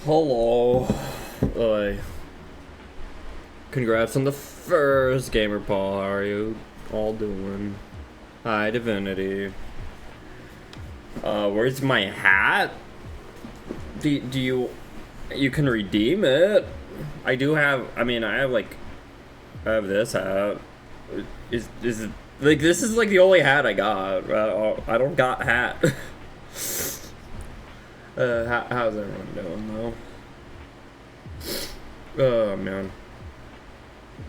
Hello. Oi. Congrats on the first gamer Paul. How are you all doing? Hi, Divinity. Where's my hat? Do you can redeem it? I do have, I have this hat. Is it, like, this is like the only hat I got. I don't got hat. How's everyone doing though? Oh man.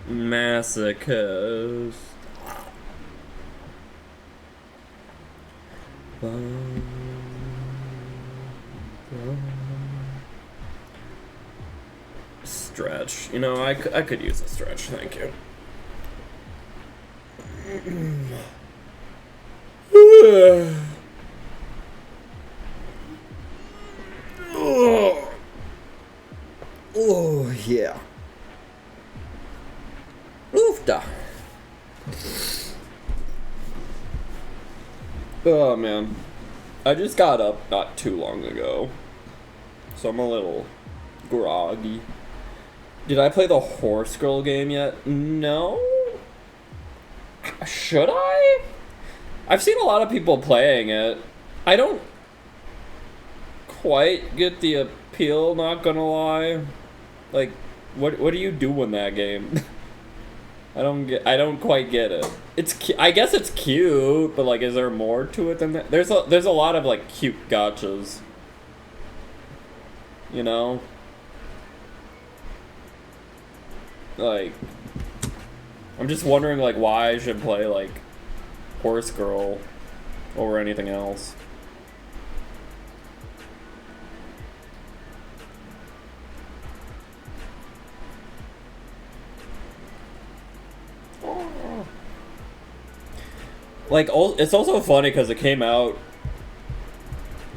Masochist. Stretch. You know, I could use a stretch, thank you. Oh, yeah. Oofda. Oh, man. I just got up not too long ago, so I'm a little groggy. Did I play the Horse Girl game yet? No? Should I? I've seen a lot of people playing it. I don't quite get the appeal, not gonna lie. Like, what do you do in that game? I don't quite get it. I guess it's cute, but like, is there more to it than that? There's a lot of like cute gotchas. You know? Like, I'm just wondering like why I should play like Horse Girl over anything else. Like, it's also funny because it came out.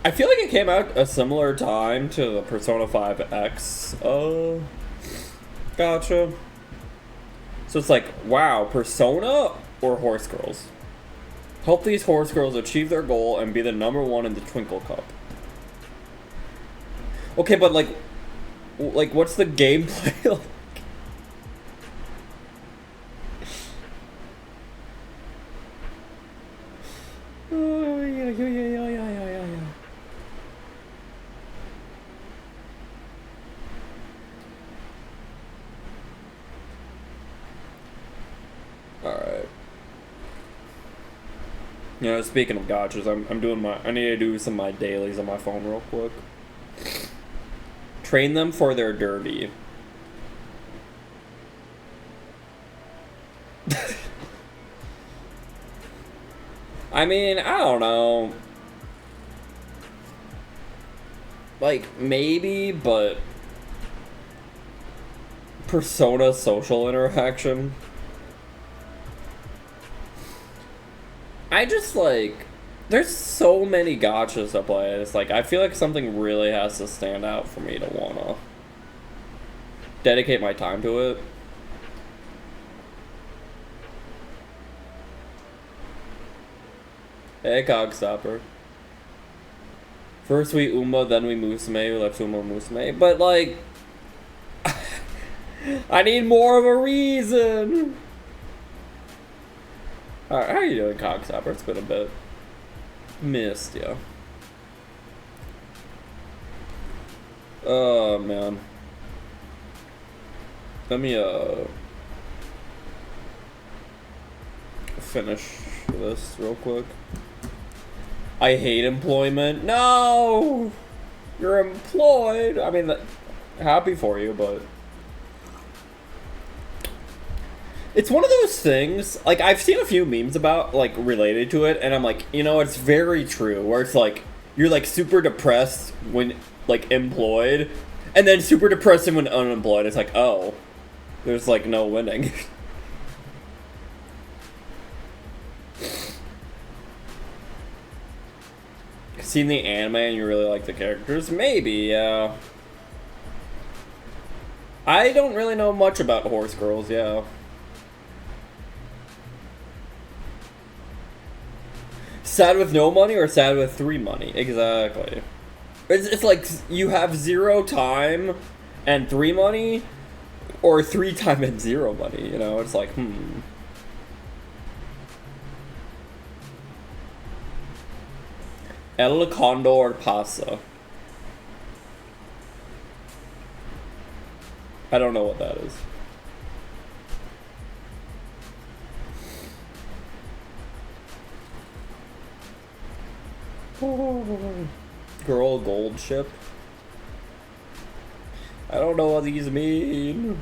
I feel like it came out a similar time to the Persona 5X. Gotcha. So it's like, wow, Persona or Horse Girls? Help these Horse Girls achieve their goal and be the #1 in the Twinkle Cup. Okay, but like, what's the gameplay like? Oh, yeah. Alright. You know, speaking of gotchas, I need to do some of my dailies on my phone real quick. Train them for their derby. I mean, I don't know. Like, maybe, but Persona social interaction. I just, like, there's so many gotchas to play. It's like, I feel like something really has to stand out for me to wanna dedicate my time to it. Hey, Cogstopper. First we Uma, then we Musume, we left Uma Musume. But, like, I need more of a reason. Alright, how are you doing, Cogstopper? It's been a bit. Missed ya. Oh, man. Let me, finish this real quick. I hate employment. No! You're employed! I mean, happy for you, but it's one of those things, like, I've seen a few memes about, like, related to it, and I'm like, you know, it's very true, where it's like, you're, like, super depressed when, like, employed, and then super depressed when unemployed. It's like, oh, there's, like, no winning. Seen the anime and you really like the characters? Maybe, yeah. I don't really know much about Horse Girls, yeah. Sad with no money or sad with 3 money? Exactly. It's like you have 0 time and 3 money, or 3 time and 0 money, you know? It's like, El Condor Pasa. I don't know what that is. Girl gold ship. I don't know what these mean.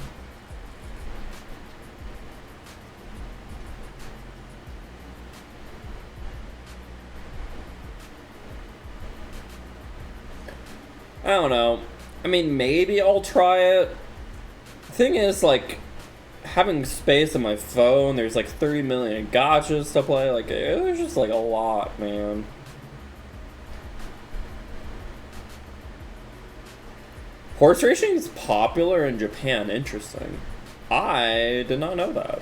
I don't know. I mean, maybe I'll try it. Thing is, like, having space on my phone, there's like 30 million gotchas to play. Like, there's just like a lot, man. Horse racing is popular in Japan. Interesting. I did not know that.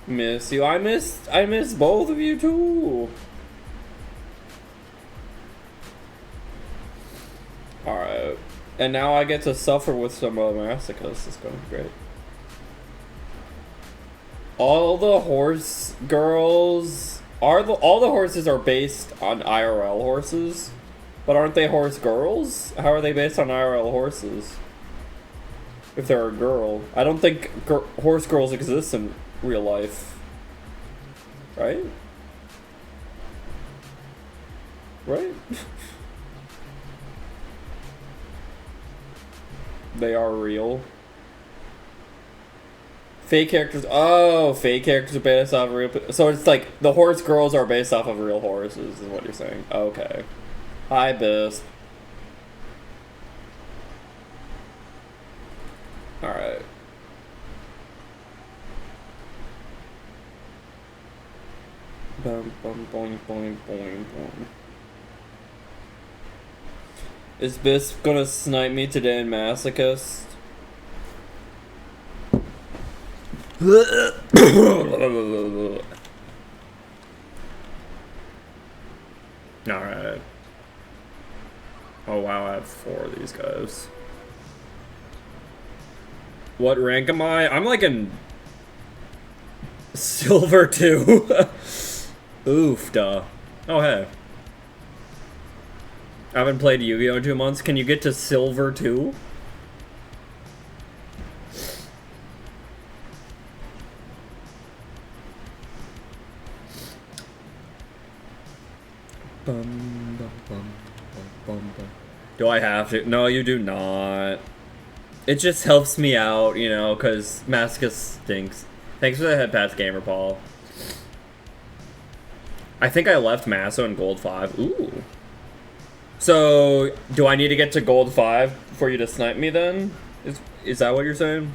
Miss you. I miss both of you too. Alright. And now I get to suffer with some masochists. It's going great. All the horse girls all the horses are based on IRL horses, but aren't they horse girls? How are they based on IRL horses? If they're a girl, I don't think horse girls exist in real life, right? Right? They are real. Fake characters. Oh, fake characters are based off of real. So it's like the horse girls are based off of real horses, is what you're saying. Okay. Hi, Bisp. Alright. Bum, bum, boing, boing, boing, boing. Is Bisp gonna snipe me today in Masochist? Alright. Oh wow, I have 4 of these guys. What rank am I? I'm like in Silver 2. Oof, duh. Oh, hey. I haven't played Yu-Gi-Oh! In 2 months. Can you get to Silver 2? Do I have to? No, you do not. It just helps me out, you know, because Masochist stinks. Thanks for the head pass, Gamer Paul. I think I left Maso in Gold 5. Ooh. So, do I need to get to Gold 5 for you to snipe me then? Is that what you're saying?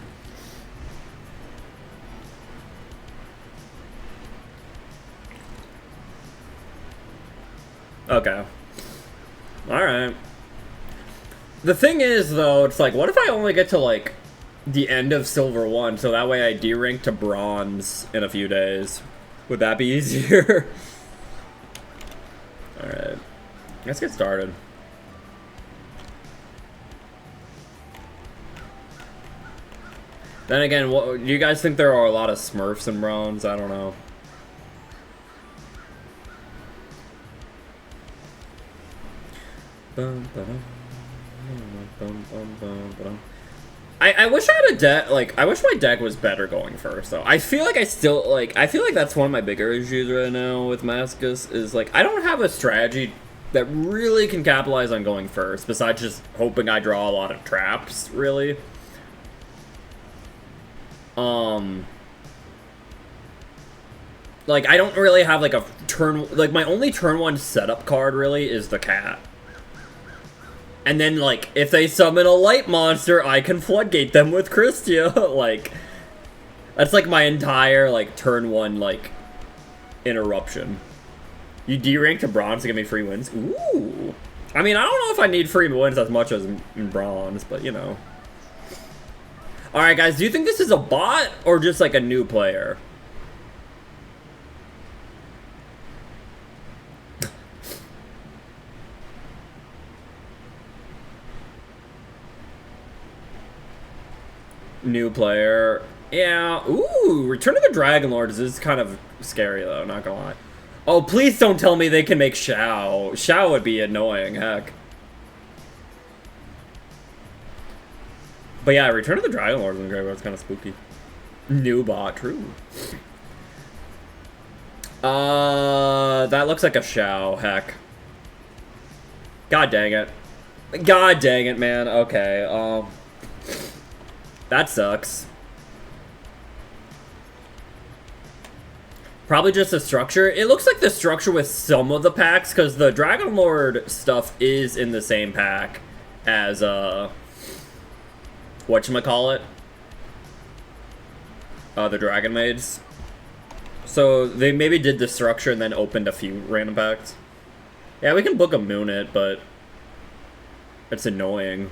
Okay. Alright. The thing is, though, it's like, what if I only get to, like, the end of Silver 1, so that way I D-rank to Bronze in a few days? Would that be easier? Alright. Let's get started. Then again, what, do you guys think there are a lot of Smurfs in Bronze? I don't know. I wish I had a deck, like, I wish my deck was better going first, though. I feel like I feel like that's one of my bigger issues right now with Masochist, is, like, I don't have a strategy that really can capitalize on going first, besides just hoping I draw a lot of traps, really. Like, I don't really have, like, a turn, like, my only turn 1 setup card, really, is the cat. And then, like, if they summon a light monster, I can floodgate them with Christia. Like, that's, like, my entire, like, turn 1, like, interruption. You D-rank to Bronze to give me free wins? Ooh. I mean, I don't know if I need free wins as much as in Bronze, but, you know. Alright, guys, do you think this is a bot or just, like, a new player? New player. Yeah. Ooh, Return of the Dragon Lords is kind of scary though, not gonna lie. Oh, please don't tell me they can make Shao. Shao would be annoying, heck. But yeah, Return of the Dragon Lords in the graveyard is kind of spooky. New bot, true. That looks like a Shao, heck. God dang it. God dang it, man. Okay, that sucks. Probably just the structure. It looks like the structure with some of the packs, because the Dragon Lord stuff is in the same pack as, whatchamacallit? The Dragon Maids. So they maybe did the structure and then opened a few random packs. Yeah, we can book a Moon it, but it's annoying.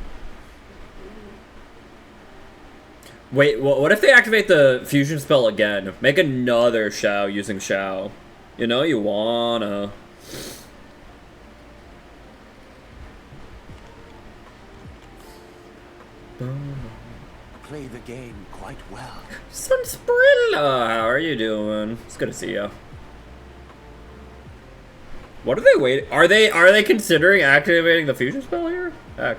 Wait, what if they activate the fusion spell again? Make another Shao using Shao. You know you wanna. Play the game quite well. Sunsprilla, how are you doing? It's good to see you. What are they waiting? Are they considering activating the fusion spell here? Heck.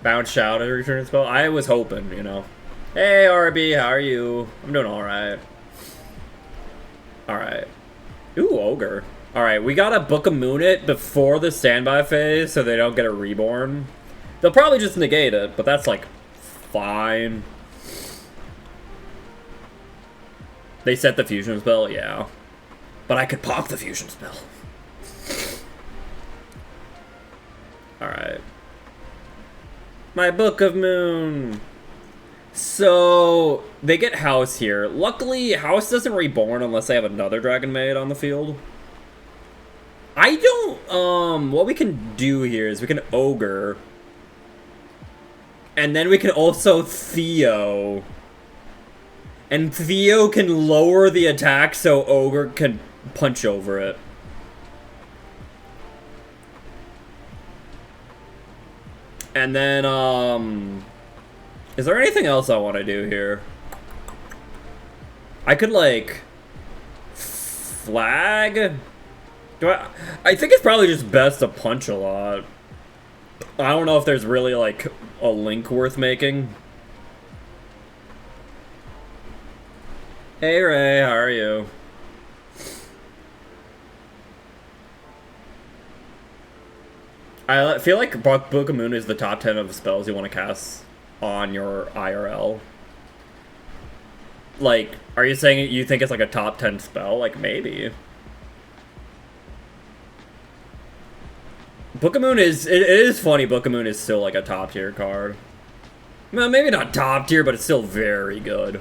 Bounce Shao to return spell. I was hoping, you know. Hey RB, how are you? I'm doing alright. Alright. Ooh, Ogre. Alright, we gotta book a Moon it before the standby phase so they don't get a reborn. They'll probably just negate it, but that's like fine. They set the fusion spell, yeah. But I could pop the fusion spell. Alright. My Book of Moon. So they get House here. Luckily, House doesn't reborn unless they have another Dragon Maid on the field. I don't, what we can do here is we can Ogre. And then we can also Theo. And Theo can lower the attack so Ogre can punch over it. And then, is there anything else I want to do here? I could, like, flag? I think it's probably just best to punch a lot. I don't know if there's really, like, a link worth making. Hey, Ray, how are you? I feel like Book of Moon is the top 10 of spells you want to cast on your IRL. Like, are you saying you think it's like a top 10 spell? Like, maybe. Book of Moon is, it is funny, Book of Moon is still like a top tier card. Well, maybe not top tier, but it's still very good.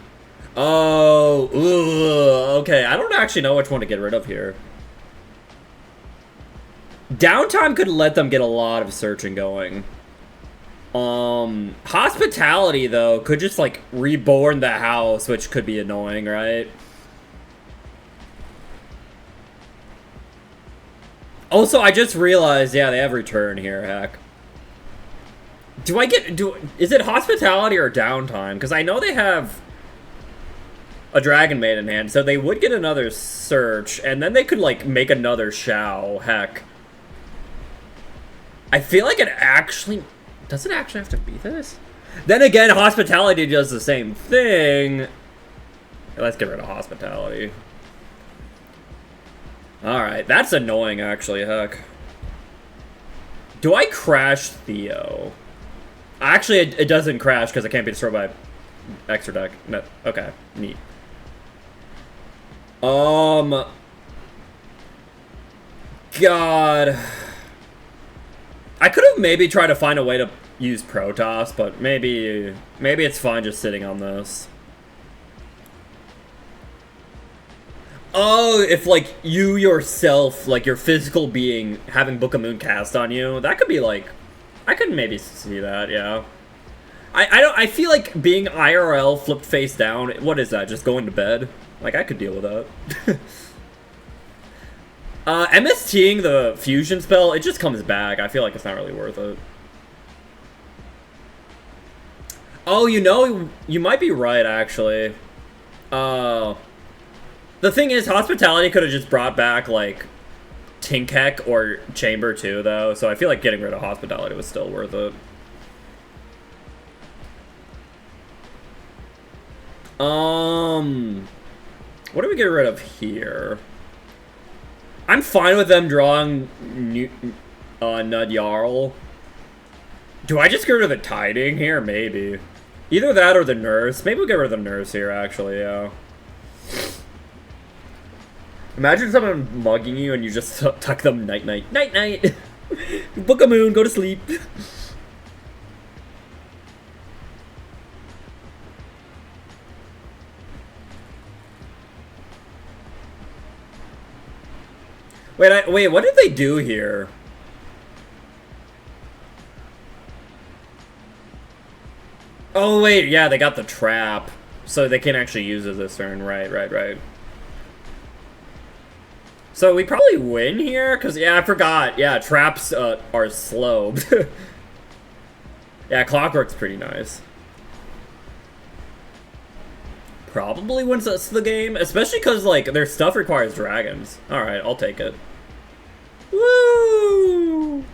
Oh, ugh, okay, I don't actually know which one to get rid of here. Downtime could let them get a lot of searching going. Hospitality, though, could just, like, reborn the house, which could be annoying, right? Also, I just realized, yeah, they have return here, heck. Is it hospitality or downtime? Because I know they have a Dragon Maid in hand, so they would get another search, and then they could, like, make another Shao, heck. I feel like it actually... Does it actually have to be this? Then again, hospitality does the same thing. Let's get rid of hospitality. Alright, that's annoying, actually, heck. Do I crash Theo? Actually, it doesn't crash because it can't be destroyed by extra deck. No, okay, neat. God... I could have maybe tried to find a way to use Protoss, but maybe it's fine just sitting on this. Oh, if, like, you yourself, like, your physical being, having Book of Moon cast on you, that could be, like... I could maybe see that, yeah. I feel like being IRL flipped face down, what is that, just going to bed? Like, I could deal with that. MSTing the fusion spell, it just comes back. I feel like it's not really worth it. Oh, you know, you might be right, actually. The thing is, Hospitality could have just brought back, like, Tinkek or Chamber 2, though, so I feel like getting rid of Hospitality was still worth it. What do we get rid of here? I'm fine with them drawing Nud Jarl. Do I just get rid of the Tiding here? Maybe. Either that or the Nurse. Maybe we'll get rid of the Nurse here, actually, yeah. Imagine someone mugging you and you just tuck them night-night. Night-night! Book a moon, go to sleep. Wait, what did they do here? Oh, wait, yeah, they got the trap. So they can't actually use it this turn. Right. So we probably win here? Because, yeah, I forgot. Yeah, traps are slow. Yeah, Clockwork's pretty nice. Probably wins us the game. Especially because, like, their stuff requires dragons. Alright, I'll take it. Woo!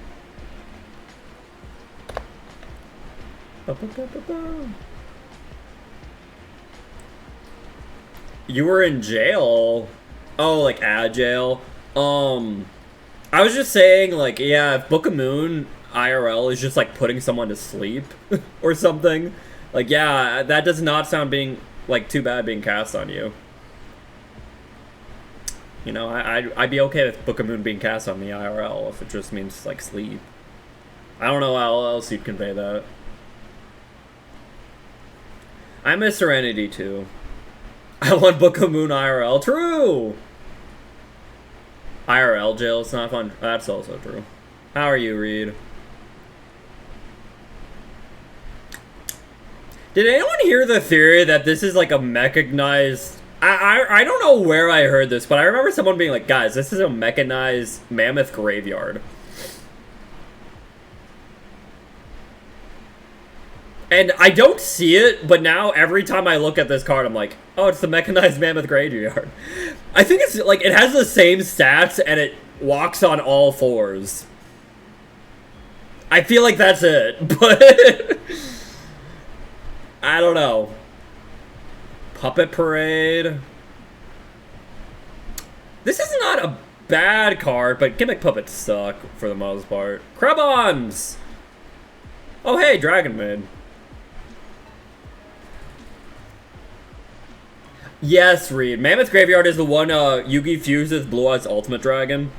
You were in jail? Oh, like at jail? I was just saying, like, yeah, if Book of Moon IRL is just like putting someone to sleep or something, like, yeah, that does not sound being like too bad being cast on you. You know, I'd be okay with Book of Moon being cast on the IRL if it just means like sleep. I don't know how else you'd convey that. I miss Serenity too. I want Book of Moon IRL. True! IRL jail, it's not fun. That's also true. How are you, Reed? Did anyone hear the theory that this is like a mechanized... I don't know where I heard this, but I remember someone being like, guys, this is a mechanized mammoth graveyard. And I don't see it, but now every time I look at this card, I'm like, oh, it's the mechanized mammoth graveyard. I think it's like, it has the same stats and it walks on all fours. I feel like that's it, but I don't know. Puppet Parade. This is not a bad card, but gimmick puppets suck for the most part. Krabons! Oh, hey, Dragon Maid. Yes, Reed. Mammoth Graveyard is the one Yugi fuses Blue Eyes Ultimate Dragon.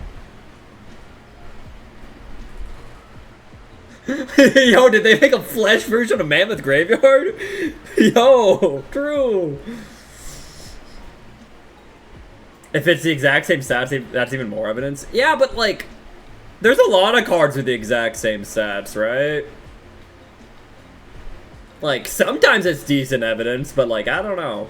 Yo, did they make a flesh version of Mammoth Graveyard? Yo, true. If it's the exact same stats, that's even more evidence. Yeah, but like, there's a lot of cards with the exact same stats, right? Like, sometimes it's decent evidence, but like, I don't know.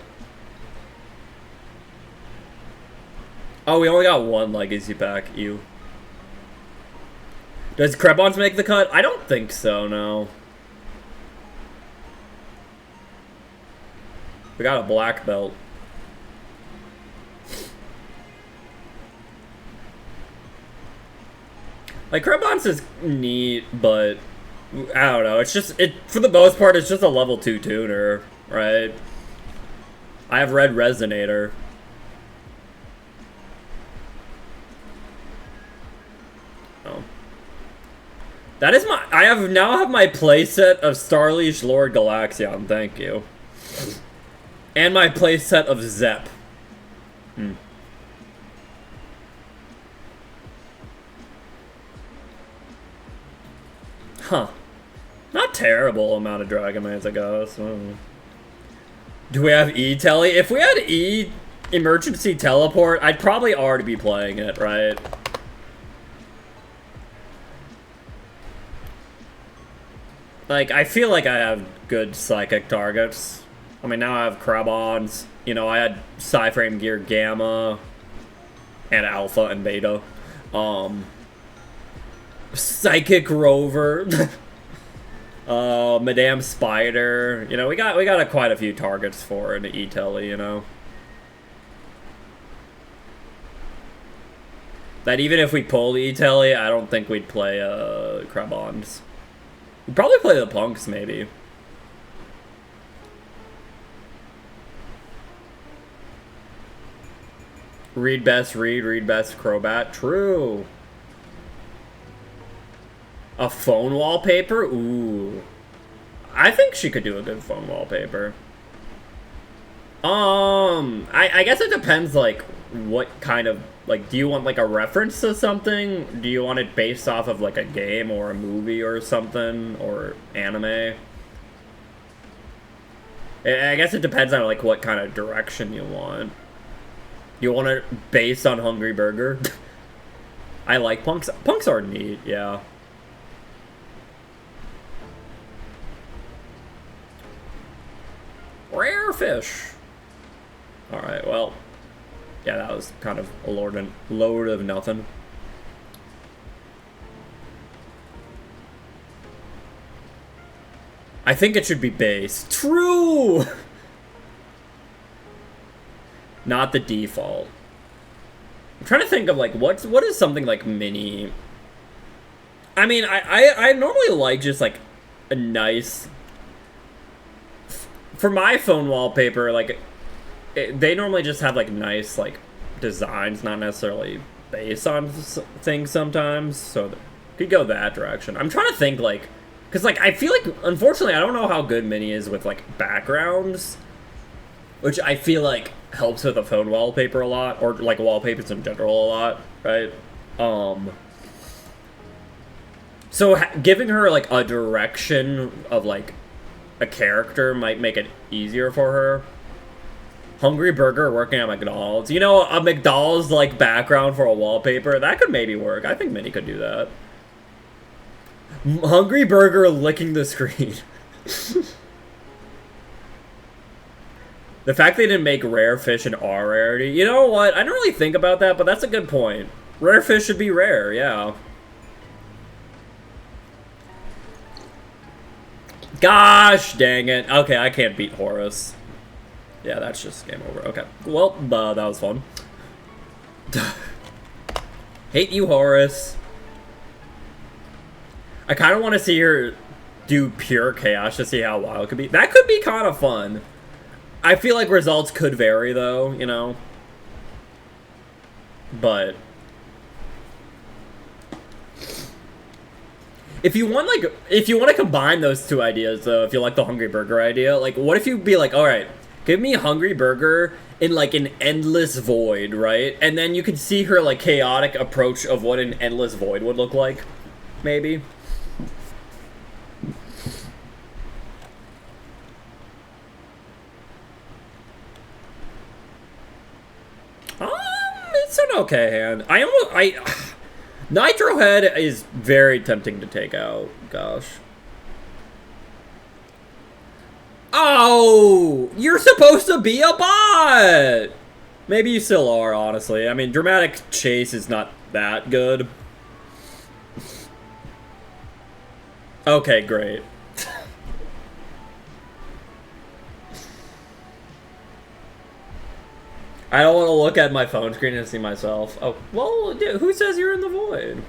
Oh, we only got one Legacy pack. Ew. Does Krebons make the cut? I don't think so, no. We got a black belt. Like, Krebons is neat, but I don't know. It's just, for the most part, it's just a level 2 tuner, right? I have Red Resonator. Oh. That is my... I now have my playset of Starleash Lord Galaxion, thank you. And my playset of Zep. Huh. Not terrible amount of Dragon Mains, I guess. Do we have E-Telly? If we had E-Emergency Teleport, I'd probably already be playing it, right? Like, I feel like I have good psychic targets. I mean, now I have Krabons. You know, I had Psyframe Gear Gamma and Alpha and Beta. Psychic Rover. Madame Spider. You know, we got quite a few targets for an E-Telly, you know. That even if we pulled E-Telly, I don't think we'd play Crabons. We'd probably play the Punks, maybe. Read best read best Crobat. True. A phone wallpaper? Ooh. I think she could do a good phone wallpaper. I guess it depends, like, what kind of, like, do you want, like, a reference to something? Do you want it based off of, like, a game or a movie or something? Or anime? I guess it depends on, like, what kind of direction you want. You want it based on Hungry Burger? I like Punks. Punks are neat, yeah. Rare fish. Alright, well. Yeah, that was kind of a load of nothing. I think it should be base. True! Not the default. I'm trying to think of, like, what is something, like, mini... I mean, I normally like just, like, a nice... For my phone wallpaper, like, they normally just have, like, nice, like, designs, not necessarily based on things sometimes, so could go that direction. I'm trying to think, like, because, like, I feel like, unfortunately, I don't know how good Mini is with, like, backgrounds, which I feel like helps with a phone wallpaper a lot, or, like, wallpapers in general a lot, right? So giving her, like, a direction of, like, a character might make it easier for her. Hungry Burger working at McDonald's. You know, a McDonald's, like, background for a wallpaper, that could maybe work. I think Minnie could do that. Hungry Burger licking the screen. The fact they didn't make rare fish an R rarity. You know what? I don't really think about that, but that's a good point. Rare fish should be rare, yeah. Gosh dang it. Okay, I can't beat Horus. Yeah, that's just game over. Okay. Well, that was fun. Hate you, Horus. I kind of want to see her do pure chaos to see how wild it could be. That could be kind of fun. I feel like results could vary, though, you know? But... if you want, like, if you want to combine those two ideas, though, if you like the Hungry Burger idea, like, what if you be like, alright, give me Hungry Burger in, like, an endless void, right? And then you could see her, like, chaotic approach of what an endless void would look like, maybe. It's an okay hand. Nitro Head is very tempting to take out. Gosh. Oh! You're supposed to be a bot! Maybe you still are, honestly. I mean, Dramatic Chase is not that good. Okay, great. I don't want to look at my phone screen and see myself. Oh, well, dude, who says you're in the void?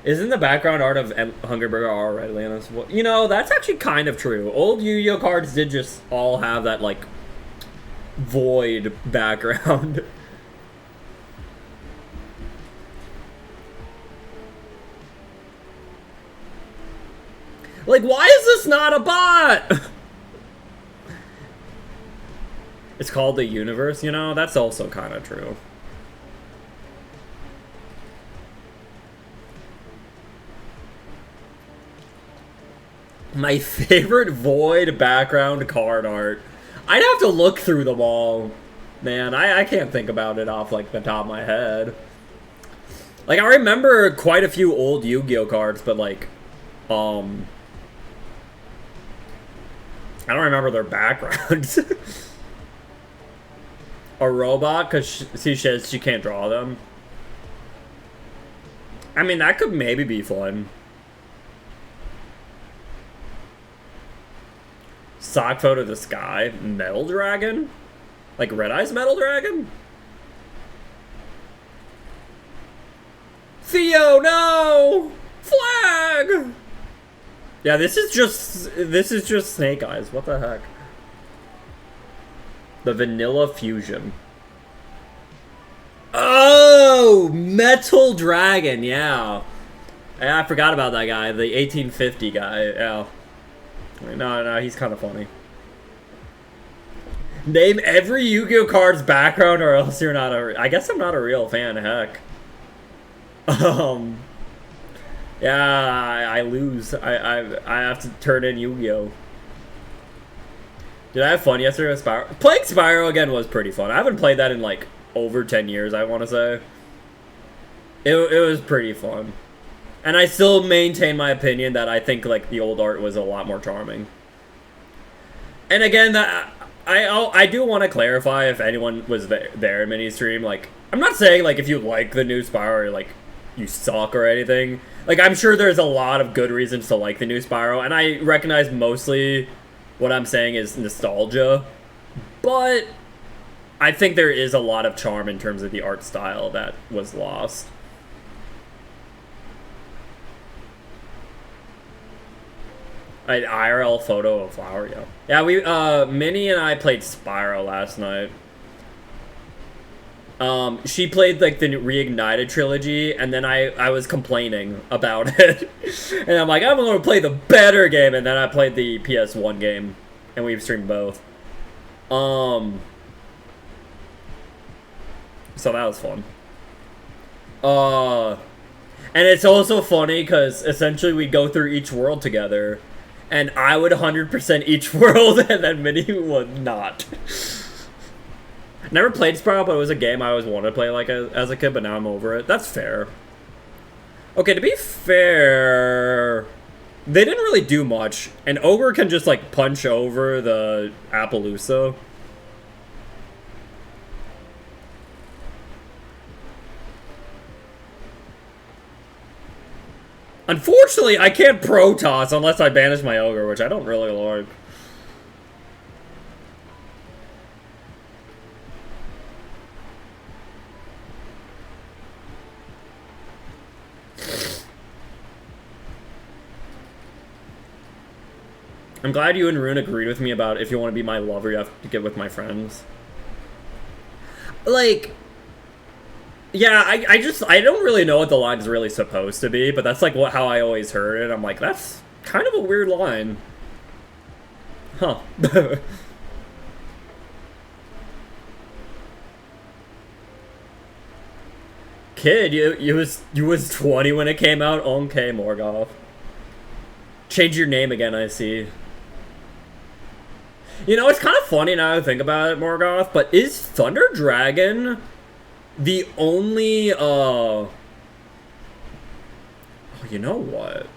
Isn't the background art of Hungry Burger already in this void? You know, that's actually kind of true. Old Yu-Gi-Oh cards did just all have that, like, void background. Like, why is this not a bot? It's called the universe, you know? That's also kind of true. My favorite void background card art. I'd have to look through them all. Man, I can't think about it off, like, the top of my head. Like, I remember quite a few old Yu-Gi-Oh cards, but, like, I don't remember their backgrounds. A robot, because she says she can't draw them. I mean, that could maybe be fun. Sock photo of the sky. Metal dragon? Like Red Eye's metal dragon? Theo, no! Flag! Yeah, this is just Snake Eyes. What the heck? The Vanilla Fusion. Oh! Metal Dragon, yeah. I forgot about that guy. The 1850 guy, yeah. No, he's kind of funny. Name every Yu-Gi-Oh card's background or else you're not a... I guess I'm not a real fan, heck. Yeah, I lose. I have to turn in Yu-Gi-Oh. Did I have fun yesterday with Spyro? Playing Spyro again was pretty fun. I haven't played that in like over 10 years, I want to say. It was pretty fun. And I still maintain my opinion that I think like the old art was a lot more charming. And again, that I do want to clarify if anyone was there in mini stream. Like, I'm not saying like if you like the new Spyro, like you suck or anything. Like, I'm sure there's a lot of good reasons to like the new Spyro, and I recognize mostly what I'm saying is nostalgia, but I think there is a lot of charm in terms of the art style that was lost. An IRL photo of Flower, yeah. Yeah, we, Minnie and I played Spyro last night. She played, like, the Reignited trilogy, and then I was complaining about it. And I'm like, I'm gonna play the better game, and then I played the PS1 game, and we've streamed both. So that was fun. And it's also funny, because essentially we go through each world together, and I would 100% each world, and then Minnie would not. Never played Spyro, but it was a game I always wanted to play like as a kid, but now I'm over it. That's fair. Okay, to be fair, they didn't really do much. And Ogre can just like punch over the Appaloosa. Unfortunately, I can't Protoss unless I banish my Ogre, which I don't really like. I'm glad you and Rune agreed with me about if you want to be my lover, you have to get with my friends. Like, yeah, I don't really know what the line is really supposed to be, but that's like how I always heard it. I'm like, that's kind of a weird line. Huh. Kid, you was 20 when it came out? Okay, Morgoth. Change your name again, I see. You know, it's kind of funny now to think about it, Morgoth, but is Thunder Dragon the only, oh, you know what?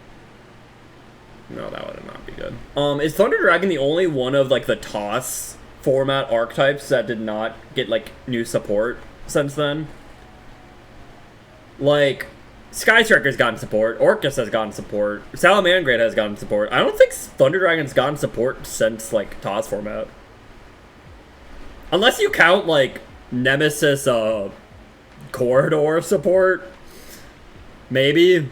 No, that would not be good. Is Thunder Dragon the only one of, like, the TOS format archetypes that did not get, like, new support since then? Like, Sky Striker's gotten support, Orcus has gotten support, Salamangreat has gotten support. I don't think Thunder Dragon's gotten support since, like, TOS format. Unless you count, like, Nemesis, Corridor support. Maybe.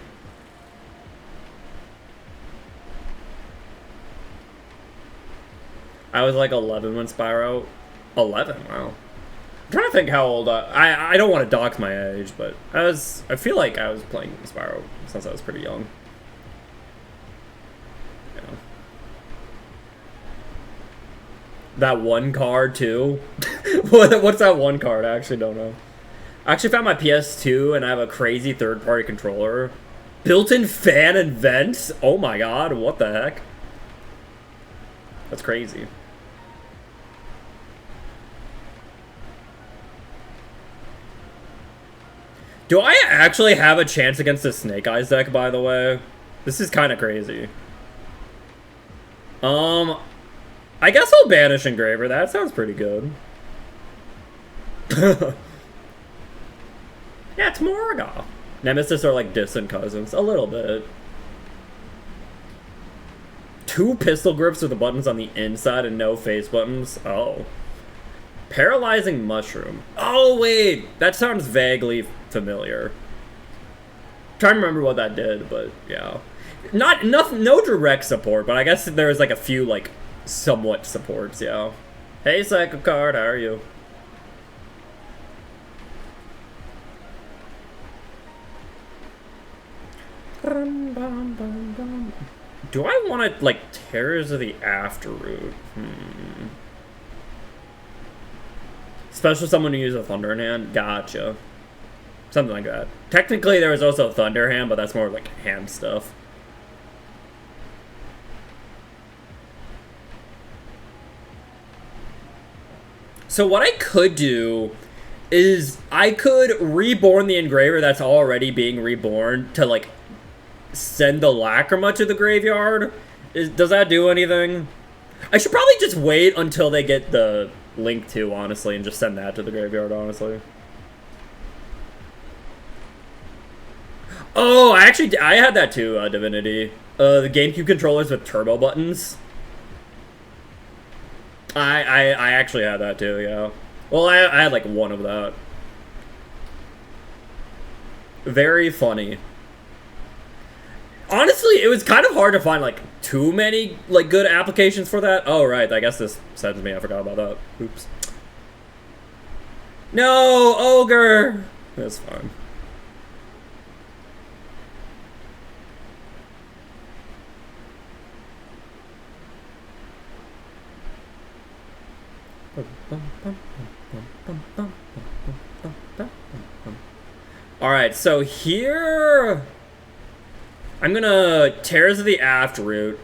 I was, like, 11 when Spyro... 11, wow. I'm trying to think how old I don't want to dox my age, but I feel like I was playing Spyro since I was pretty young. Yeah. That one card too? What's that one card? I actually don't know. I actually found my PS2 and I have a crazy third-party controller. Built-in fan and vents? Oh my god, what the heck? That's crazy. Do I actually have a chance against the Snake Eyes deck, by the way? This is kind of crazy. I guess I'll banish Engraver. That sounds pretty good. Yeah, it's Morgoth. Nemesis are like distant cousins. A little bit. 2 pistol grips with the buttons on the inside and no face buttons. Oh. Paralyzing mushroom. Oh, wait. That sounds vaguely familiar. I'm trying to remember what that did, but yeah. No direct support, but I guess there was like a few like somewhat supports, yeah. Hey, Psycho Card, how are you? Do I want to, like, Terrors of the Afterroot? Special someone who uses a Thunder in hand? Gotcha. Something like that. Technically, there was also Thunder hand, but that's more like hand stuff. So what I could do is I could reborn the engraver that's already being reborn to, like, send the Lacrima to the graveyard. Does that do anything? I should probably just wait until they get the Link 2, honestly, and just send that to the graveyard, honestly. Oh, I had that too, Divinity. The GameCube controllers with turbo buttons. I actually had that too, yeah. Well, I had like one of that. Very funny. Honestly, it was kind of hard to find like too many like good applications for that. Oh, right, I guess this sends me. I forgot about that. Oops. No, Ogre! That's fine. Alright, so here I'm gonna Tears of the Afterroot.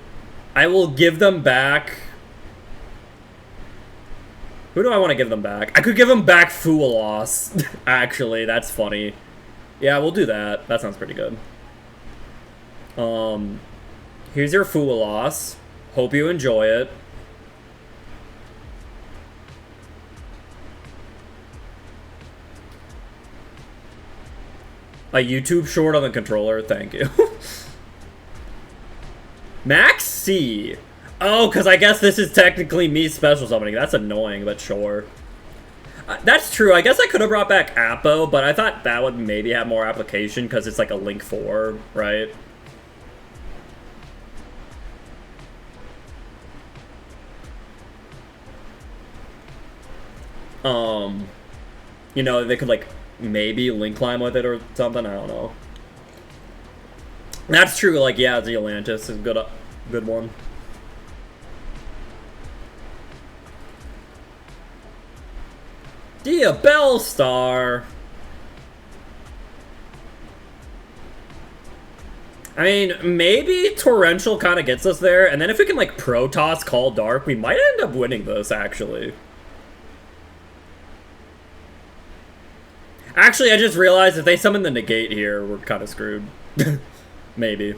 I will give them back. Who do I want to give them back? I could give them back Foolos. Actually, that's funny. Yeah, we'll do that. That sounds pretty good. Here's your Foolos. Hope you enjoy it. A YouTube short on the controller, thank you. Max C. Oh, because I guess this is technically me special summoning. That's annoying, but sure. That's true. I guess I could have brought back Apo, but I thought that would maybe have more application because it's like a Link 4, right? You know, they could like maybe Link climb with it or something. I don't know. That's true. Like, yeah, Zealantis is a good one. Dia Bellstar. I mean, maybe Torrential kind of gets us there, and then if we can like Protoss Call Dark, we might end up winning this actually. Actually, I just realized if they summon the Negate here, we're kind of screwed. Maybe.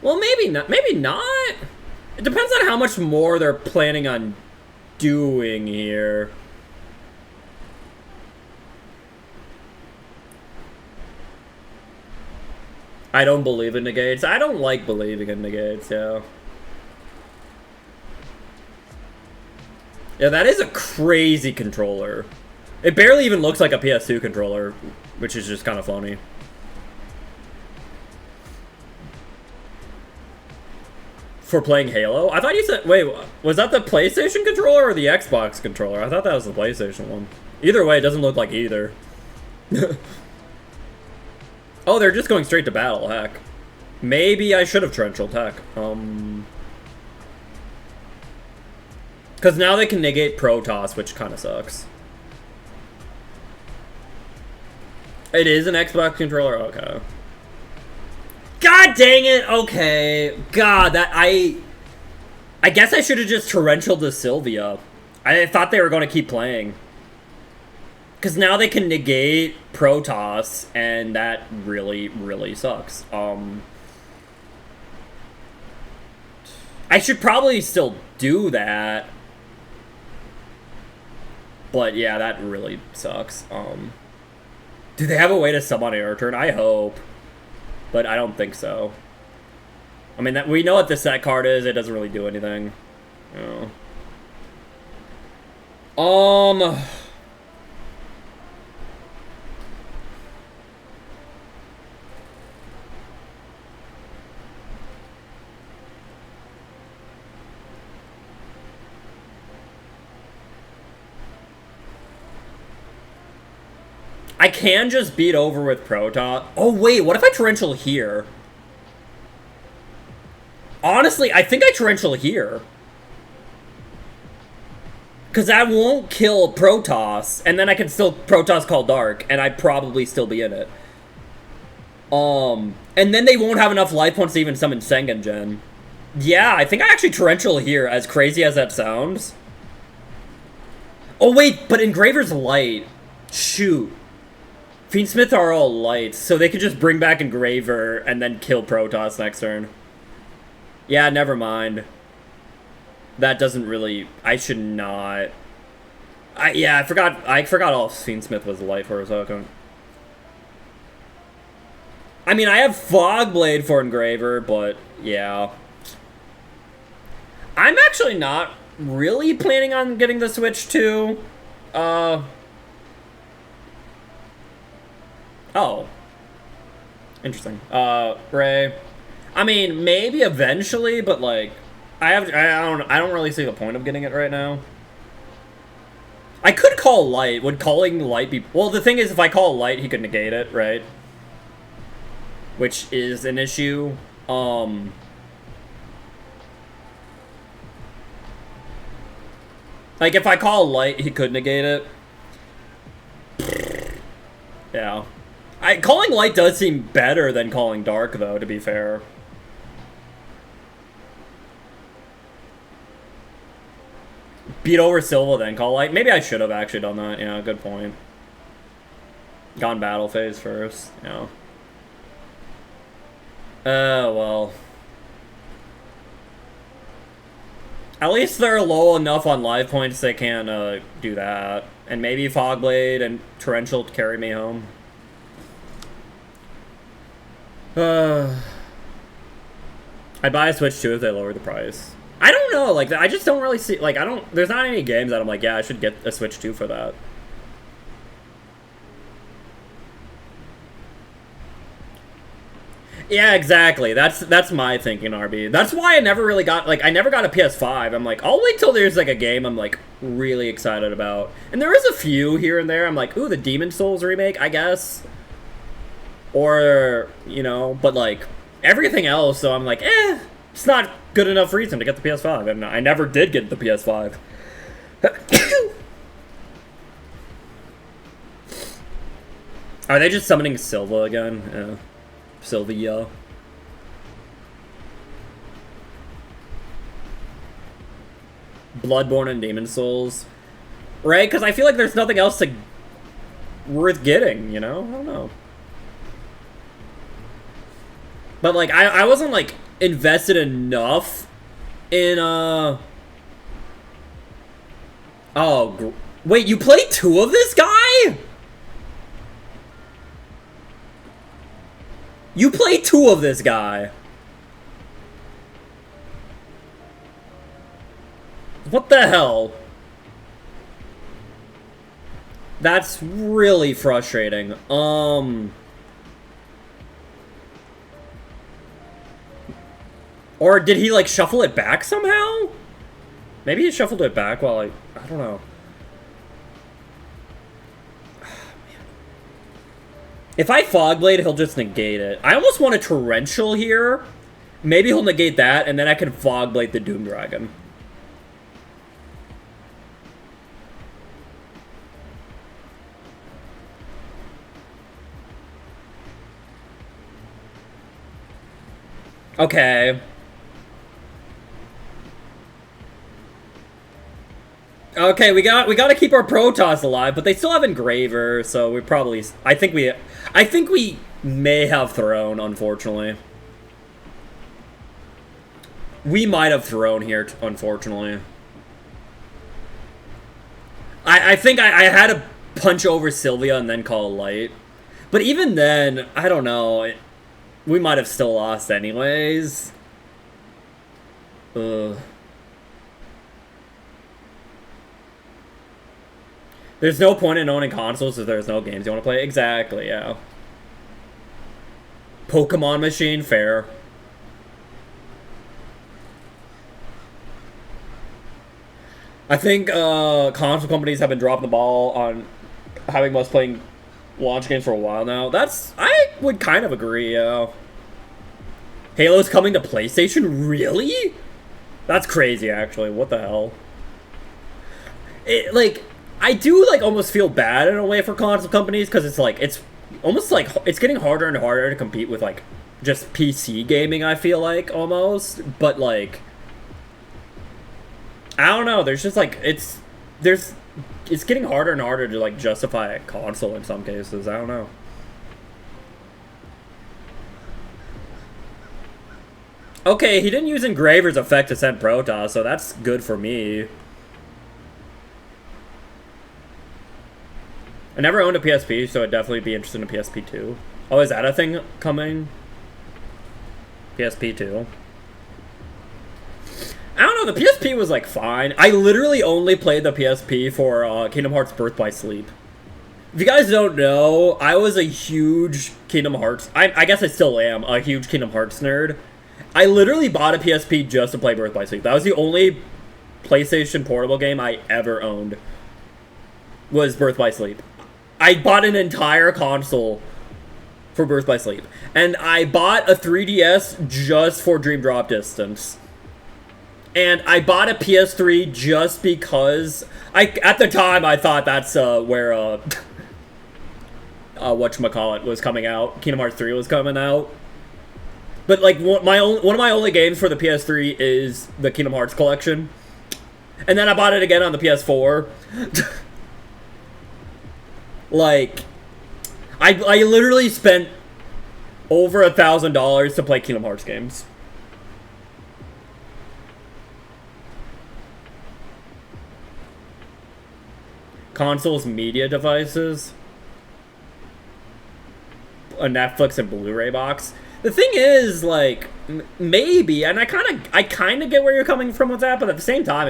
Well, maybe not. Maybe not. It depends on how much more they're planning on doing here. I don't believe in negates. I don't like believing in negates, yeah. Yeah, that is a crazy controller. It barely even looks like a PS2 controller, which is just kind of funny. For playing Halo? I thought you said... Wait, was that the PlayStation controller or the Xbox controller? I thought that was the PlayStation one. Either way, it doesn't look like either. Oh, they're just going straight to battle, heck. Maybe I should have Torrential Tech. Because now they can negate Protoss, which kind of sucks. It is an Xbox controller? Okay. God dang it! Okay. God, that I guess I should have just Torrential to Sylvia. I thought they were going to keep playing. Because now they can negate Protoss, and that really, really sucks. I should probably still do that. But yeah, that really sucks. Do they have a way to summon air turn? I hope. But I don't think so. I mean, we know what the set card is. It doesn't really do anything. Oh. I can just beat over with Protoss. Oh, wait, what if I Torrential here? Honestly, I think I Torrential here. Because that won't kill Protoss, and then I can still Protoss Call Dark, and I'd probably still be in it. And then they won't have enough life points to even summon Sengen Gen. Yeah, I think I actually Torrential here, as crazy as that sounds. Oh, wait, but Engraver's light. Shoot. Fiendsmith are all lights, so they could just bring back Engraver and then kill Protoss next turn. Yeah, never mind. That doesn't really... I should not... I forgot all Fiendsmith was light for a second. I mean, I have Fogblade for Engraver, but yeah. I'm actually not really planning on getting the Switch too. Oh. Interesting. Ray. I mean, maybe eventually, but like, I don't really see the point of getting it right now. I could call Light. Would calling Light be... Well, the thing is, if I call Light, he could negate it, right? Which is an issue. Like, if I call Light, he could negate it. Yeah. Calling Light does seem better than calling Dark, though, to be fair. Beat over Silva, then call Light. Maybe I should have actually done that. Yeah, good point. Gone battle phase first. Yeah. Well. At least they're low enough on life points they can do that. And maybe Fogblade and Torrential to carry me home. I'd buy a Switch too if they lower the price. I don't know, like, I just don't really see, like, there's not any games that I'm like, yeah, I should get a Switch 2 for that. Yeah, exactly. That's my thinking, RB. That's why I never really got, like, I never got a PS5. I'm like, I'll wait till there's, like, a game I'm, like, really excited about. And there is a few here and there. I'm like, ooh, the Demon Souls remake, I guess. Or, you know, but, like, everything else, so I'm like, it's not good enough reason to get the PS5. And I never did get the PS5. Are they just summoning Silva again? Yeah. Sylvia. Bloodborne and Demon Souls. Right? Because I feel like there's nothing else worth getting, you know? I don't know. But, like, I wasn't, like, invested enough in, Oh, wait, you played 2 of this guy? You played 2 of this guy. What the hell? That's really frustrating. Or did he, like, shuffle it back somehow? Maybe he shuffled it back while I don't know. If I Fogblade, he'll just negate it. I almost want a Torrential here. Maybe he'll negate that, and then I can Fogblade the Doom Dragon. Okay. Okay, we gotta keep our Protoss alive, but they still have Engraver, so we probably... I think we may have Throne, unfortunately. We might have thrown here, unfortunately. I think I had to punch over Sylvia and then call light. But even then, I don't know. We might have still lost anyways. Ugh. There's no point in owning consoles if there's no games you want to play. Exactly, yeah. Pokemon machine, fair. I think console companies have been dropping the ball on having us playing launch games for a while now. I would kind of agree, yeah. Halo's coming to PlayStation? Really? That's crazy, actually. What the hell? I do, almost feel bad in a way for console companies, because it's almost it's getting harder and harder to compete with, just PC gaming, I feel like, almost. But, I don't know, there's just, it's getting harder and harder to, justify a console in some cases. I don't know. Okay, he didn't use Engraver's effect to send Protoss, so that's good for me. I never owned a PSP, so I'd definitely be interested in a PSP 2. Oh, is that a thing coming? PSP 2. I don't know, the PSP was, fine. I literally only played the PSP for Kingdom Hearts Birth by Sleep. If you guys don't know, I was a huge Kingdom Hearts... I guess I still am a huge Kingdom Hearts nerd. I literally bought a PSP just to play Birth by Sleep. That was the only PlayStation Portable game I ever owned. Was Birth by Sleep. I bought an entire console for Birth by Sleep. And I bought a 3DS just for Dream Drop Distance. And I bought a PS3 just because... at the time, I thought that's where... whatchamacallit was coming out. Kingdom Hearts 3 was coming out. But, one of my only games for the PS3 is the Kingdom Hearts collection. And then I bought it again on the PS4. I literally spent over $1,000 to play Kingdom Hearts games. Consoles, media devices, a Netflix and Blu-ray box. The thing is, maybe, and I kind of get where you're coming from with that, but at the same time,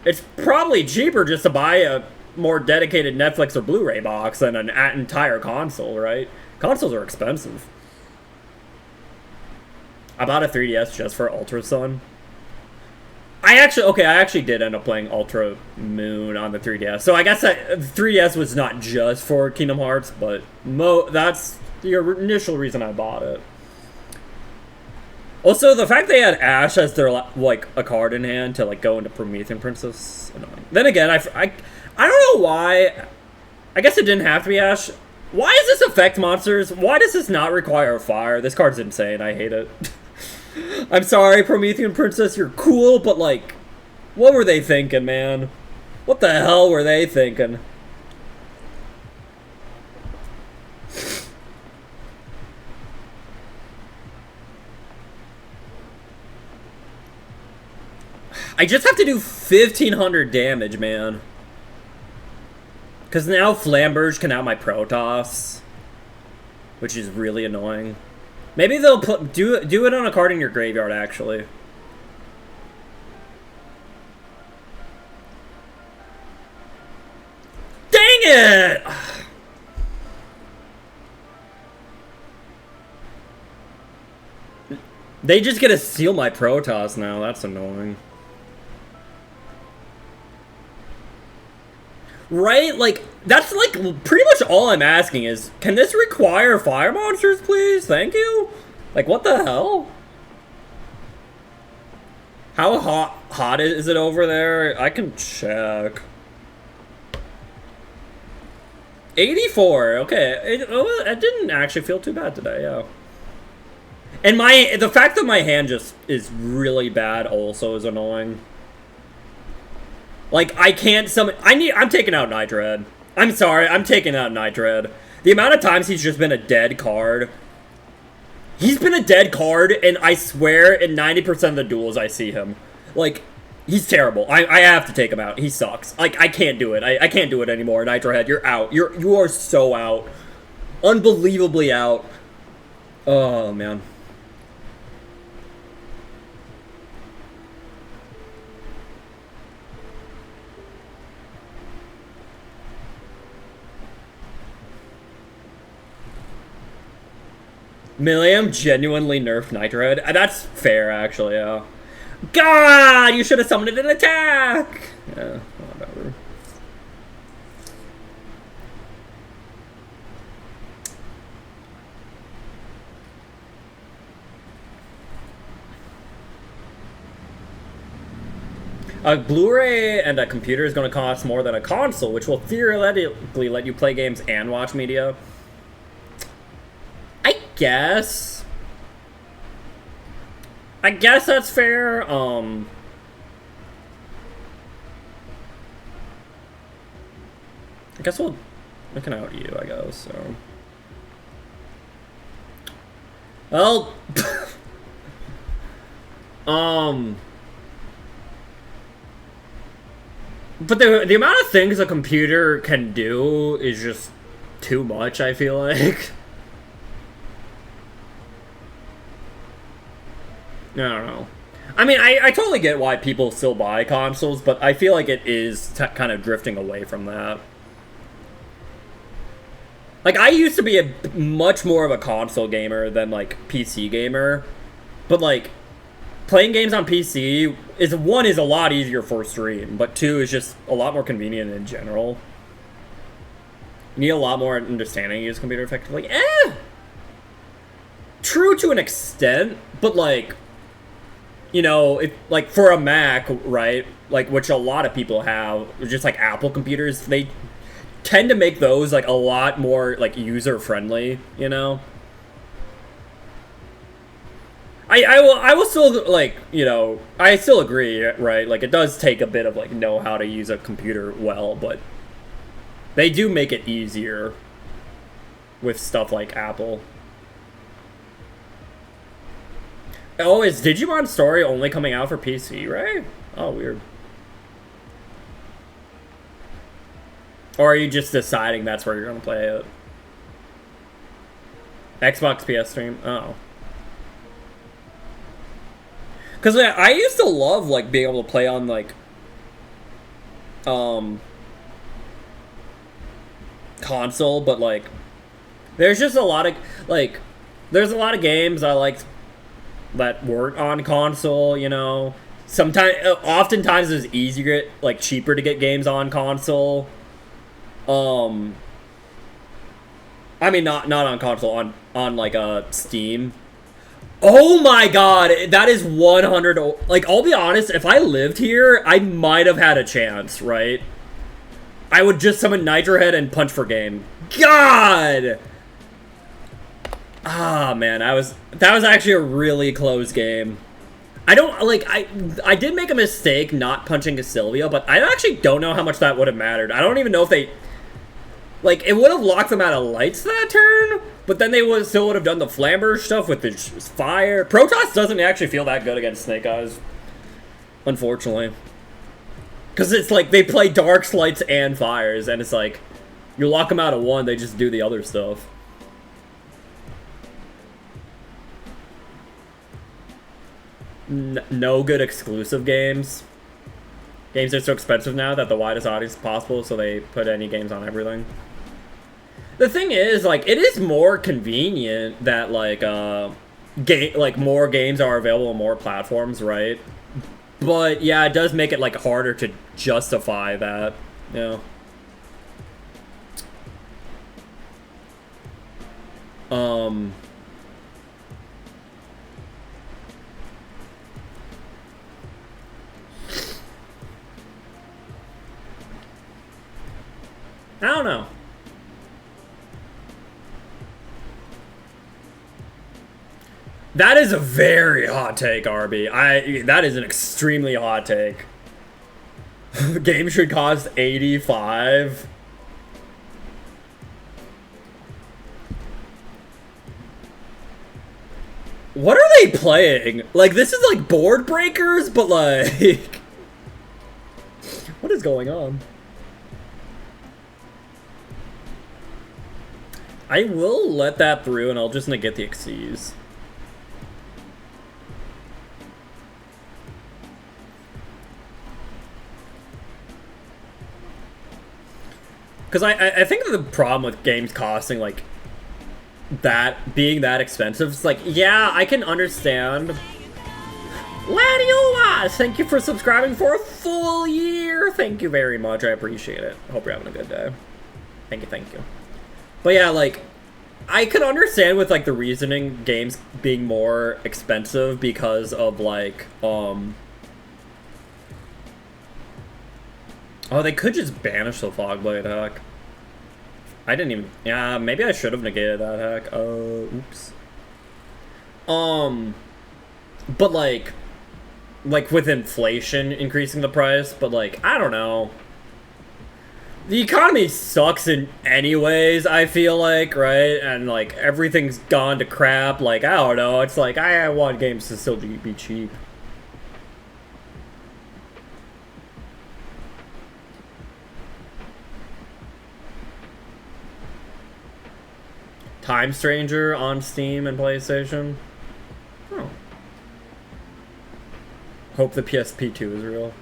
it's probably cheaper just to buy a more dedicated Netflix or Blu-ray box than an entire console, right? Consoles are expensive. I bought a 3DS just for Ultra Sun. I actually did end up playing Ultra Moon on the 3DS. So I guess that 3DS was not just for Kingdom Hearts, but that's the initial reason I bought it. Also, the fact they had Ash as their, a card in hand to, go into Promethean Princess, annoying. Then again, I don't know why. I guess it didn't have to be Ash. Why does this affect monsters? Why does this not require fire? This card's insane. I hate it. I'm sorry, Promethean Princess, you're cool, but, what were they thinking, man? What the hell were they thinking? I just have to do 1,500 damage, man. Because now Flamberge can out my Protoss, which is really annoying. Maybe they'll do it on a card in your graveyard, actually. Dang it! They just get to steal my Protoss now. That's annoying. Right? That's, pretty much all I'm asking is, can this require fire monsters, please? Thank you? What the hell? How hot is it over there? I can check. 84, okay. It didn't actually feel too bad today, yeah. And the fact that my hand just is really bad also is annoying. I can't summon... I'm taking out Nitred. I'm sorry, I'm taking out Nitred. The amount of times he's just been a dead card He's been a dead card, and I swear in 90% of the duels I see him. Like, he's terrible. I have to take him out. He sucks. Like, I can't do it. I can't do it anymore. Nitrohead, you're out. You are so out. Unbelievably out. Oh, man. Milliam genuinely nerfed Nitrohead. That's fair, actually, yeah. God, you should have summoned an attack! Yeah, whatever. A Blu-ray and a computer is going to cost more than a console, which will theoretically let you play games and watch media. I guess that's fair. I guess we'll looking out you, I guess, so. Well, but the amount of things a computer can do is just too much, I feel like. I don't know. I mean, I totally get why people still buy consoles, but I feel like it is kind of drifting away from that. Like, I used to be a much more of a console gamer than, like, PC gamer. But, like, playing games on PC is a lot easier for stream, but 2 is just a lot more convenient in general. You need a lot more understanding to use a computer effectively. True to an extent, but, like, you know, if, like, for a Mac, right, like, which a lot of people have, just, like, Apple computers, they tend to make those, like, a lot more, like, user-friendly, you know? I will still, like, you know, I still agree, right? Like, it does take a bit of, like, know how to use a computer well, but they do make it easier with stuff like Apple. Oh, is Digimon Story only coming out for PC, right? Oh, weird. Or are you just deciding that's where you're going to play it? Xbox PS stream? Oh. Because I used to love, like, being able to play on, like, console, but, like, there's just a lot of, like, there's a lot of games I liked that weren't on console, you know? Oftentimes it's easier, like, cheaper to get games on console. I mean, not on console, on like, Steam. Oh my god, that is 100, like, I'll be honest, if I lived here, I might have had a chance, right? I would just summon Nitrohead and punch for game. God! Ah, man, that was actually a really close game. I don't, like, I did make a mistake not punching a Sylvia, but I actually don't know how much that would have mattered. I don't even know if they, like, it would have locked them out of lights that turn, but then they still would have done the flamber stuff with the fire. Protoss doesn't actually feel that good against Snake Eyes, unfortunately. Because it's like, they play darks, lights, and fires, and it's like, you lock them out of one, they just do the other stuff. No good exclusive games. Games are so expensive now that the widest audience is possible, so they put any games on everything. The thing is, like, it is more convenient that, like, more games are available on more platforms, right? But, yeah, it does make it, like, harder to justify that, you know? I don't know. That is a very hot take, RB. That is an extremely hot take. Game should cost $85. What are they playing? Like, this is like board breakers, but like... What is going on? I will let that through, and I'll just negate the exceeds. Because I think the problem with games costing, like, that being that expensive, it's like, yeah, I can understand. Ladiola, thank you for subscribing for a full year. Thank you very much. I appreciate it. Hope you're having a good day. Thank you, thank you. But yeah, like, I could understand with, like, the reasoning games being more expensive because of, like, Oh, they could just banish the Fogblade hack. I didn't even... Yeah, maybe I should have negated that hack. Oops. But, like with inflation increasing the price, but, like, I don't know. The economy sucks in anyways, I feel like, right? And, like, everything's gone to crap. Like, I don't know. It's like, I want games to still be cheap. Time Stranger on Steam and PlayStation. Oh. Hope the PSP2 is real.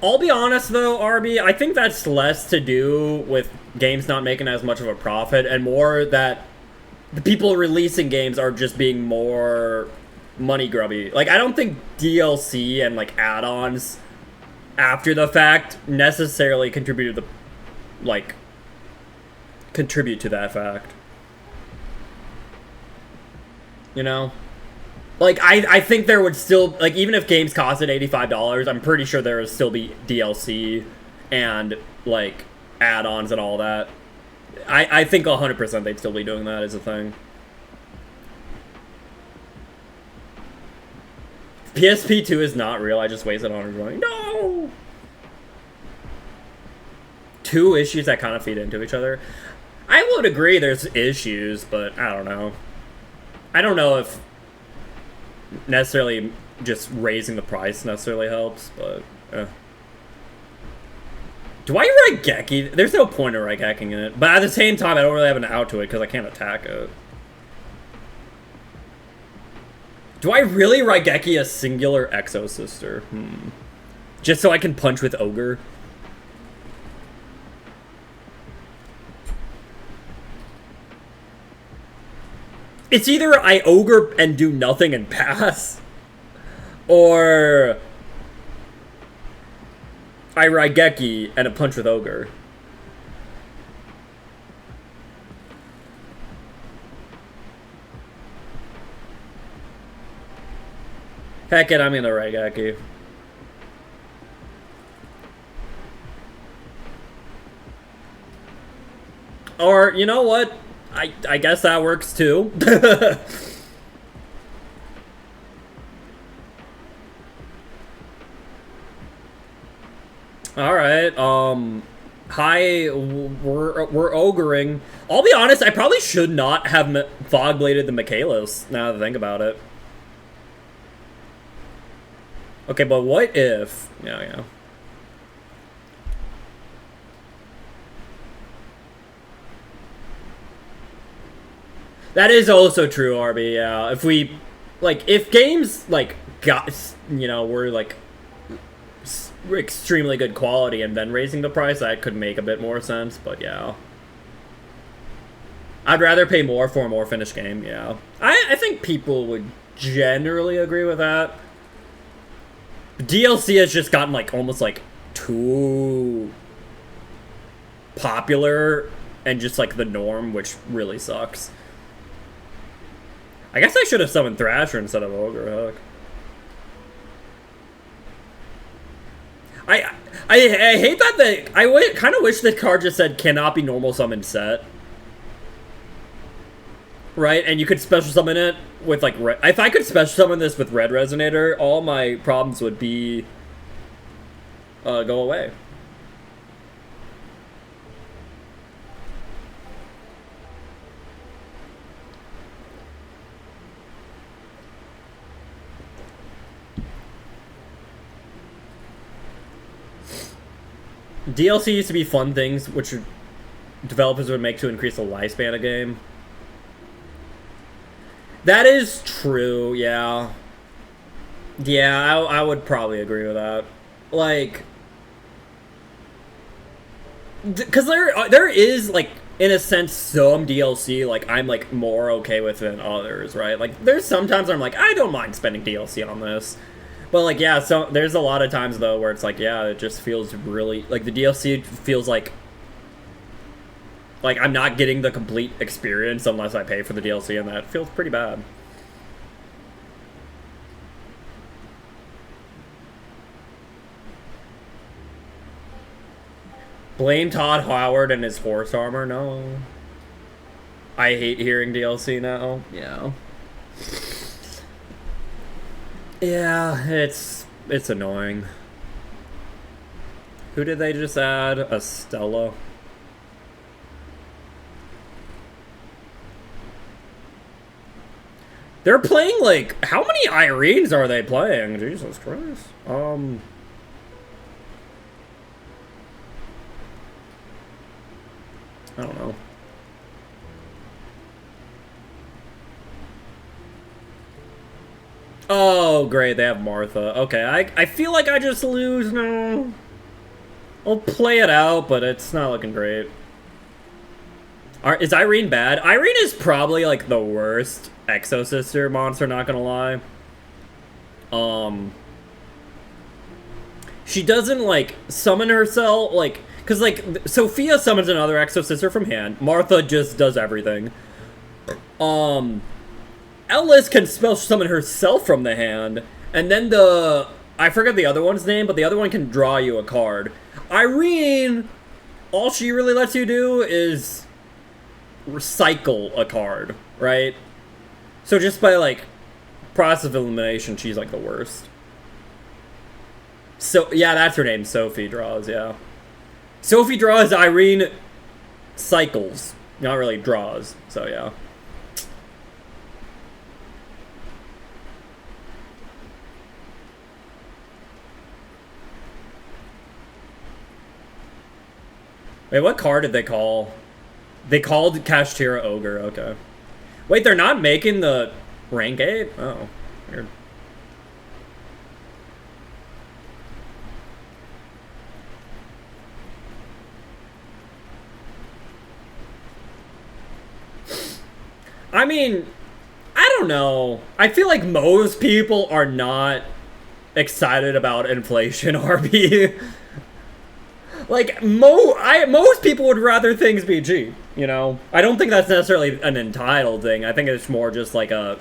I'll be honest though, RB, I think that's less to do with games not making as much of a profit and more that the people releasing games are just being more money grubby. Like, I don't think DLC and, like, add-ons after the fact necessarily contribute to that fact. You know? Like, I think there would still... Like, even if games costed $85, I'm pretty sure there would still be DLC and, like, add-ons and all that. I think 100% they'd still be doing that as a thing. PSP2 is not real. I just wasted $100. No! 2 issues that kind of feed into each other. I would agree there's issues, but I don't know. I don't know if necessarily just raising the price necessarily helps, but do I Raigeki? There's no point in Raigeki in it, but at the same time, I don't really have an out to it because I can't attack it. Do I really Raigeki a singular Exo Sister? Just so I can punch with Ogre? It's either I Ogre and do nothing and pass, or I Raigeki and a punch with Ogre. Heck it, I'm gonna Raigeki. Or, you know what? I guess that works too. Alright, hi, we're ogering. I'll be honest, I probably should not have Fogbladed the Michaelis, now that I think about it. Okay, but what if... Yeah. That is also true, RB, yeah. If we... Like, if games, like, got... You know, were, like... extremely good quality and then raising the price, that could make a bit more sense, but yeah. I'd rather pay more for a more finished game, yeah. I think people would generally agree with that. DLC has just gotten, like, almost, like, too popular and just, like, the norm, which really sucks. I guess I should have summoned Thrasher instead of Ogre, heck. I hate that I kind of wish the card just said cannot be normal summon set. Right? And you could special summon it with, like, if I could special summon this with Red Resonator, all my problems would be go away. DLC used to be fun things which developers would make to increase the lifespan of a game. That is true, yeah. Yeah, I would probably agree with that. Like, because there is, like, in a sense, some DLC, like, I'm, like, more okay with than others, right? Like, there's sometimes I'm like, I don't mind spending DLC on this. But, like, yeah, so there's a lot of times, though, where it's like, yeah, it just feels really, like, the DLC feels like I'm not getting the complete experience unless I pay for the DLC, and that feels pretty bad. Blame Todd Howard and his horse armor? No. I hate hearing DLC now. Yeah. Yeah, it's annoying. Who did they just add? Estella. They're playing, like, how many Irenes are they playing? Jesus Christ. I don't know. Oh, great, they have Martha. Okay, I feel like I just lose now. I'll play it out, but it's not looking great. Is Irene bad? Irene is probably, like, the worst Exo-Sister monster, not gonna lie. She doesn't, like, summon herself, like... Because, like, Sophia summons another Exo-Sister from hand. Martha just does everything. Ellis can spell summon herself from the hand. And then I forget the other one's name, but the other one can draw you a card. Irene, all she really lets you do is recycle a card, right? So just by, like, process of elimination, she's, like, the worst. So, yeah, that's her name. Sophie draws, yeah. Sophie draws, Irene cycles. Not really draws, so yeah. Wait, what card did they call? They called Kashtira Ogre, okay. Wait, they're not making the rank 8? Oh, weird. I mean, I don't know. I feel like most people are not excited about inflation, RB. Like, most people would rather things be cheap, you know? I don't think that's necessarily an entitled thing. I think it's more just like a,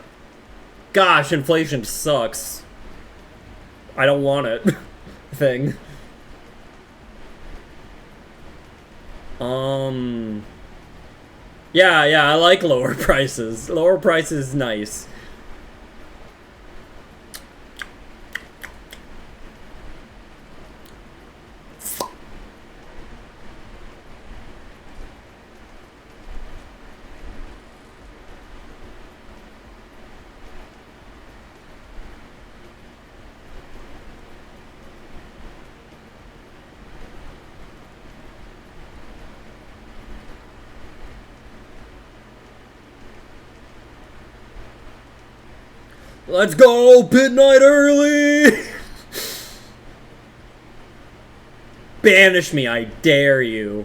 gosh, inflation sucks. I don't want it thing. Yeah, I like lower prices. Lower prices, nice. Let's go! Pit night early! Banish me, I dare you.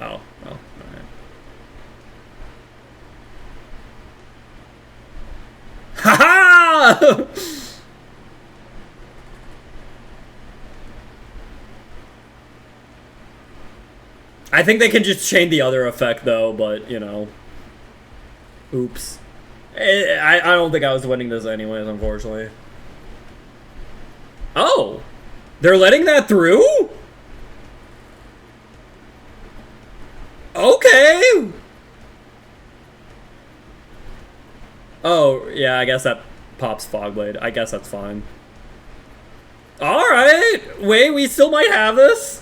Oh, well, alright. Ha-ha! I think they can just chain the other effect, though, but, you know. Oops. I don't think I was winning this anyways, unfortunately. Oh! They're letting that through? Okay! Oh, yeah, I guess that pops Fogblade. I guess that's fine. Alright! Wait, we still might have this?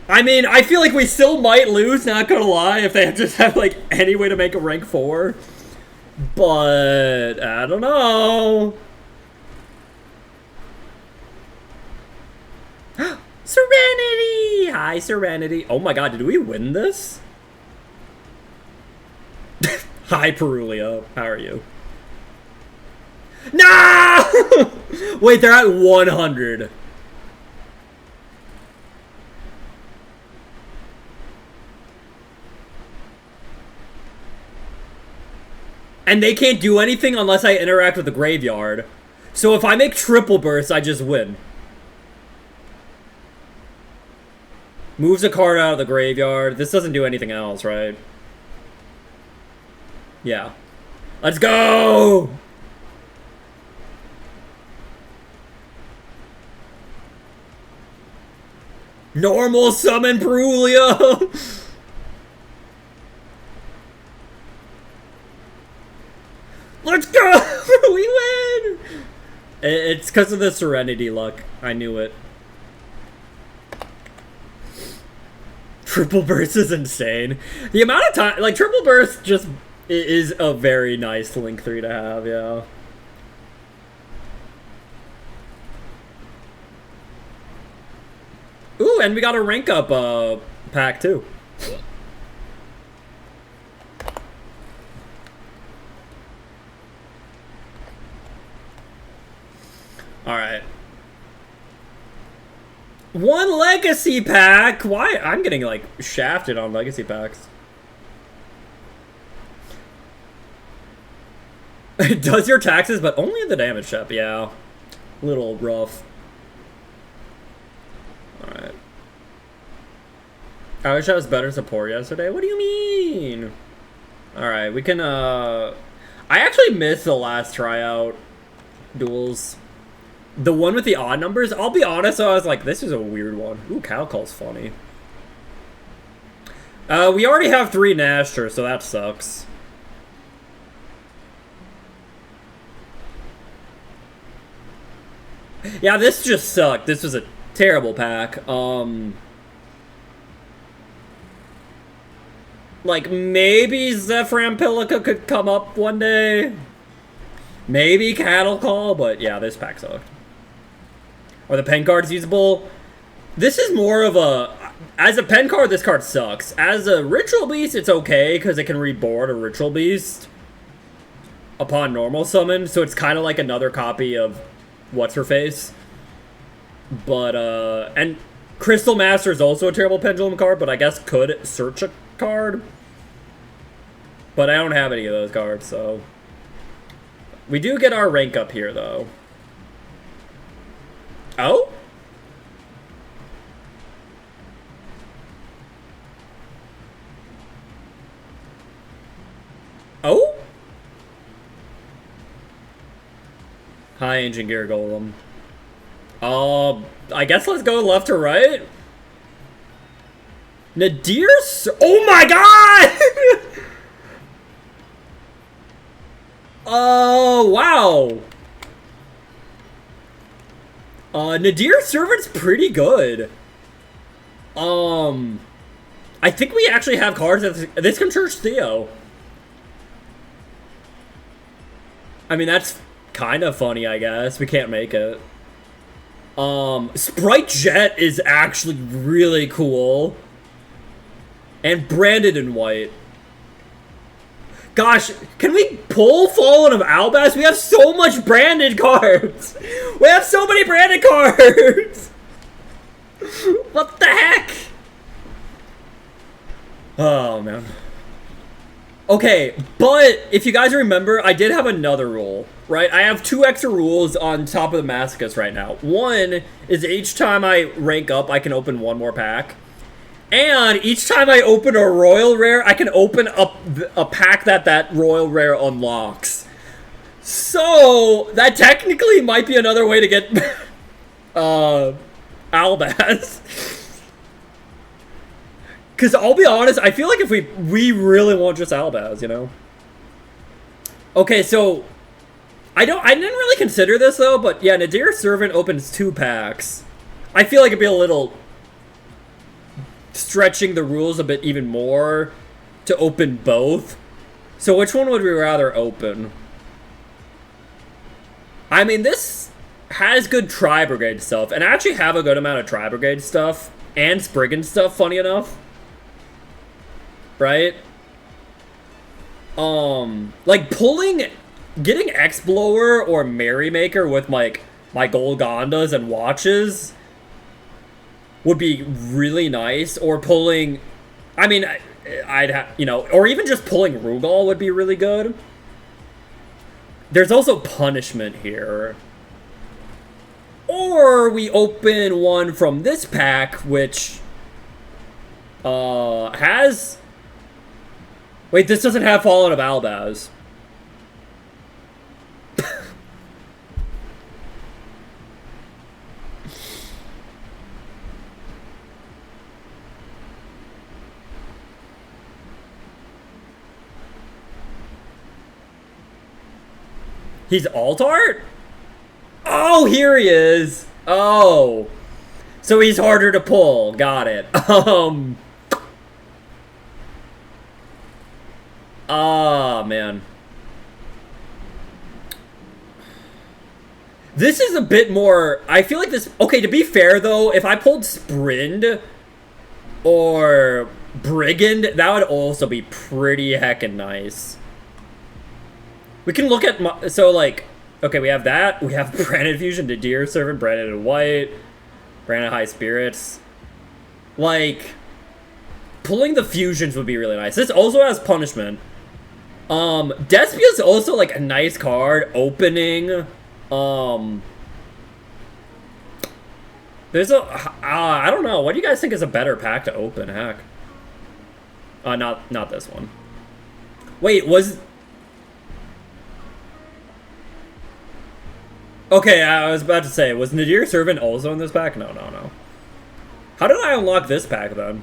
I mean, I feel like we still might lose, not gonna lie, if they just have, like, any way to make a rank 4. But, I don't know. Hi, Serenity. Oh my god, did we win this? Hi, Perulia. How are you? No! Wait, they're at 100. And they can't do anything unless I interact with the graveyard. So if I make triple bursts, I just win. Moves a card out of the graveyard. This doesn't do anything else, right? Yeah. Let's go! Normal summon Perulia! Let's go! We win! It's because of the Serenity luck. I knew it. Triple burst is insane. The amount of time, like, triple burst just is a very nice Link 3 to have, yeah. Ooh, and we got a rank up pack too. Alright. One legacy pack! Why? I'm getting, like, shafted on legacy packs. It does your taxes, but only in the damage shop, yeah. Little rough. Alright. I wish I was better support yesterday. What do you mean? Alright, we can, I actually missed the last tryout duels. The one with the odd numbers, I'll be honest, I was like, this is a weird one. Ooh, Cow Call's funny. We already have 3 Nashter, so that sucks. Yeah, this just sucked. This was a terrible pack. Like, maybe Zephyrampilica could come up one day. Maybe Cattle Call, but yeah, this pack sucked. Are the pen cards usable? This is more of a... As a pen card, this card sucks. As a Ritual Beast, it's okay, because it can reboard a Ritual Beast upon normal summon, so it's kind of like another copy of What's-Her-Face. But, and Crystal Master is also a terrible Pendulum card, but I guess could search a card. But I don't have any of those cards, so... We do get our rank up here, though. Oh? Oh? Hi, Ancient Gear Golem. I guess let's go left to right. Nadir? Oh my god! Oh, wow. Nadir Servant's pretty good. I think we actually have cards that this can Church Theo. I mean, that's kind of funny, I guess. We can't make it. Sprite Jet is actually really cool. And branded in white. Gosh, can we pull Fallen of Albas? We have so much branded cards. We have so many branded cards. What the heck? Oh, man. Okay, but if you guys remember, I did have another rule, right? I have 2 extra rules on top of the Masochist right now. One is each time I rank up, I can open 1 more pack. And each time I open a Royal Rare, I can open up a pack that Royal Rare unlocks. So, that technically might be another way to get Albaz. Because I'll be honest, I feel like if we really want just Albaz, you know? Okay, so I didn't really consider this though, but yeah, Nadir Servant opens 2 packs. I feel like it'd be a little stretching the rules a bit even more to open both. So which one would we rather open? I mean, this has good Tri-Brigade stuff, and I actually have a good amount of Tri-Brigade stuff. and Spriggan stuff, funny enough. Right? Like getting X-Blower or Merrymaker with like my Golgondas and watches would be really nice. Or pulling, I mean, I'd have, you know, or even just pulling Rugal would be really good. There's also punishment here. Or we open one from this pack, which has... Wait, this doesn't have Fallen of Albaz. He's alt art? Oh, here he is. Oh. So he's harder to pull. Got it. Ah, man. This is a bit more... I feel like this... Okay, to be fair, though, if I pulled Sprind or Brigand, that would also be pretty heckin' nice. We can look at... So, like... Okay, we have that. We have Branded Fusion to Deer Servant, Branded in White, Branded High Spirits. Like... Pulling the fusions would be really nice. This also has punishment. Despia's also like a nice card. Opening. There's a I don't know. What do you guys think is a better pack to open? Heck. Not this one. Wait, was... Okay, I was about to say, was Nadir Servant also in this pack? No. How did I unlock this pack then?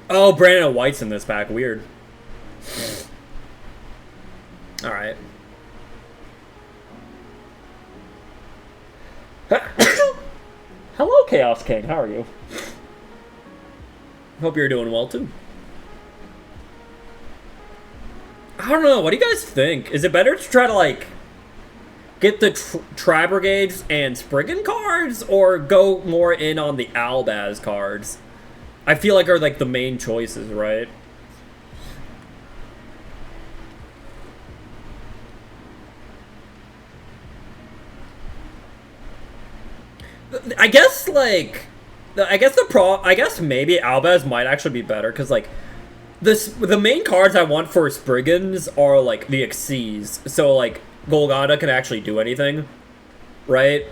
Oh, Brandon White's in this pack. Weird. Alright. Hello, Chaos King. How are you? Hope you're doing well, too. I don't know. What do you guys think? Is it better to try to, like, get the Tri-Brigades and Spriggan cards, or go more in on the Albaz cards? I feel like are, like, the main choices, right? I guess, like... I guess maybe Albaz might actually be better, because, like... The main cards I want for Spriggans are, like, the Xyz. So, like, Golganda can actually do anything. Right?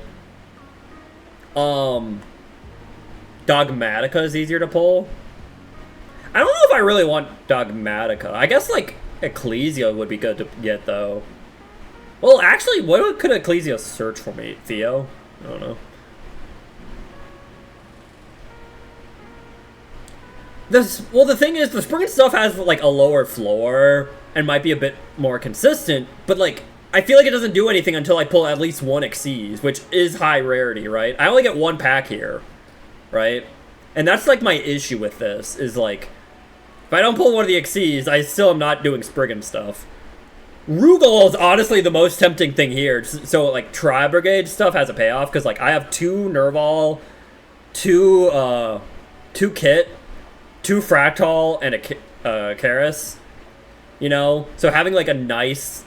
Dogmatica is easier to pull. I don't know if I really want Dogmatica. I guess, like, Ecclesia would be good to get, though. Well, actually, what could Ecclesia search for me? Theo? I don't know. Well, the thing is, the Spriggan stuff has, like, a lower floor and might be a bit more consistent, but, like, I feel like it doesn't do anything until I pull at least one Xyz, which is high rarity, right? I only get one pack here, right? And that's, like, my issue with this, is, like, if I don't pull one of the Xyz, I still am not doing Spriggan stuff. Rugal is honestly the most tempting thing here, so, like, Tri-Brigade stuff has a payoff, because, like, I have 2 Nerval, 2 Kit, 2 Fractal, and a Karis, you know? So having, like, a nice,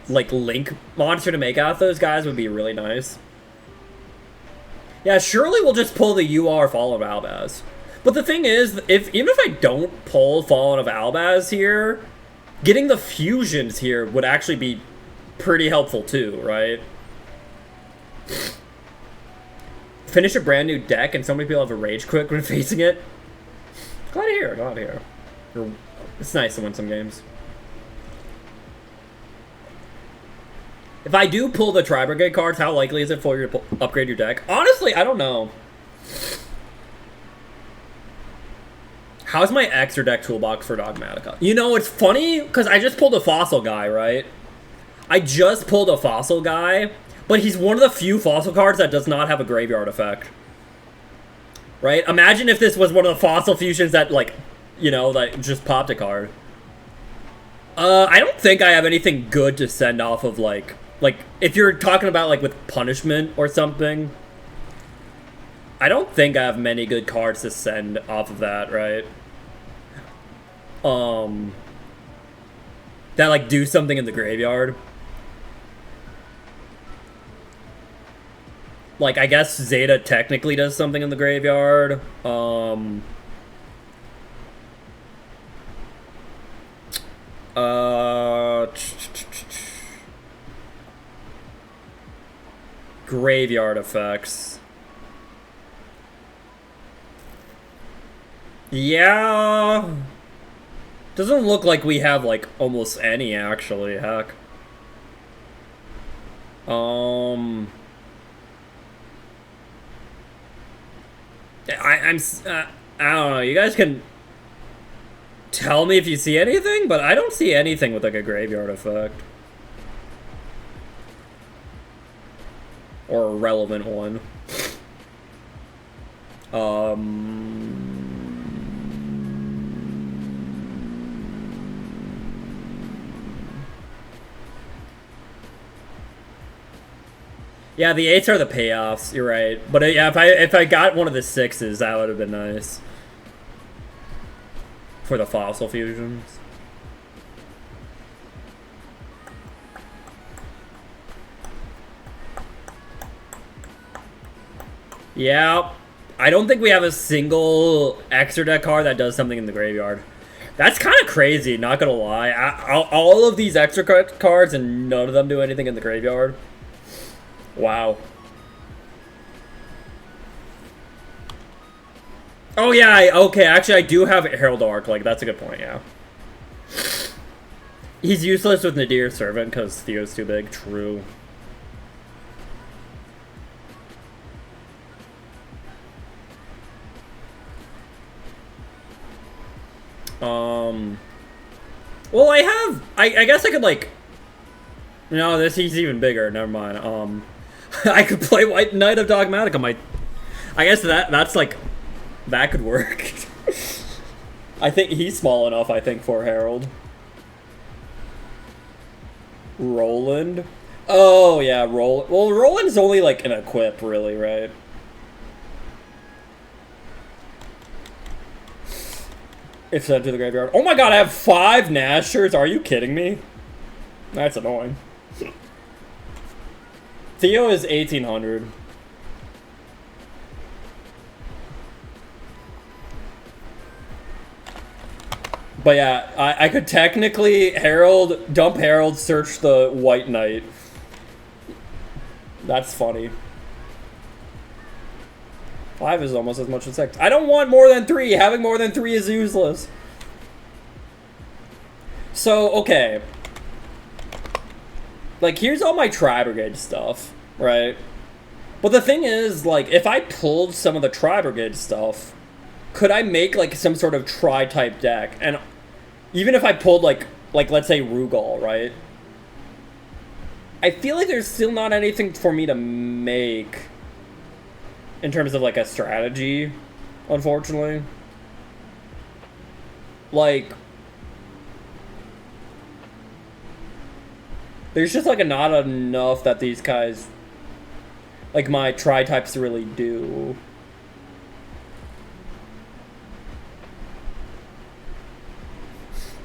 like, Link monster to make out of those guys would be really nice. Yeah, surely we'll just pull the UR Fallen of Albaz. But the thing is, even if I don't pull Fallen of Albaz here, getting the fusions here would actually be pretty helpful too, right? Finish a brand new deck and so many people have a rage quit when facing it. Glad to hear, glad to hear. It's nice to win some games. If I do pull the Tri-Brigade cards, how likely is it for you to upgrade your deck? Honestly, I don't know. How's my extra deck toolbox for Dogmatica? You know, it's funny, because I just pulled a Fossil guy, right? I just pulled a Fossil guy, but he's one of the few Fossil cards that does not have a graveyard effect. Right? Imagine if this was one of the Fossil fusions that, like, you know, that just popped a card. I don't think I have anything good to send off of, like, if you're talking about, like, with punishment or something. I don't think I have many good cards to send off of that, right? That, like, do something in the graveyard. Like, I guess Zeta technically does something in the graveyard. Graveyard effects. Yeah. Doesn't look like we have, like, almost any, actually. Heck. I'm I don't know. You guys can tell me if you see anything, but I don't see anything with, like, a graveyard effect. Or a relevant one. Yeah, the 8s are the payoffs. You're right, but yeah, if I got one of the 6s, that would have been nice for the fossil fusions. Yeah, I don't think we have a single extra deck card that does something in the graveyard. That's kind of crazy, not gonna lie. All of these extra cards and none of them do anything in the graveyard. Wow. Oh yeah, okay, actually I do have Herald Arc, like, that's a good point, yeah. He's useless with Nadir Servant because Theo's too big, true. Well, I guess I could, like, no, he's even bigger, never mind. I could play White Knight of Dogmatica, I guess that's, like, that could work. I think he's small enough, I think, for Herald. Roland? Oh, yeah, Roland. Well, Roland's only, like, an equip, really, right? If sent to the graveyard. Oh my god, I have 5 Nashers? Are you kidding me? That's annoying. Theo is 1800. But yeah, I could technically dump Herald, search the White Knight. That's funny. 5 is almost as much as 6. I don't want more than 3. Having more than 3 is useless. So, okay. Like, here's all my Tri-Brigade stuff, right? But the thing is, like, if I pulled some of the Tri-Brigade stuff, could I make, like, some sort of Tri-type deck? And even if I pulled, like let's say Rugal, right? I feel like there's still not anything for me to make in terms of, like, a strategy, unfortunately. Like, there's just, like, not enough that these guys, like, my tri-types really do.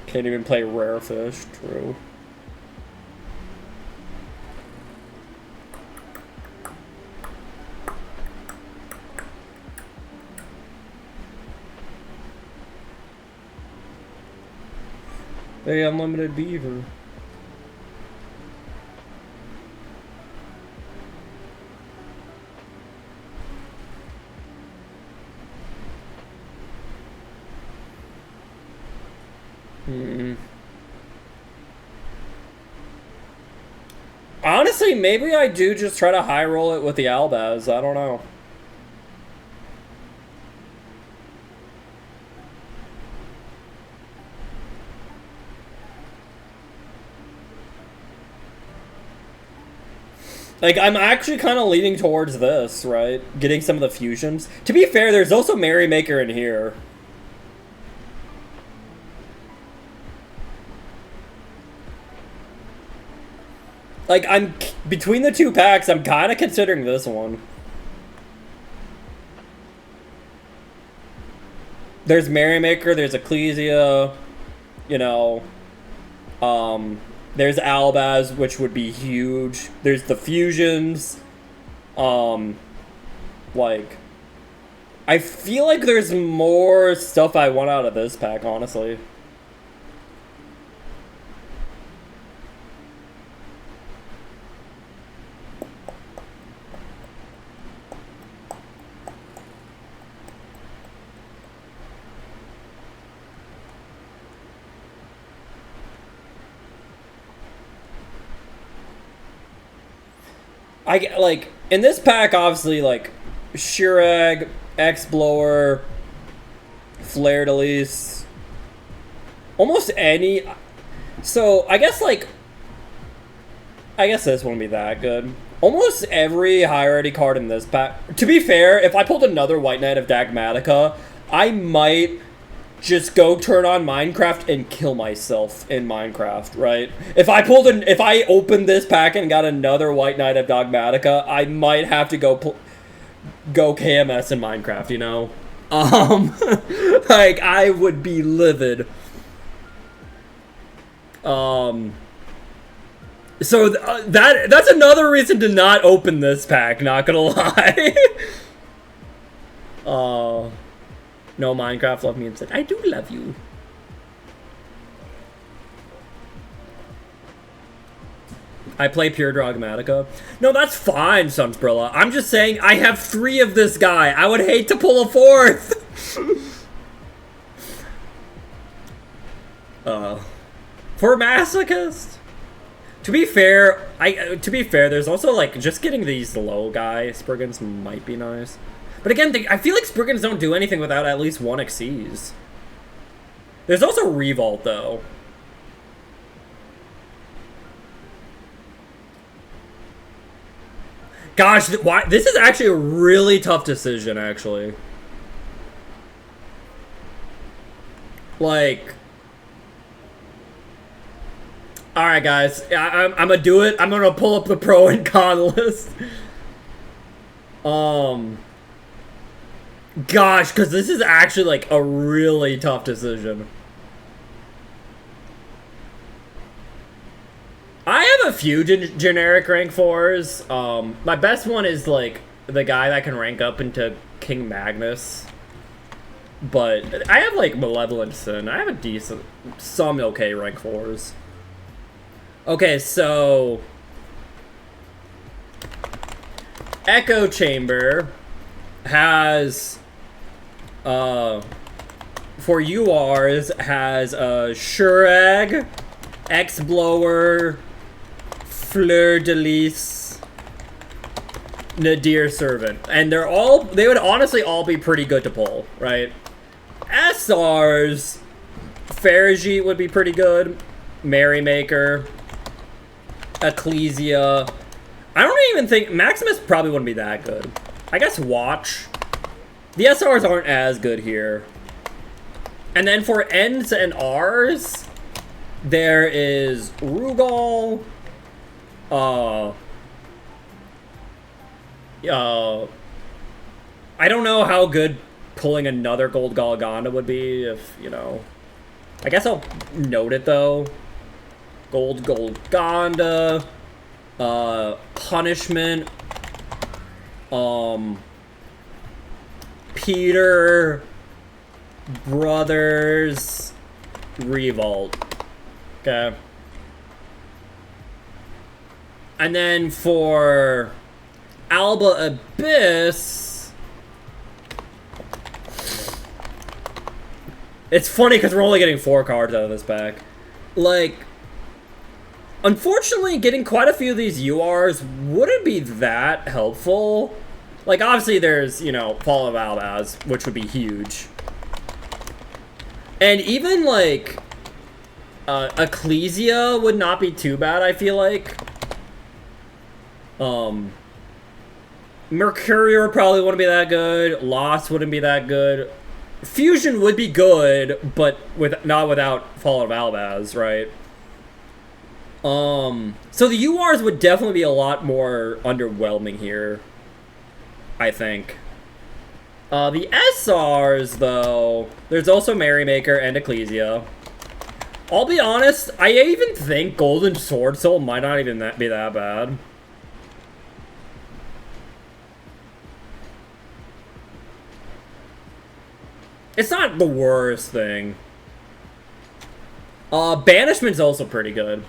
Can't even play Rare Fish, true. Hey, Unlimited Beaver. Honestly, maybe I do just try to high roll it with the Albaz. I don't know. Like, I'm actually kind of leaning towards this, right? Getting some of the fusions. To be fair, there's also Merrymaker in here. Like, between the two packs, I'm kind of considering this one. There's Merrymaker, there's Ecclesia, you know, there's Albaz, which would be huge. There's the fusions. Like, I feel like there's more stuff I want out of this pack, honestly. Like, in this pack, obviously, like, Shirag, X-Blower, Flare-de-Lis, almost any... So, I guess this wouldn't be that good. Almost every high-rarity card in this pack... To be fair, if I pulled another White Knight of Dagmatica, I might just go turn on Minecraft and kill myself in Minecraft, right? If I opened this pack and got another White Knight of Dogmatica, I might have to go KMS in Minecraft, you know? Like, I would be livid. So that's another reason to not open this pack, not gonna lie. No, Minecraft love me and said, I do love you. I play pure Dogmatica. No, that's fine, Sunsbrilla. I'm just saying I have 3 of this guy. I would hate to pull a 4th. For Masochist. To be fair, there's also, like, just getting these low guy Spriggans might be nice. But again, I feel like Spriggans don't do anything without at least 1 Xyz. There's also Revolt, though. Gosh, this is actually a really tough decision, actually. Like... Alright, guys. I'm gonna do it. I'm gonna pull up the pro and con list. Gosh, because this is actually, like, a really tough decision. I have a few generic rank 4s. My best one is, like, the guy that can rank up into King Magnus. But I have, like, Malevolent Sin. I have some okay rank 4s. Okay, so... Echo Chamber has... for URs, has Shurag, X-Blower, Fleur-de-Lis, Nadir Servant. And they would honestly all be pretty good to pull, right? SRs, Farigite would be pretty good, Merrymaker, Ecclesia. I don't even think, Maximus probably wouldn't be that good. I guess Watch. The SRs aren't as good here. And then for Ns and Rs, there is Rugal. I don't know how good pulling another Gold Galganda would be if, you know. I guess I'll note it though. Gold Galganda. Punishment. Peter, Brothers, Revolt. Okay. And then for Alba Abyss, it's funny because we're only getting 4 cards out of this pack. Like, unfortunately, getting quite a few of these URs wouldn't be that helpful. Like, obviously, there's, you know, Fall of Albaz, which would be huge. And even, like, Ecclesia would not be too bad, I feel like. Mercurior probably wouldn't be that good. Lost wouldn't be that good. Fusion would be good, but not without Fall of Albaz, right? So the URs would definitely be a lot more underwhelming here, I think. The SRs, though, there's also Merrymaker and Ecclesia. I'll be honest, I even think Golden Sword Soul might not even be that bad. It's not the worst thing. Banishment's also pretty good.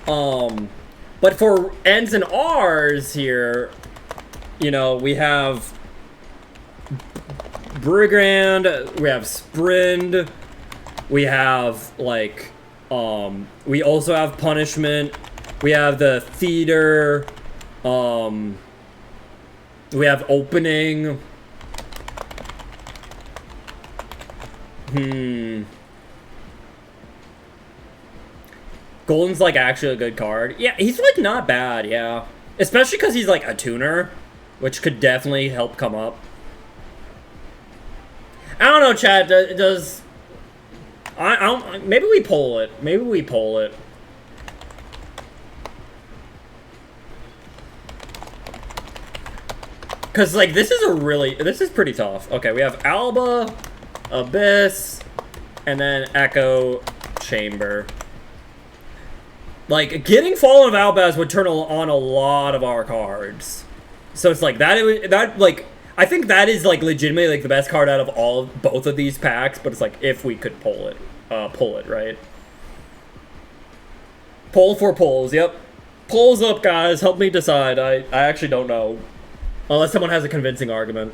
But for N's and R's here, you know, we have Brigand, we have Sprind, we have, like, we also have Punishment, we have the Theater, we have Opening. Golden's, like, actually a good card. Yeah, he's, like, not bad, yeah. Especially because he's, like, a tuner, which could definitely help come up. I don't know, Chad, does... I don't... Maybe we pull it. Maybe we pull it. Because, like, this is a really... This is pretty tough. Okay, we have Alba, Abyss, and then Echo Chamber. Like, getting Fallen of Albaz would turn on a lot of our cards. So it's like, like, I think that is, like, legitimately, like, the best card out of both of these packs, but it's like, if we could pull it, right? Pull for pulls, yep. Pulls up, guys, help me decide. I actually don't know. Unless someone has a convincing argument.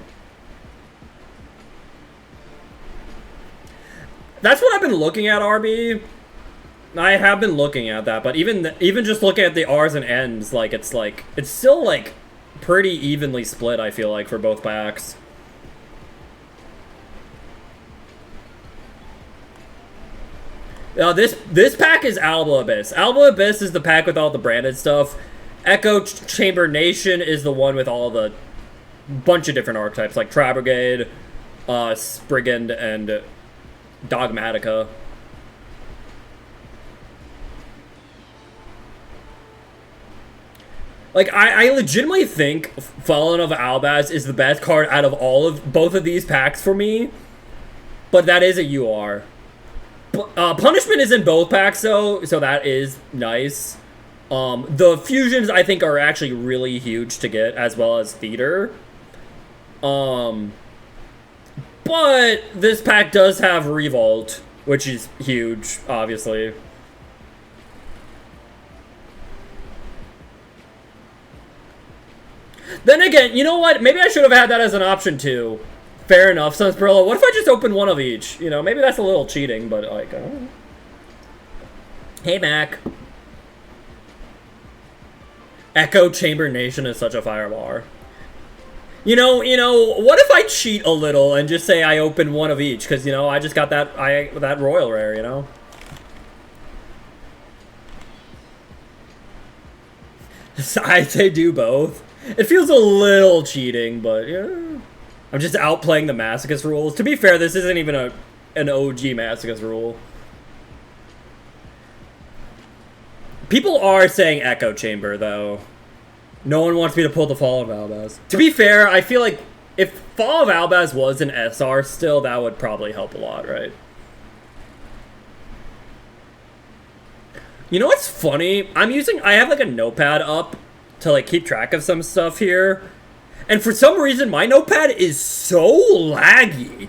That's what I've been looking at, RB. I have been looking at that, but even just looking at the R's and N's, like, it's still, like, pretty evenly split, I feel like, for both packs. This pack is Alba Abyss. Alba Abyss is the pack with all the branded stuff. Echo Chamber Nation is the one with all the bunch of different archetypes, like Tri Brigade, Sprigand, and Dogmatica. Like, I legitimately think Fallen of Albaz is the best card out of both of these packs for me. But that is a UR. Punishment is in both packs, though, so that is nice. The fusions, I think, are actually really huge to get, as well as Theater. But this pack does have Revolt, which is huge, obviously. Then again, you know what? Maybe I should have had that as an option too. Fair enough, Sunsperilla. What if I just open one of each? You know, maybe that's a little cheating, but like, Hey, Mac. Echo Chamber Nation is such a firebar. You know, what if I cheat a little and just say I open one of each? Because, you know, I just got that Royal Rare, you know? I say do both. It feels a little cheating, but yeah. I'm just outplaying the Masochist rules. To be fair, this isn't even an OG Masochist rule. People are saying Echo Chamber, though. No one wants me to pull the Fall of Albaz. To be fair, I feel like if Fall of Albaz was an SR still, that would probably help a lot, right? You know what's funny? I have like a notepad up to like keep track of some stuff here. And for some reason, my notepad is so laggy.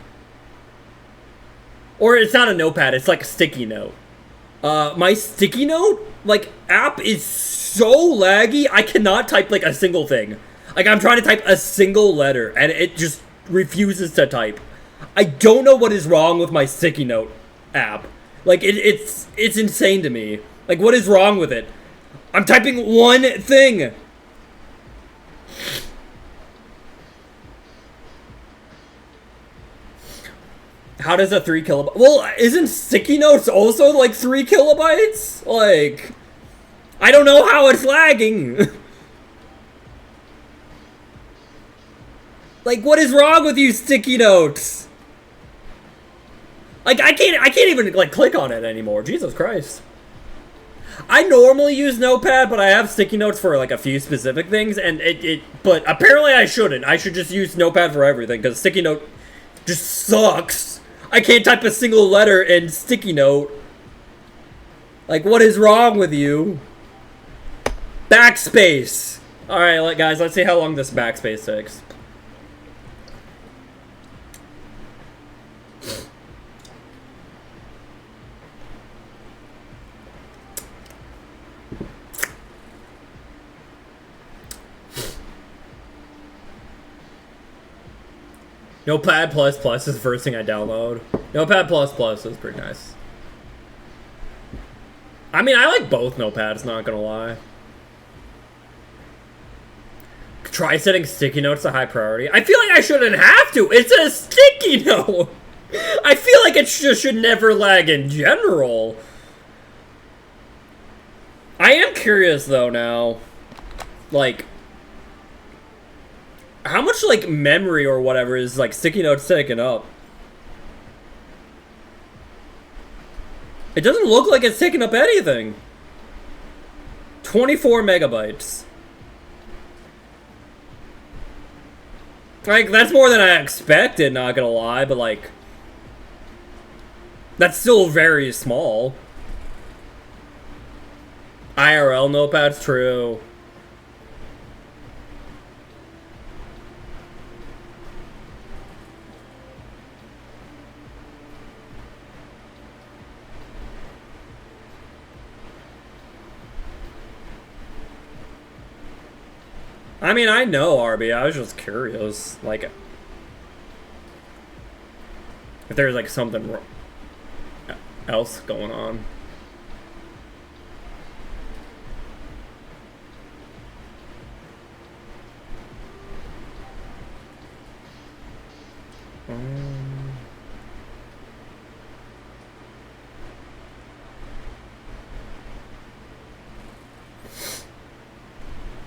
Or it's not a notepad, it's like a sticky note. My sticky note, like, app is so laggy, I cannot type like a single thing. Like, I'm trying to type a single letter, and it just refuses to type. I don't know what is wrong with my sticky note app. Like, it's insane to me. Like, what is wrong with it? I'm typing one thing. How does a 3 kilobyte... Well, isn't sticky notes also like 3 kilobytes? Like, I don't know how it's lagging. Like, what is wrong with you sticky notes? Like, I can't even like click on it anymore. Jesus Christ. I normally use Notepad, but I have sticky notes for like a few specific things, and but apparently I shouldn't. I should just use Notepad for everything, because sticky note just sucks. I can't type a single letter in sticky note. Like, what is wrong with you? Backspace. Alright, guys, let's see how long this backspace takes. Notepad++ is the first thing I download. Notepad++ is pretty nice. I mean, I like both notepads, not gonna lie. Try setting sticky notes to high priority. I feel like I shouldn't have to. It's a sticky note. I feel like it should never lag in general. I am curious though now. Like, how much like memory or whatever is like sticky notes taking up? It doesn't look like it's taking up anything. 24 megabytes. Like, that's more than I expected, not gonna lie, but like, that's still very small. IRL notepad's true. I mean, I know, RB. I was just curious, like, if there's like something else going on.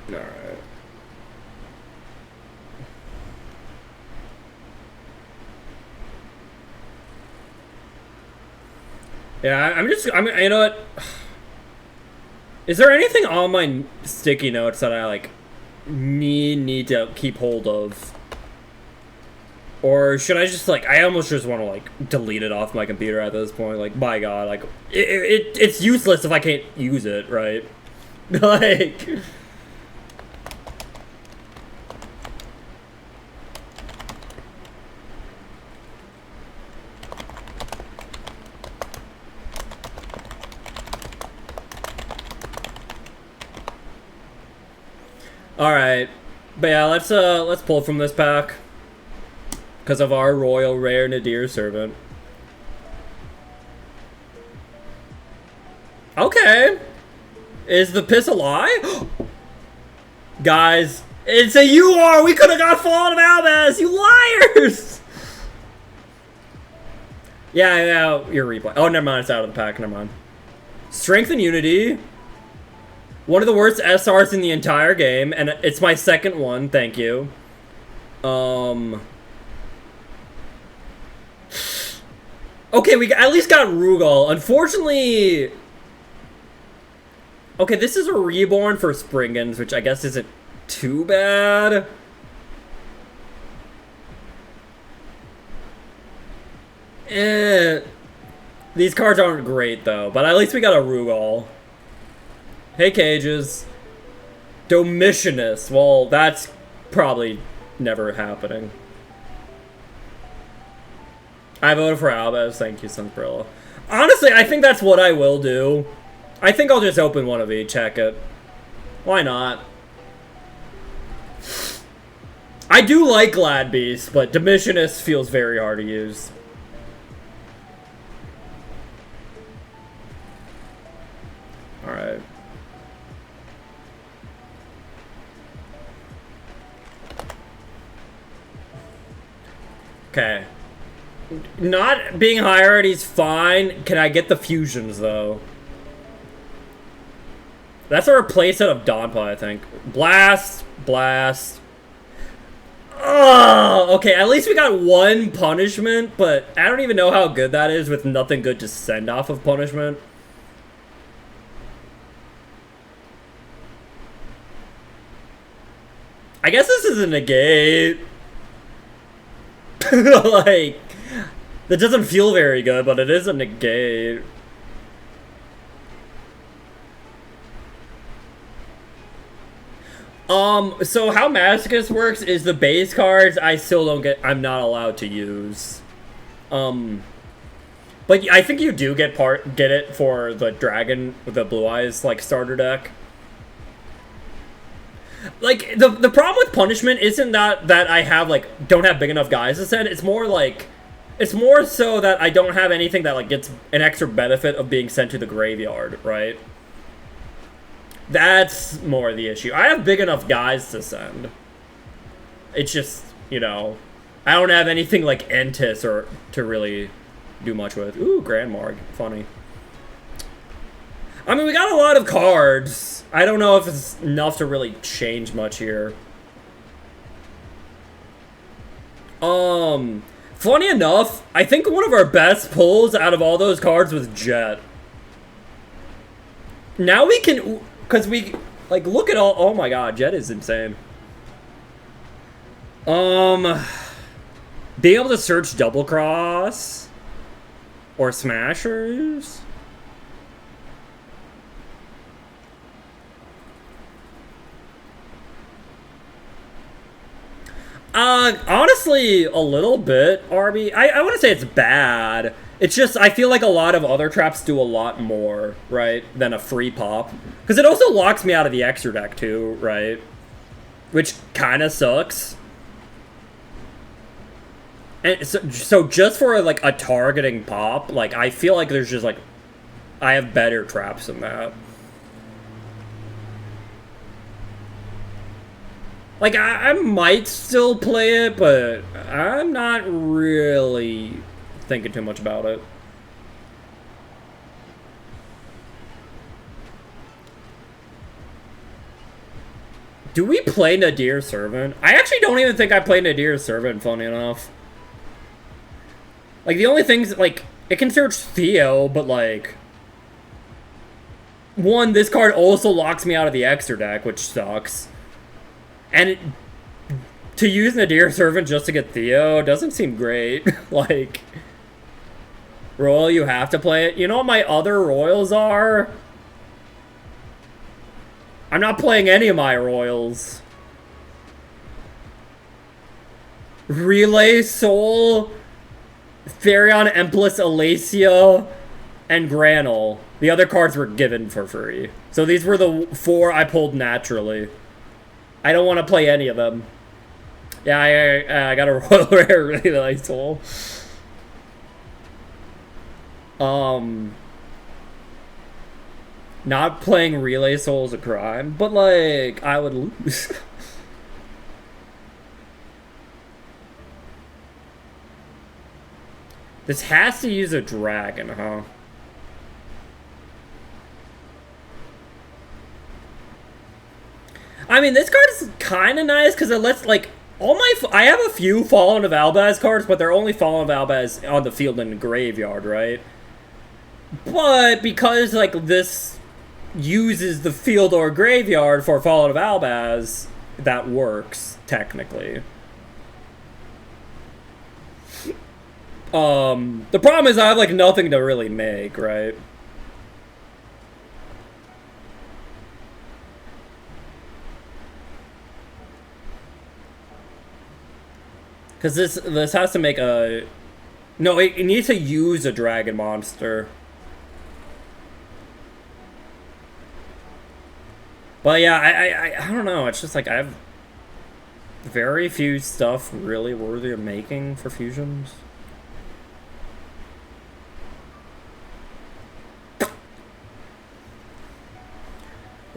All right. Yeah, you know what? Is there anything on my sticky notes that I, like, need to keep hold of? Or should I just, like, I almost just want to, like, delete it off my computer at this point. Like, my God, like, it's useless if I can't use it, right? Like... Alright, but yeah, let's pull from this pack. Because of our royal rare Nadir servant. Okay. Is the piss a lie? Guys, it's a UR! We could have got Fallen of Albaz! You liars! Yeah, your replay. Oh, never mind, it's out of the pack, never mind. Strength and Unity. One of the worst SRs in the entire game, and it's my second one, thank you. Okay, we at least got Rugal. Unfortunately... Okay, this is a reborn for Springens, which I guess isn't too bad. These cards aren't great, though, but at least we got a Rugal. Hey, Cages. Domitianus. Well, that's probably never happening. I voted for Albaz. Thank you, Sunbrilla. Honestly, I think that's what I will do. I think I'll just open one of each, check it. Why not? I do like Glad Beast, but Domitianus feels very hard to use. Alright. Okay. Not being hierarchy is fine. Can I get the fusions, though? That's our playset of Donpa, I think. Blast. Blast. Oh, okay, at least we got one punishment, but I don't even know how good that is with nothing good to send off of punishment. I guess this is a negate. Like, that doesn't feel very good, but it is a negate. So how Masochist works is the base cards I still don't get, I'm not allowed to use. But I think you do get it for the dragon with the blue eyes, like, starter deck. Like, the problem with punishment isn't that I have, like, don't have big enough guys to send. It's more like, it's more so that I don't have anything that, like, gets an extra benefit of being sent to the graveyard, right? That's more the issue. I have big enough guys to send. It's just, you know, I don't have anything like Entis or to really do much with. Ooh, Grand Marg. Funny. I mean, we got a lot of cards. I don't know if it's enough to really change much here. Funny enough, I think one of our best pulls out of all those cards was Jet. Now we can, because we, like, look at all, oh my god, Jet is insane. Being able to search Double Cross or Smashers. Honestly, a little bit, Arby. I wouldn't say it's bad. It's just, I feel like a lot of other traps do a lot more, right, than a free pop. Because it also locks me out of the extra deck, too, right? Which kind of sucks. And so just for, like, a targeting pop, like, I feel like there's just, like, I have better traps than that. Like, I might still play it, but I'm not really thinking too much about it. Do we play Nadir Servant? I actually don't even think I play Nadir Servant, funny enough. Like, the only things, like, it can search Theo, but, like... One, this card also locks me out of the extra deck, which sucks. And to use Nadir Servant just to get Theo doesn't seem great. Like, Royal, you have to play it. You know what my other Royals are? I'm not playing any of my Royals. Relay Soul, Therion, Empress, Alacia, and Granul. The other cards were given for free. So these were the 4 I pulled naturally. I don't want to play any of them. Yeah, I got a Royal Rare Relay Soul. Not playing Relay Soul is a crime, but, like, I would lose. This has to use a dragon, huh? I mean, this card is kind of nice because it lets, like, I have a few Fallen of Albaz cards, but they're only Fallen of Albaz on the field in the graveyard, right? But because, like, this uses the field or graveyard for Fallen of Albaz, that works, technically. The problem is I have, like, nothing to really make, right? Because this has to make a... No, it needs to use a dragon monster. But yeah, I don't know. It's just like I have very few stuff really worthy of making for fusions.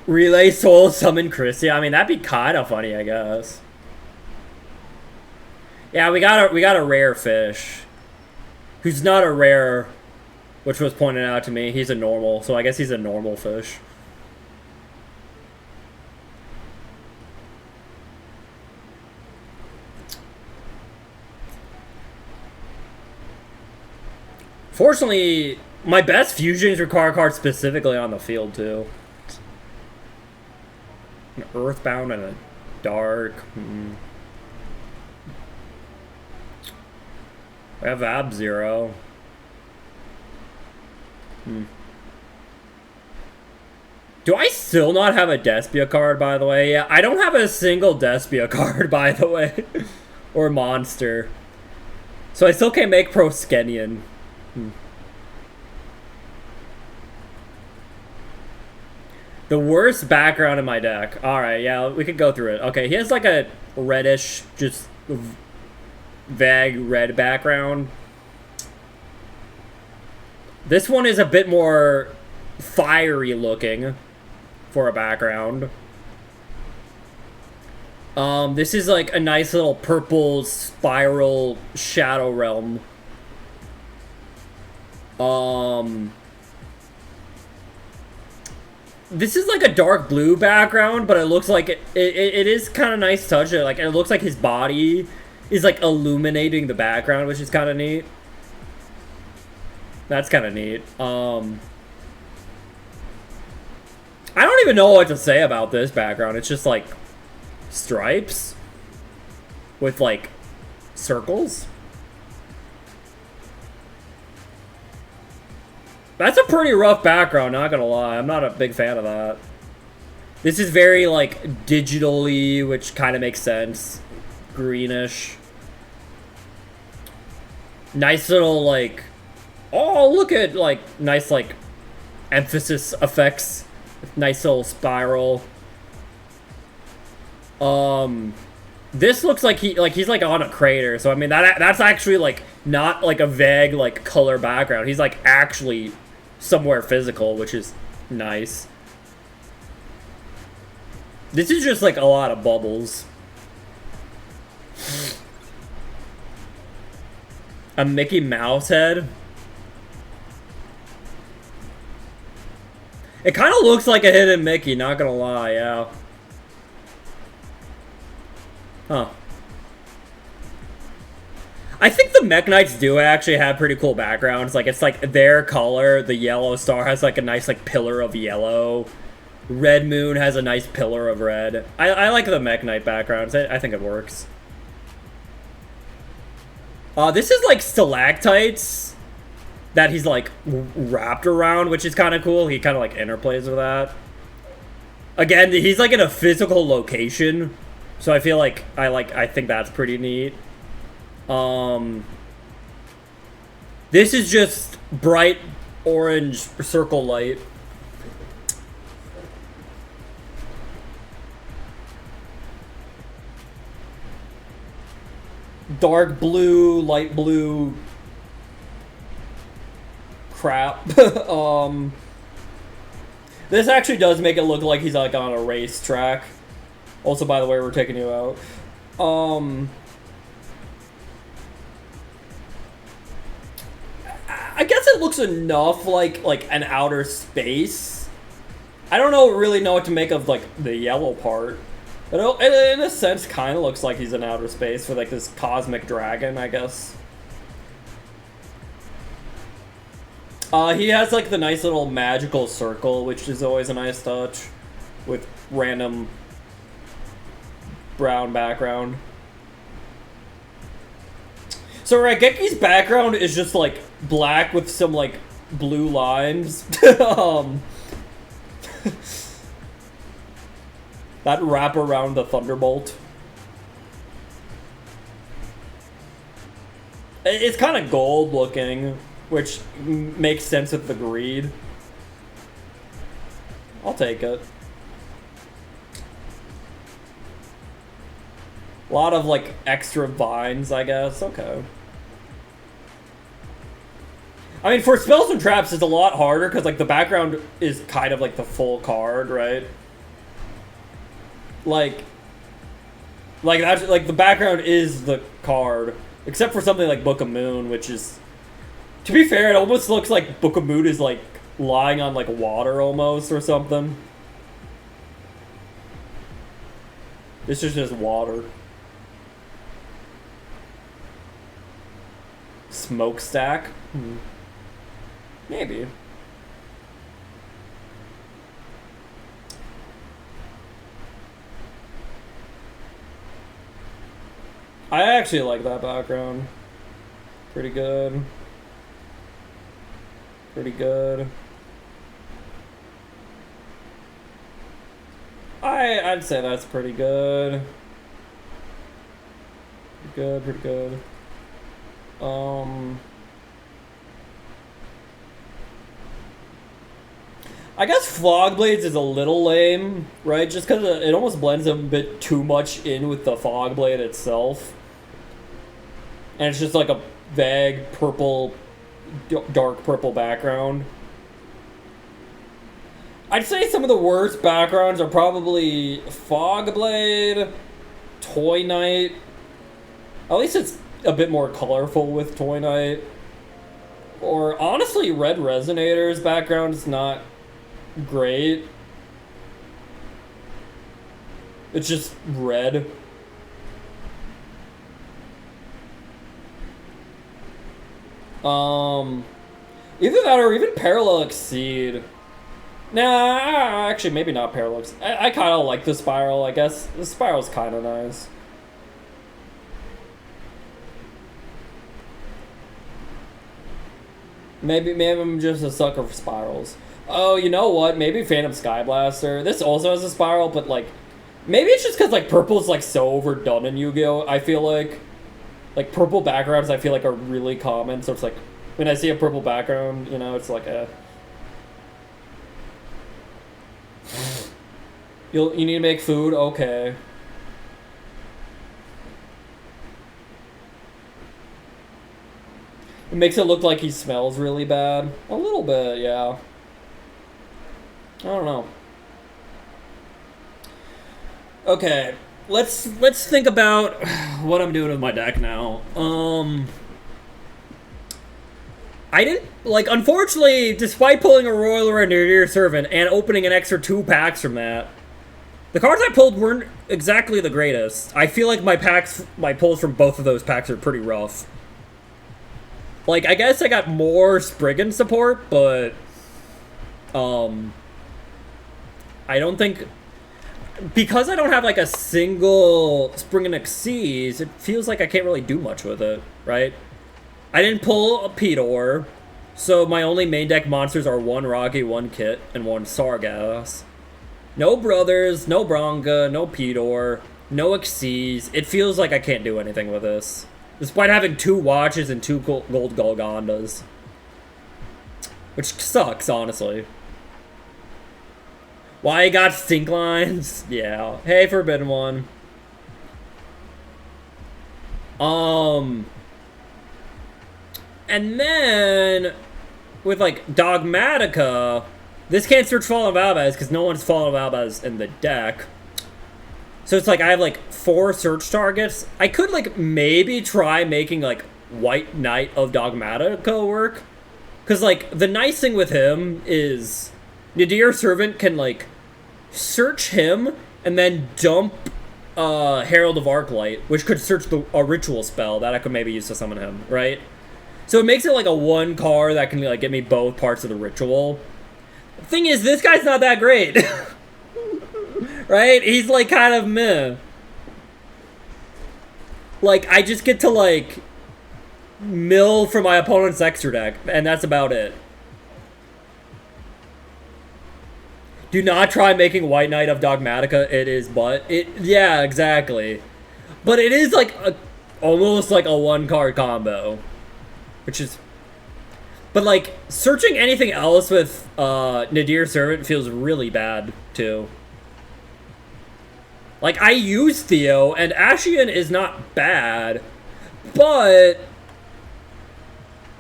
Relay Soul summon Chrissy. I mean, that'd be kind of funny, I guess. Yeah, we got a rare fish, who's not a rare, which was pointed out to me. He's a normal, so I guess he's a normal fish. Fortunately, my best fusions require cards specifically on the field too. An Earthbound and a Dark. I have Ab-Zero. Do I still not have a Despia card, by the way? Yeah, I don't have a single Despia card, by the way. Or monster. So I still can't make Proskenion. The worst background in my deck. Alright, yeah, we could go through it. Okay, he has like a reddish, just vague red background. This one is a bit more fiery looking for a background. This is like a nice little purple spiral Shadow Realm. This is like a dark blue background, but it looks like it is kind of nice touch. Like, it looks like his body is like illuminating the background, which is kind of neat. That's kind of neat. I don't even know what to say about this background. It's just like stripes with like circles. That's a pretty rough background, not gonna lie. I'm not a big fan of that. This is very like digitally, which kind of makes sense. Greenish. Nice little like, oh, look at like nice like emphasis effects. Nice little spiral. This looks like he's like on a crater. So I mean that's actually like not like a vague like color background. He's like actually somewhere physical, which is nice. This is just like a lot of bubbles. A Mickey Mouse head. It kind of looks like a hidden Mickey, not gonna lie, yeah. Huh. I think the Mech Knights do actually have pretty cool backgrounds. Like, it's like their color. The yellow star has like a nice like pillar of yellow. Red Moon has a nice pillar of red. I like the Mech Knight backgrounds. I think it works. This is like stalactites that he's like wrapped around, which is kind of cool. He kind of like interplays with that. Again, he's like in a physical location, so I feel like I think that's pretty neat. This is just bright orange circle light. Dark blue, light blue crap. This actually does make it look like he's like on a racetrack. Also, by the way, we're taking you out. I guess it looks enough like an outer space. I don't really know what to make of like the yellow part. But it, in a sense, kind of looks like he's in outer space for like this cosmic dragon, I guess. He has like the nice little magical circle, which is always a nice touch, with random brown background. So Rageki's background is just like black with some like blue lines. That wrap around the Thunderbolt. It's kind of gold looking, which makes sense with the greed. I'll take it. A lot of like extra vines, I guess. Okay. I mean, for spells and traps, it's a lot harder because like the background is kind of like the full card, right? Like that's like the background is the card, except for something like Book of Moon, which is, to be fair, it almost looks like Book of Moon is like lying on like water almost or something. This is just water. Smokestack? Maybe. I actually like that background. Pretty good. Pretty good. I'd say that's pretty good. Pretty good, pretty good. I guess Flog Blades is a little lame, right? Just because it almost blends a bit too much in with the Fog Blade itself. And it's just like a vague purple, dark purple background. I'd say some of the worst backgrounds are probably Fog Blade, Toy Knight. At least it's a bit more colorful with Toy Knight. Or honestly, Red Resonator's background is not great. It's just red. Either that or even Parallel Exceed. Nah, actually, maybe not Parallel Exceed. I kind of like the Spiral, I guess. The Spiral's kind of nice. Maybe I'm just a sucker for spirals. Oh, you know what? Maybe Phantom Skyblaster. This also has a spiral, but like, maybe it's just because like purple's like so overdone in Yu-Gi-Oh! I feel like purple backgrounds I feel like are really common. So it's like when I see a purple background, you know, it's like you need to make food, okay. It makes it look like he smells really bad. A little bit, yeah. I don't know. Okay, let's think about what I'm doing with my deck now. I didn't, like, unfortunately, despite pulling a Royal Rare Nadir Servant and opening an extra 2 packs from that, the cards I pulled weren't exactly the greatest. I feel like my pulls from both of those packs are pretty rough. Like, I guess I got more Spriggan support, but I don't think, because I don't have like a single Spriggan Xyz, it feels like I can't really do much with it, right? I didn't pull a Pedor, so my only main deck monsters are 1 Rocky, 1 Kit, and 1 Sargas. No Brothers, no Bronga, no Pedor, no Xyz. It feels like I can't do anything with this. Despite having 2 Watches and 2 Gold Golgondas. Which sucks, honestly. Why I got Stink Lines? Yeah. Hey, Forbidden One. And then, with, like, Dogmatica, this can't search Fallen Valbaz because no one's Fallen Valbaz in the deck. So it's like I have, like, 4 search targets. I could, like, maybe try making, like, White Knight of Dogmatica work. Because, like, the nice thing with him is Nadir Servant can, like, search him and then dump Herald of Arclight, which could search a ritual spell that I could maybe use to summon him, right? So it makes it like a 1 card that can like get me both parts of the ritual. The thing is, this guy's not that great. Right? He's like kind of meh. Like, I just get to like mill for my opponent's extra deck, and that's about it. Do not try making White Knight of Dogmatica. It is yeah, exactly. But it is like almost like a 1 card combo. Which is, but like searching anything else with Nadir Servant feels really bad too. Like, I use Theo and Ashian is not bad, but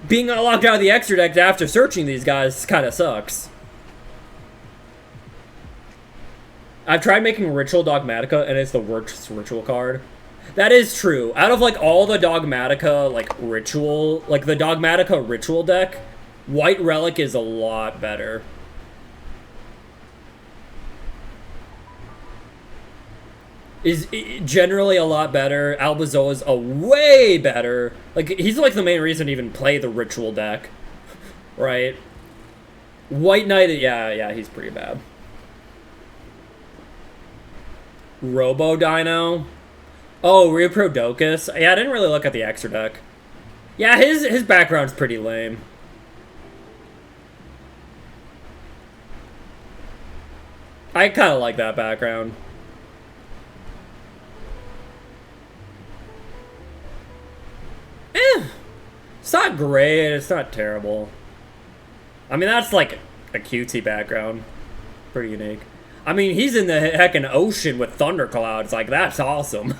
being locked out of the extra deck after searching these guys kind of sucks. I've tried making Ritual Dogmatica and it's the worst ritual card. That is true. Out of, like, all the Dogmatica, like, ritual... Like, the Dogmatica ritual deck, White Relic is a lot better. Is generally a lot better. Albazoa's a way better. Like, he's, like, the main reason to even play the ritual deck. Right? White Knight, yeah, he's pretty bad. Robo Dino... Oh, Reprodokus. Yeah, I didn't really look at the extra deck. Yeah, his background's pretty lame. I kind of like that background. It's not great. It's not terrible. I mean, that's like a cutesy background. Pretty unique. I mean, he's in the heckin' ocean with thunderclouds. Like, that's awesome.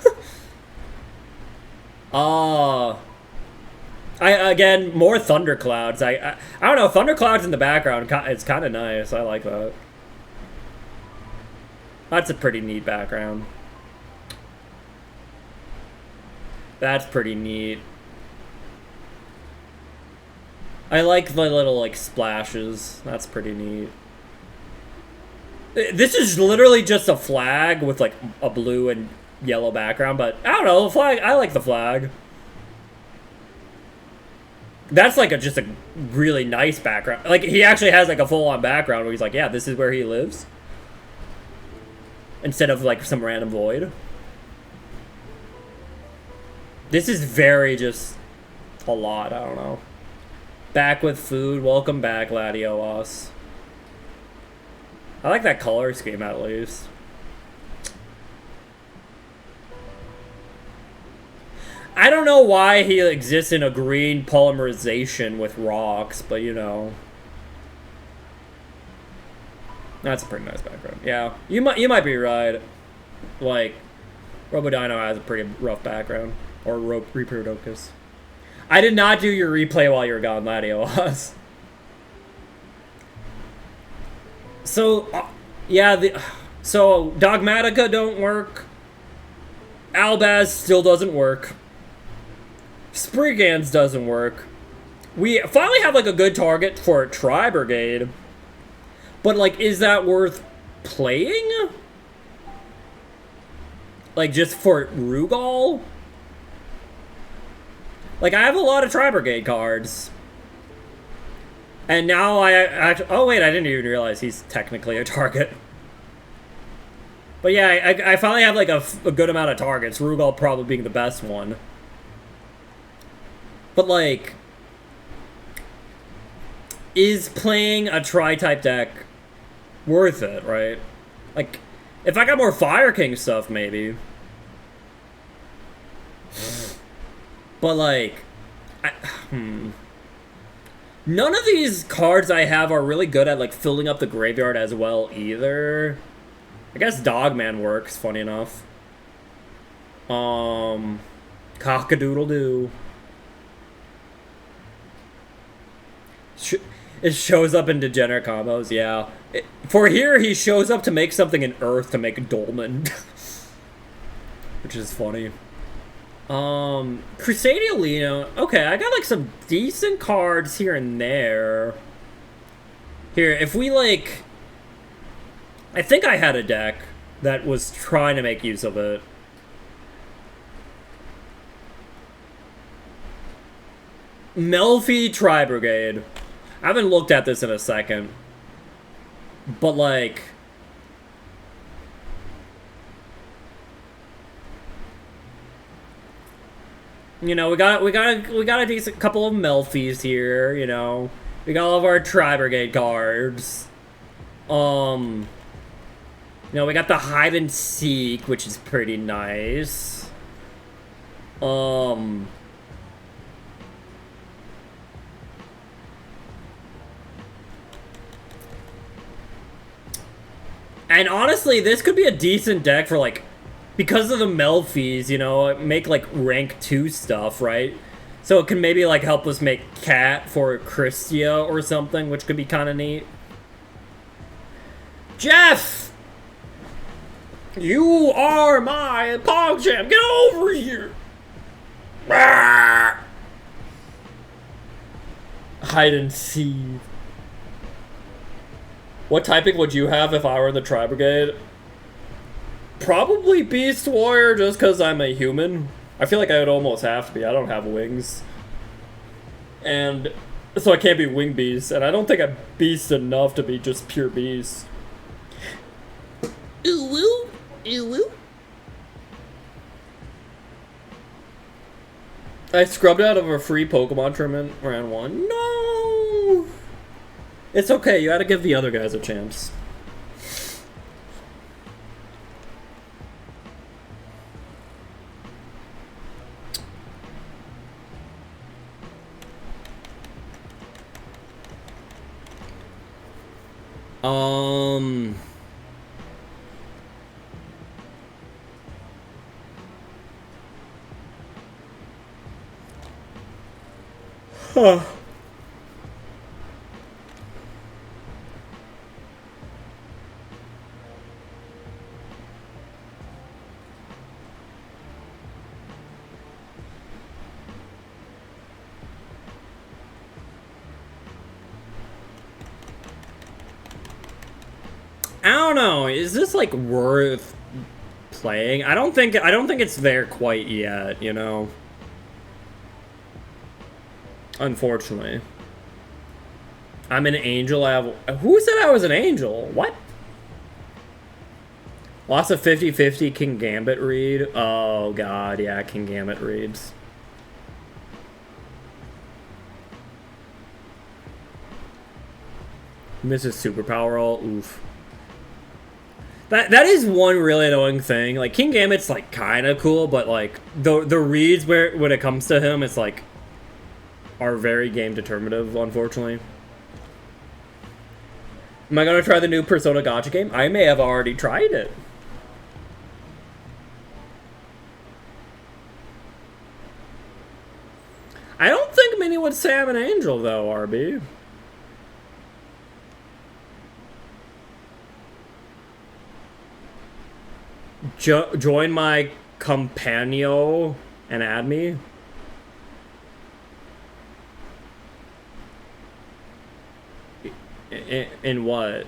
Again, more thunderclouds. I don't know. Thunderclouds in the background. It's kind of nice. I like that. That's a pretty neat background. That's pretty neat. I like the little, like, splashes. That's pretty neat. This is literally just a flag with, like, a blue and yellow background, but I don't know, the flag, I like the flag. That's, like, just a really nice background. Like, he actually has, like, a full-on background where he's like, yeah, this is where he lives. Instead of, like, some random void. This is very just a lot, I don't know. Back with food. Welcome back, Latios. I like that color scheme at least. I don't know why he exists in a green polymerization with rocks, but you know. That's a pretty nice background. Yeah, you might be right. Like, Robodino has a pretty rough background. Or Reprodokus. I did not do your replay while you were gone, Latios. So, yeah, so Dogmatica don't work. Albaz still doesn't work. Spriggans doesn't work. We finally have, like, a good target for Tri-Brigade. But, like, is that worth playing? Like, just for Rugal? Like, I have a lot of Tri-Brigade cards. And now I actually... Oh, wait, I didn't even realize he's technically a target. But yeah, I finally have, like, a good amount of targets. Rugal probably being the best one. But, like... Is playing a Tri-type deck worth it, right? Like, if I got more Fire King stuff, maybe. But, like, none of these cards I have are really good at, like, filling up the graveyard as well, either. I guess Dogman works, funny enough. Cock-a-doodle-doo. It shows up in degenerate combos, yeah. For here, he shows up to make something in Earth to make Dolmen. Which is funny. Crusadiolino. Okay, I got, like, some decent cards here and there. Here, if we, like... I think I had a deck that was trying to make use of it. Melfi Tri-Brigade. I haven't looked at this in a second. But, like... You know, we got a decent couple of Melfis here, you know. We got all of our Tri-Brigade cards. You know, we got the Hide and Seek, which is pretty nice. And honestly, this could be a decent deck for, like, because of the Melfis, you know, make, like, rank 2 stuff, right? So it can maybe, like, help us make Cat for Christia or something, which could be kind of neat. Jeff! You are my PogChamp! Get over here! Hide and seek. What typing would you have if I were in the Tri-Brigade? Probably Beast Warrior, just because I'm a human. I feel like I would almost have to be. I don't have wings. And so I can't be Wing Beast, and I don't think I'm Beast enough to be just pure Beast. Ooh, ooh, ooh, ooh. I scrubbed out of a free Pokemon tournament round 1. No! It's okay, you gotta give the other guys a chance. Huh. I don't know. Is this like worth playing? I don't think it's there quite yet, you know. Unfortunately. I'm an angel. Who said I was an angel? What? Lots of 50-50 King Gambit read. Oh god, yeah, King Gambit reads. Misses superpower roll. Oof. That is one really annoying thing. Like King Gambit's like kind of cool, but like the reads when it comes to him, it's like are very game determinative, unfortunately. Am I gonna try the new Persona Gacha game? I may have already tried it. I don't think many would say I'm an angel though, RB. Join my Companio and add me. In what?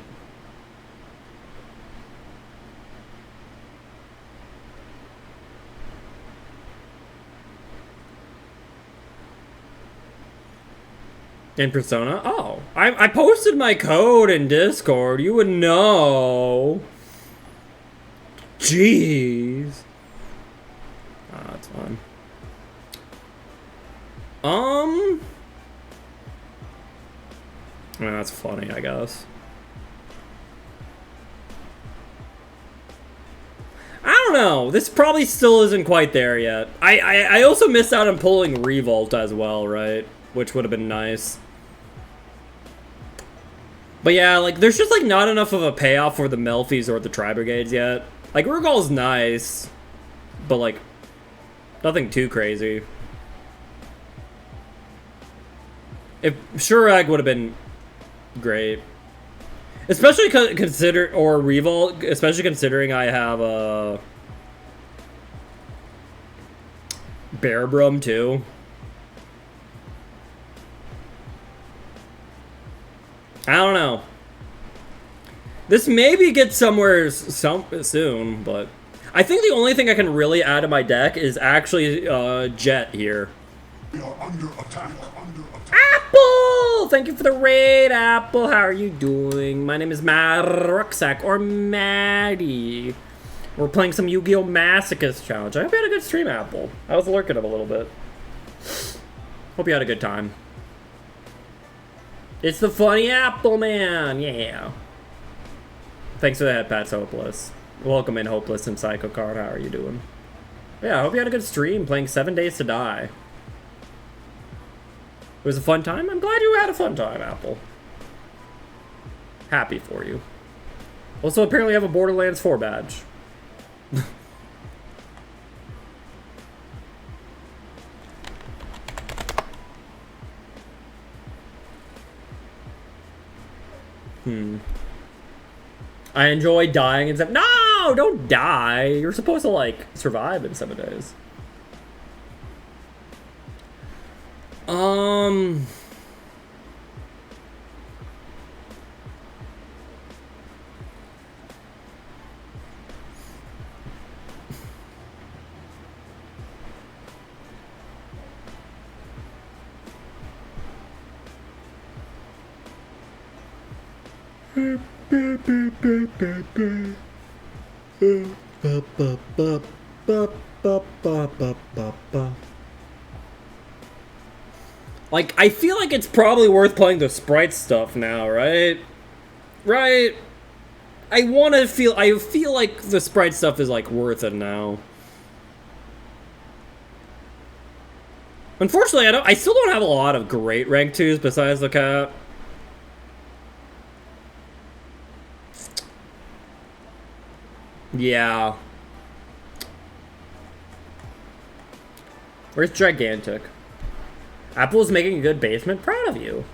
In Persona? Oh, I posted my code in Discord. You would know. Jeez. Ah, that's fun. I mean, that's funny, I guess. I don't know. This probably still isn't quite there yet. I also missed out on pulling Revolt as well, right? Which would have been nice. But yeah, like, there's just, like, not enough of a payoff for the Melfies or the Tri-Brigades yet. Like, Rugal's nice, but, like, nothing too crazy. If Shurag would have been great. Especially or Revolt, especially considering I have a Bearbrum too. I don't know. This maybe gets somewhere soon, but I think the only thing I can really add to my deck is actually Jet here. We are under attack. Apple! Thank you for the raid, Apple. How are you doing? My name is Rucksack or Maddie. We're playing some Yu-Gi-Oh! Masochist challenge. I hope you had a good stream, Apple. I was lurking up a little bit. Hope you had a good time. It's the funny Apple Man, yeah. Thanks for that, Pat's Hopeless. Welcome in, Hopeless and Psycho Card. How are you doing? Yeah, I hope you had a good stream playing 7 Days to Die. It was a fun time? I'm glad you had a fun time, Apple. Happy for you. Also, apparently I have a Borderlands 4 badge. I enjoy dying and stuff. No! Don't die! You're supposed to, like, survive in 7 days. Like, I feel like it's probably worth playing the sprite stuff now, right? Right? I feel like the sprite stuff is, like, worth it now. Unfortunately, I still don't have a lot of great rank 2s besides the cat. Yeah. Where's Gigantic? Apple's making a good basement. Proud of you.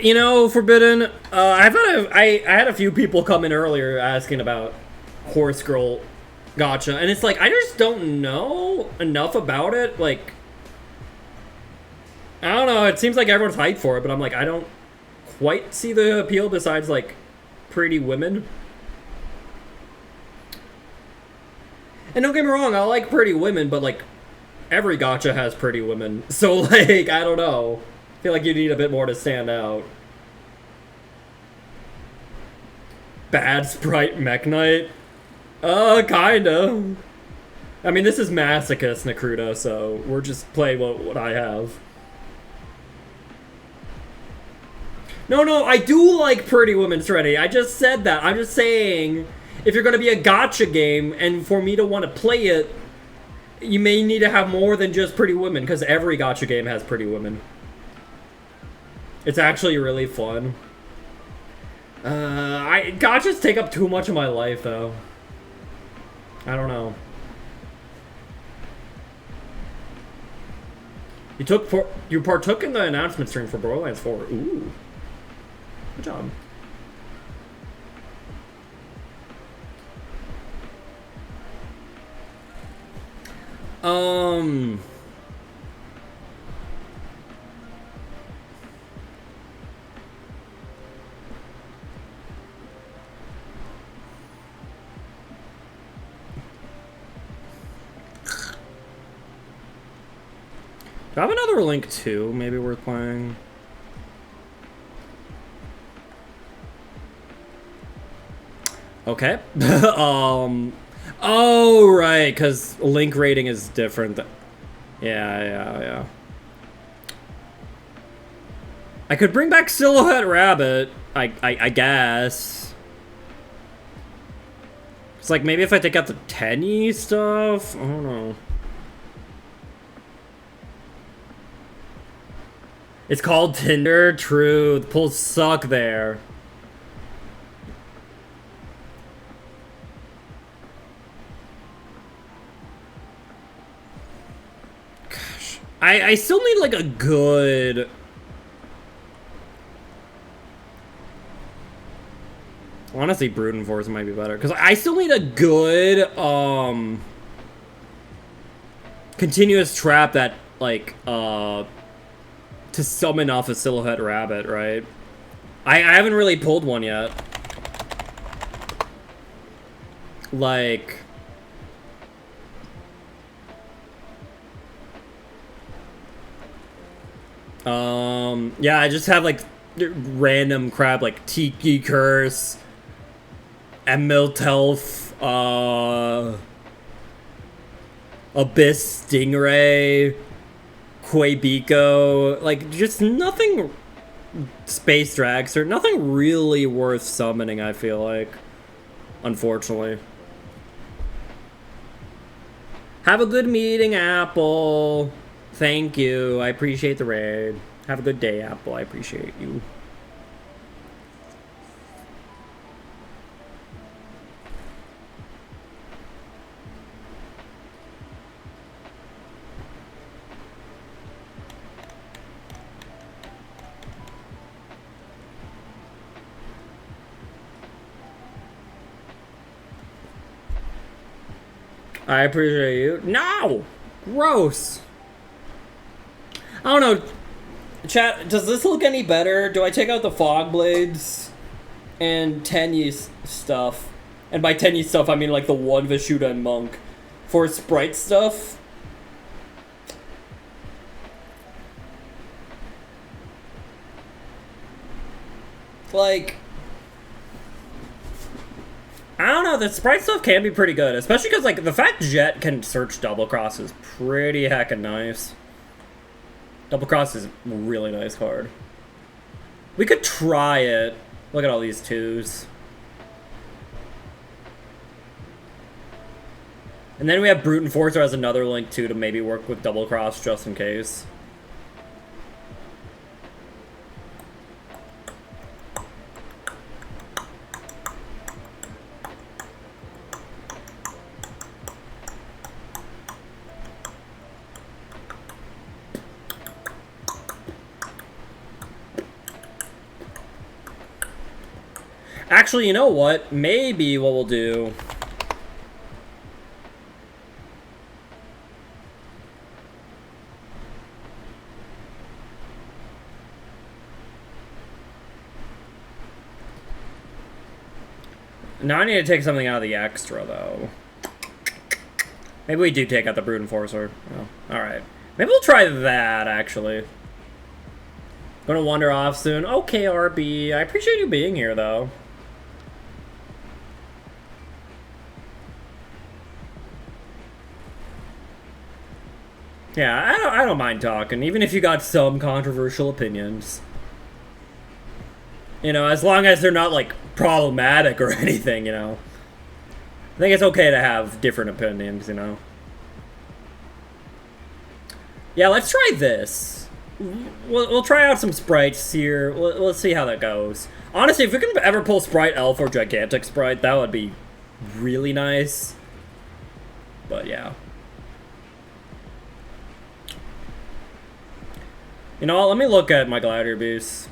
You know, Forbidden, I had a few people come in earlier asking about Horse Girl Gotcha, and it's like, I just don't know enough about it. Like, I don't know, it seems like everyone's hyped for it, but I'm like, I don't quite see the appeal besides, like, pretty women. And don't get me wrong, I like pretty women, but, like, every gacha has pretty women. So, like, I don't know. I feel like you need a bit more to stand out. Bad Sprite Mech Knight? Kinda. I mean, this is Masochist, Nakruda, so we're just playing what I have. No, I do like Pretty Women Serenity. I just said that. I'm just saying, if you're gonna be a gacha game, and for me to want to play it, you may need to have more than just Pretty Women, because every gacha game has Pretty Women. It's actually really fun. Gachas take up too much of my life, though. I don't know. You partook in the announcement stream for Borderlands 4. Ooh. Good job. Do I have another Link 2 maybe worth playing? Okay. Oh, right, because Link rating is different. Yeah. I could bring back Silhouette Rabbit, I guess. It's like, maybe if I take out the Tenny stuff? I don't know. It's called Tinder? True. The pulls suck there. Gosh. I still need, like, a good... Honestly, Brooding Force might be better. Because I still need a good, continuous trap that, like, to summon off a Silhouette Rabbit, right? I haven't really pulled one yet. Like... yeah, I just have, like, random crap, like Tiki Curse, Emiltelf, Abyss Stingray, Quabico, like, just nothing Space Dragster, nothing really worth summoning, I feel like, unfortunately. Have a good meeting, Apple. Thank you, I appreciate the raid. Have a good day, Apple, I appreciate you. I appreciate you. No! Gross! I don't know. Chat, does this look any better? Do I take out the Fog Blades and Tenyi stuff? And by Tenyi stuff, I mean like the one Vishuda and Monk. For Sprite stuff? Like... I don't know, the sprite stuff can be pretty good, especially because, like, the fact Jet can search Double Cross is pretty heckin' nice. Double Cross is a really nice card. We could try it. Look at all these 2s. And then we have Brute Enforcer as another link, too, to maybe work with Double Cross just in case. Actually, you know what? Maybe what we'll do... Now I need to take something out of the extra, though. Maybe we do take out the Brute Enforcer. Oh, alright. Maybe we'll try that, actually. Gonna wander off soon. Okay, RB. I appreciate you being here, though. Yeah, I don't mind talking, even if you got some controversial opinions. You know, as long as they're not, like, problematic or anything, you know. I think it's okay to have different opinions, you know. Yeah, let's try this. We'll try out some sprites here. Let's see how that goes. Honestly, if we can ever pull Sprite Elf or Gigantic Sprite, that would be really nice. But, yeah. You know what, let me look at my Gladiator Beasts.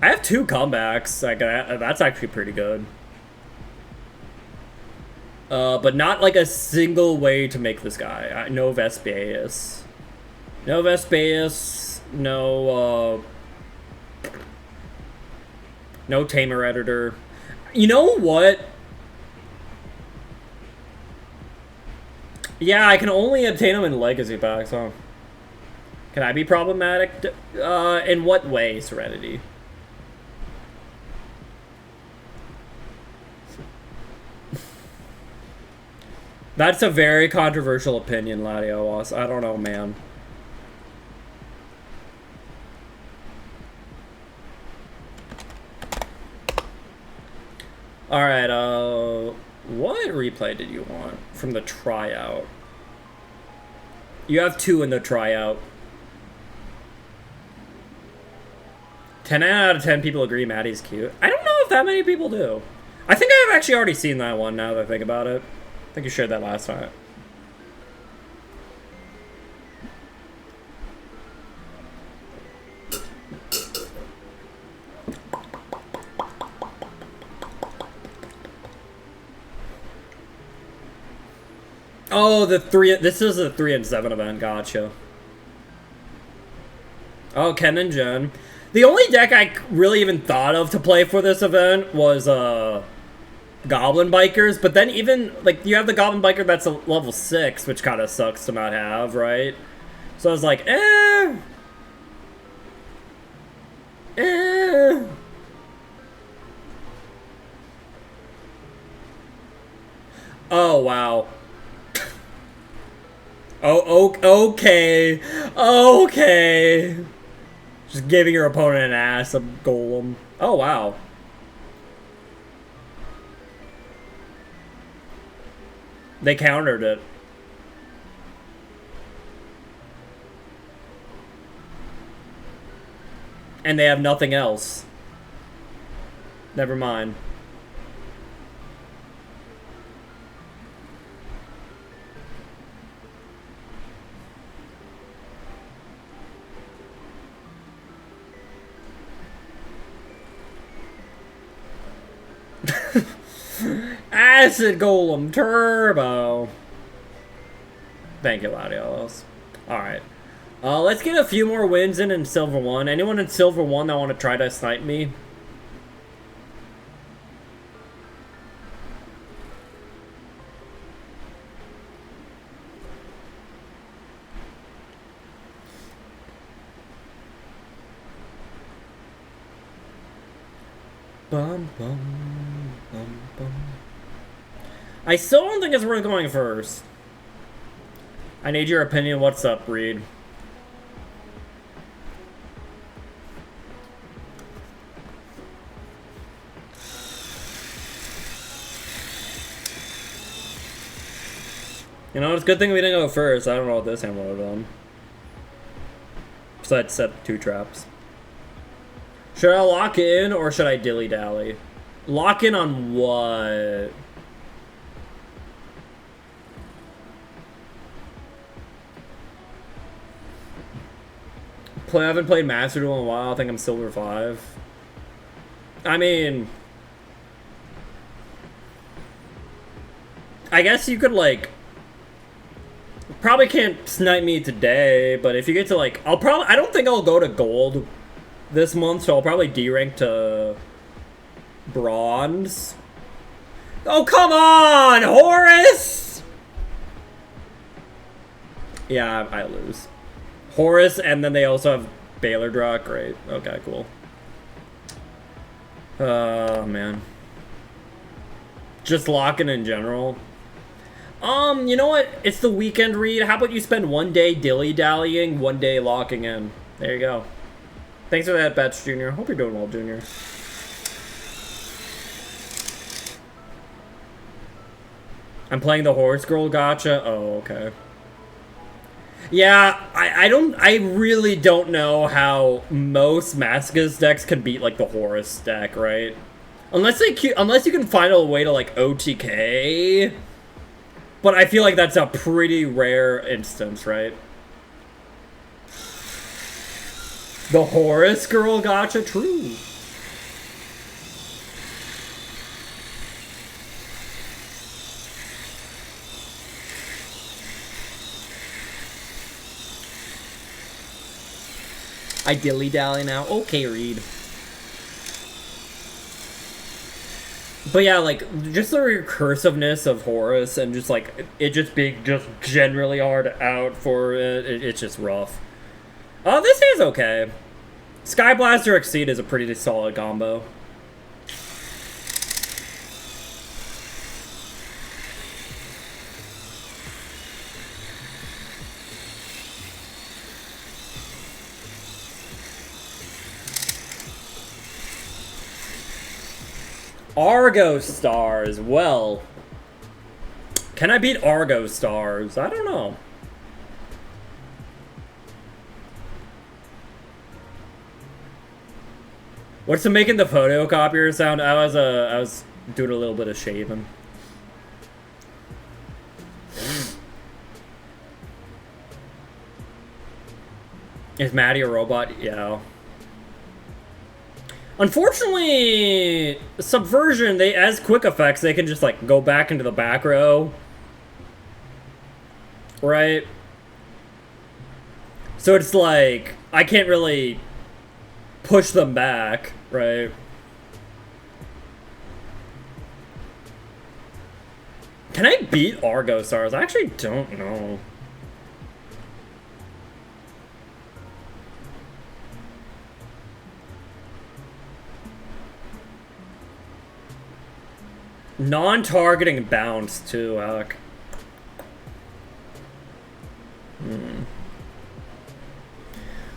I have 2 comebacks. Like, that's actually pretty good. But not like a single way to make this guy. No Vespaeus. No Vespaeus. No, no Tamer Editor. You know what? Yeah, I can only obtain them in Legacy packs, huh? Can I be problematic? In what way, Serenity? That's a very controversial opinion, Latios. I don't know, man. Alright, what replay did you want from the tryout? You have 2 in the tryout. 10 out of 10 people agree Maddie's cute. I don't know if that many people do. I think I've actually already seen that one now that I think about it. I think you shared that last time. Oh, this is a 3 and 7 event, gotcha. Oh, Ken and Jen. The only deck I really even thought of to play for this event was, Goblin Bikers, but then even, like, you have the Goblin Biker that's a level 6, which kind of sucks to not have, right? So I was like, Oh, wow. Oh, okay. Okay. Just giving your opponent an ass, a golem. Oh, wow. They countered it. And they have nothing else. Never mind. Acid Golem Turbo. Thank you, Latios. Alright. Let's get a few more wins in Silver 1. Anyone in Silver 1 that want to try to snipe me? Bum, bum, I still don't think it's worth going first. I need your opinion. What's up, Reed? You know, it's a good thing we didn't go first. I don't know what this hand would have done. So I'd set 2 traps. Should I lock in or should I dilly-dally? Lock in on what? I haven't played Master Duel in a while. I think I'm Silver 5. I mean, I guess you could, like, probably can't snipe me today, but if you get to, like, I don't think I'll go to gold this month, so I'll probably D-rank to bronze. Oh, come on, Horus! Yeah, I lose. Horus, and then they also have Baylor draw. Great. Okay, cool. Man. Just locking in general. You know what? It's the weekend, Read. How about you spend 1 day dilly-dallying, 1 day locking in? There you go. Thanks for that, Betch Jr. Hope you're doing well, Junior. I'm playing the Horse Girl Gotcha. Oh, okay. Yeah, I really don't know how most Masochist decks can beat, like, the Horus deck, right? Unless you can find a way to, like, OTK. But I feel like that's a pretty rare instance, right? The Horus Girl Gotcha, true. I dilly-dally now. Okay, Reed. But yeah, like, just the recursiveness of Horus and just, like, it just being just generally hard out for it, it's just rough. Oh, this is okay. Sky Blaster Exceed is a pretty solid combo. Argo Stars, well. Can I beat Argo Stars? I don't know. What's the making the photocopier sound? I was doing a little bit of shaving. Is Maddie a robot? Yeah. Unfortunately, Subversion, as quick effects, they can just, like, go back into the back row. Right? So it's like, I can't really push them back, right? Can I beat Argo Stars? I actually don't know. Non-targeting bounce, too, Alec.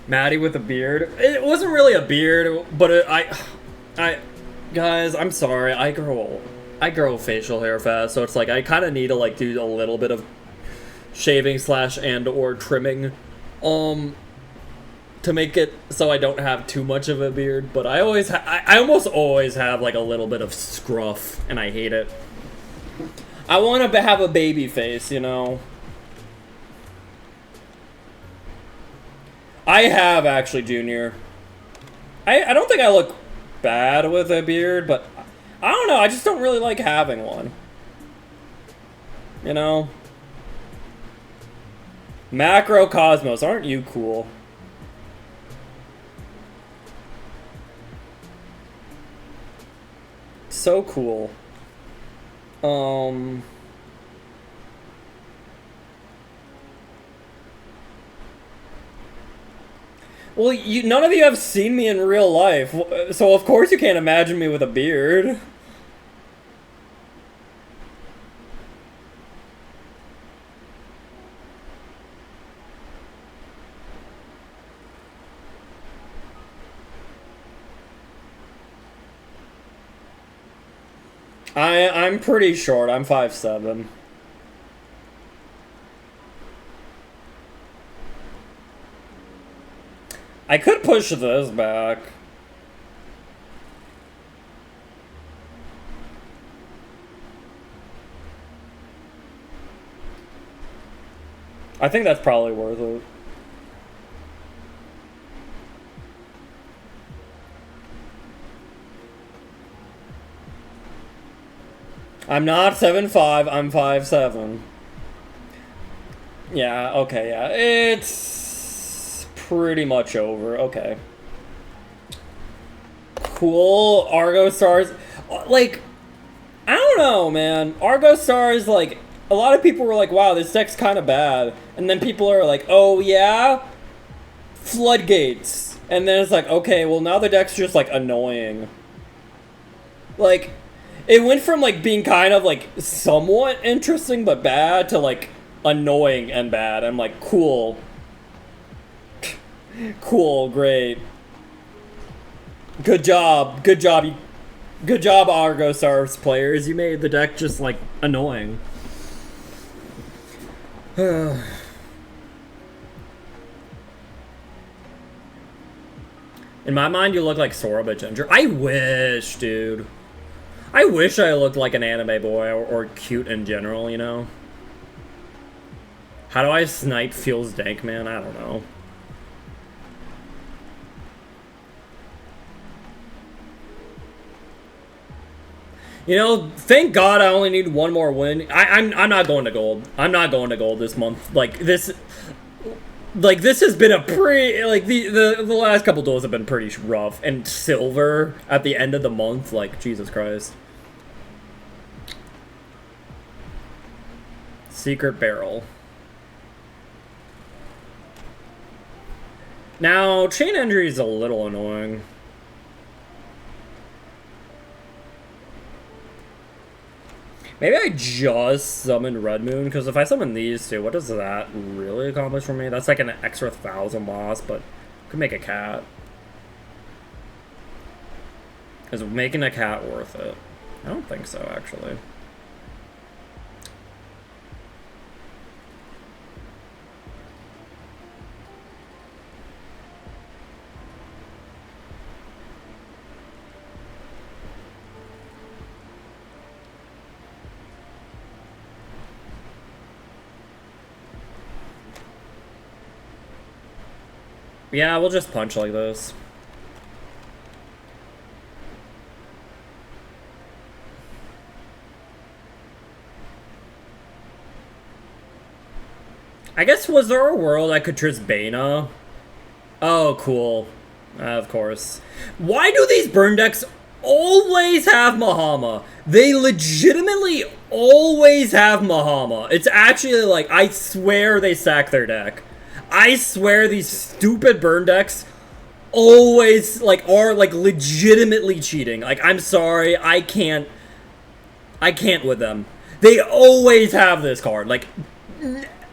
Maddie with a beard. It wasn't really a beard, but guys, I'm sorry. I grow facial hair fast, so it's like I kind of need to, like, do a little bit of shaving / and or trimming, to make it so I don't have too much of a beard. But I almost always have, like, a little bit of scruff, and I hate it. I want to have a baby face, you know. I have, actually, Junior. I don't think I look bad with a beard, but I don't know. I just don't really like having one. You know? Macrocosmos, aren't you cool? So cool. Well, none of you have seen me in real life, so of course you can't imagine me with a beard. I'm pretty short. I'm 5'7". I could push this back. I think that's probably worth it. I'm not 7'5", I'm 5'7". Yeah, okay, yeah. It's pretty much over. Okay. Cool. Argo Stars. Like, I don't know, man. Argo Stars, like, a lot of people were like, wow, this deck's kind of bad. And then people are like, oh, yeah? Floodgates. And then it's like, okay, well, now the deck's just, like, annoying. Like, it went from, like, being kind of, like, somewhat interesting but bad to, like, annoying and bad. I'm like, cool. Cool, great. Good job. Good job. Good job, Argo Stars players. You made the deck just, like, annoying. In my mind, you look like Sora but Ginger. I wish, dude. I wish I looked like an anime boy or cute in general, you know? How do I snipe Feels Dank, man? I don't know. You know, thank God I only need one more win. I'm not going to gold. I'm not going to gold this month. Like this has been a pretty, like, the last couple duels have been pretty rough. And silver at the end of the month, like, Jesus Christ. Secret Barrel. Now, Chain Entry is a little annoying. Maybe I just summon Red Moon, because if I summon these two, what does that really accomplish for me? That's like an extra 1,000 loss, but could make a cat. Is making a cat worth it? I don't think so, actually. Yeah, we'll just punch like this. I guess, was there a world I could Trisbana? Oh, cool. Of course. Why do these burn decks always have Mahama? They legitimately always have Mahama. It's actually like, I swear they sack their deck. I swear these stupid burn decks always, like, are, like, legitimately cheating. Like, I'm sorry, I can't with them. They always have this card. Like,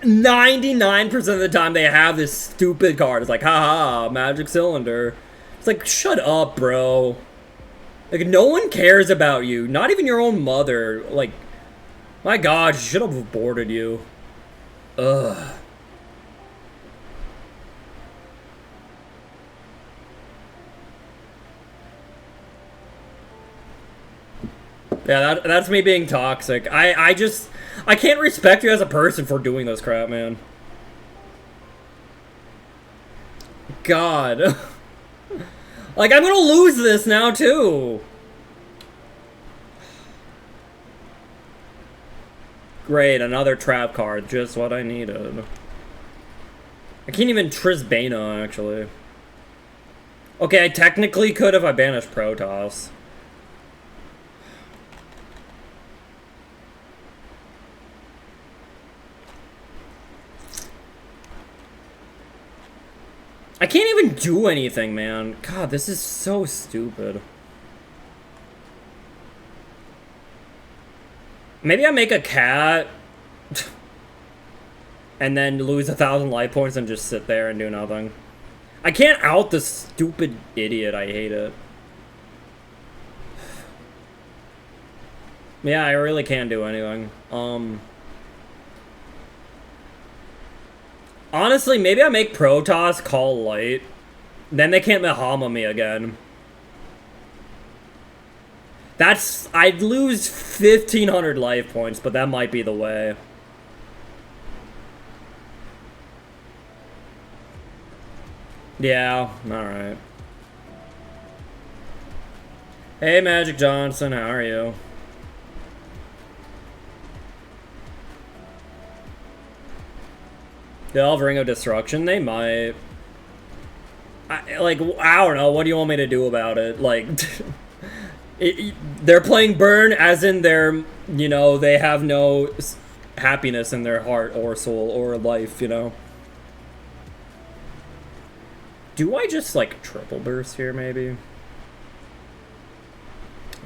99% of the time they have this stupid card. It's like, haha, Magic Cylinder. It's like, shut up, bro. Like, no one cares about you. Not even your own mother. Like, my God, she should have aborted you. Ugh. Yeah, that's me being toxic. I can't respect you as a person for doing this crap, man. God. Like, I'm gonna lose this now, too. Great, another trap card. Just what I needed. I can't even Trisbana, actually. Okay, I technically could if I banished Protoss. I can't even do anything, man. God, this is so stupid. Maybe I make a cat and then lose 1,000 life points and just sit there and do nothing. I can't out this stupid idiot. I hate it. Yeah, I really can't do anything. Honestly, maybe I make Protoss call light. Then they can't Mahama me again. I'd lose 1,500 life points, but that might be the way. Yeah, alright. Hey, Magic Johnson, how are you? They'll have Ring of Destruction? They might. I don't know. What do you want me to do about it? Like, they're playing Burn as in they're, you know, they have no happiness in their heart or soul or life, you know? Do I just, like, triple burst here, maybe?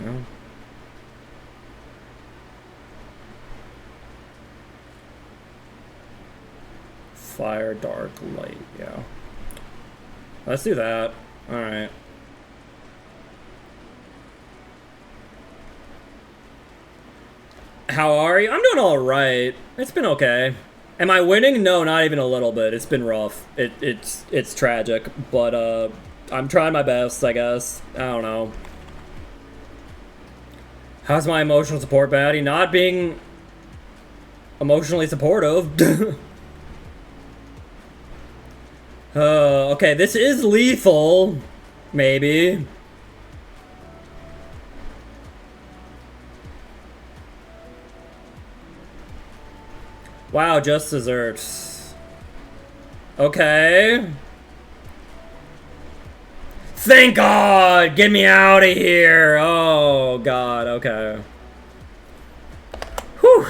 No. Fire, dark, light, yeah. Let's do that. Alright. How are you? I'm doing alright. It's been okay. Am I winning? No, not even a little bit. It's been rough. It's tragic, but I'm trying my best, I guess. I don't know. How's my emotional support, baddie? Not being emotionally supportive. Okay, this is lethal. Maybe. Wow, just desserts. Okay. Thank God! Get me out of here! Oh, God, okay. Whew.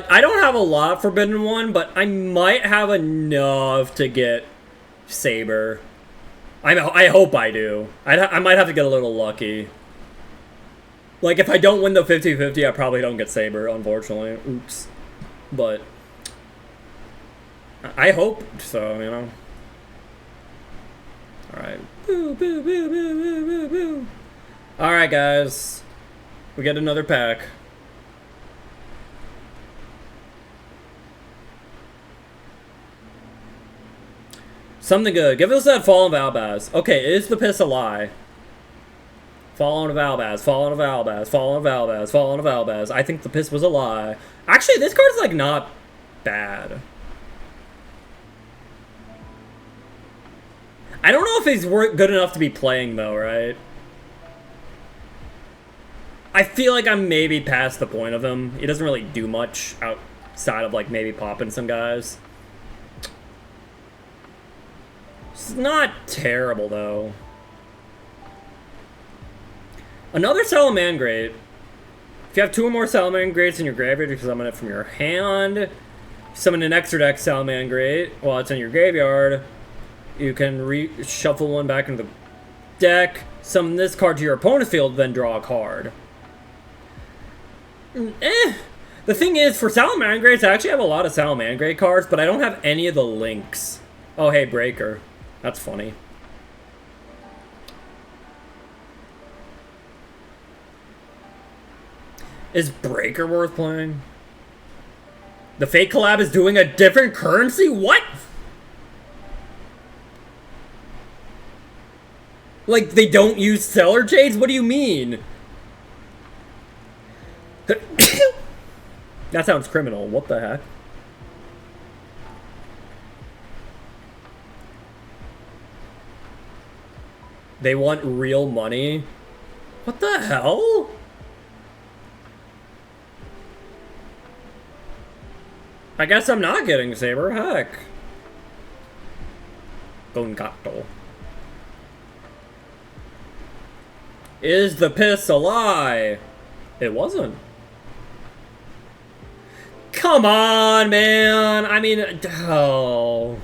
I don't have a lot Forbidden One, but I might have enough to get Saber. I hope I do. I might have to get a little lucky. Like, if I don't win the 50-50, I probably don't get Saber, unfortunately. Oops. But I hope so, you know. Alright. Boo, boo, boo, boo, boo, boo, boo. Alright, guys. We get another pack. Something good. Give us that Fallen Valbaz. Okay, is the piss a lie? Fallen of Valbaz, Fallen of Valbaz, Fallen of Valbaz, Fallen of Valbaz. I think the piss was a lie. Actually, this card's like not bad. I don't know if he's good enough to be playing though, right? I feel like I'm maybe past the point of him. He doesn't really do much outside of like maybe popping some guys. It's not terrible, though. Another Salamangreat. If you have 2 or more Salamangreats in your graveyard, you can summon it from your hand. Summon an extra deck Salamangreat while it's in your graveyard. You can reshuffle one back into the deck, summon this card to your opponent's field, then draw a card. The thing is, for Salamangreats, I actually have a lot of Salamangreat cards, but I don't have any of the links. Oh, hey, Breaker. That's funny. Is Breaker worth playing? The Fake Collab is doing a different currency? What? Like, they don't use Stellar Jades? What do you mean? That sounds criminal. What the heck? They want real money? What the hell? I guess I'm not getting Saber. Heck. Don Gato. Is the piss a lie? It wasn't. Come on, man. I mean, oh.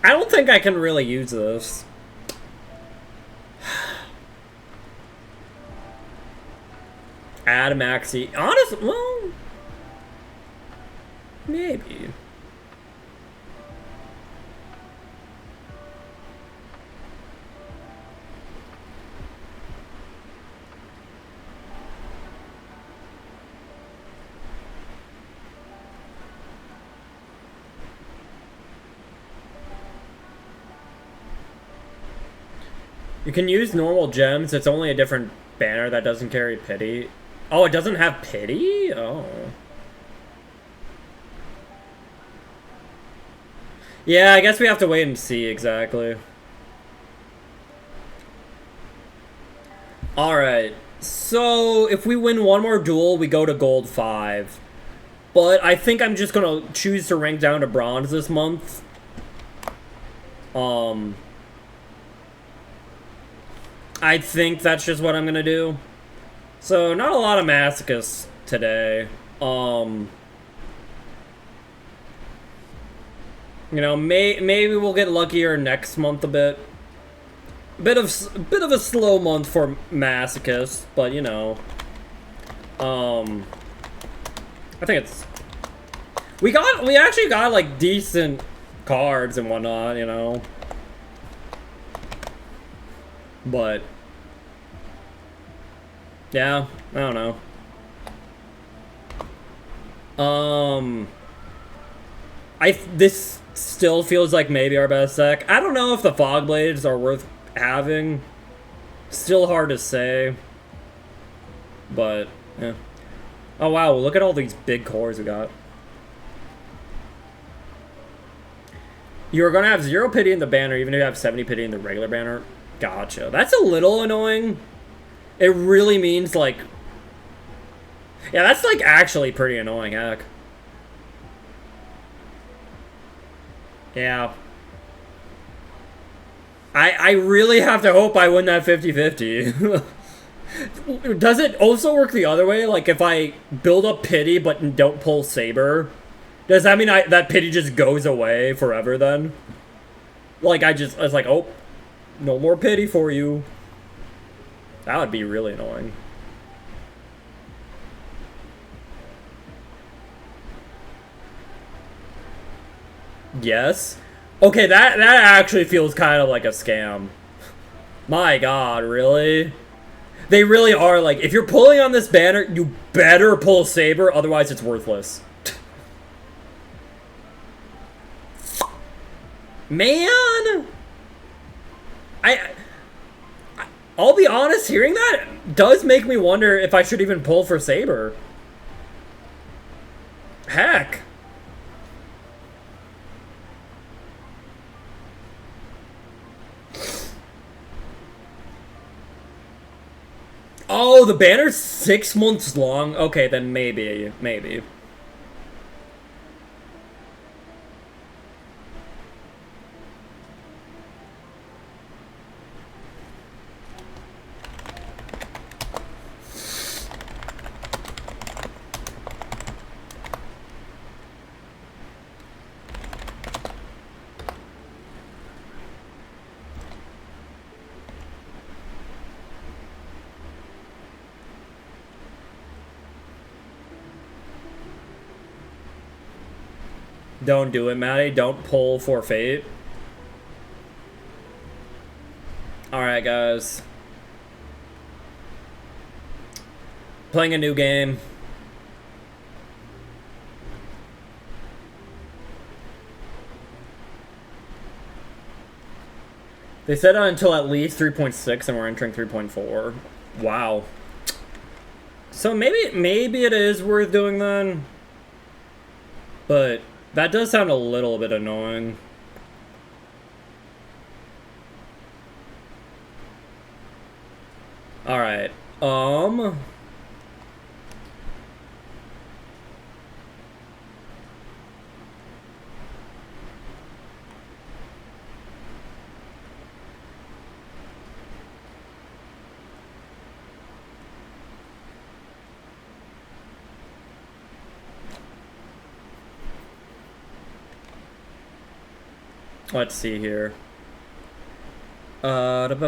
I don't think I can really use this. Add Maxi. Honestly, well, maybe. You can use normal gems. It's only a different banner that doesn't carry pity. Oh, it doesn't have pity? Oh. Yeah, I guess we have to wait and see exactly. Alright. So, if we win one more duel, we go to gold 5. But I think I'm just gonna choose to rank down to bronze this month. I think that's just what I'm gonna do. So, not a lot of Masochists today. You know, maybe we'll get luckier next month a bit. Bit of a slow month for Masochists, but you know. I think it's... We actually got, like, decent cards and whatnot, you know. But... yeah, I don't know. This still feels like maybe our best deck. I don't know if the Fog Blades are worth having. Still hard to say. But, yeah. Oh wow, look at all these big cores we got. You're gonna have 0 pity in the banner, even if you have 70 pity in the regular banner. Gotcha. That's a little annoying. It really means, like... yeah, that's, like, actually pretty annoying, heck. Yeah. I really have to hope I win that 50-50. Does it also work the other way? Like, if I build up pity but don't pull Saber, does that mean that pity just goes away forever then? Like, I was like, oh, no more pity for you. That would be really annoying. Yes. Okay, that actually feels kind of like a scam. My god, really? They really are like, if you're pulling on this banner, you better pull Saber, otherwise it's worthless. Man! I'll be honest, hearing that does make me wonder if I should even pull for Saber. Heck. Oh, the banner's 6 months long? Okay, then maybe. Don't do it, Maddie. Don't pull for fate. Alright, guys. Playing a new game. They said until at least 3.6 and we're entering 3.4. Wow. So maybe it is worth doing then. But that does sound a little bit annoying. Alright. Let's see here. Let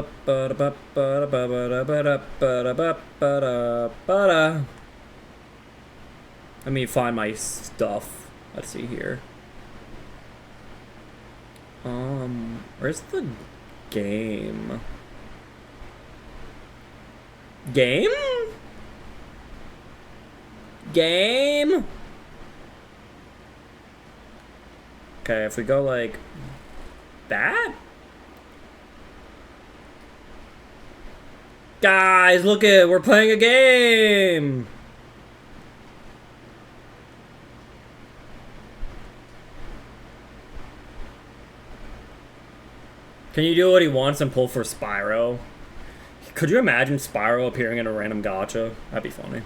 me find my stuff. Let's see here. Where's the game? Game? Game? Okay, if we go like that? Guys, look it, we're playing a game! Can you do what he wants and pull for Spyro? Could you imagine Spyro appearing in a random gacha? That'd be funny.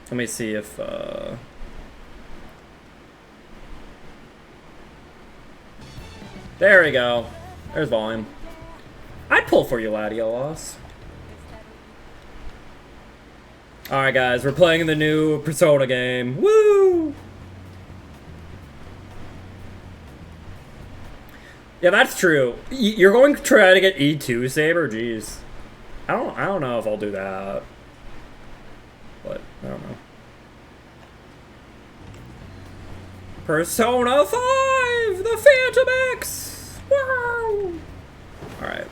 Let me see if, there we go. There's volume. I'd pull for you, Latios. Alright, guys, we're playing in the new Persona game. Woo! Yeah, that's true. You're going to try to get E2 Saber? Jeez. I don't know if I'll do that. But I don't know. Persona 5! The Phantom X! Wow! Alright.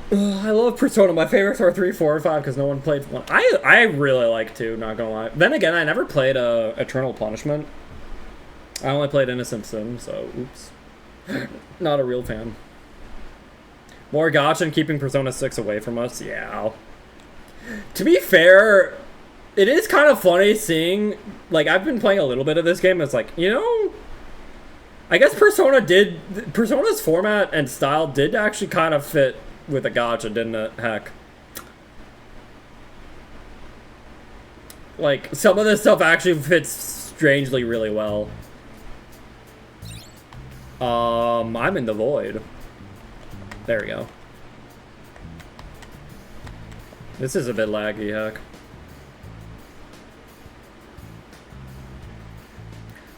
I love Persona. My favorites are 3, 4, and 5 because no one played 1. I really like 2, not gonna lie. Then again, I never played Eternal Punishment. I only played Innocent Sin, so oops. Not a real fan. More gacha and keeping Persona 6 away from us? Yeah. To be fair, it is kind of funny seeing, like, I've been playing a little bit of this game, it's like, you know, I guess Persona's format and style did actually kind of fit with a gacha, didn't it? Heck. Like, some of this stuff actually fits strangely really well. I'm in the void. There we go. This is a bit laggy, heck.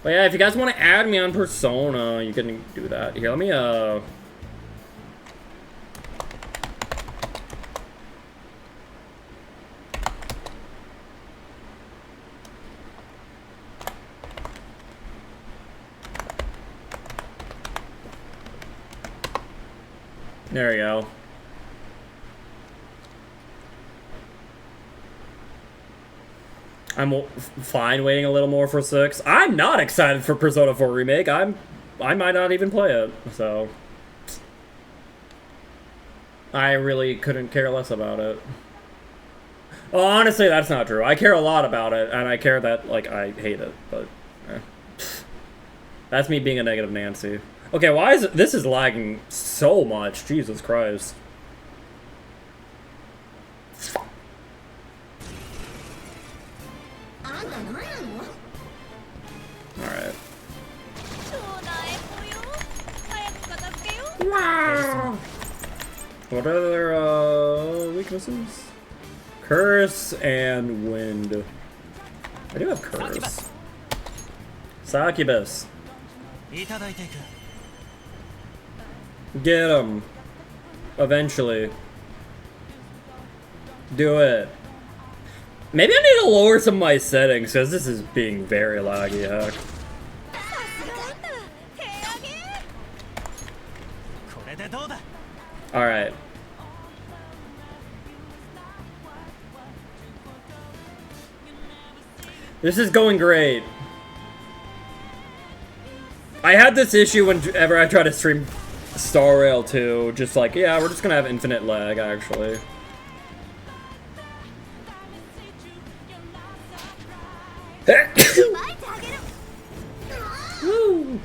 But yeah, if you guys want to add me on Persona, you can do that. Here, let me, there we go. I'm fine waiting a little more for 6. I'm not excited for Persona 4 Remake. I might not even play it, so I really couldn't care less about it. Well, honestly, that's not true. I care a lot about it, and I care that, like, I hate it, but that's me being a negative Nancy. Okay, why is this is lagging so much? Jesus Christ. Alright. Wow. What are their weaknesses? Curse and wind. I do have curse. Succubus. Get him. Eventually. Do it. Maybe I need to lower some of my settings because this is being very laggy, heck. Alright. This is going great. I had this issue whenever I try to stream Star Rail 2. Just like, yeah, we're just gonna have infinite lag, actually. Woo.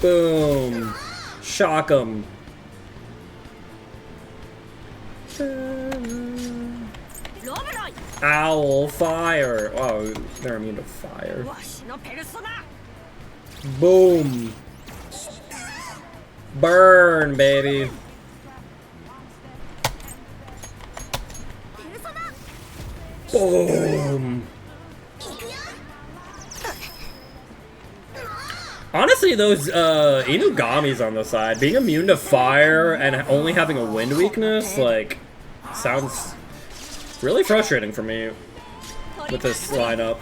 Boom. Shock 'em. Owl fire. Oh, they're immune to fire. Boom. Burn, baby. Boom. Honestly, those Inugamis on the side, being immune to fire and only having a wind weakness, like, sounds really frustrating for me with this lineup.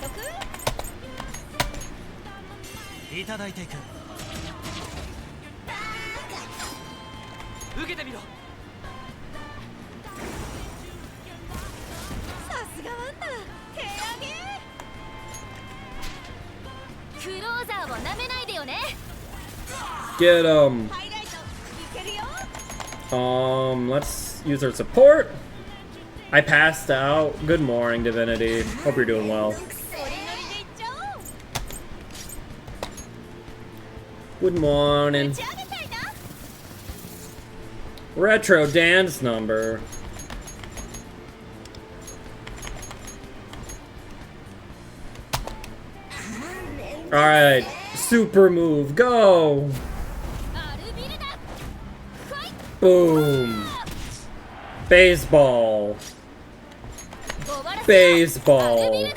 Get him. Let's use our support. I passed out. Good morning, Divinity. Hope you're doing well. Good morning. Retro dance number. Alright, super move, go! Boom! Baseball! Baseball!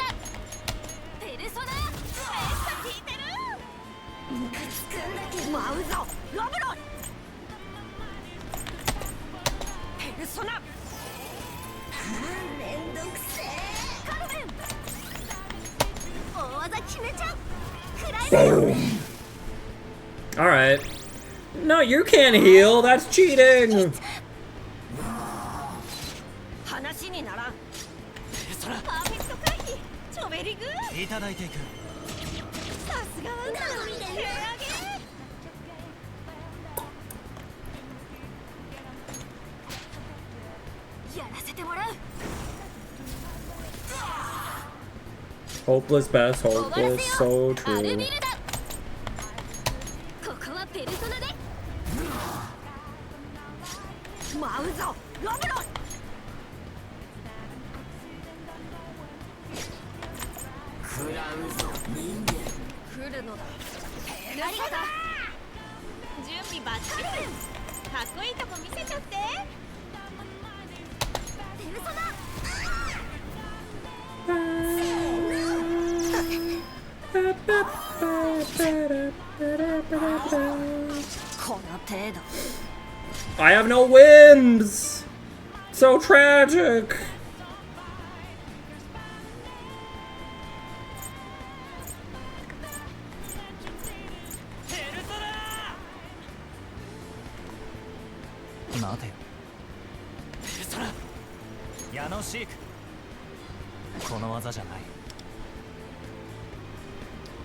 Boom! Alright. No, you can't heal. That's cheating. Hopeless best, hopeless, so true. I have no wins! So tragic!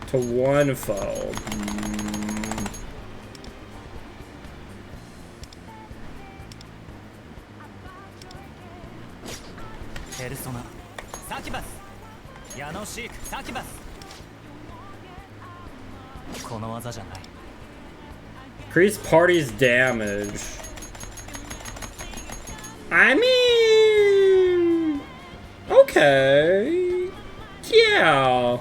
To one foe. Increase party's damage. I mean, okay, yeah.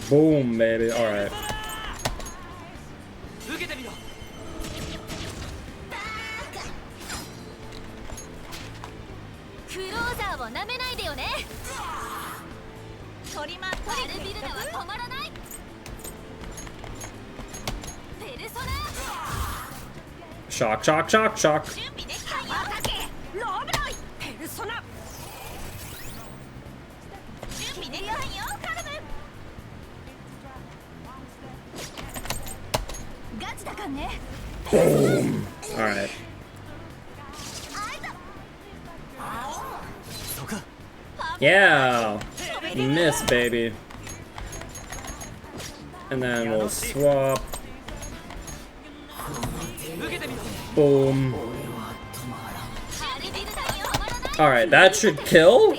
Boom, baby. All right. Shock, shock, shock, shock. Boom. All right. Yeah. Miss, baby. And then we'll swap. Boom. Alright, that should kill?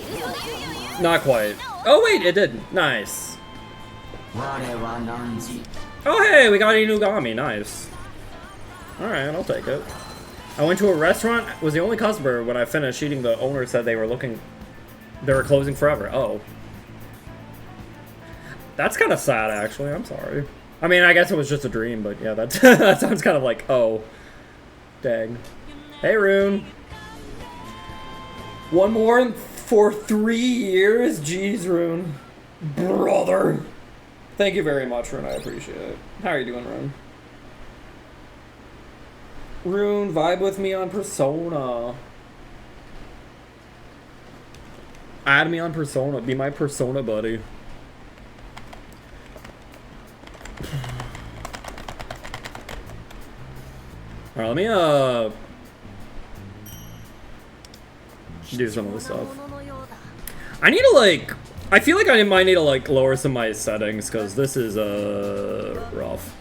Not quite. Oh wait, it did. Nice. Oh hey, we got Inugami. Nice. Alright, I'll take it. I went to a restaurant, was the only customer when I finished eating. The owner said they were looking They were closing forever. Oh. That's kind of sad, actually. I'm sorry. I mean, I guess it was just a dream, but yeah, that's, that sounds kind of like, oh. Dang. Hey, Rune. One more for 3 years? Jeez, Rune. Brother. Thank you very much, Rune. I appreciate it. How are you doing, Rune? Rune, vibe with me on Persona. Add me on Persona. Be my Persona buddy. Alright, let me do some of this stuff. I need to like, I feel like I might need to like lower some of my settings because this is rough.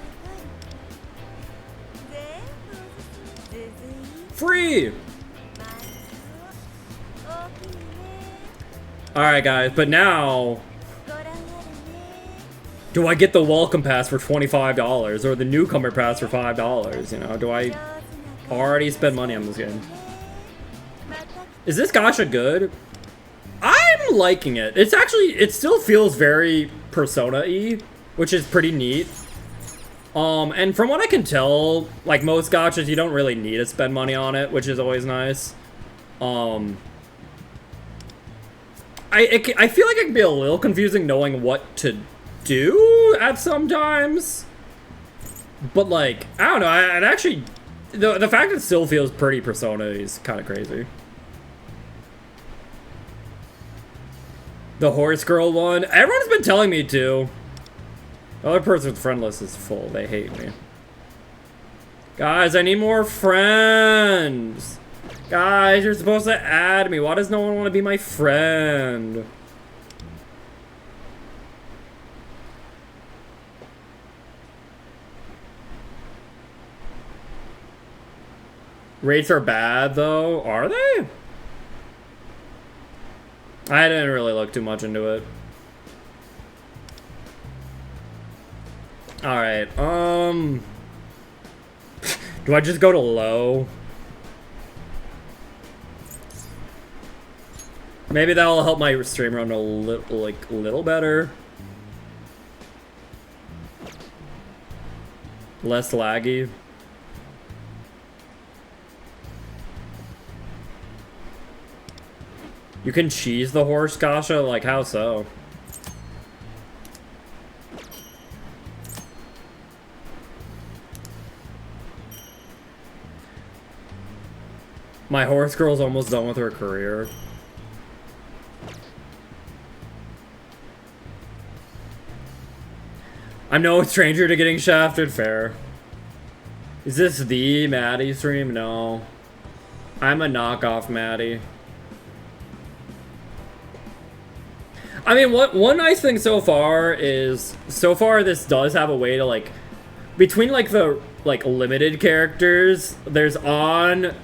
Free. Alright guys, but now do I get the welcome pass for $25 or the newcomer pass for $5? You know, do I already spend money on this game? Is this gacha good? I'm liking it. It's actually, it still feels very Persona-y, which is pretty neat. And from what I can tell, like most gachas, you don't really need to spend money on it, which is always nice. I feel like it can be a little confusing knowing what to do at sometimes. But like, I don't know, it actually, the fact that it still feels pretty Persona is kind of crazy. The horse girl one, everyone's been telling me to. The other person's friend list is full, they hate me. Guys, I need more friends. Guys, you're supposed to add me. Why does no one want to be my friend? Rates are bad, though. Are they? I didn't really look too much into it. Alright, do I just go to low? Maybe that'll help my stream run a little better. Less laggy. You can cheese the horse gacha? Like, how so? My horse girl's almost done with her career. I'm no stranger to getting shafted, fair. Is this the Maddie stream? No. I'm a knockoff Maddie. I mean, one nice thing so far is, this does have a way to, like, between, like, the, like, limited characters, there's on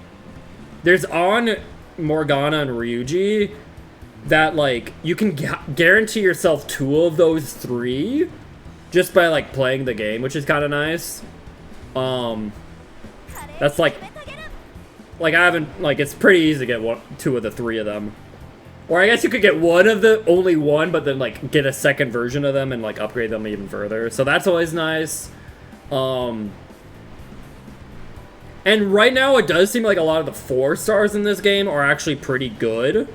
Morgana and Ryuji that, like, you can guarantee yourself 2 of those 3 just by, like, playing the game, which is kind of nice. That's, like, I haven't, like, it's pretty easy to get 2 of the 3 of them. Or I guess you could get only one, but then, like, get a second version of them and, like, upgrade them even further. So that's always nice. And right now, it does seem like a lot of the 4 stars in this game are actually pretty good.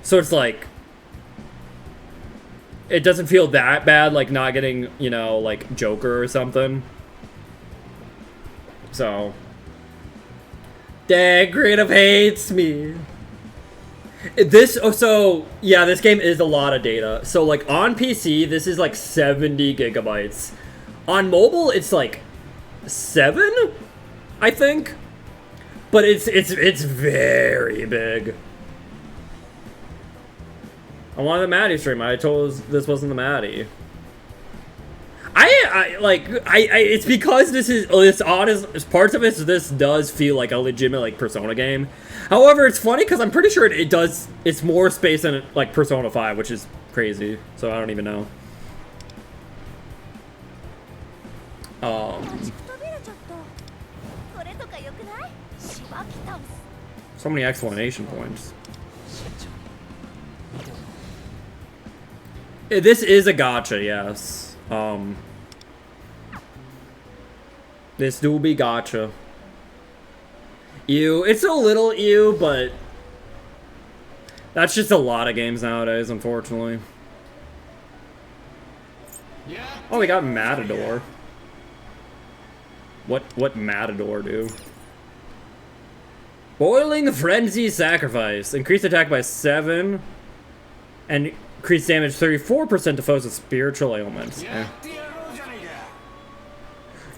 So it's like, it doesn't feel that bad, like, not getting, you know, like, Joker or something. So. Dang, Creative hates me. Yeah, this game is a lot of data. So, like, on PC, this is, like, 70 gigabytes. On mobile, it's, like, 7, I think. But it's very big. I wanted the Maddie stream. I told this wasn't the Maddie. It's because this honest parts of this does feel like a legitimate, like, Persona game. However, it's funny because I'm pretty sure it's more space than, like, Persona 5, which is crazy. So I don't even know. So many explanation points. This is a gacha, yes. This do be gacha. Ew. It's a little ew, but that's just a lot of games nowadays, unfortunately. Oh, we got Matador. What Matador do? Boiling Frenzy Sacrifice. Increase attack by 7. And increase damage 34% to foes with spiritual ailments. Eh.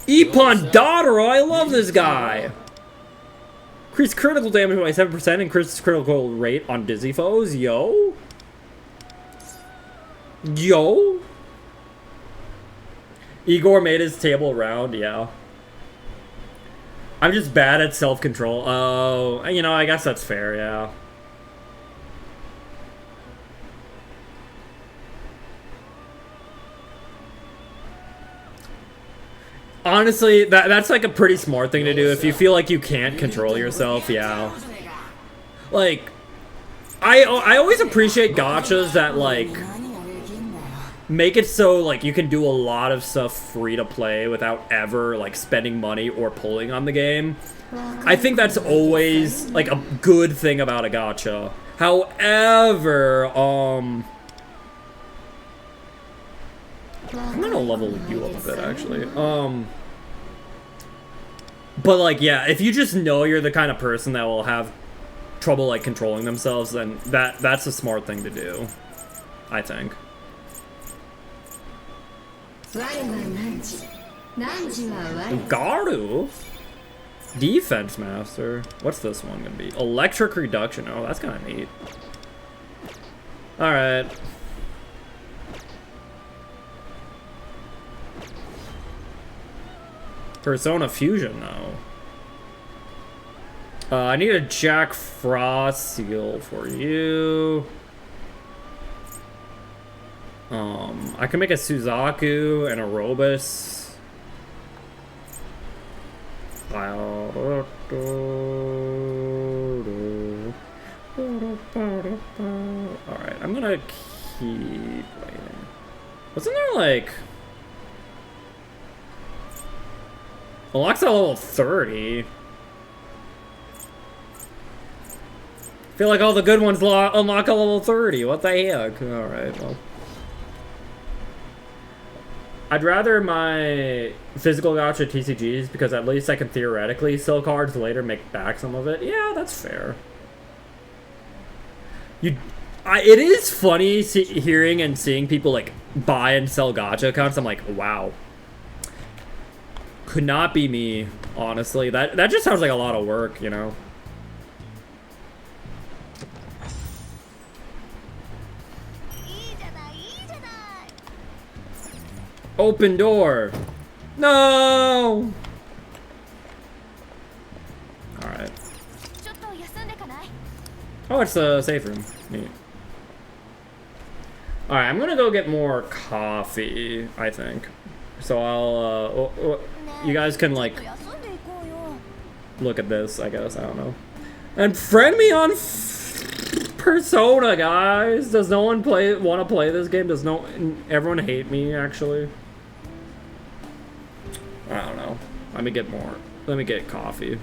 Epon Dotaro, I love this guy! Increase critical damage by 7%, increase critical rate on dizzy foes. Yo? Yo? Igor made his table round, yeah. I'm just bad at self-control. Oh, you know, I guess that's fair, yeah. Honestly, that's like a pretty smart thing to do if you feel like you can't control yourself, yeah. Like, I always appreciate gachas that, like, make it so, like, you can do a lot of stuff free to play without ever, like, spending money or pulling on the game. I think that's always, like, a good thing about a gacha. However, I'm gonna level you up a bit, actually. But, like, yeah, if you just know you're the kind of person that will have trouble, like, controlling themselves, then that's a smart thing to do, I think. Garu? Defense Master? What's this one gonna be? Electric Reduction. Oh, that's kind of neat. Alright. Persona Fusion, though. I need a Jack Frost seal for you. I can make a Suzaku and a Robus. Alright, I'm gonna keep waiting. Wasn't there, like... Unlocks at level 30. Feel like all the good ones unlock at level 30. What the heck? Alright, well. I'd rather my physical gacha TCGs because at least I can theoretically sell cards later, make back some of it. Yeah, that's fair. It is funny hearing and seeing people like buy and sell gacha accounts. I'm like, wow. Could not be me, honestly. That just sounds like a lot of work, you know? Open door. No. All right. Oh, it's a safe room. Neat. All right, I'm gonna go get more coffee, I think. So I'll. You guys can like look at this, I guess. I don't know. And friend me on Persona, guys. Does no one want to play this game? Does everyone hate me? Actually. I don't know. Let me get more. Let me get coffee.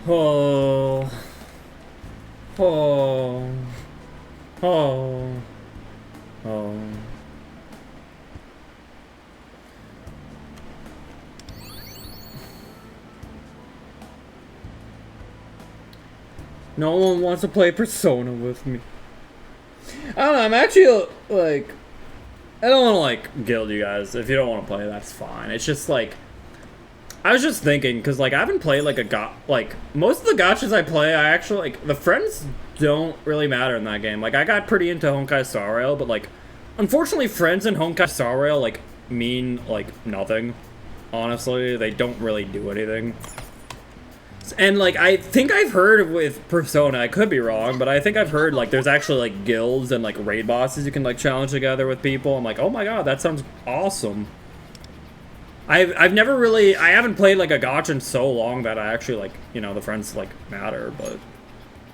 Oh. Oh. Oh. Oh. No one wants to play Persona with me. I don't know, I'm actually, like... I don't want to, like, guilt you guys. If you don't want to play, that's fine. It's just, like... I was just thinking, because, like, I haven't played, like, most of the gachas I play, I actually, like, the friends don't really matter in that game. Like, I got pretty into Honkai Star Rail, but, like, unfortunately, friends in Honkai Star Rail, like, mean, like, nothing. Honestly, they don't really do anything. And, like, I think I've heard with Persona, I could be wrong, but I think I've heard, like, there's actually, like, guilds and, like, raid bosses you can, like, challenge together with people. I'm like, oh my god, that sounds awesome. I've never really, I haven't played, like, a gacha in so long that I actually, like, you know, the friends, like, matter, but,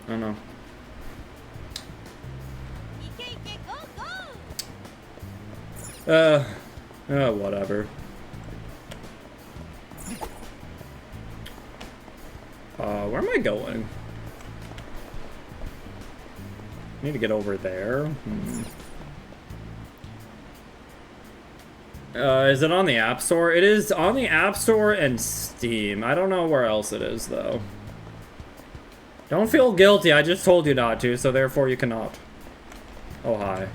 I don't know. Whatever. Where am I going? Need to get over there. Is it on the App Store? It is on the App Store and Steam. I don't know where else it is, though. Don't feel guilty. I just told you not to, so therefore you cannot. Oh, hi.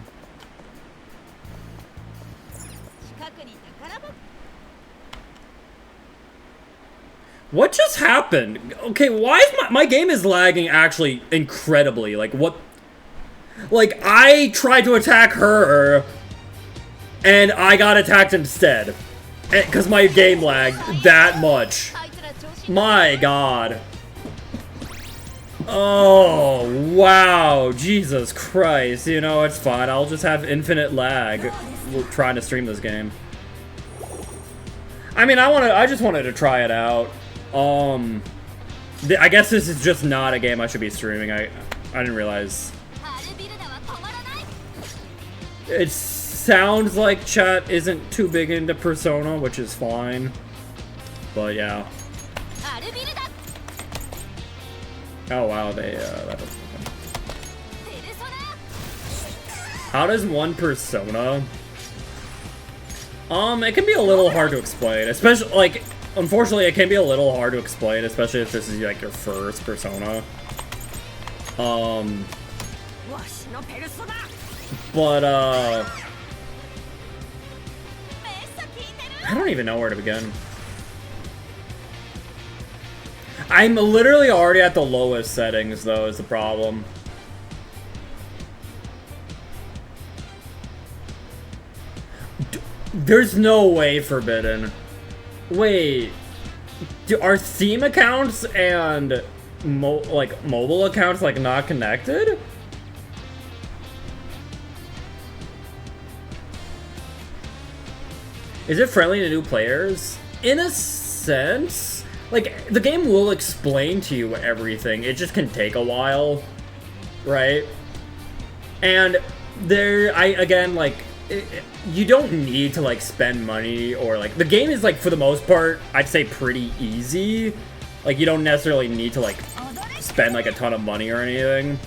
What just happened? Okay, why is my game is lagging actually incredibly. Like, what? Like, I tried to attack her, and I got attacked instead. Because my game lagged that much. My god. Oh, wow. Jesus Christ. You know, it's fine. I'll just have infinite lag trying to stream this game. I mean, I just wanted to try it out. I guess this is just not a game I should be streaming. I didn't realize. It sounds like chat isn't too big into Persona, which is fine. But yeah. Oh wow, that doesn't How does one Persona? It can be a little hard to explain, especially like. Unfortunately, it can be a little hard to explain, especially if this is like your first Persona. But I don't even know where to begin. I'm literally already at the lowest settings, though, is the problem. There's no way forbidden. Wait, are Steam accounts and mobile accounts like not connected? Is it friendly to new players? In a sense, like the game will explain to you everything. It just can take a while, right? And again, like. You don't need to like spend money or like the game is like for the most part I'd say pretty easy. Like you don't necessarily need to like spend like a ton of money or anything.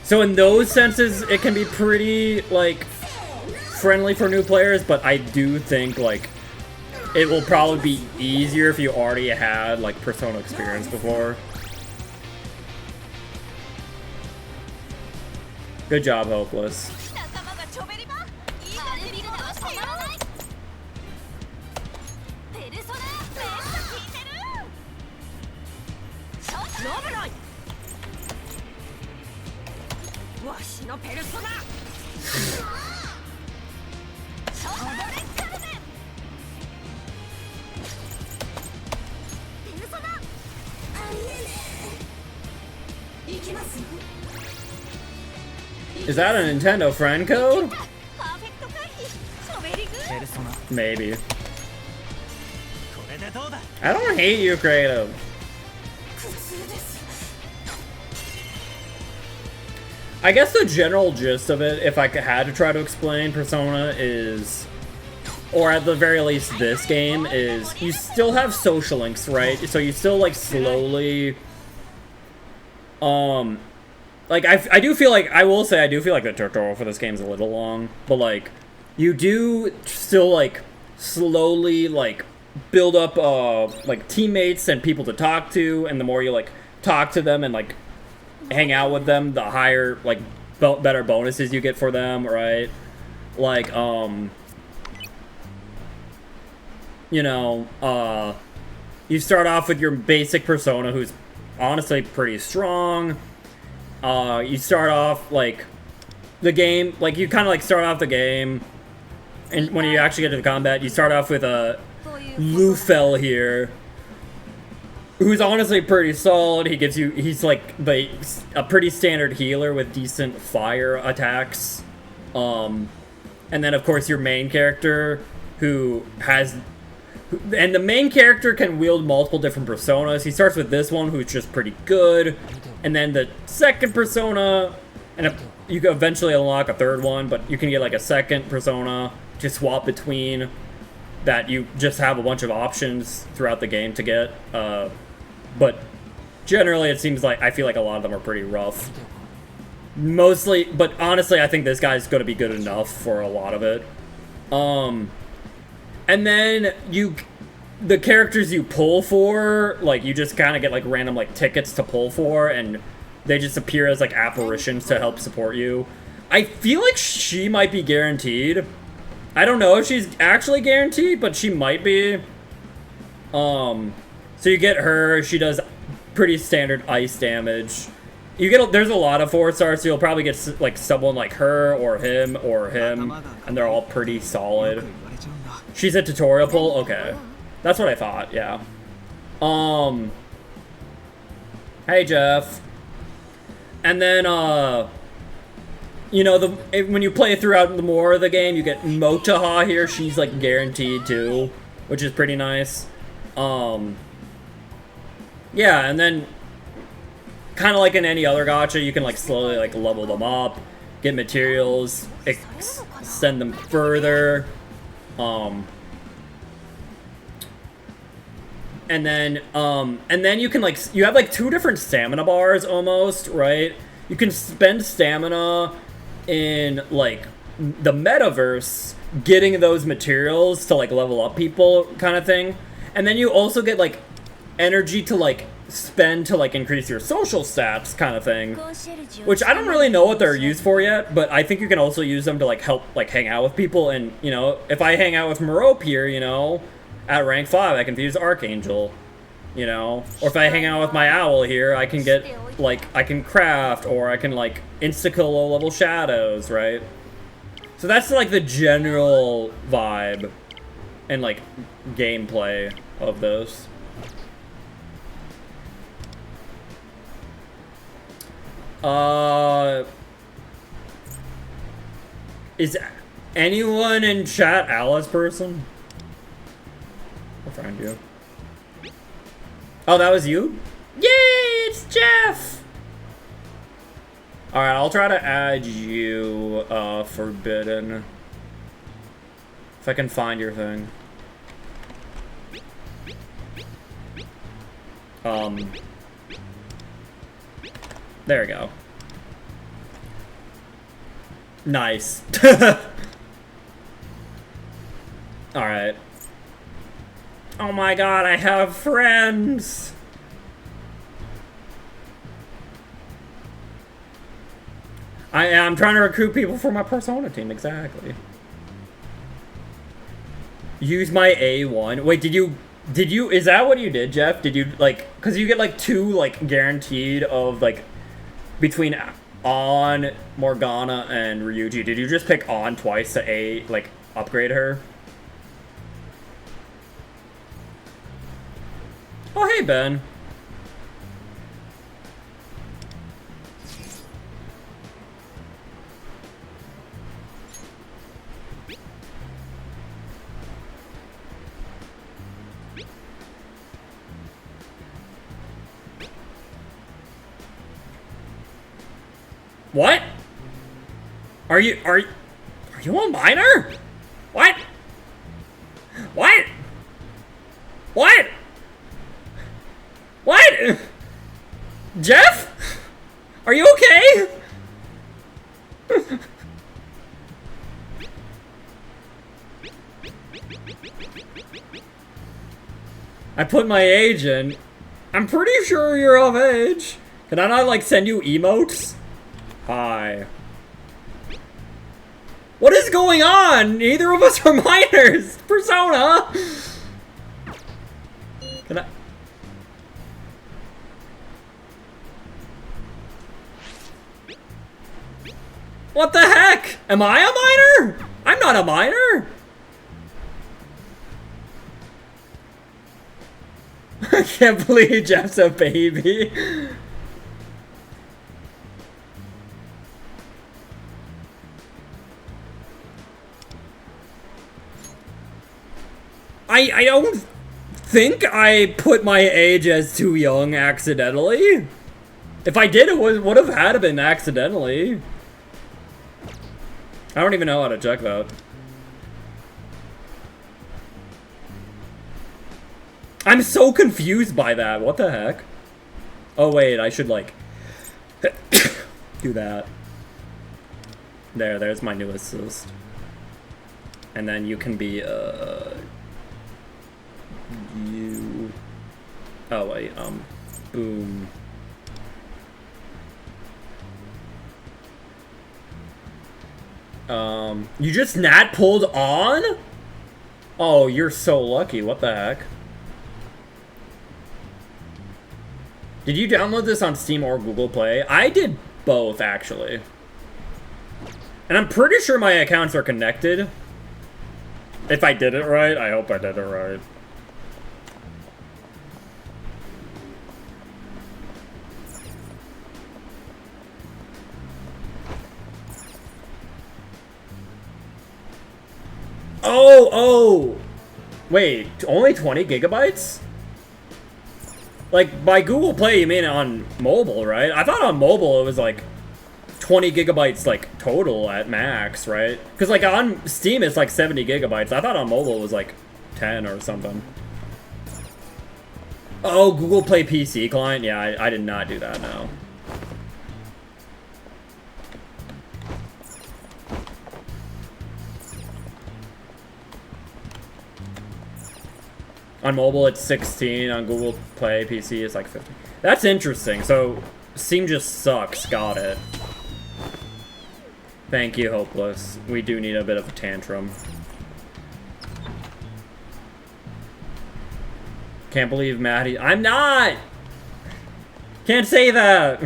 So in those senses it can be pretty like friendly for new players, but I do think like it will probably be easier if you already had like Persona experience before. Good job, Hopeless. Is that a Nintendo friend code? Maybe. I don't hate you, Creative. I guess the general gist of it, if I had to try to explain Persona, is or at the very least this game, is you still have social links, right? So you still, like, slowly... Like, I do feel like... I will say I do feel like the tutorial for this game is a little long. But, like, you do still, like, slowly, like, build up, like, teammates and people to talk to. And the more you, like, talk to them and, like, hang out with them, the higher, like, better bonuses you get for them, right? Like, you know, you start off with your basic persona who's honestly pretty strong. You start off, like, the game, like, you kind of, like, start off the game, and when you actually get to the combat, you start off with a Lufel here, who's honestly pretty solid. He gives you, he's, like, a pretty standard healer with decent fire attacks. And then, of course, your main character, who has... And the main character can wield multiple different personas. He starts with this one, who's just pretty good. And then the second persona, and you can eventually unlock a third one, but you can get like a second persona to swap between, that you just have a bunch of options throughout the game to get. But generally it seems like, I feel like a lot of them are pretty rough. Mostly, but honestly I think this guy's going to be good enough for a lot of it. And then the characters you pull for, like, you just kind of get, like, random, like, tickets to pull for, and they just appear as, like, apparitions to help support you. I feel like she might be guaranteed. I don't know if she's actually guaranteed, but she might be. So you get her, she does pretty standard ice damage. There's a lot of 4-stars, so you'll probably get, like, someone like her, or him, and they're all pretty solid. She's a tutorial pull? Okay. That's what I thought, yeah. Hey, Jeff. And then, you know, when you play throughout the more of the game, you get Motaha here. She's, like, guaranteed, too, which is pretty nice. Yeah, and then, kind of like in any other gacha, you can, like, slowly, like, level them up, get materials, extend them further. And then you can, like, you have, like, 2 different stamina bars, almost, right? You can spend stamina in, like, the metaverse, getting those materials to, like, level up people, kind of thing. And then you also get, like, energy to, like, spend to, like, increase your social stats, kind of thing. Which I don't really know what they're used for yet, but I think you can also use them to, like, help, like, hang out with people. And, you know, if I hang out with Merope here, you know, at rank 5, I can use Archangel, you know? Or if I hang out with my Owl here, I can get, like, I can craft, or I can, like, insta-kill low-level shadows, right? So that's, like, the general vibe and, like, gameplay of those. Is anyone in chat Alice person? I'll find you. Oh, that was you? Yay, it's Jeff! Alright, I'll try to add you, Forbidden. If I can find your thing. There we go. Nice. Alright. Oh my god, I have friends! I'm trying to recruit people for my Persona team, exactly. Use my A1. Wait, did you, is that what you did, Jeff? Did you, like, because you get, like, 2, like, guaranteed of, like, between On, Morgana, and Ryuji. Did you just pick On twice to like, upgrade her? Oh, hey, Ben. What? Are you a minor? What? What? What? What? Jeff? Are you okay? I put my age in. I'm pretty sure you're of age. Can I not, like, send you emotes? Hi. What is going on? Neither of us are minors. Persona. Can I? What the heck? Am I a minor? I'm not a minor. I can't believe Jeff's a baby. I don't think I put my age as too young accidentally. If I did, it would have had to been accidentally. I don't even know how to check that. I'm so confused by that. What the heck? Oh wait, I should like do that. There's my new assist. And then you can be you. Oh wait, boom. You just nat pulled on? Oh, you're so lucky. What the heck? Did you download this on Steam or Google Play? I did both, actually. And I'm pretty sure my accounts are connected. If I did it right, I hope I did it right. Oh! Wait, only 20 gigabytes? Like, by Google Play, you mean on mobile, right? I thought on mobile it was like 20 gigabytes, like, total at max, right? Because, like, on Steam it's like 70 gigabytes. I thought on mobile it was like 10 or something. Oh, Google Play PC client? Yeah, I did not do that, no. On mobile, it's 16. On Google Play PC, it's like 50. That's interesting. So, Steam just sucks. Got it. Thank you, Hopeless. We do need a bit of a tantrum. Can't believe Maddie. I'm not! Can't say that!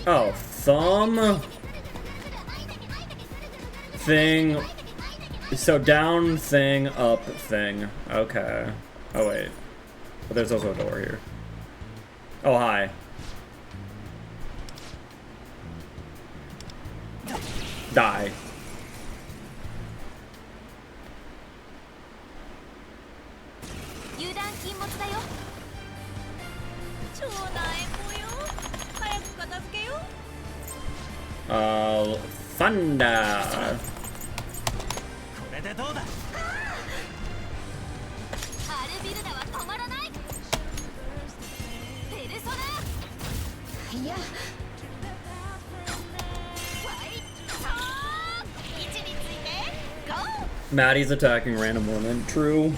Oh, thumb thing. So down thing, up thing. Okay. Oh wait. But there's also a door here. Oh hi. Die. Thunder. Maddie's attacking random women. True.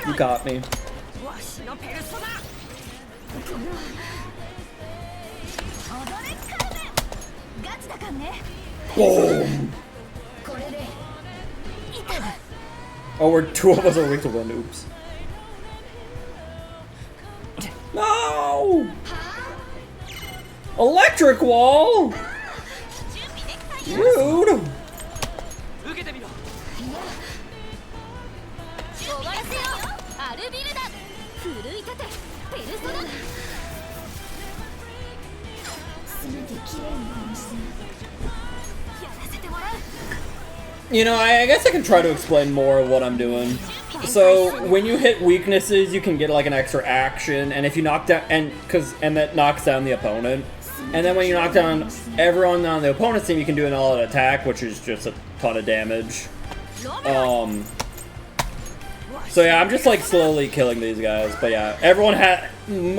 You got me. Boom. Oh, two of us are weak to one. Oops. No! Electric wall? Rude! You know, I guess I can try to explain more of what I'm doing. So when you hit weaknesses, you can get like an extra action, and if you knock down and that knocks down the opponent, and then when you knock down everyone on the opponent's team, you can do an all-out attack, which is just a ton of damage. So yeah, I'm just like slowly killing these guys, but yeah,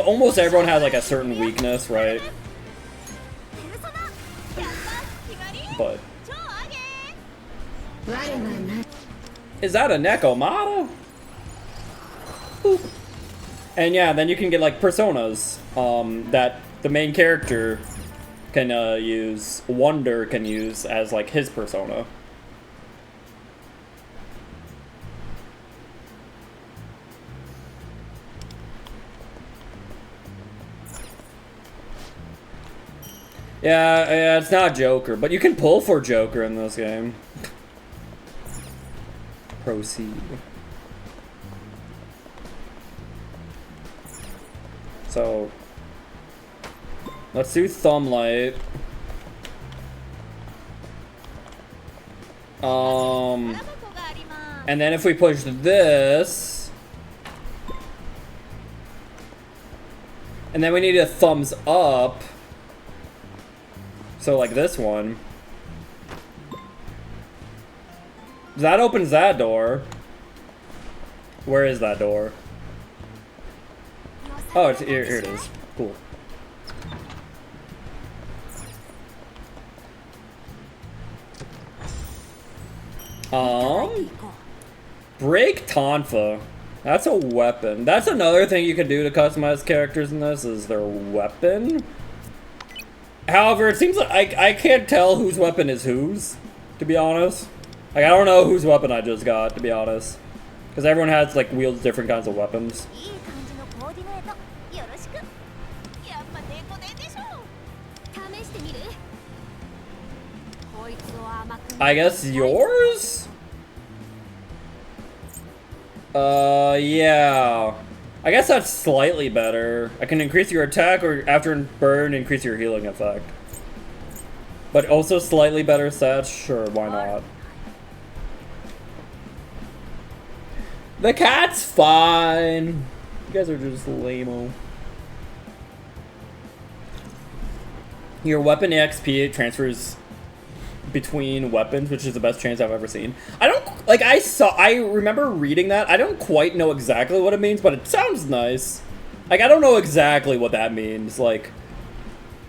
almost everyone has like a certain weakness, right? But is that a Nekomata? Boop. And yeah, then you can get like personas that the main character can use. Wonder can use as like his persona. Yeah, it's not Joker, but you can pull for Joker in this game. Proceed. So, let's do Thumblight. And then if we push this, and then we need a thumbs up. So like this one. That opens that door. Where is that door? Oh, it's here it is. Cool. Break Tonfa. That's a weapon. That's another thing you can do to customize characters in this, is their weapon. However, it seems like I can't tell whose weapon is whose, to be honest. Like, I don't know whose weapon I just got, to be honest. Because everyone has, like, wields different kinds of weapons. I guess yours? Yeah. I guess that's slightly better. I can increase your attack, or after burn, increase your healing effect. But also slightly better stats? Sure, why not? The cat's fine. You guys are just lame-o. Your weapon XP transfers between weapons, which is the best chance I've ever seen. I don't, like, I remember reading that. I don't quite know exactly what it means, but it sounds nice. Like, I don't know exactly what that means, like.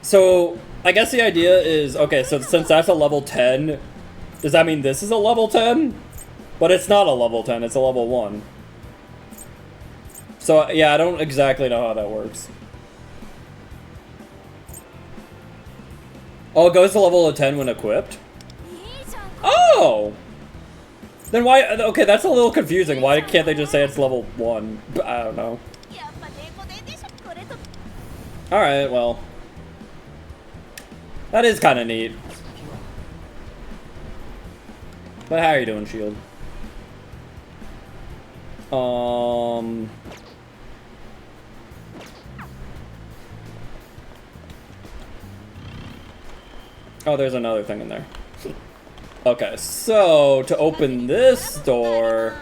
So, I guess the idea is, okay, so since that's a level 10, does that mean this is a level 10? But it's not a level 10, it's a level 1. So, yeah, I don't exactly know how that works. Oh, it goes to level 10 when equipped? Oh! Then why... Okay, that's a little confusing. Why can't they just say it's level 1? I don't know. Alright, well. That is kind of neat. But how are you doing, Shield? Oh, there's another thing in there. Okay, so to open this door,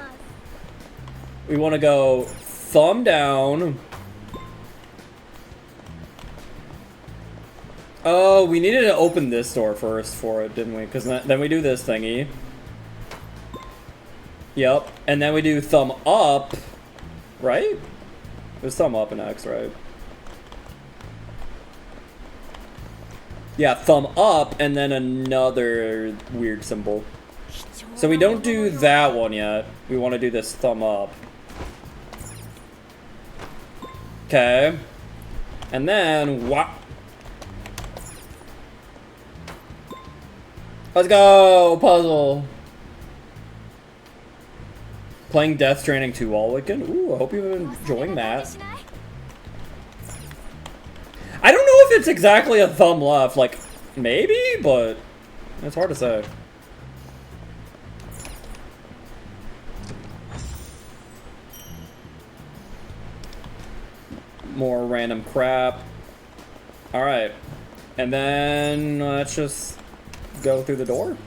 we want to go thumb down. Oh, we needed to open this door first for it, didn't we? Because then we do this thingy. Yep, and then we do thumb up, right? It was thumb up and X, right? Yeah, thumb up, and then another weird symbol. So we don't do that one yet. We want to do this thumb up. Okay. And then, what? Let's go! Puzzle! Playing Death Stranding 2 all weekend? Ooh, I hope you've been enjoying that. if it's exactly a thumb left. Like, maybe, but it's hard to say. More random crap. Alright. And then let's just go through the door.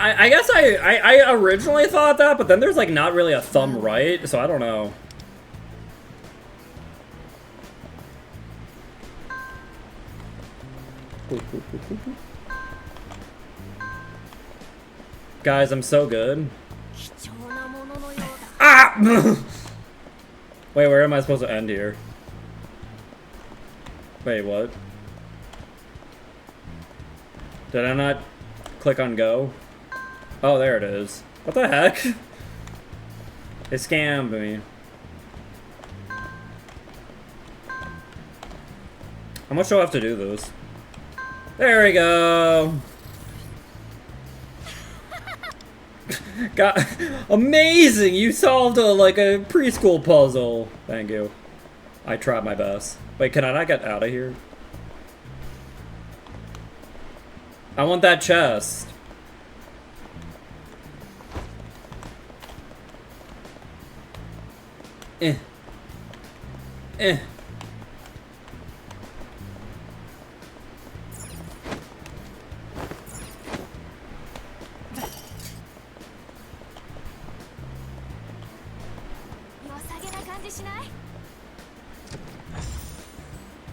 I guess I originally thought that, but then there's like not really a thumb right, so I don't know. Guys, I'm so good. Ah! Wait, where am I supposed to end here? Wait, what? Did I not click on go? Oh, there it is. What the heck? They scammed me. How much do I have to do this? There we go! Got amazing! You solved like a preschool puzzle. Thank you. I tried my best. Wait, can I not get out of here? I want that chest. Eh. Eh.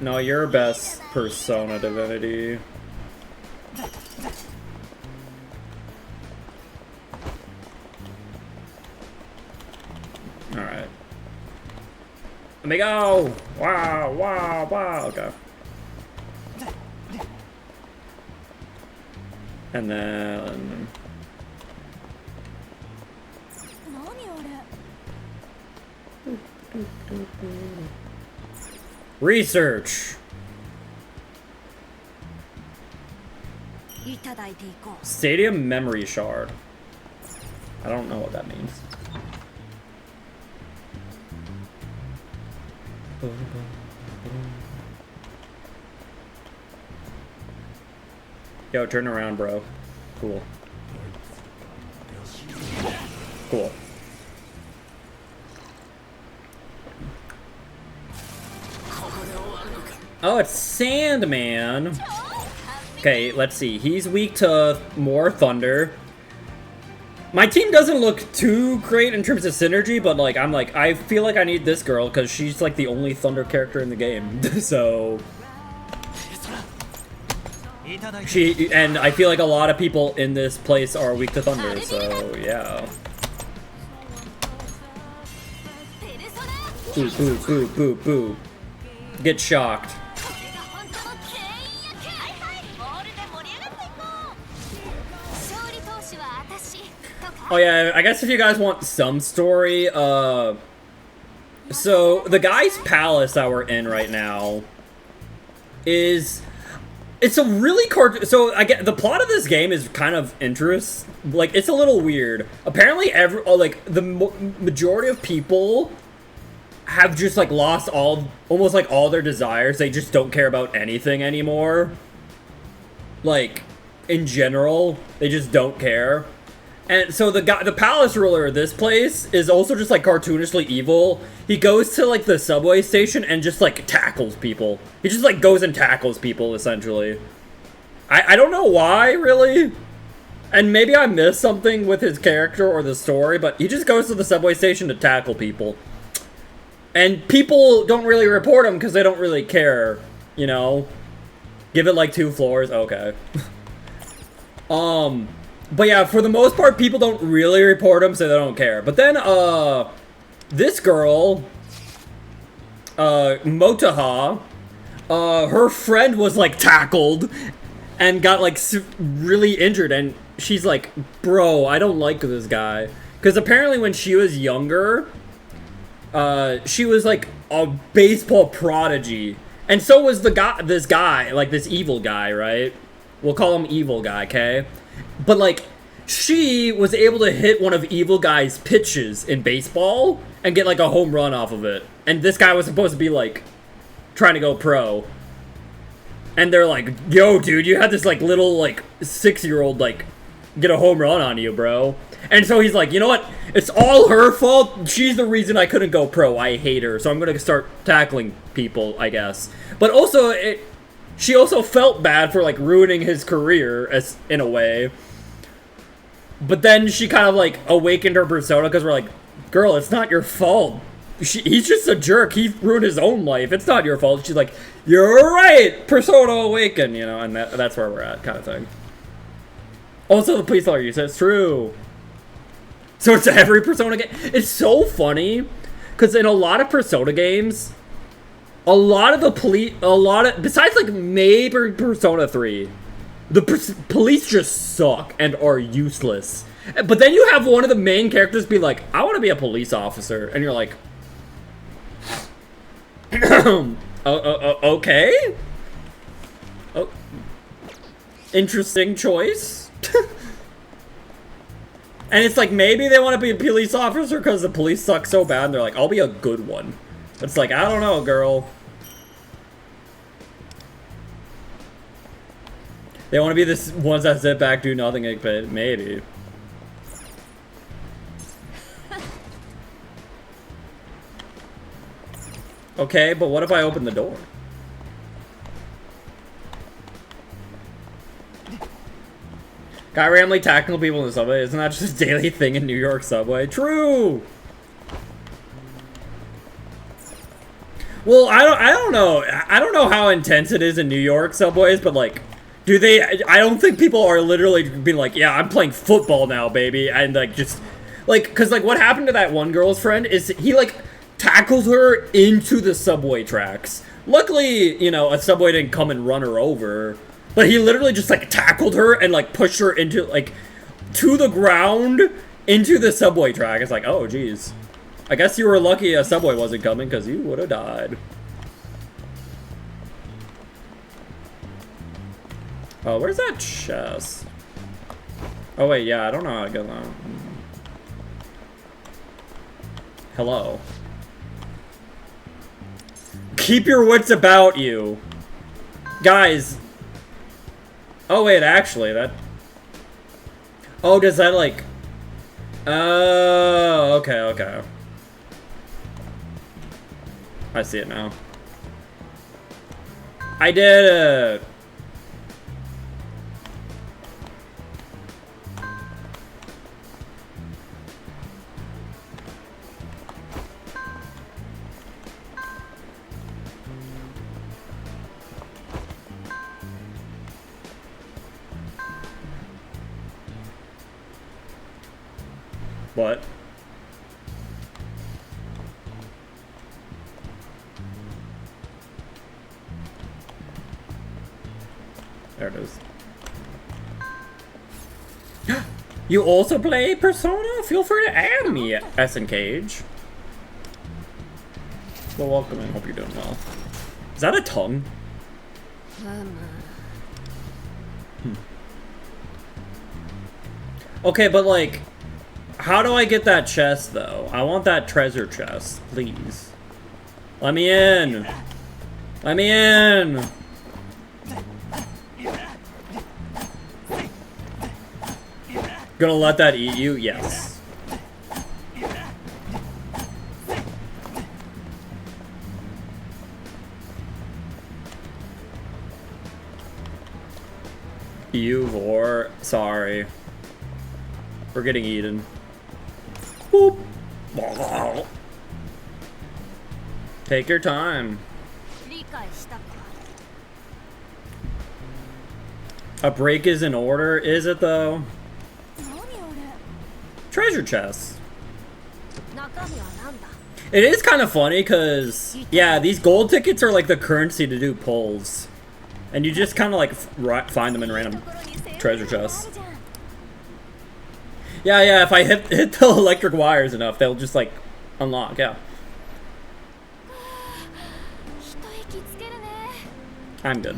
No, you're best persona divinity. Alright. Let me go! Wow, wow, wow. Okay. And then... Research! Stadium memory shard. I don't know what that means. Yo, turn around, bro. Cool. Cool. Oh, it's Sandman. Okay, let's see. He's weak to more thunder. My team doesn't look too great in terms of synergy, but like I feel like I need this girl because she's like the only thunder character in the game. So and I feel like a lot of people in this place are weak to thunder. So yeah. Boo, boo, boo, boo, boo. Get shocked. Oh yeah, I guess if you guys want some story, so the guy's palace that we're in right now it's a really so I get the plot of this game is kind of interesting. Like it's a little weird. Apparently the majority of people have just like lost almost like all their desires. They just don't care about anything anymore. Like in general, they just don't care. And so the palace ruler of this place is also just like cartoonishly evil. He goes to like the subway station and just like tackles people. He just like goes and tackles people essentially. I don't know why really. And maybe I missed something with his character or the story, but he just goes to the subway station to tackle people. And people don't really report him because they don't really care, you know? Give it like 2 floors, okay. But yeah, for the most part, people don't really report him, so they don't care. But then, this girl, Motaha, her friend was, like, tackled and got, like, really injured. And she's like, bro, I don't like this guy. Because apparently when she was younger, she was, like, a baseball prodigy. And so was this guy, like, this evil guy, right? We'll call him evil guy, okay? But, like, she was able to hit one of Evil Guy's pitches in baseball and get like a home run off of it. And this guy was supposed to be like trying to go pro. And they're like, yo, dude, you had this like little like 6-year-old like get a home run on you, bro. And so he's like, you know what? It's all her fault. She's the reason I couldn't go pro. I hate her. So I'm going to start tackling people, I guess. But also, she also felt bad for like ruining his career as in a way. But then she kind of like awakened her persona because we're like, girl, it's not your fault. He's just a jerk. He ruined his own life. It's not your fault. She's like, you're right. Persona awaken, you know, and that's where we're at, kind of thing. Also, the police lawyer, you said it's true. So it's every Persona game. It's so funny because in a lot of Persona games, besides like maybe Persona 3, the police just suck and are useless. But then you have one of the main characters be like, I want to be a police officer. And you're like, okay. Oh, interesting choice. And it's like, maybe they want to be a police officer because the police suck so bad. And they're like, I'll be a good one. It's like, I don't know, girl. They want to be the ones that sit back, do nothing, get paid. Maybe. Okay, but what if I open the door? Guy randomly tackling people in the subway. Isn't that just a daily thing in New York subway? True! Well, I don't know. I don't know how intense it is in New York subways, but like, do they? I don't think people are literally being like, yeah, I'm playing football now, baby, and like just like, cause like what happened to that one girl's friend is he like tackled her into the subway tracks. Luckily, you know, a subway didn't come and run her over, but he literally just like tackled her and like pushed her into like to the ground into the subway track. It's like, oh geez, I guess you were lucky a subway wasn't coming because you would have died. Oh, where's that chest? Oh wait, yeah, I don't know how to get that. Hello. Keep your wits about you. Guys. Oh wait, actually, that... Oh, does that like... Oh, okay, okay. I see it now. I did it! What? There it is. You also play Persona? Feel free to add me, SNCage. Well, welcome and hope you're doing well. Is that a tongue? Okay, but like, how do I get that chest though? I want that treasure chest, please. Let me in. Let me in. Gonna let that eat you? Yes. You whore. Sorry. We're getting eaten. Boop. Take your time. A break is in order, is it though? Treasure chests. It is kind of funny because, yeah, these gold tickets are like the currency to do pulls. And you just kind of like find them in random treasure chests. Yeah, yeah, if I hit the electric wires enough, they'll just like unlock, yeah. I'm good.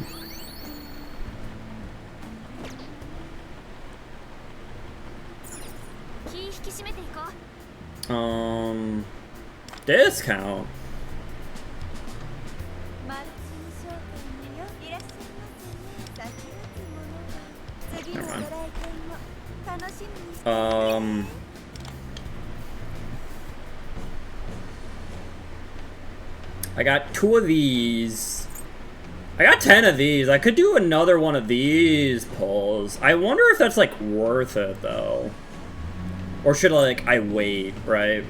Discount. Never mind. I got 2 of these. I got 10 of these. I could do another one of these pulls. I wonder if that's, like, worth it, though. Or should, I wait, right?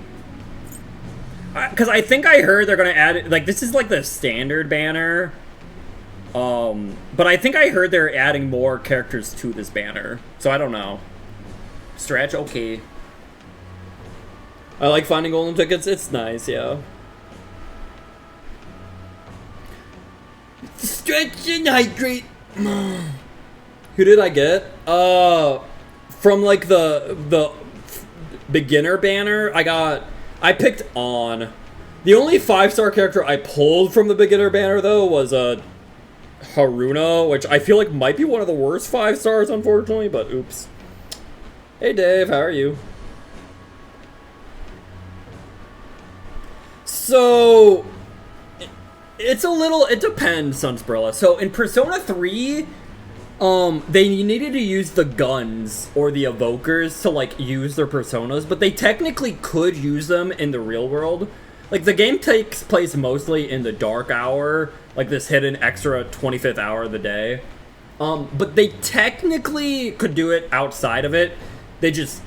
Because I think I heard they're going to add... Like, this is, like, the standard banner. But I think I heard they're adding more characters to this banner. So I don't know. Stretch, okay. I like finding golden tickets. It's nice, yeah. Stretch and hydrate. Who did I get? From like the beginner banner, I picked On. The only 5-star character I pulled from the beginner banner though was Haruna, which I feel like might be one of the worst 5 stars, unfortunately, but oops. Hey Dave, how are you? So it's a little, it depends, Sunsbrella. So in Persona 3, they needed to use the guns or the evokers to like use their personas, but they technically could use them in the real world. Like the game takes place mostly in the dark hour, like this hidden extra 25th hour of the day. But they technically could do it outside of it. They just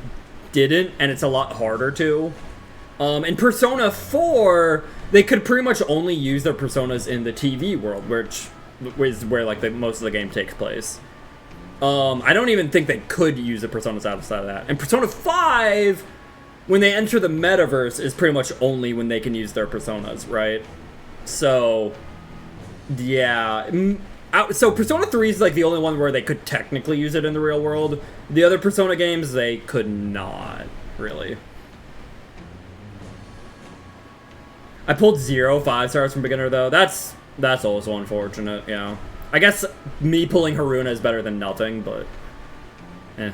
didn't, and it's a lot harder to. In Persona 4, they could pretty much only use their personas in the TV world, which is where like most of the game takes place. I don't even think they could use the personas outside of that. And Persona 5, when they enter the metaverse, is pretty much only when they can use their personas, right? So, yeah. So Persona 3 is like the only one where they could technically use it in the real world. The other Persona games, they could not, really. I pulled 0 5-stars from beginner though. That's also unfortunate, yeah. I guess me pulling Haruna is better than nothing, but eh.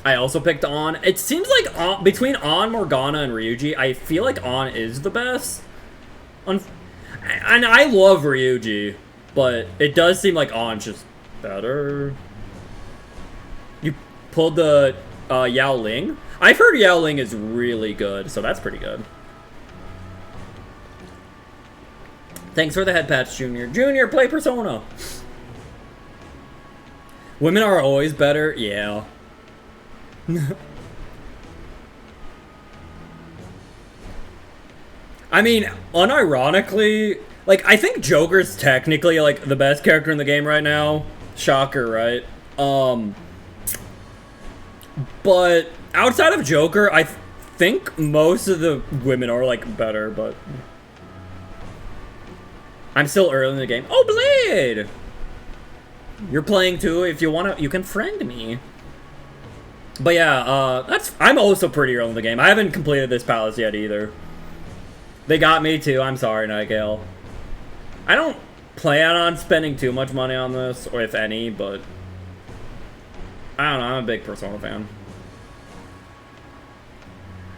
I also picked On. It seems like between On, Morgana, and Ryuji, I feel like On is the best. And I love Ryuji, but it does seem like On's just better. You pulled the Yao Ling? I've heard Yao Ling is really good, so that's pretty good. Thanks for the head patch, Junior. Junior, play Persona! Women are always better? Yeah. I mean, unironically, like, I think Joker's technically, like, the best character in the game right now. Shocker, right? But outside of Joker, I think most of the women are, like, better, but I'm still early in the game. Oh, Blade! You're playing too. If you want to, you can friend me. But yeah, I'm also pretty early in the game. I haven't completed this palace yet either. They got me too. I'm sorry, Nigel. I don't plan on spending too much money on this, or if any, but I don't know. I'm a big Persona fan.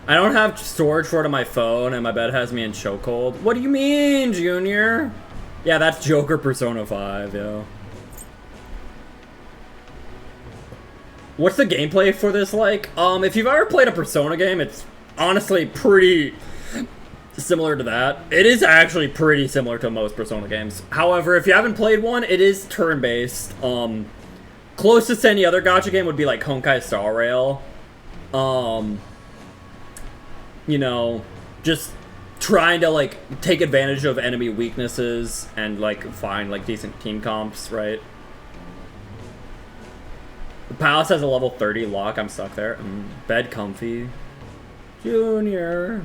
I don't have storage for it on my phone, and my bed has me in chokehold. What do you mean, Junior? Yeah, that's Joker Persona 5, yo. What's the gameplay for this like? If you've ever played a Persona game, it's honestly pretty similar to that. It is actually pretty similar to most Persona games. However, if you haven't played one, it is turn-based. Closest to any other gacha game would be like Honkai Star Rail. You know, just trying to like take advantage of enemy weaknesses and like find like decent team comps, right? The palace has a level 30 lock. I'm stuck there. Bed comfy. Junior.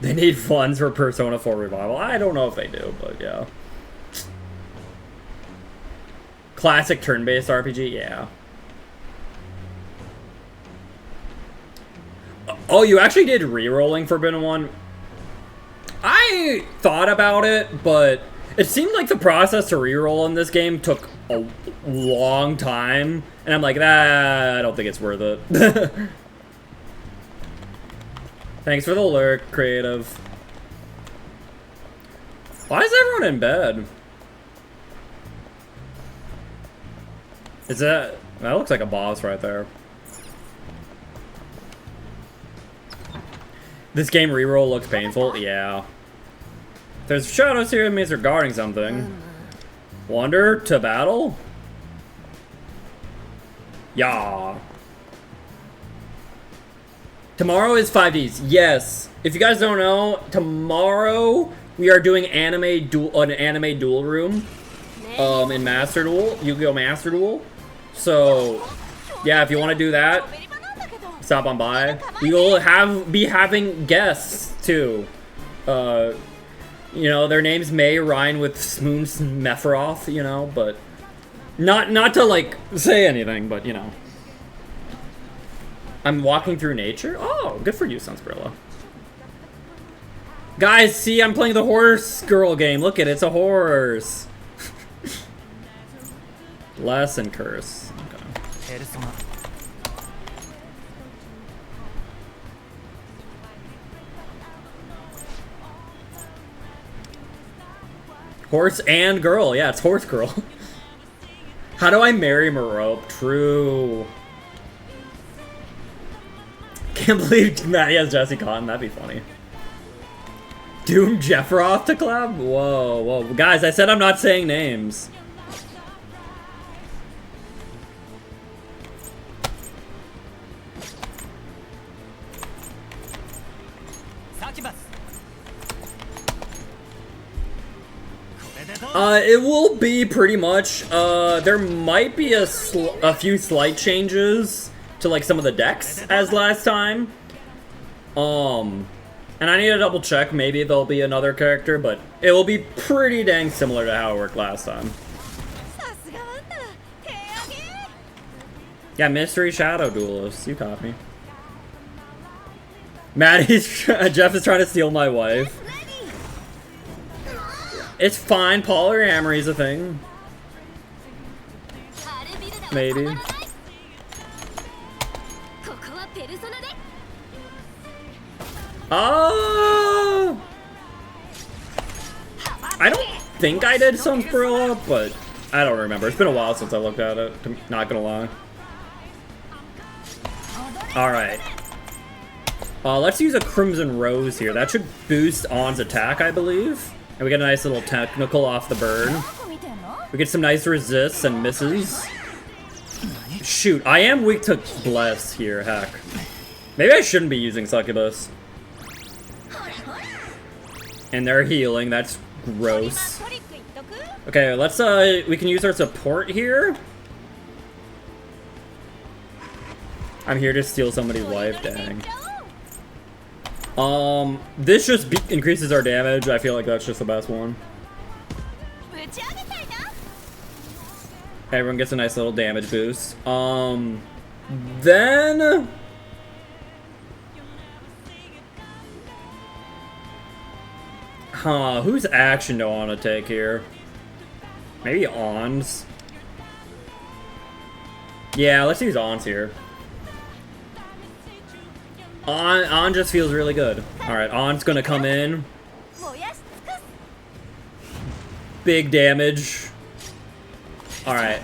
They need funds for Persona 4 Revival. I don't know if they do, but yeah. Classic turn-based RPG? Yeah. Oh, you actually did re-rolling Forbidden 1? I thought about it, but It seemed like the process to reroll in this game took a long time, and I'm like, I don't think it's worth it. Thanks for the lurk, creative. Why is everyone in bed? Is that looks like a boss right there. This game reroll looks painful. Yeah. If there's shadows here, it means they're guarding something. Wander to battle? Yeah. Tomorrow is 5Ds. Yes. If you guys don't know, tomorrow we are doing an anime duel room. In Master Duel, Yu-Gi-Oh! Master Duel. So, yeah, if you want to do that, stop on by. We will be having guests too. You know, their names may rhyme with Smoon Mephiroth, you know, but not to like say anything, but you know. I'm walking through nature. Oh, good for you, Sunsbrilla. Guys, see, I'm playing the horse girl game. Look at it, it's a horse. Lesson curse. Okay. Horse and girl. Yeah, it's horse girl. How do I marry Merope? True. Can't believe Maddie has Jesse Cotton. That'd be funny. Doom Jefferoff to collab? Whoa, whoa. Guys, I said I'm not saying names. It will be pretty much, there might be a few slight changes to, like, some of the decks as last time. And I need to double check, maybe there'll be another character, but it will be pretty dang similar to how it worked last time. Yeah, Mystery Shadow Duelist, you copy. Maddie's, Jeff is trying to steal my wife. It's fine, polyamory is a thing. Maybe. I don't think I did Sunsbrilla, but I don't remember. It's been a while since I looked at it, not gonna lie. Alright. Let's use a Crimson Rose here. That should boost On's attack, I believe. And we get a nice little technical off the burn. We get some nice resists and misses. Shoot, I am weak to Bless here, heck. Maybe I shouldn't be using Succubus. And they're healing, that's gross. Okay, let's, we can use our support here. I'm here to steal somebody's life, dang. This just increases our damage. I feel like that's just the best one. Everyone gets a nice little damage boost. Then... Huh, whose action do I want to take here? Maybe On's. Yeah, let's use On's here. On just feels really good. Alright, On's gonna come in. Big damage. Alright.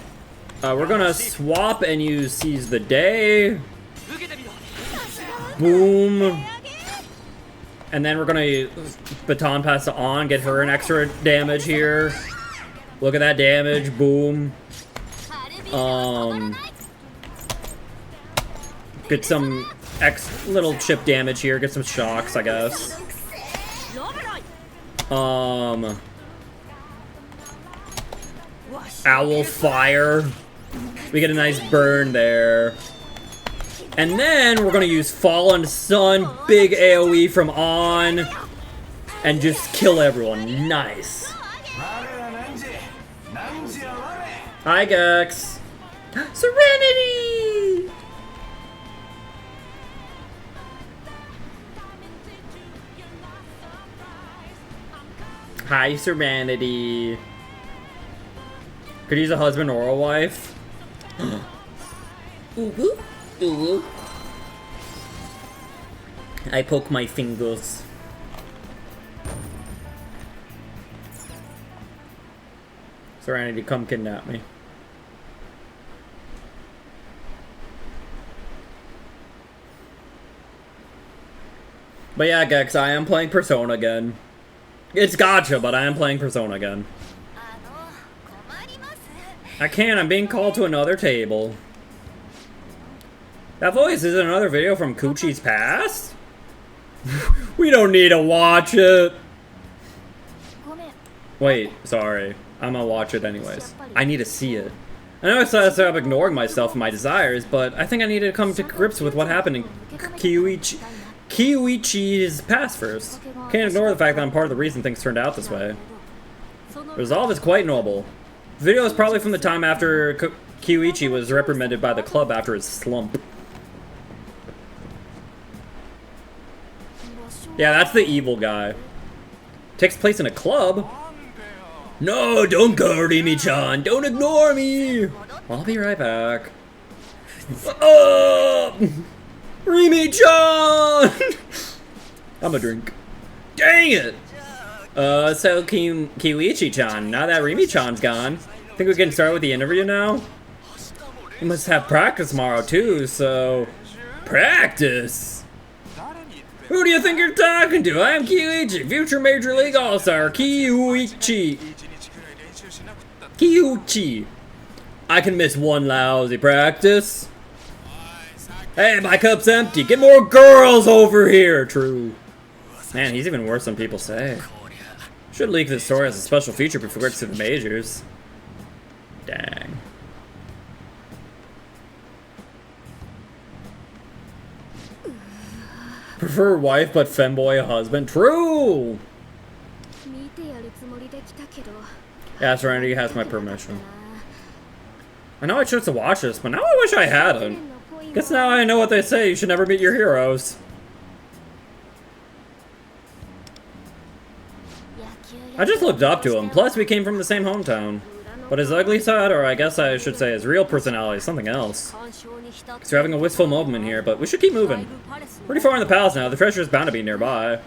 We're gonna swap and use Seize the Day. Boom. And then we're gonna baton pass to On, get her an extra damage here. Look at that damage, boom. Get some little chip damage here, get some shocks, I guess. Owl Fire. We get a nice burn there. And then we're gonna use Fallen Sun, big AoE from On, and just kill everyone. Nice. Hi, Gex. Serenity! Hi, Serenity. Could use a husband or a wife. Ooh, ooh. I poke my fingers. Serenity, come kidnap me. But yeah, Gex, I am playing Persona again. It's gotcha, but I am playing Persona again. I can't, I'm being called to another table. That voice is another video from Coochie's past? We don't need to watch it. Wait, sorry. I'm gonna watch it anyways. I need to see it. I know I started up ignoring myself and my desires, but I think I need to come to grips with what happened in Kiyoichi's past first. Can't ignore the fact that I'm part of the reason things turned out this way. Resolve is quite noble. The video is probably from the time after Kiyoichi was reprimanded by the club after his slump. Yeah, that's the evil guy. Takes place in a club? No, don't go, Rimi-chan. Don't ignore me. I'll be right back. Rimi-chan! I'm a drink. Dang it! So Kiyoichi-chan, now that Rimi-chan's gone, think we can start with the interview now? We must have practice tomorrow too, so... Practice? Who do you think you're talking to? I am Kiyoichi, future Major League All-Star, Kiyoichi. I can miss one lousy practice. Hey, my cup's empty. Get more girls over here. True. Man, he's even worse than people say. Should leak this story as a special feature before it gets to the majors. Dang. Prefer wife but femboy husband. True! Yeah, Serenity has my permission. I know I chose to watch this, but now I wish I hadn't. Guess now I know what they say, you should never meet your heroes. I just looked up to him, plus we came from the same hometown. But his ugly side, or I guess I should say his real personality, is something else. So we're having a wistful moment here, but we should keep moving. Pretty far in the palace now, the treasure is bound to be nearby.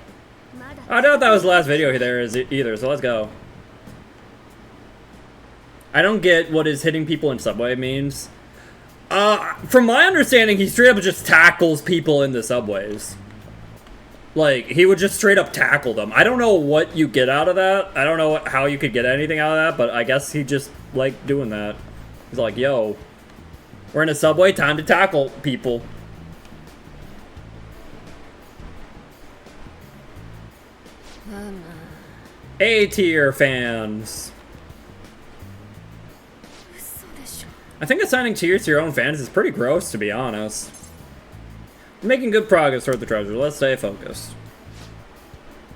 I doubt that was the last video there is either, so let's go. I don't get what his hitting people in subway means. From my understanding, he straight up just tackles people in the subways. Like, he would just straight up tackle them. I don't know what you get out of that. I don't know how you could get anything out of that, but I guess he just liked doing that. He's like, yo, we're in a subway, time to tackle people. A-tier fans. I think assigning tiers to your own fans is pretty gross, to be honest. We're making good progress toward the treasure. Let's stay focused.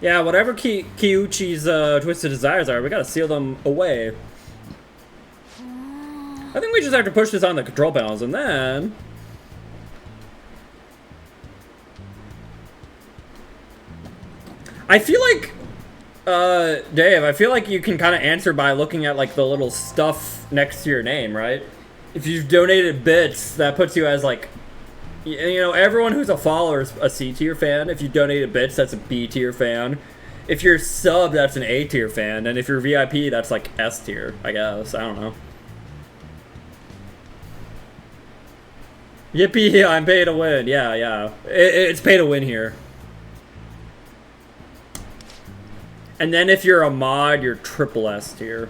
Yeah, whatever Kiyoichi's twisted desires are, we gotta seal them away. I think we just have to push this on the control panels, and then... I feel like... Dave, I feel like you can kind of answer by looking at, like, the little stuff next to your name, right? If you've donated bits, that puts you as, like... You know, everyone who's a follower is a C-tier fan. If you donated bits, that's a B-tier fan. If you're sub, that's an A-tier fan. And if you're VIP, that's, like, S-tier, I guess. I don't know. Yippee, I'm pay to win. Yeah, yeah. It's pay to win here. And then if you're a mod, you're triple S tier.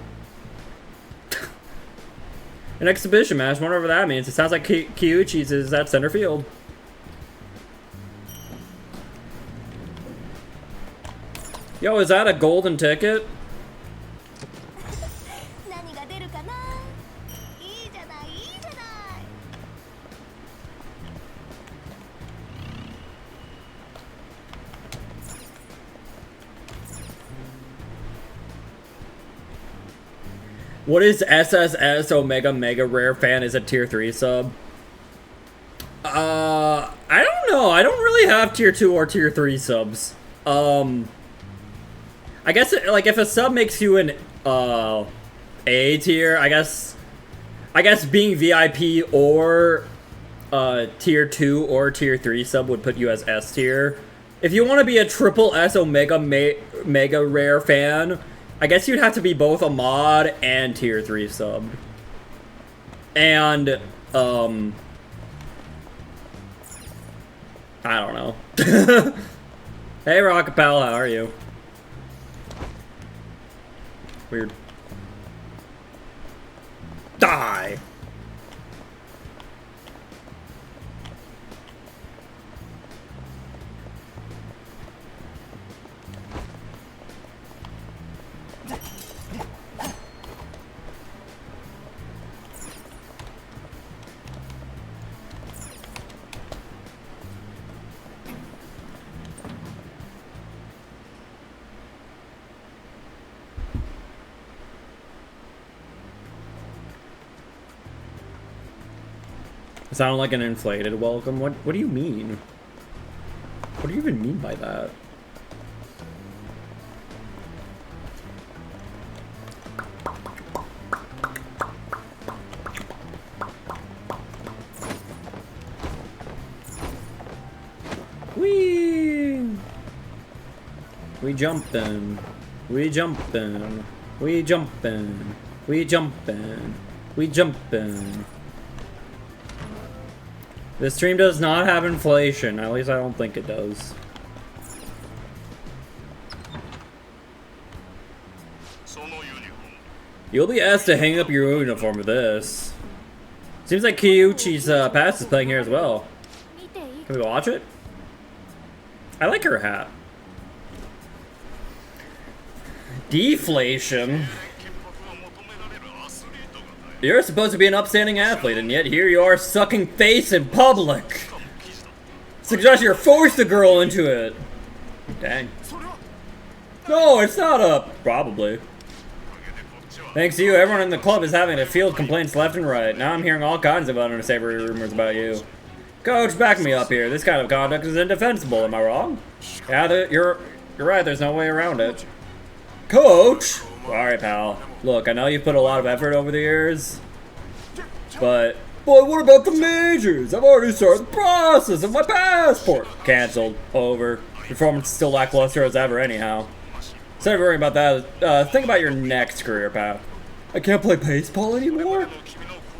An exhibition match, whatever that means. It sounds like Kiyoichi's is at center field. Yo, is that a golden ticket? What is SSS Omega Mega Rare Fan is a tier 3 sub? I don't know. I don't really have tier 2 or tier 3 subs. I I guess like if a sub makes you an A tier, I guess being VIP or tier 2 or tier 3 sub would put you as S tier. If you want to be a triple S Omega mega rare fan, I guess you'd have to be both a mod and tier 3 sub. And I don't know. Hey Rocket Pal, how are you? Weird. Die! Sound like an inflated welcome? What do you mean? What do you even mean by that? Whee! We jumpin'. We jumpin'. We jumpin'. We jumpin'. We jumpin'. This stream does not have inflation. At least I don't think it does. You'll be asked to hang up your uniform for this. Seems like Kiyuchi's past is playing here as well. Can we watch it? I like her hat. Deflation. You're supposed to be an upstanding athlete, and yet here you are sucking face in public. Suggest you're forced the girl into it. Dang. No, it's not up. Probably. Thanks to you, everyone in the club is having to field complaints left and right. Now I'm hearing all kinds of unsavory rumors about you. Coach, back me up here. This kind of conduct is indefensible. Am I wrong? Yeah, you're right. There's no way around it. Coach! Alright, pal. Look, I know you put a lot of effort over the years, but what about the majors? I've already started the process of my passport. Cancelled. Over. Performance is still lackluster as ever anyhow. Instead of worrying about that, think about your next career path. I can't play baseball anymore?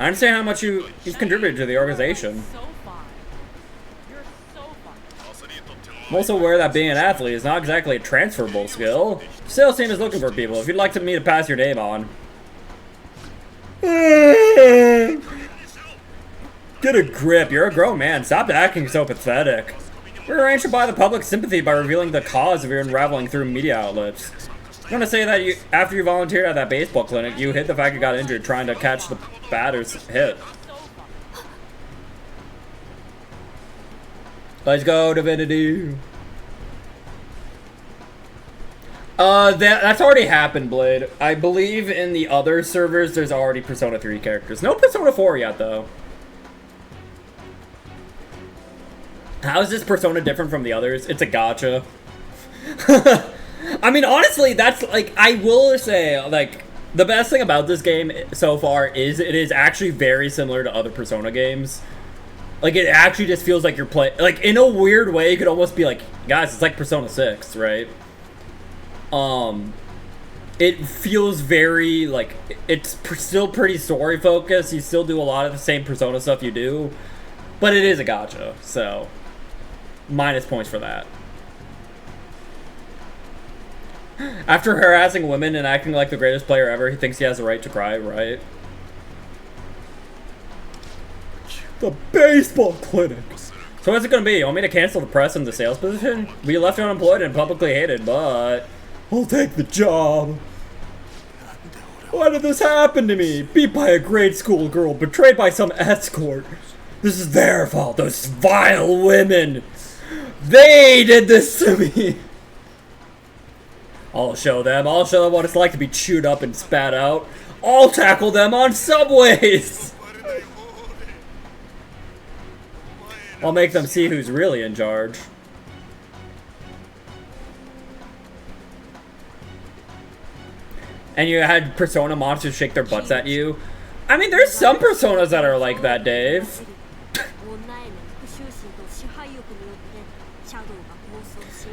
I understand how much you've contributed to the organization. I'm also aware that being an athlete is not exactly a transferable skill. Sales team is looking for people if you'd like me to pass your name on. Get a grip, you're a grown man. Stop acting so pathetic. We're arranged to buy the public's sympathy by revealing the cause of your unraveling through media outlets. I'm gonna say that after you volunteered at that baseball clinic, you hid the fact you got injured trying to catch the batter's hit. Let's go, Divinity. That's already happened, Blade. I believe in the other servers, there's already Persona 3 characters. No Persona 4 yet, though. How is this Persona different from the others? It's a gacha. I mean, honestly, that's, like, I will say, like, the best thing about this game so far is it is actually very similar to other Persona games. Like, it actually just feels like you're playing... Like, in a weird way, you could almost be like, guys, it's like Persona 6, right? It feels very, like... It's still pretty story-focused. You still do a lot of the same Persona stuff you do. But it is a gacha, so... minus points for that. After harassing women and acting like the greatest player ever, he thinks he has the right to cry, right? The baseball clinic. So what's it gonna be? You want me to cancel the press and the sales position? We left unemployed and publicly hated, but I'll take the job. Why did this happen to me? Beat by a grade school girl, betrayed by some escort. This is their fault, those vile women. They did this to me. I'll show them what it's like to be chewed up and spat out. I'll tackle them on subways. I'll make them see who's really in charge. and you had Persona monsters shake their butts at you. I mean, there's some Personas that are like that, Dave.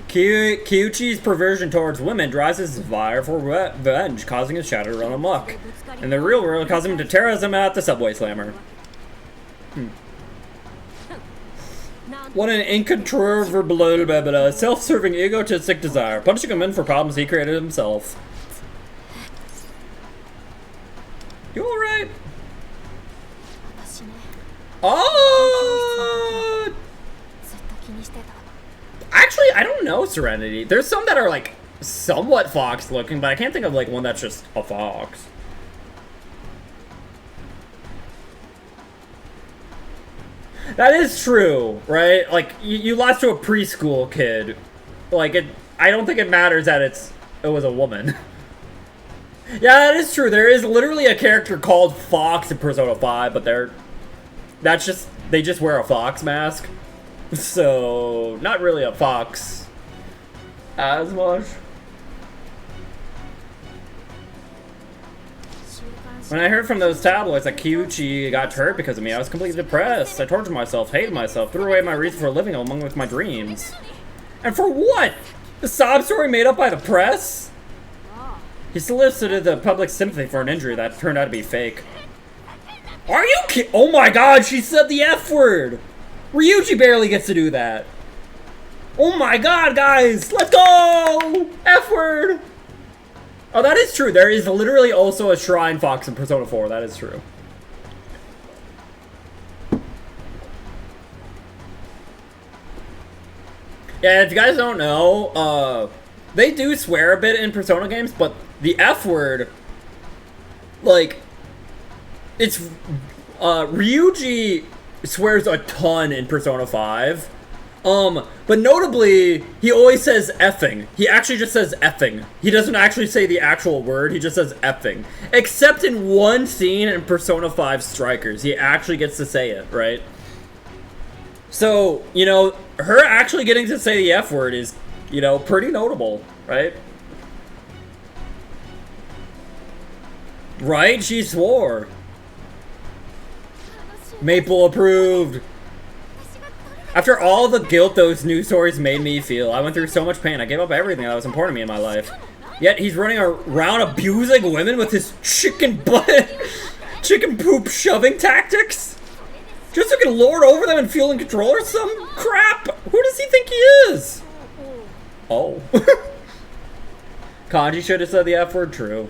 Kyuchi's perversion towards women drives his desire for revenge, causing his shadow to run amok. In the real world, causing him to terrorize him at the subway slammer. What an incontrovertible, self-serving, egotistic desire, punishing a man for problems he created himself. You alright? Oh! Actually, I don't know, Serenity. There's some that are, like, somewhat fox-looking, but I can't think of, like, one that's just a fox. That is true, right? Like, you lost to a preschool kid. Like, I don't think it matters that it was a woman. Yeah, that is true. There is literally a character called Fox in Persona 5, but they just wear a fox mask. So, not really a fox as much. When I heard from those tabloids that Kyuchi got hurt because of me, I was completely depressed. I tortured myself, hated myself, threw away my reason for living along with my dreams. And for what? The sob story made up by the press? He solicited the public sympathy for an injury that turned out to be fake. Are you kidding? Oh my god, she said the F word! Ryuji barely gets to do that. Oh my god, guys! Let's go! F word! Oh, that is true. There is literally also a shrine fox in Persona 4. That is true. Yeah, if you guys don't know, they do swear a bit in Persona games, but the F word, like, it's, Ryuji swears a ton in Persona 5. But notably, he always says effing. He actually just says effing. He doesn't actually say the actual word, he just says effing. Except in one scene in Persona 5 Strikers, he actually gets to say it, right? So, you know, her actually getting to say the F word is, you know, pretty notable, right? Right? She swore. Maple approved. After all the guilt those news stories made me feel, I went through so much pain. I gave up everything that was important to me in my life. Yet he's running around abusing women with his chicken butt, chicken poop shoving tactics? Just so he can lord over them and feel in control or some crap? Who does he think he is? Oh. Kanji should have said the F word, true.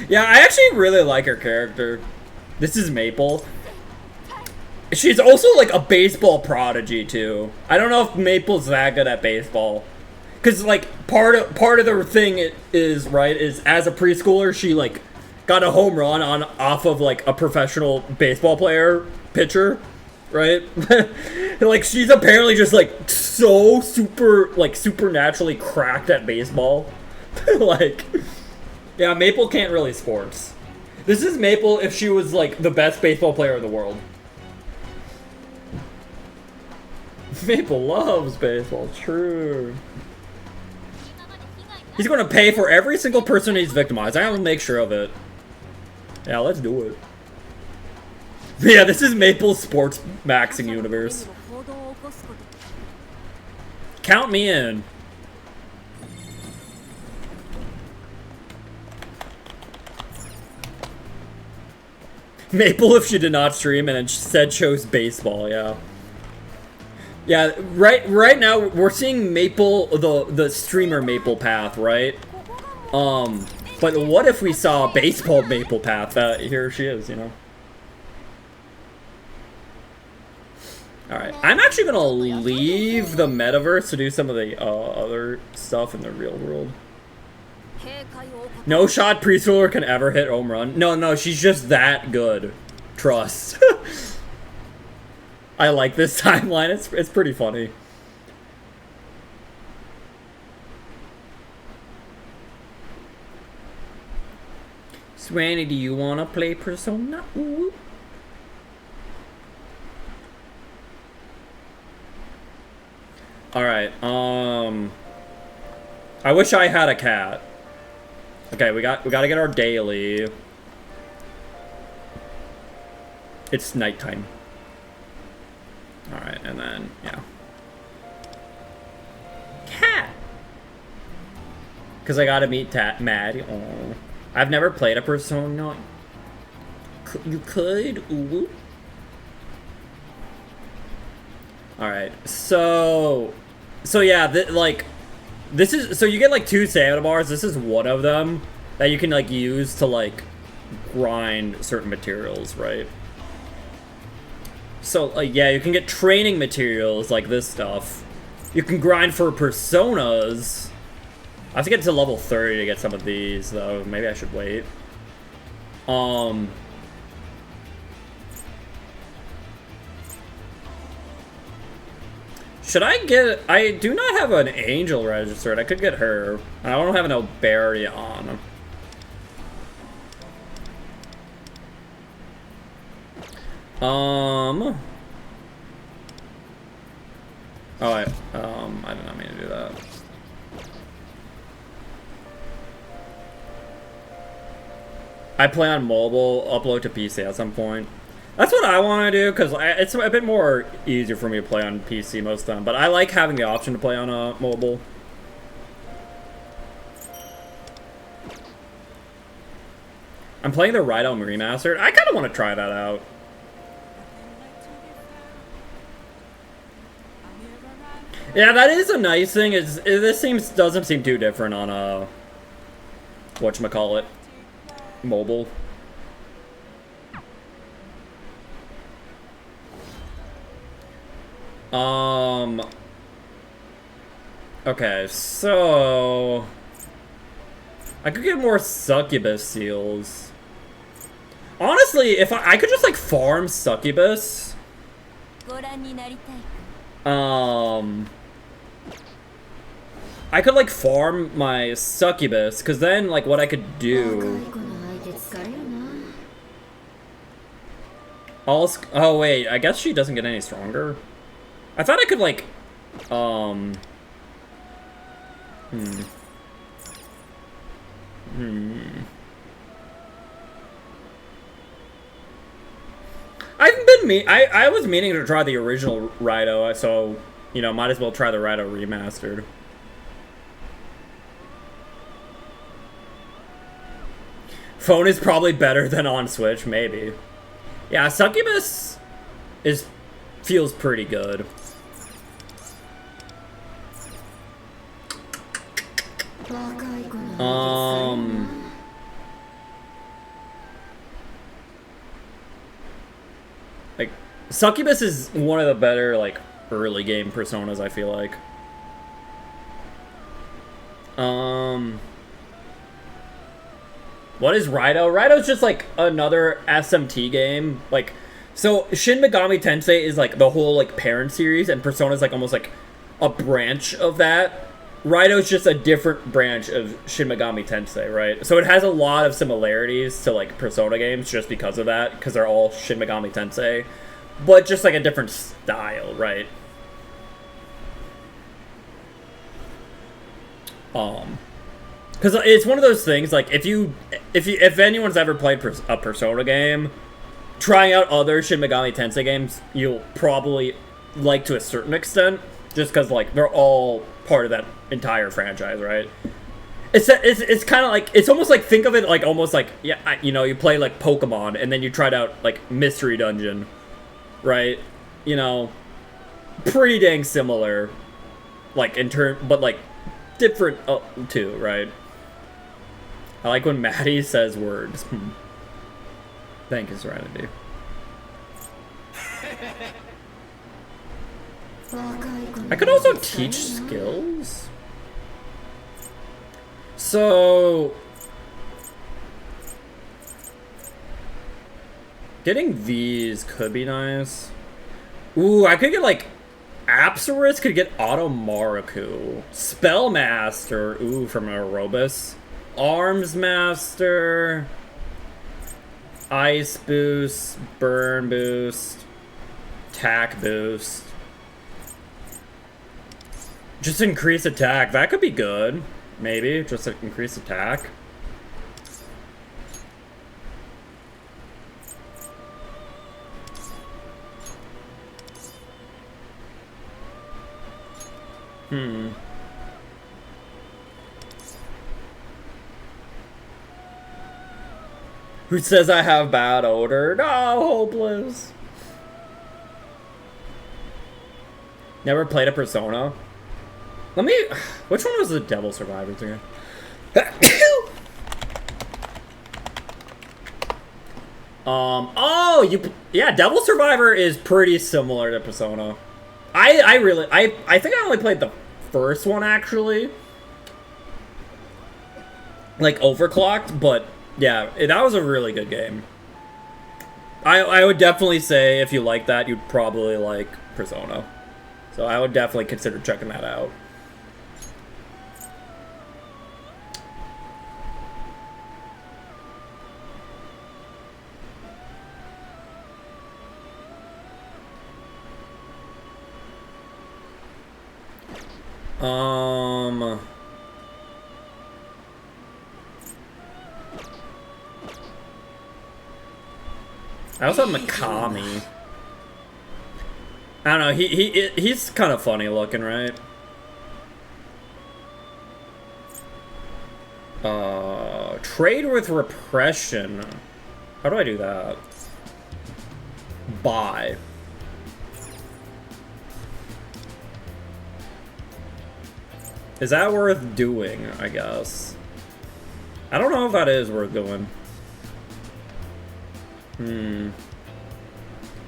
Yeah, I actually really like her character. This is Maple. She's also like a baseball prodigy too. I don't know if Maple's that good at baseball. Cause like part of the thing is right is as a preschooler she like got a home run off of like a professional baseball pitcher, right? Like she's apparently just like so supernaturally cracked at baseball. Like, yeah, Maple can't really sports. This is Maple if she was like the best baseball player in the world. Maple loves baseball, true. He's gonna pay for every single person he's victimized. I gotta make sure of it. Yeah, let's do it. Yeah, this is Maple's sports maxing universe. Count me in. Maple if she did not stream and instead chose baseball, yeah. Yeah, right now we're seeing Maple, the streamer Maple path, right? But what if we saw baseball Maple path? Here she is, you know. Alright, I'm actually gonna leave the metaverse to do some of the other stuff in the real world. No shot preschooler can ever hit home run. No, she's just that good. Trust. I like this timeline. It's pretty funny. Swanny, do you want to play Persona? Ooh. Alright, I wish I had a cat. Okay, we gotta get our daily. It's nighttime. Alright, and then, yeah. Cat! Because I gotta meet Maddie. Oh. I've never played a Persona. You could? Ooh. Alright, so yeah, this is, so you get like 2 stamina bars. This is one of them that you can like use to like grind certain materials, right? So yeah, you can get training materials like this stuff. You can grind for personas. I have to get to level 30 to get some of these though. Maybe I should wait. Should I get... I do not have an angel registered. I could get her. I don't have an Oberion. Oh, I did not mean to do that. I play on mobile, upload to PC at some point. That's what I want to do, because it's a bit more easier for me to play on PC most of the time. But I like having the option to play on mobile. I'm playing the Rydell Remastered. I kind of want to try that out. Yeah, that is a nice thing. This doesn't seem too different on whatchamacallit, mobile. Okay, so I could get more succubus seals. Honestly, if I could just like farm succubus. I could like farm my succubus, because then like what I could do. Oh wait, I guess she doesn't get any stronger. I thought I could like, I was meaning to try the original Rydell, so, you know, might as well try the Rydell Remastered. Phone is probably better than on Switch, maybe. Yeah, Succubus feels pretty good. Like, Succubus is one of the better, like, early game personas, I feel like. What is Rydell? Rydell's just, like, another SMT game. Like, so, Shin Megami Tensei is, like, the whole, like, parent series, and Persona's, like, almost, like, a branch of that. Rydell's just a different branch of Shin Megami Tensei, right? So it has a lot of similarities to, like, Persona games just because of that, because they're all Shin Megami Tensei. But just, like, a different style, right? Because it's one of those things, like, if anyone's ever played a Persona game, trying out other Shin Megami Tensei games, you'll probably like to a certain extent, just because, like, they're all part of that entire franchise, right? It's kind of like, it's almost like, think of it like, almost like, yeah, you know, you play, like, Pokemon, and then you tried out, like, Mystery Dungeon, right? You know, pretty dang similar, like, but, like, different, too, right? I like when Maddie says words. Thank you, Serenity. I could also teach skills. So, getting these could be nice. Ooh, I could get, like, Apsaris could get Auto Maruku. Spellmaster, ooh, from Aerobus. Arms Master. Ice Boost. Burn Boost. Tack Boost. Just increase attack. That could be good. Maybe. Just increase attack. Who says I have bad odor? No, hopeless. Never played a Persona. Let me... Which one was the Devil Survivors again? Oh, yeah, Devil Survivor is pretty similar to Persona. I think I only played the first one, actually. Like, overclocked, but yeah, that was a really good game. I would definitely say if you like that, you'd probably like Persona. So I would definitely consider checking that out. I also have Mikami. I don't know, he's kind of funny looking, right? Trade with repression. How do I do that? Buy. Is that worth doing, I guess? I don't know if that is worth doing.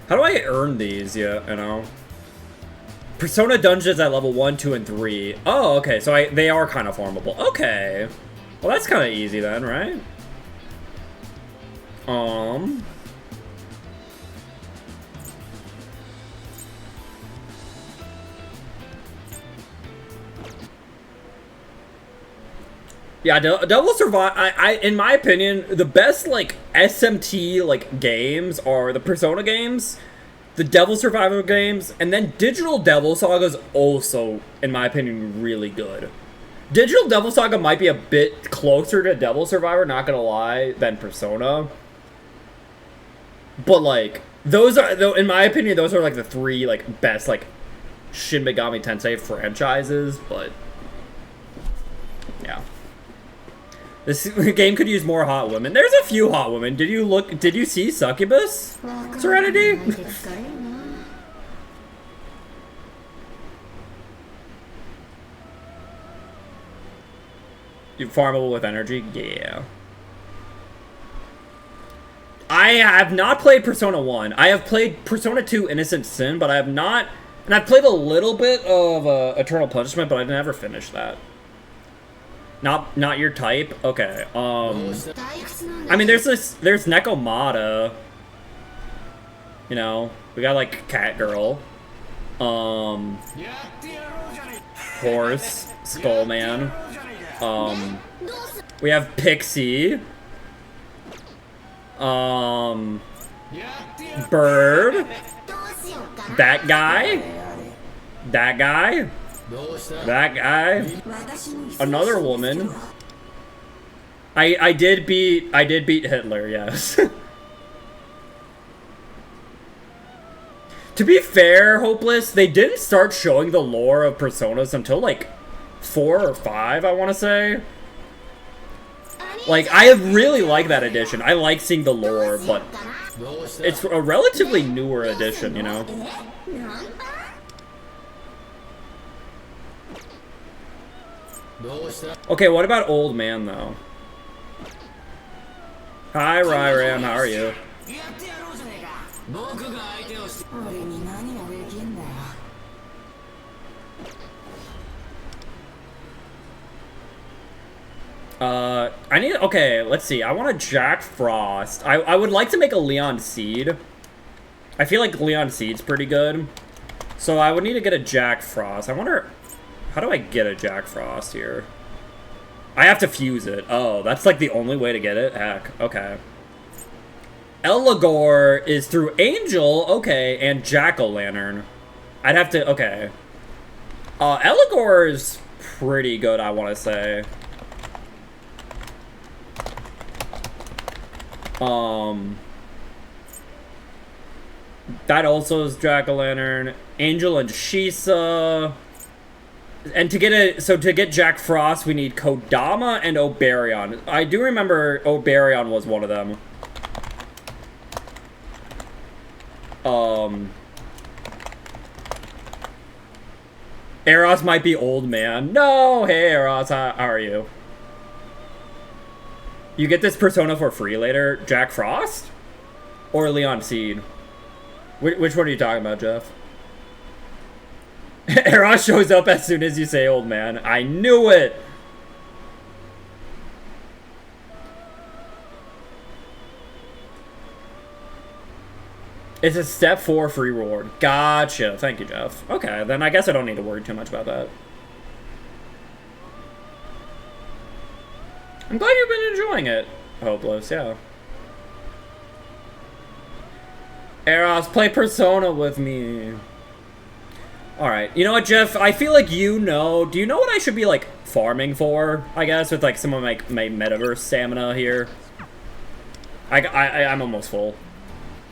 How do I earn these? Yeah, you know. Persona dungeons at level 1, 2, and 3. Oh, okay, so they are kind of farmable. Okay. Well, that's kind of easy then, right? Yeah, Devil Survive. In my opinion, the best like SMT like games are the Persona games, the Devil Survivor games, and then Digital Devil Saga's also, in my opinion, really good. Digital Devil Saga might be a bit closer to Devil Survivor, not gonna lie, than Persona. But like those are, though, in my opinion, those are like the three like best like Shin Megami Tensei franchises. But yeah. This game could use more hot women. There's a few hot women. Did you see Succubus? Serenity? You farmable with energy? Yeah. I have not played Persona 1. I have played Persona 2 Innocent Sin, but I have not... And I've played a little bit of Eternal Punishment, but I've never finished that. Not your type? Okay, I mean, there's Nekomata. You know, we got, like, Cat Girl. Horse. Skullman. We have Pixie. Bird. That guy. That guy. That guy. Another woman. I did beat Hitler, yes. To be fair, Hopeless, they didn't start showing the lore of Personas until like 4 or 5, I want to say. Like, I really like that edition. I like seeing the lore, but it's a relatively newer edition, you know? Okay, what about Old Man, though? Hi, Ryran, how are you? Okay, let's see. I want a Jack Frost. I would like to make a Leon Seed. I feel like Leon Seed's pretty good. So I would need to get a Jack Frost. I wonder, how do I get a Jack Frost here? I have to fuse it. Oh, that's like the only way to get it? Heck, okay. Eligor is through Angel, okay, and Jack-O-Lantern. I'd have to, okay. Eligor is pretty good, I want to say. That also is Jack-o'-lantern. Angel and Shisa. And to get Jack Frost, we need Kodama and Oberion. I do remember Oberion was one of them. Eros might be old man. No, hey Eros, how are you? You get this persona for free later. Jack Frost? Or Leon Seed? Which one are you talking about, Jeff? Eros shows up as soon as you say old man. I knew it! It's a step 4 free reward. Gotcha. Thank you, Jeff. Okay, then I guess I don't need to worry too much about that. I'm glad you've been enjoying it. Hopeless, yeah. Eros, play Persona with me. Alright, you know what, Jeff? I feel like you know. Do you know what I should be, like, farming for? I guess, with, like, some of my metaverse stamina here. I'm almost full.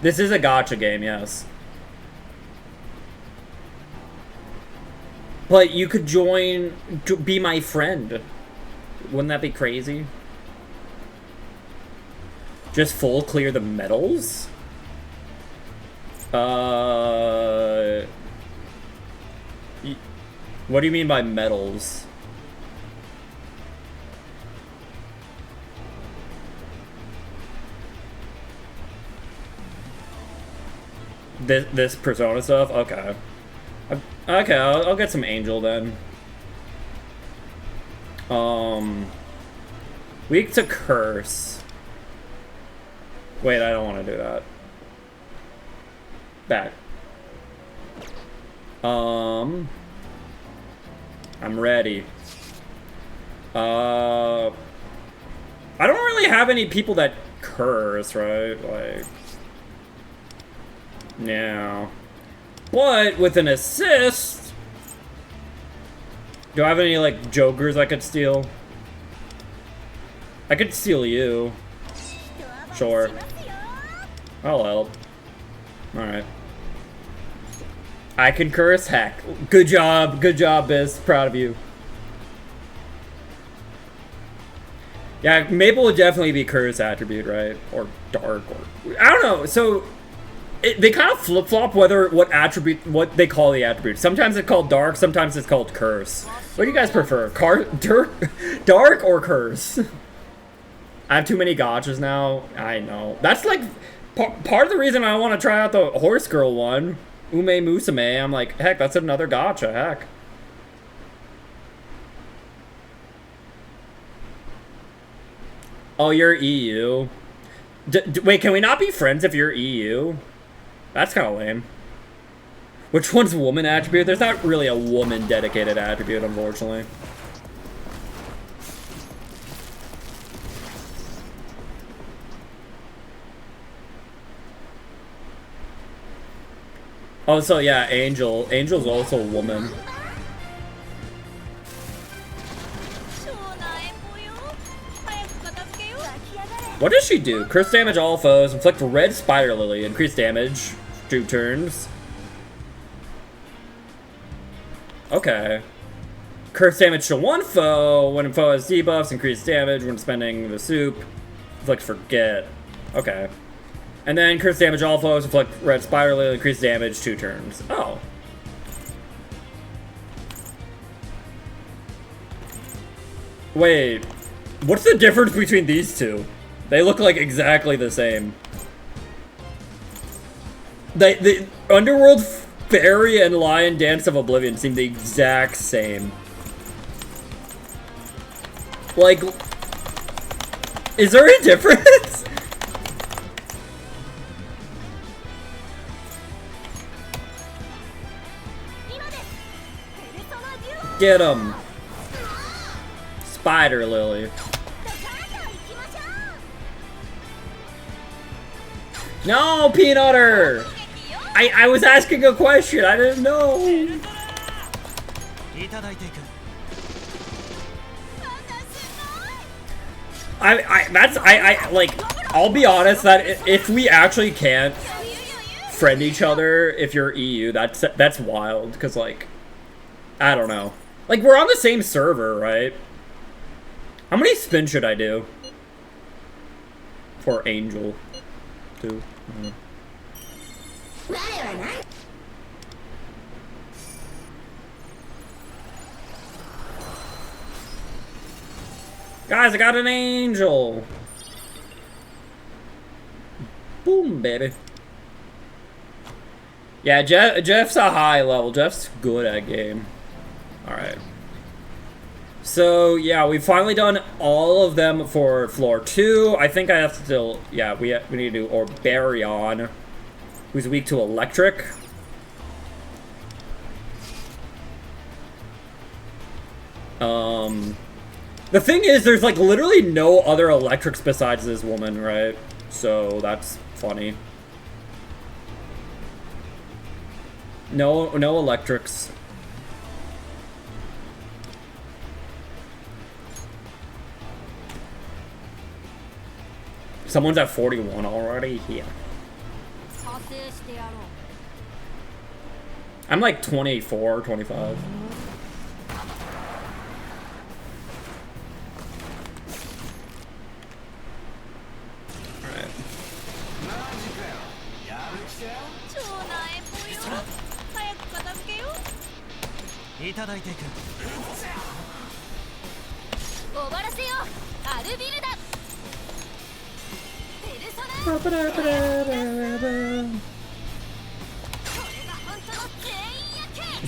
This is a gacha game, yes. But you could join, be my friend. Wouldn't that be crazy? Just full clear the medals? What do you mean by medals? This Persona stuff? Okay. Okay, I'll get some Angel then. Weak to Curse. Wait, I don't want to do that. Back. I'm ready. I don't really have any people that curse, right? Like, yeah. But with an assist, do I have any like jokers I could steal? I could steal you. Sure. I'll help. Alright. I can curse? Heck. Good job, Biz. Proud of you. Yeah, Maple would definitely be curse attribute, right? Or dark, or I don't know. So they kind of flip-flop what they call the attribute. Sometimes it's called dark, sometimes it's called curse. What do you guys prefer? Dark or curse? I have too many gotchas now. I know. That's like part of the reason I want to try out the horse girl one. Ume Musume. I'm like, heck, that's another gotcha. Heck. Oh, you're EU. Wait, can we not be friends if you're EU? That's kind of lame. Which one's woman attribute? There's not really a woman dedicated attribute, unfortunately. Oh, so yeah, Angel. Angel's also a woman. What does she do? Curse damage all foes, inflict red spider lily, increase damage, 2 turns. Okay. Curse damage to 1 foe, when a foe has debuffs, increase damage when spending the soup, inflict forget. Okay. And then curse damage all foes, inflict red spider lily, increase damage 2 turns. Oh. Wait. What's the difference between these two? They look like exactly the same. The Underworld Fairy and Lion Dance of Oblivion seem the exact same. Like, is there a difference? Get him. Spider Lily. No, Peanutter! I was asking a question, I didn't know! I like, I'll be honest that if we actually can't friend each other, if you're EU, that's wild, because, like, I don't know. Like, we're on the same server, right? How many spins should I do? For Angel. 2. Guys, I got an Angel! Boom, baby. Yeah, Jeff's a high level. Jeff's good at game. Alright. So, yeah, we've finally done all of them for floor 2. I think I have to still... Yeah, we need to do Orbarion, who's weak to electric. The thing is, there's, like, literally no other electrics besides this woman, right? So, that's funny. No electrics. Someone's at 41 already? Yeah. I'm like 24, 25.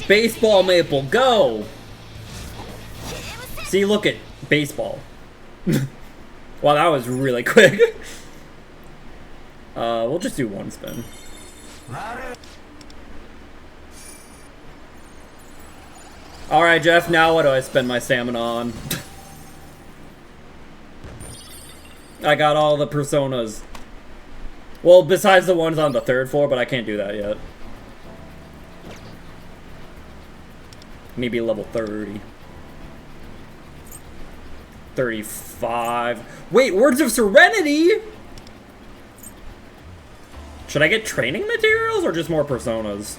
Baseball Maple, go! See, look at baseball. Wow, that was really quick. We'll just do one spin. Alright, Jeff, now what do I spend my stamina on? I got all the personas. Well, besides the ones on the 3rd floor, but I can't do that yet. Maybe level 30. 35. Wait, Words of Serenity? Should I get training materials or just more personas?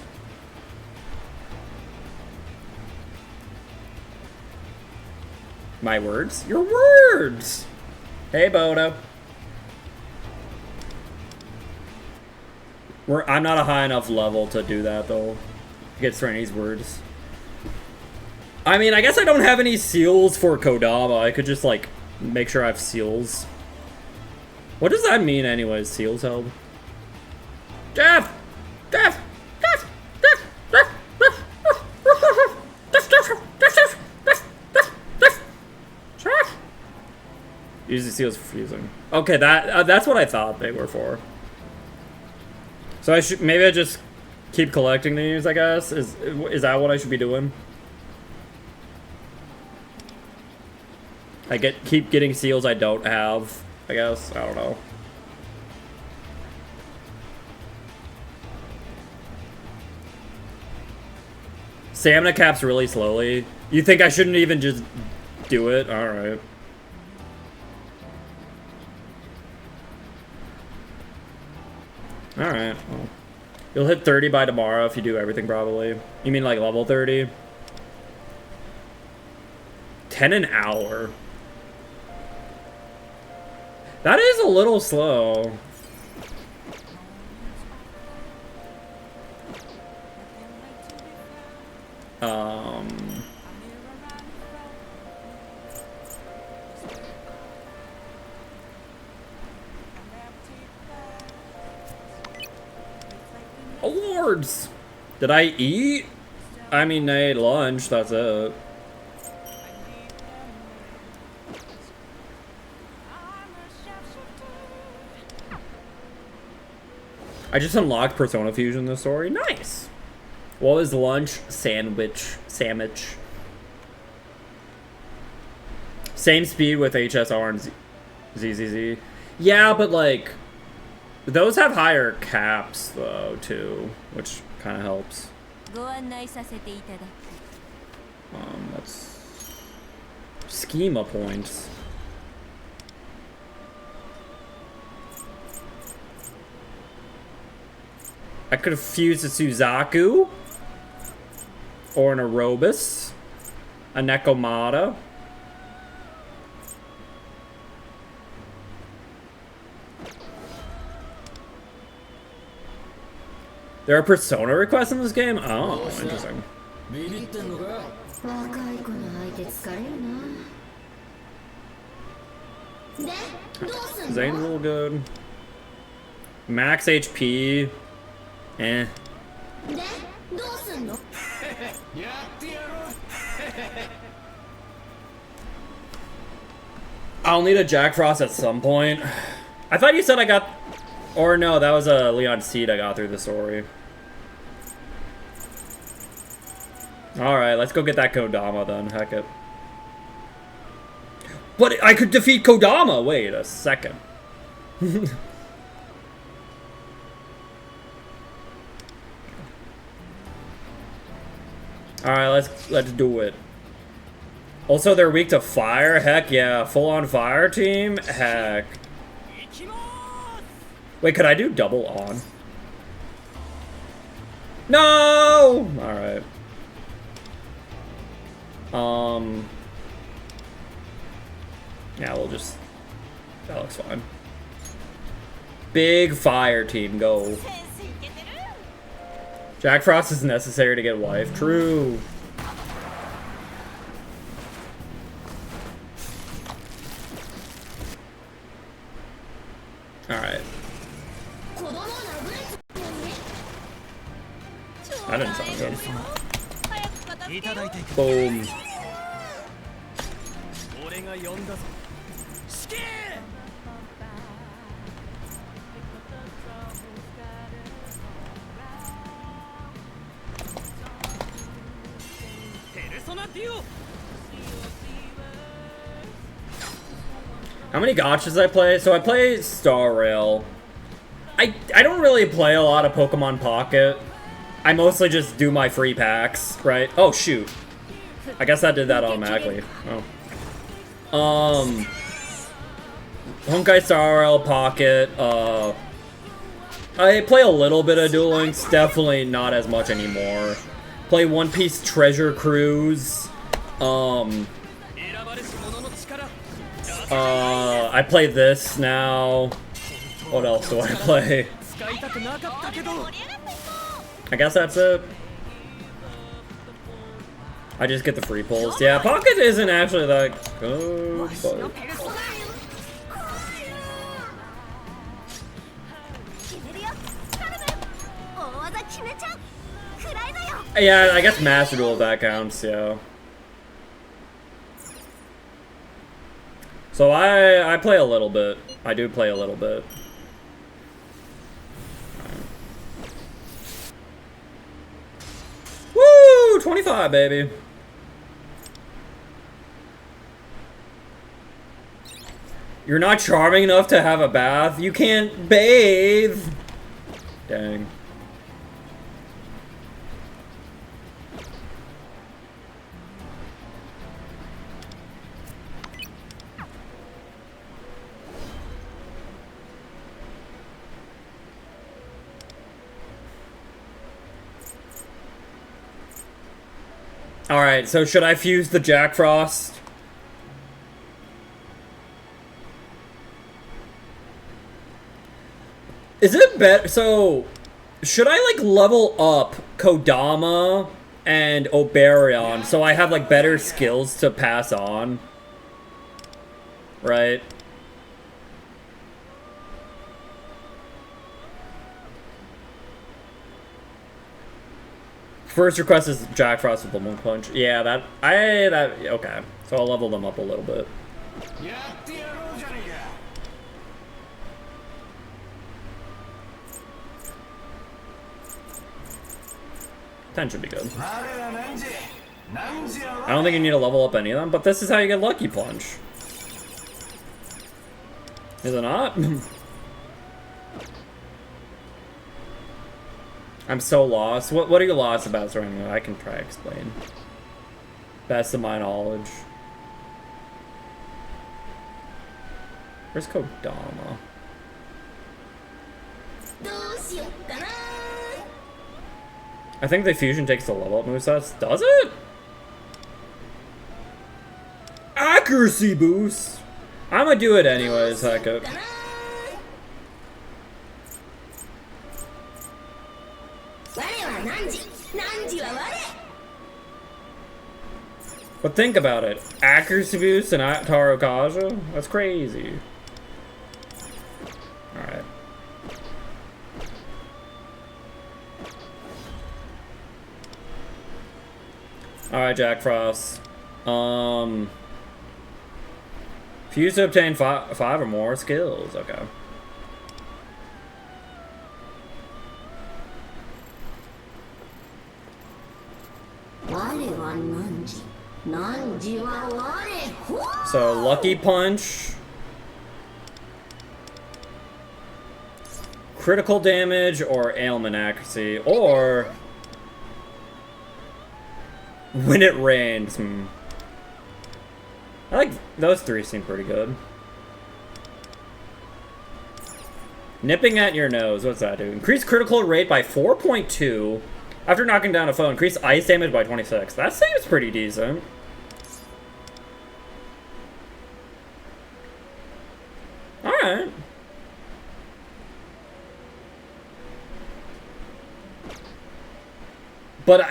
My words? Your words! Hey, Bodo. I'm not a high enough level to do that, though. Get Serenity's words. I mean, I guess I don't have any seals for Kodama. I could just, like, make sure I have seals. What does that mean, anyways? Seals held? Jeff! Jeff! Jeff! Jeff! Jeff! Jeff! Usually seals for fusing. Okay, that's what I thought they were for. So maybe I just keep collecting these, I guess? Is that what I should be doing? I keep getting seals I don't have, I guess. I don't know. Stamina caps really slowly. You think I shouldn't even just do it? Alright. Alright, well. You'll hit 30 by tomorrow if you do everything, probably. You mean like level 30? 10 an hour. That is a little slow. Awards! Did I eat? I mean, I ate lunch, that's it. I just unlocked Persona Fusion in the story. Nice! What was lunch? Sandwich. Same speed with HSR and ZZZ. Yeah, but like... Those have higher caps, though, too, which kind of helps. That's schema points. I could have fused a Suzaku, or an Aerobus, a Nekomata. There are persona requests in this game? Oh, interesting. Zane's a little good. Max HP. Eh. I'll need a Jack Frost at some point. I thought you said I got... Or no, that was a Leon Seed I got through the story. Alright, let's go get that Kodama then. Heck it. But I could defeat Kodama! Wait a second. Alright, let's do it. Also, they're weak to fire? Heck yeah. Full-on fire team? Heck. Wait, could I do double on? No! Alright. Yeah, we'll just... That looks fine. Big fire team, go. Jack Frost is necessary to get wife. True. Alright. That didn't sound good. Boom. How many gotchas I play? So I play Star Rail. I don't really play a lot of Pokemon Pocket. I mostly just do my free packs, right? Oh shoot. I guess I did that automatically. Oh. Honkai Star Rail Pocket, I play a little bit of Duel Links, definitely not as much anymore. Play One Piece Treasure Cruise. I play this now. What else do I play? I guess that's it. I just get the free pulls. Yeah, Pocket isn't actually that good, but... Yeah, I guess Master Duel, if that counts, yeah. So I play a little bit. I do play a little bit. Woo! 25, baby. You're not charming enough to have a bath? You can't bathe! Dang. Alright, so should I fuse the Jack Frost? Is it better? So, should I like level up Kodama and Oberion so I have like better skills to pass on? Right? First request is Jack Frost with the One Punch. Yeah, okay. So I'll level them up a little bit. 10 should be good. I don't think you need to level up any of them, but this is how you get Lucky Punch. Is it not? I'm so lost. What are you lost about right now? I can try to explain. Best of my knowledge. Where's Kodama? I think the fusion takes the level up movesets. Does it? Accuracy boost! I'm gonna do it anyways, heck it. But think about it. Accuracy boost and Taro Kaja? That's crazy. Alright. Alright, Jack Frost. Fuse to obtain five or more skills. Okay. So, Lucky Punch. Critical damage or ailment accuracy. Or when it rains. I like those three seem pretty good. Nipping at your nose. What's that do? Increase critical rate by 4.2. After knocking down a foe, increase ice damage by 26. That seems pretty decent. Alright.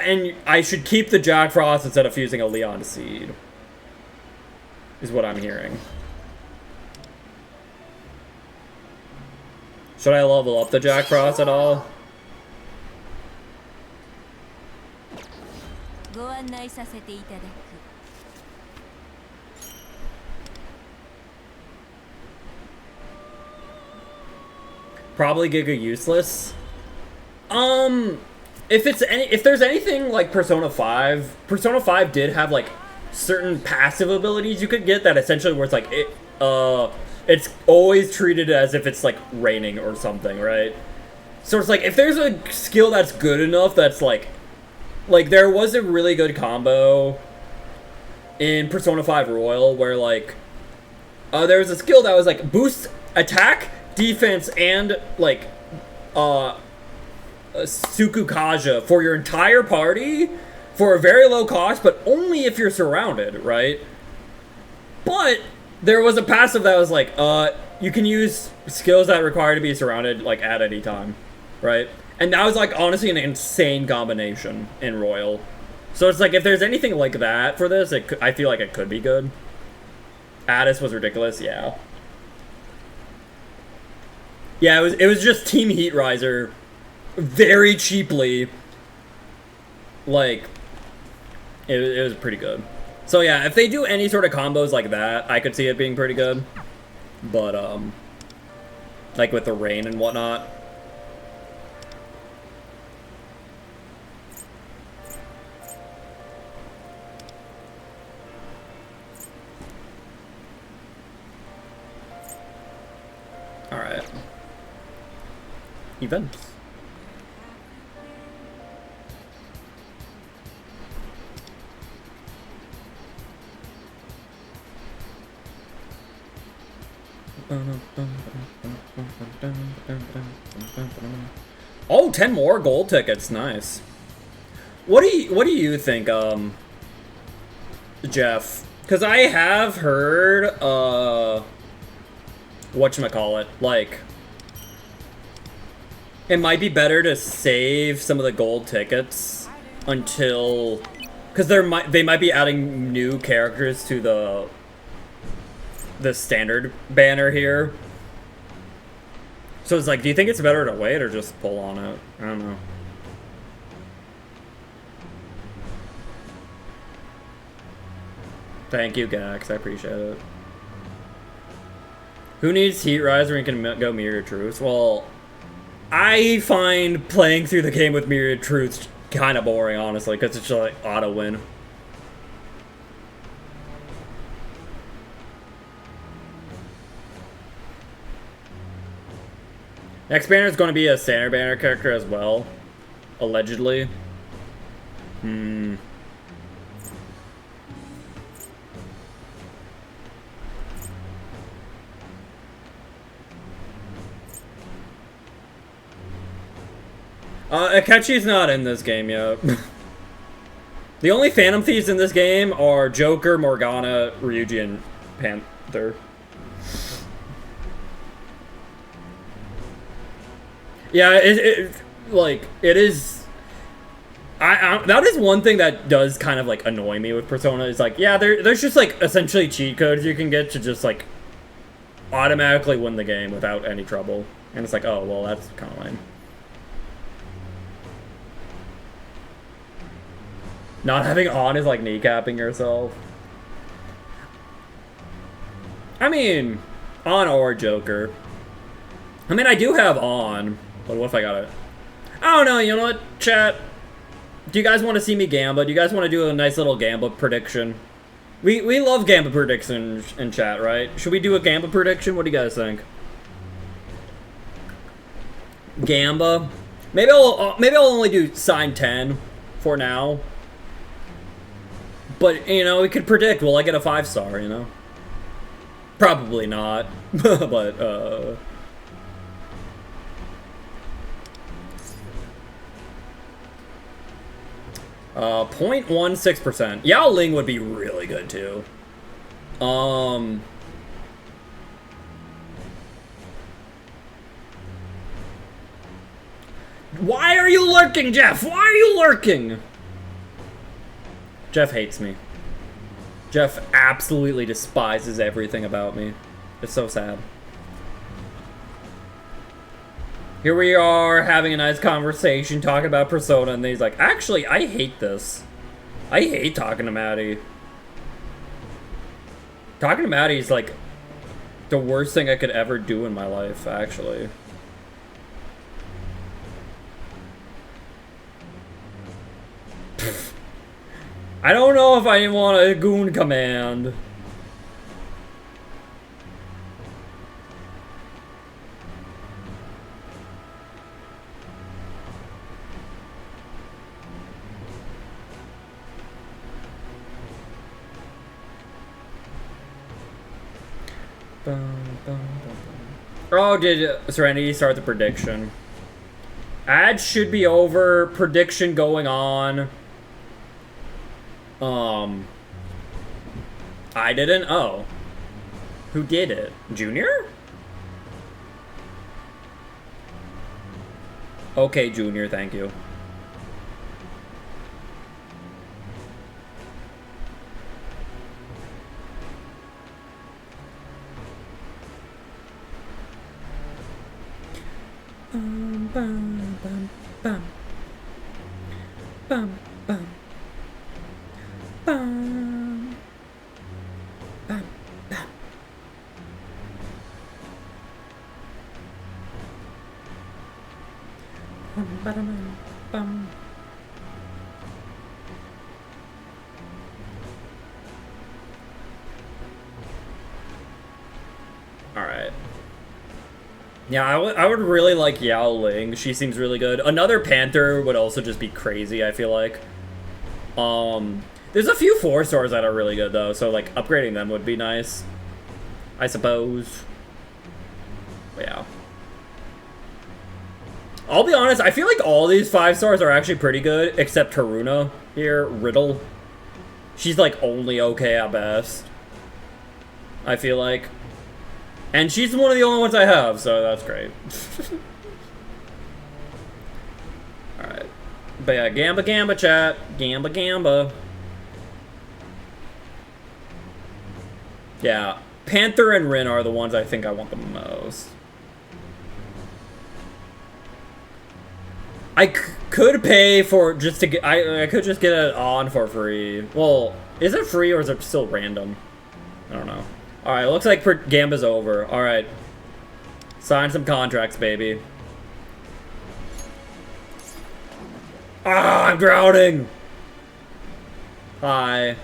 And I should keep the Jack Frost instead of fusing a Leon Seed. Is what I'm hearing. Should I level up the Jack Frost at all? Probably Giga useless. If there's anything like Persona 5, Persona 5 did have like certain passive abilities you could get that essentially where it's like it's always treated as if it's like raining or something, right? So it's like if there's a skill that's good enough that's like there was a really good combo in Persona 5 Royal where like there was a skill that was like boost attack, defense, and like Sukukaja for your entire party for a very low cost, but only if you're surrounded, right? But there was a passive that was like, you can use skills that require to be surrounded like at any time, right? And that was like honestly an insane combination in Royal. So it's like if there's anything like that for this, I feel like it could be good. Addis was ridiculous, yeah. Yeah, it was just Team Heat Riser very cheaply. Like it was pretty good. So yeah, if they do any sort of combos like that, I could see it being pretty good. But like with the rain and whatnot. All right. Events. Oh, 10 more gold tickets, nice. What do you think, Jeff? Because I have heard, whatchamacallit, like, it might be better to save some of the gold tickets until, because they might be adding new characters to the standard banner here. So it's like, do you think it's better to wait or just pull on it? I don't know. Thank you, Gax. I appreciate it. Who needs Heat Riser and can go Myriad Truths? Well, I find playing through the game with Myriad Truths kind of boring, honestly, because it's just like auto win. Next banner is going to be a standard banner character as well, allegedly. Akechi's not in this game yet. The only Phantom Thieves in this game are Joker, Morgana, Ryuji, and Panther. Yeah, it is. That is one thing that does kind of like annoy me with Persona. Is like, yeah, there's just like essentially cheat codes you can get to just like automatically win the game without any trouble, and it's like, oh well, that's kind of lame. Not having on is like kneecapping yourself. I mean, on or Joker. I mean, I do have on, but what if I got it? I don't know, you know what, chat? Do you guys want to see me Gamba? Do you guys want to do a nice little Gamba prediction? We love Gamba predictions in chat, right? Should we do a Gamba prediction? What do you guys think? Gamba? Maybe I'll only do sign 10 for now. But, you know, we could predict, will I get a 5-star, you know? Probably not. But, 0.16%. Yao Ling would be really good, too. Why are you lurking, Jeff? Why are you lurking? Jeff hates me. Jeff absolutely despises everything about me. It's so sad. Here we are having a nice conversation talking about Persona, and then he's like, actually, I hate this. I hate talking to Maddie. Talking to Maddie is like the worst thing I could ever do in my life, actually. I don't know if I want a goon command. Oh, did Serenity start the prediction? Ads should be over. Prediction going on. I didn't. Oh. Who did it? Junior? Okay, Junior, thank you. Bum, bum, bum, bum. Bum, bum. Bum. Bum, bum. Bum, ba-dum, bum. Alright. Yeah, I would really like Yao Ling. She seems really good. Another Panther would also just be crazy, I feel like. There's a few 4-stars that are really good, though, so, like, upgrading them would be nice. I suppose. But yeah. I'll be honest, I feel like all these 5-stars are actually pretty good, except Haruna here, Riddle. She's, like, only okay at best. I feel like. And she's one of the only ones I have, so that's great. Alright. But yeah, Gamba Gamba chat. Gamba Gamba. Yeah. Panther and Rin are the ones I think I want the most. I could pay for just to get... I could just get it on for free. Well, is it free or is it still random? I don't know. Alright, looks like Gamba's over. Alright. Sign some contracts, baby. Ah, I'm drowning! Hi.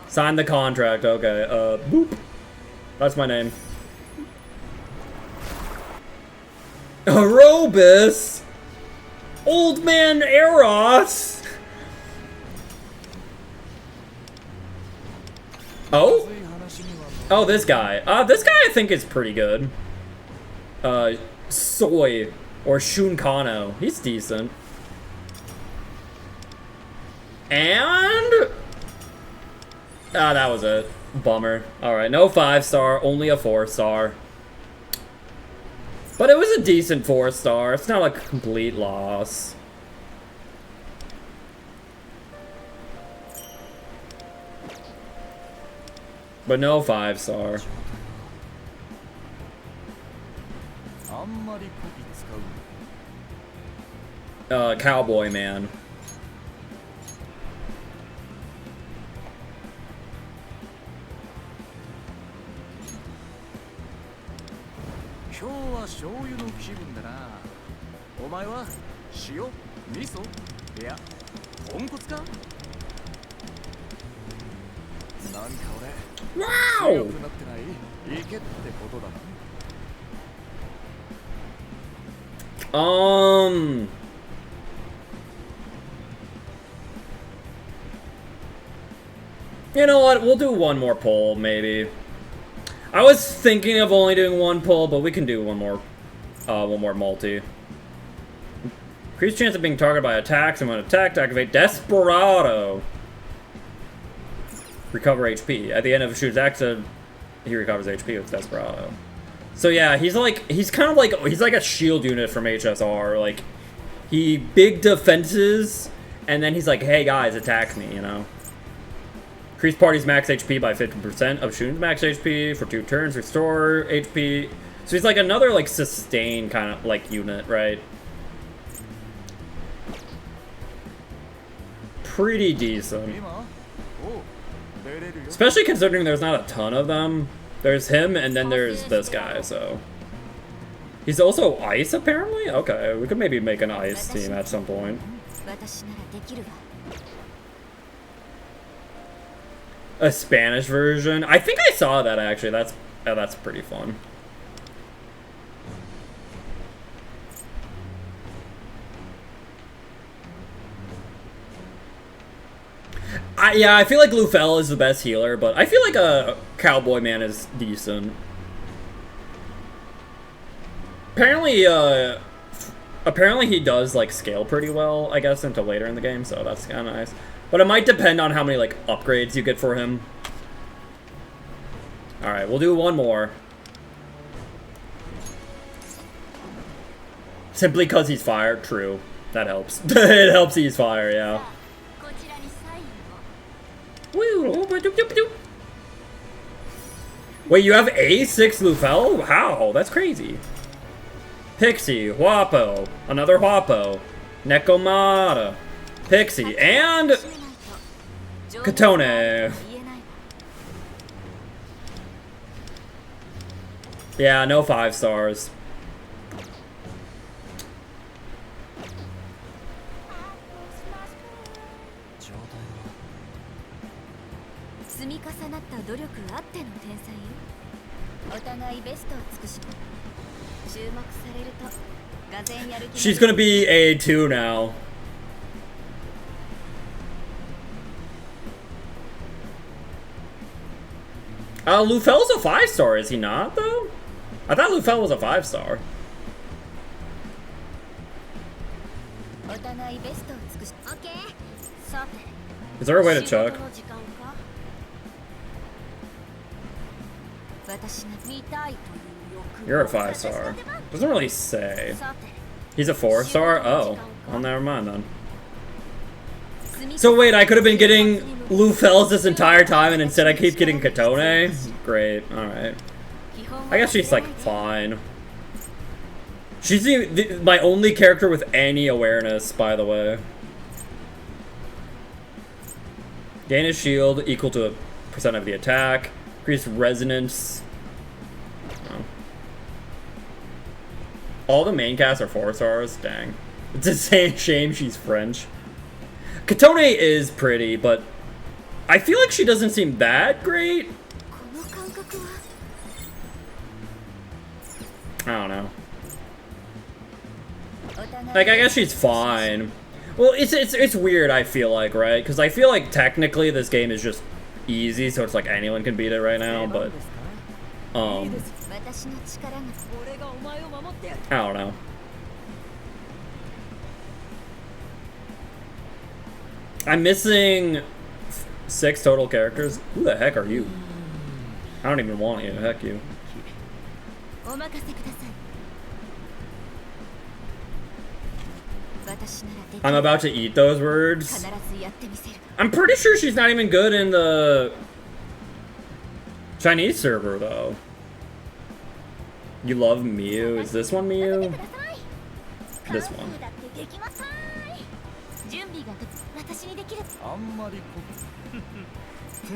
Sign the contract, okay. Boop. That's my name. Aerobus! Old man Eros! Oh? Oh, this guy. This guy I think is pretty good. Soy. Or Shun Kano. He's decent. And... ah, that was it. Bummer. Alright, no 5-star, only a 4-star. But it was a decent 4-star. It's not like a complete loss. But no 5-star. Cowboy Man. Wow! You know what? We'll do one more poll, maybe. I was thinking of only doing one poll, but we can do one more multi. Increased chance of being targeted by attacks, and when attacked, activate Desperado. Recover HP. At the end of a shoot's action, he recovers HP with Desperado. So yeah, he's kind of like a shield unit from HSR. Like, he big defenses, and then he's like, hey guys, attack me, you know? Increase party's max HP by 50% of Shun's max HP for 2 turns, restore HP. So he's like another like sustain kind of like unit, right? Pretty decent. Especially considering there's not a ton of them. There's him and then there's this guy, so. He's also ice apparently? Okay, we could maybe make an ice team at some point. A Spanish version. I think I saw that actually. That's pretty fun. Yeah, I feel like Lufel is the best healer, but I feel like a Cowboy Man is decent. Apparently he does like scale pretty well, I guess, until later in the game, so that's kind of nice. But it might depend on how many, like, upgrades you get for him. Alright, we'll do one more. Simply because he's fire? True. That helps. It helps he's fire, yeah. Wait, you have A6 Lufel? How? That's crazy. Pixie, Huapo, another Huapo, Nekomata, Pixie, and Katone. Yeah, no 5-stars. She's gonna be A2 now. Lufel's a 5-star, is he not, though? I thought Lufel was a 5-star. Is there a way to check? You're a 5-star. Doesn't really say. He's a 4-star? Oh. Well, never mind then. So wait, I could have been getting Lufels this entire time and instead I keep getting Katone? Great, alright. I guess she's like fine. She's my only character with any awareness, by the way. Gain a shield equal to % of the attack. Increase resonance. Oh. All the main casts are 4-stars? Dang. It's a shame she's French. Katone is pretty, but I feel like she doesn't seem that great. I don't know. Like, I guess she's fine. Well, it's weird, I feel like, right? Because I feel like technically this game is just easy, so it's like anyone can beat it right now, but I don't know. I'm missing 6 total characters. Who the heck are you? I don't even want you. Heck you. I'm about to eat those words. I'm pretty sure she's not even good in the Chinese server, though. You love Miu. Is this one Miu? This one.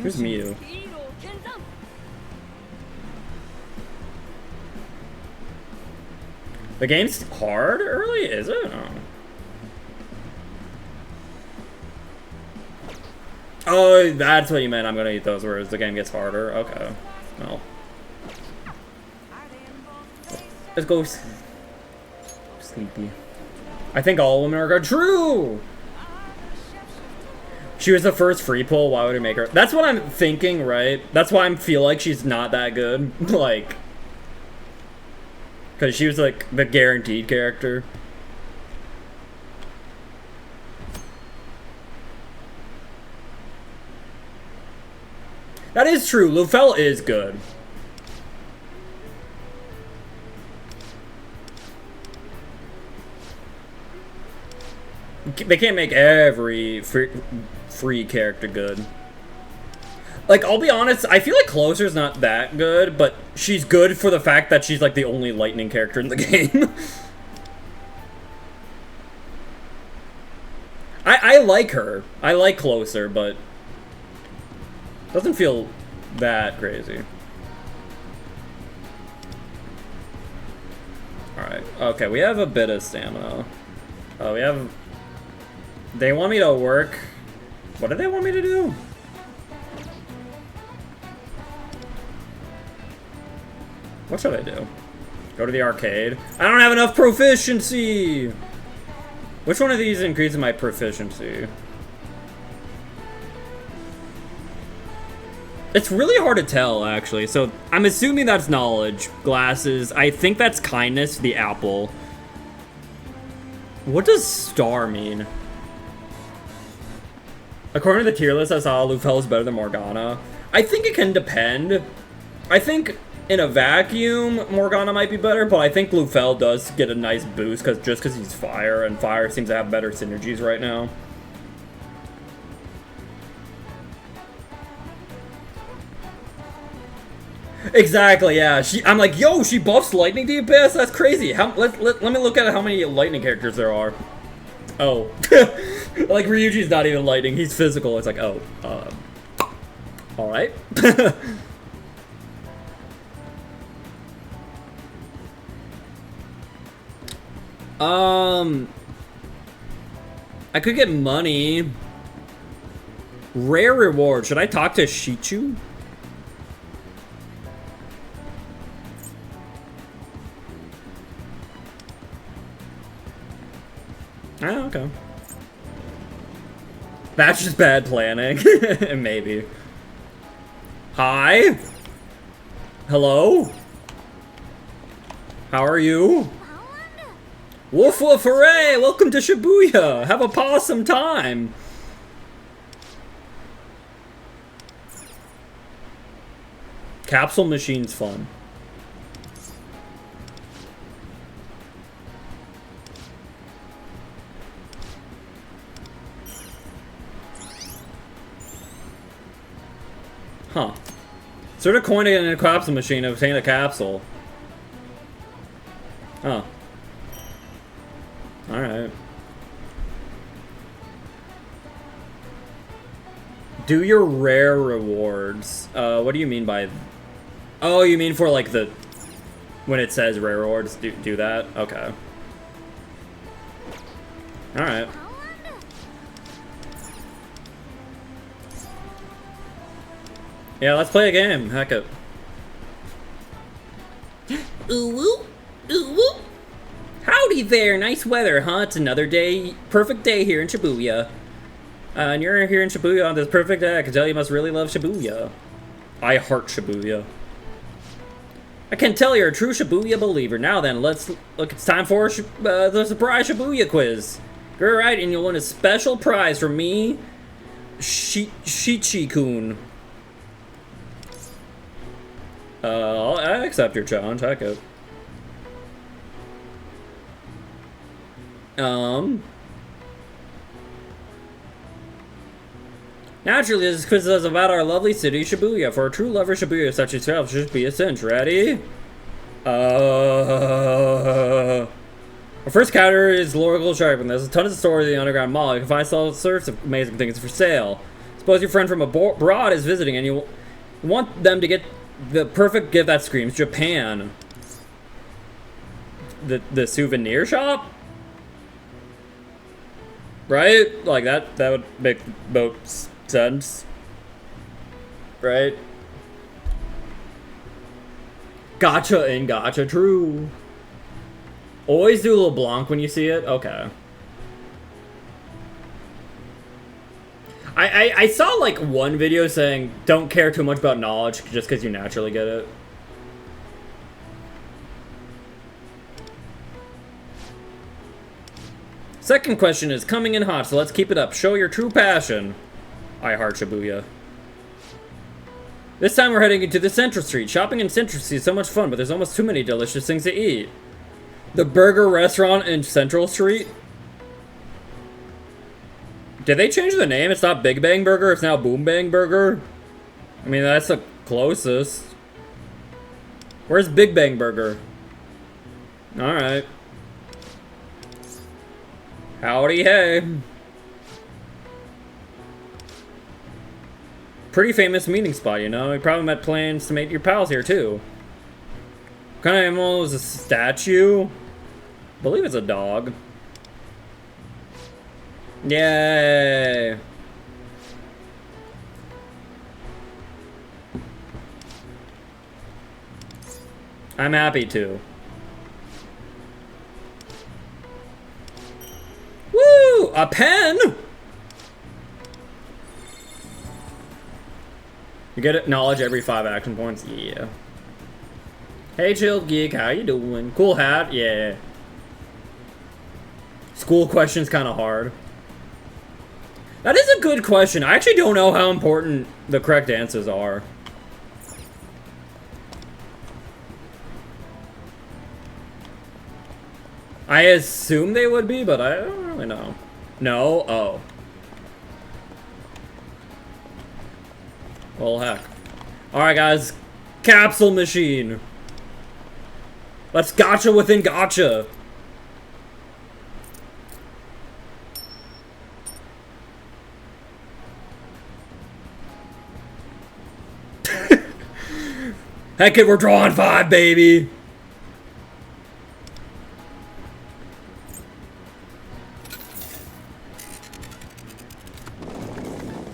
Who's Miu? The game's hard early, is it? Oh, that's what you meant. I'm gonna eat those words. The game gets harder. Okay. Well. Let's go. Sleepy. I think all women are good. True! She was the first free pull. Why would we make her? That's what I'm thinking, right? That's why I feel like she's not that good. Like. Because she was like the guaranteed character. That is true. Lufel is good. They can't make every free character good. Like, I'll be honest, I feel like Closer's not that good, but she's good for the fact that she's like the only lightning character in the game. I like her. I like Closer, but doesn't feel that crazy. Alright, okay, we have a bit of stamina. Oh, we have... They want me to work... What do they want me to do? What should I do? Go to the arcade? I don't have enough proficiency! Which one of these increases my proficiency? It's really hard to tell, actually. So, I'm assuming that's knowledge. Glasses. I think that's kindness, the apple. What does star mean? According to the tier list I saw, Lufel is better than Morgana. I think it can depend. I think in a vacuum, Morgana might be better, but I think Lufel does get a nice boost just because he's fire, and fire seems to have better synergies right now. Exactly, yeah. I'm like, yo, she buffs lightning DPS? That's crazy. Let me look at how many lightning characters there are. Oh. Like, Ryuji's not even lightning, he's physical. It's like, oh, alright. I could get money. Rare reward. Should I talk to Shichu? Oh, okay. That's just bad planning. Maybe. Hi? Hello? How are you? Woof woof hooray! Welcome to Shibuya! Have a possum time! Capsule machine's fun. Huh. Insert a coin in a capsule machine to obtain a capsule. Huh. Alright. Do your rare rewards. What do you mean by... Oh, you mean for like the... When it says rare rewards, do that? Okay. Alright. Yeah, let's play a game. Heck it. Ooh woo! Ooh woo! Howdy there! Nice weather, huh? It's another day, perfect day here in Shibuya. And you're here in Shibuya on this perfect day. I can tell you must really love Shibuya. I heart Shibuya. I can tell you're a true Shibuya believer. Now then, let's look. It's time for the surprise Shibuya quiz. You're right, and you'll win a special prize from me Shichi-kun. I accept your challenge. Heck it. Naturally, this quiz is about our lovely city, Shibuya. For a true lover, Shibuya such as yourself should be a cinch. Ready? Our first category is Local Sharp, and there's a ton of stories in the underground mall. You can find all sorts of amazing things for sale. Suppose your friend from abroad is visiting, and you want them to get the perfect gift that screams Japan. The souvenir shop? Right? Like that would make both sense. Right? Gotcha and gotcha, true. Always do LeBlanc when you see it? Okay. I saw like one video saying don't care too much about knowledge just because you naturally get it. Second question is coming in hot, so let's keep it up. Show your true passion. I heart Shibuya. This time we're heading into the Central Street. Shopping in Central Street is so much fun, but there's almost too many delicious things to eat. The burger restaurant in Central Street? Did they change the name? It's not Big Bang Burger, it's now Boom Bang Burger? I mean, that's the closest. Where's Big Bang Burger? Alright. Howdy hey. Pretty famous meeting spot, you know? You probably met plans to meet your pals here, too. What kind of animal is a statue? I believe it's a dog. Yay! I'm happy to. Woo! A pen? You get knowledge every 5 action points? Yeah. Hey, Chill Geek, how you doing? Cool hat? Yeah. School question's kind of hard. That is a good question. I actually don't know how important the correct answers are. I assume they would be, but I don't really know. No? Oh. Well, heck. Alright, guys. Capsule machine. Let's gotcha within gotcha. Heck it, we're drawing 5, baby.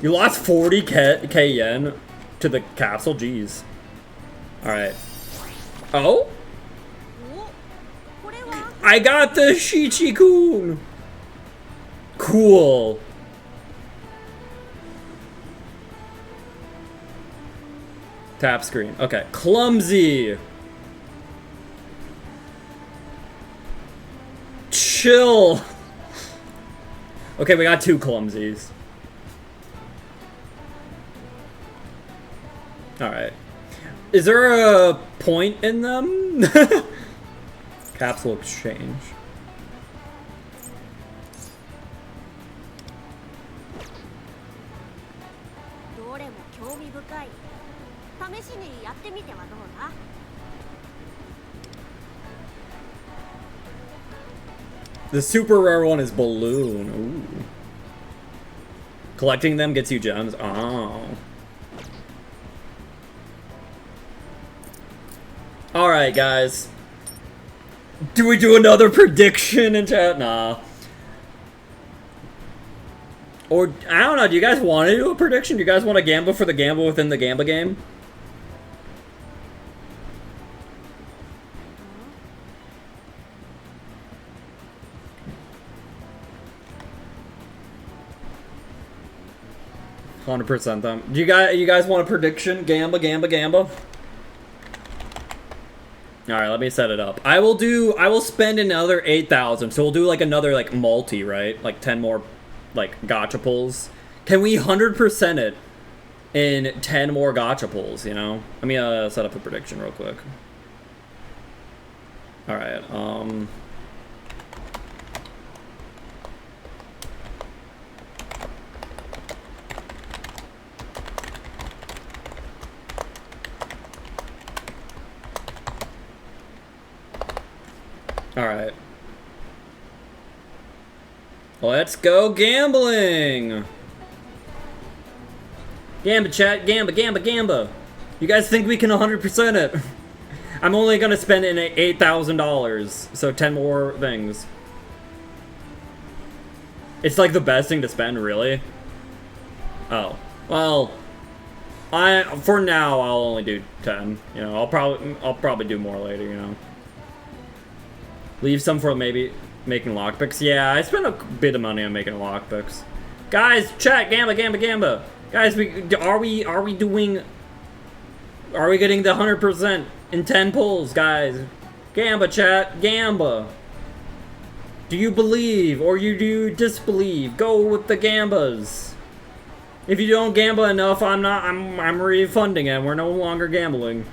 You lost 40k yen to the capsule? Jeez. Alright. Oh? I got the Shichi-kun! Cool. Tap screen. Okay. Clumsy. Chill. Okay, we got 2 clumsies. Alright. Is there a point in them? Capsule exchange. The super rare one is balloon. Ooh. Collecting them gets you gems. Oh. Alright, guys. Do we do another prediction in chat? Nah. Or, I don't know, do you guys want to do a prediction? Do you guys want to gamble for the gamble within the gamble game? $100% them. Do you guys want a prediction? Gamble? Alright, let me set it up. I will spend another 8,000. So we'll do like another like multi, right? Like 10 more like gotcha pulls. Can we 100% it in 10 more gacha pulls, you know? Let me set up a prediction real quick. Alright, Alright. Let's go gambling! Gamba chat, gamba, gamba, gamba. You guys think we can 100% it? I'm only gonna spend in $8,000, so 10 more things. It's like the best thing to spend, really? Oh. Well, for now I'll only do 10. You know, I'll probably do more later, you know. Leave some for maybe making lockpicks. Yeah, I spent a bit of money on making lockpicks. Guys, chat, gamba, gamba, gamba. Guys, are we getting the 100% in 10 pulls, guys? Gamba chat, gamba. Do you believe or do you disbelieve? Go with the gambas. If you don't gamba enough, I'm refunding it. We're no longer gambling.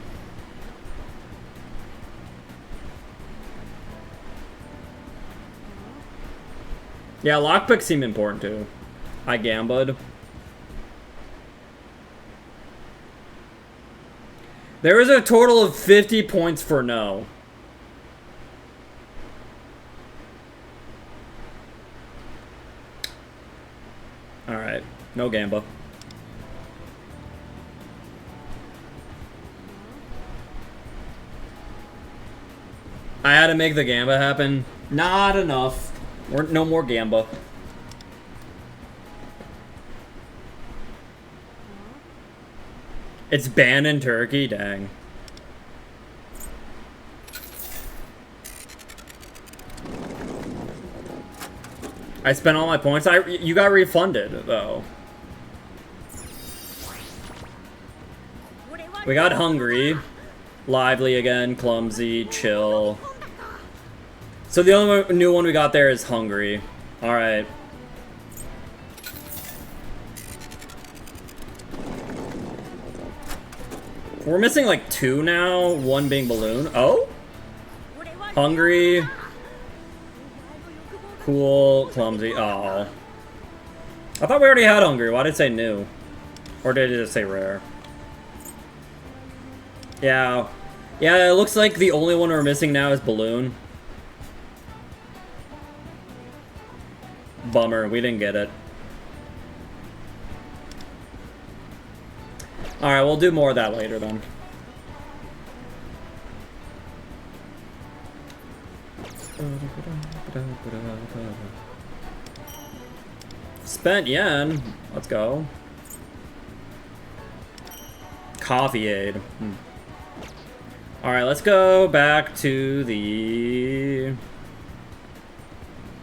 Yeah, lockpicks seem important too. I gambled. There is a total of 50 points for no. Alright, no gamba. I had to make the gamba happen. Not enough. No more gamba. It's banned in Turkey? Dang. I spent all my points. You got refunded, though. We got hungry. Lively again. Clumsy. Chill. So the only new one we got there is hungry. Alright. We're missing like 2 now, 1 being balloon. Oh? Hungry. Cool, clumsy. Oh. I thought we already had hungry. Why did it say new? Or did it just say rare? Yeah. Yeah, it looks like the only one we're missing now is balloon. Bummer, we didn't get it. Alright, we'll do more of that later then. Spent yen. Let's go. Coffee aid. Alright, let's go back to the...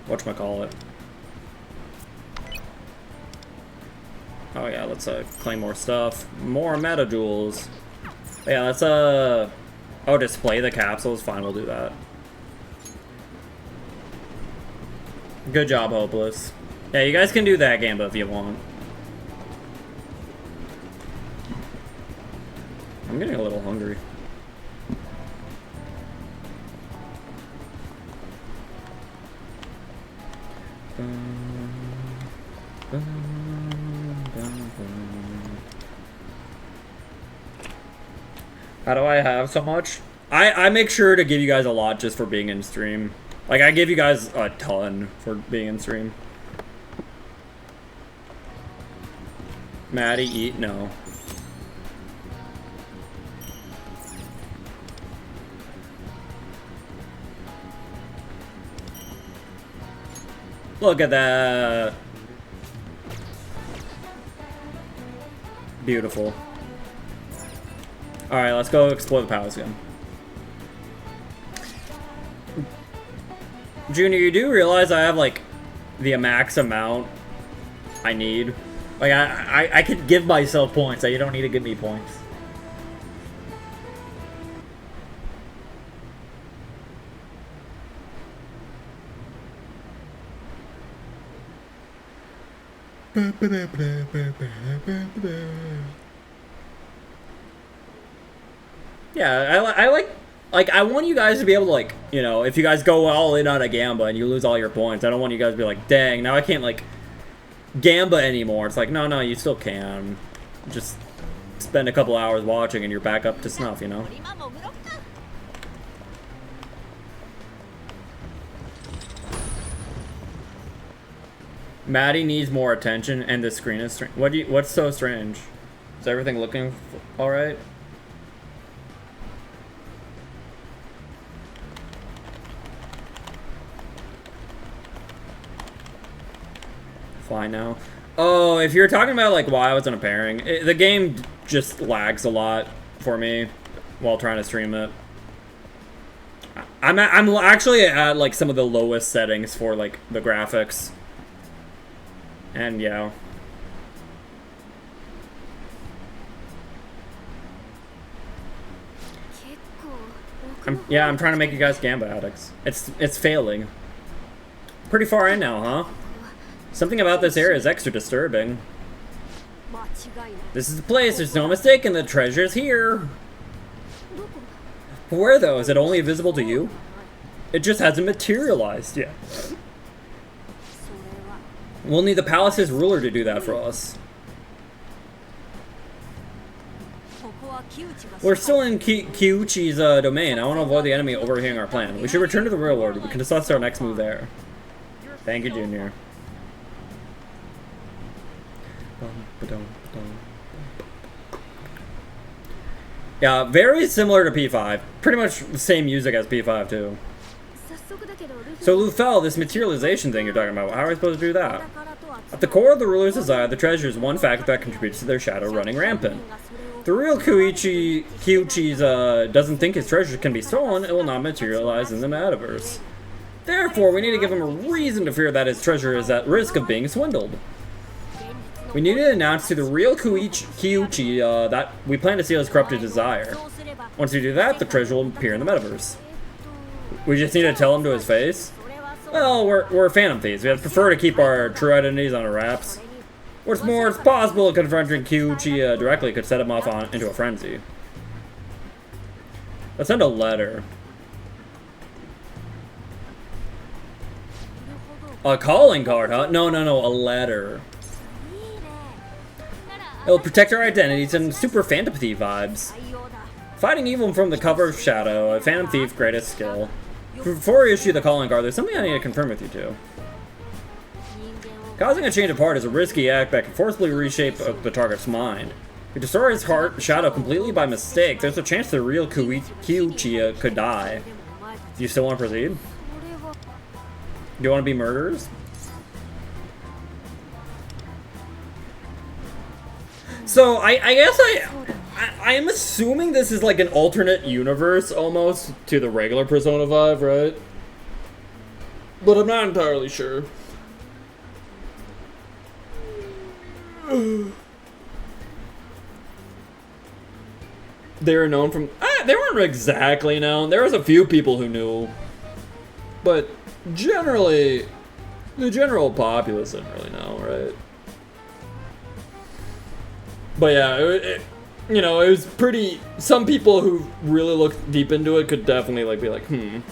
whatchamacallit. Oh yeah, let's claim more stuff. More meta jewels. Yeah, let's oh, display the capsules. Fine, we'll do that. Good job, Hopeless. Yeah, you guys can do that gamba if you want. I'm getting a little hungry. How do I have so much? I make sure to give you guys a lot just for being in stream. Like, I give you guys a ton for being in stream. Maddie, eat? No. Look at that. Beautiful. Alright, let's go explore the palace again. Junior, you do realize I have, like, the max amount I need? Like, I could give myself points, so you don't need to give me points. Yeah, like, I want you guys to be able to, like, you know, if you guys go all in on a Gamba and you lose all your points, I don't want you guys to be like, dang, now I can't, like, Gamba anymore. It's like, no, you still can. Just spend a couple hours watching and you're back up to snuff, you know? Maddie needs more attention and the screen is strange. What's so strange? Is everything looking alright? Fine now. Oh, if you're talking about like why I wasn't a pairing, the game just lags a lot for me while trying to stream it. I'm actually at like some of the lowest settings for like the graphics. And yeah. I'm trying to make you guys Gamba addicts. It's failing. Pretty far in now, huh? Something about this area is extra disturbing. This is the place, there's no mistaking, the treasure's here. Where though? Is it only visible to you? It just hasn't materialized yet. We'll need the palace's ruler to do that for us. We're still in Kyuchi's domain. I want to avoid the enemy overhearing our plan. We should return to the real world. We can discuss our next move there. Thank you, Junior. Yeah, very similar to P5. Pretty much the same music as P5 too. So Lufel, this materialization thing you're talking about, how are we supposed to do that? At the core of the ruler's desire, the treasure is one factor that contributes to their shadow running rampant. If the real Kyuchi's doesn't think his treasure can be stolen, it will not materialize in the metaverse. Therefore, we need to give him a reason to fear that his treasure is at risk of being swindled. We need to announce to the real Kyuchi that we plan to steal his corrupted desire. Once we do that, the treasure will appear in the metaverse. We just need to tell him to his face? Well, we're phantom thieves. We'd prefer to keep our true identities on our wraps. What's more, it's possible confronting Kyuchi directly could set him off into a frenzy. Let's send a letter. A calling card, huh? No, a letter. It'll protect our identities and super phantom thief vibes. Fighting evil from the cover of shadow, a phantom thief's greatest skill. Before we issue the calling card, there's something I need to confirm with you two. Causing a change of heart is a risky act that can forcibly reshape the target's mind. If you destroy his heart shadow completely by mistake, there's a chance the real Kyuchi could die. Do you still want to proceed? Do you want to be murderers? So, I guess I am assuming this is like an alternate universe, almost, to the regular Persona 5, right? But I'm not entirely sure. They were known from... they weren't exactly known. There was a few people who knew. But generally, the general populace didn't really know, right? But yeah, you know, it was pretty... Some people who really looked deep into it could definitely like be like, Of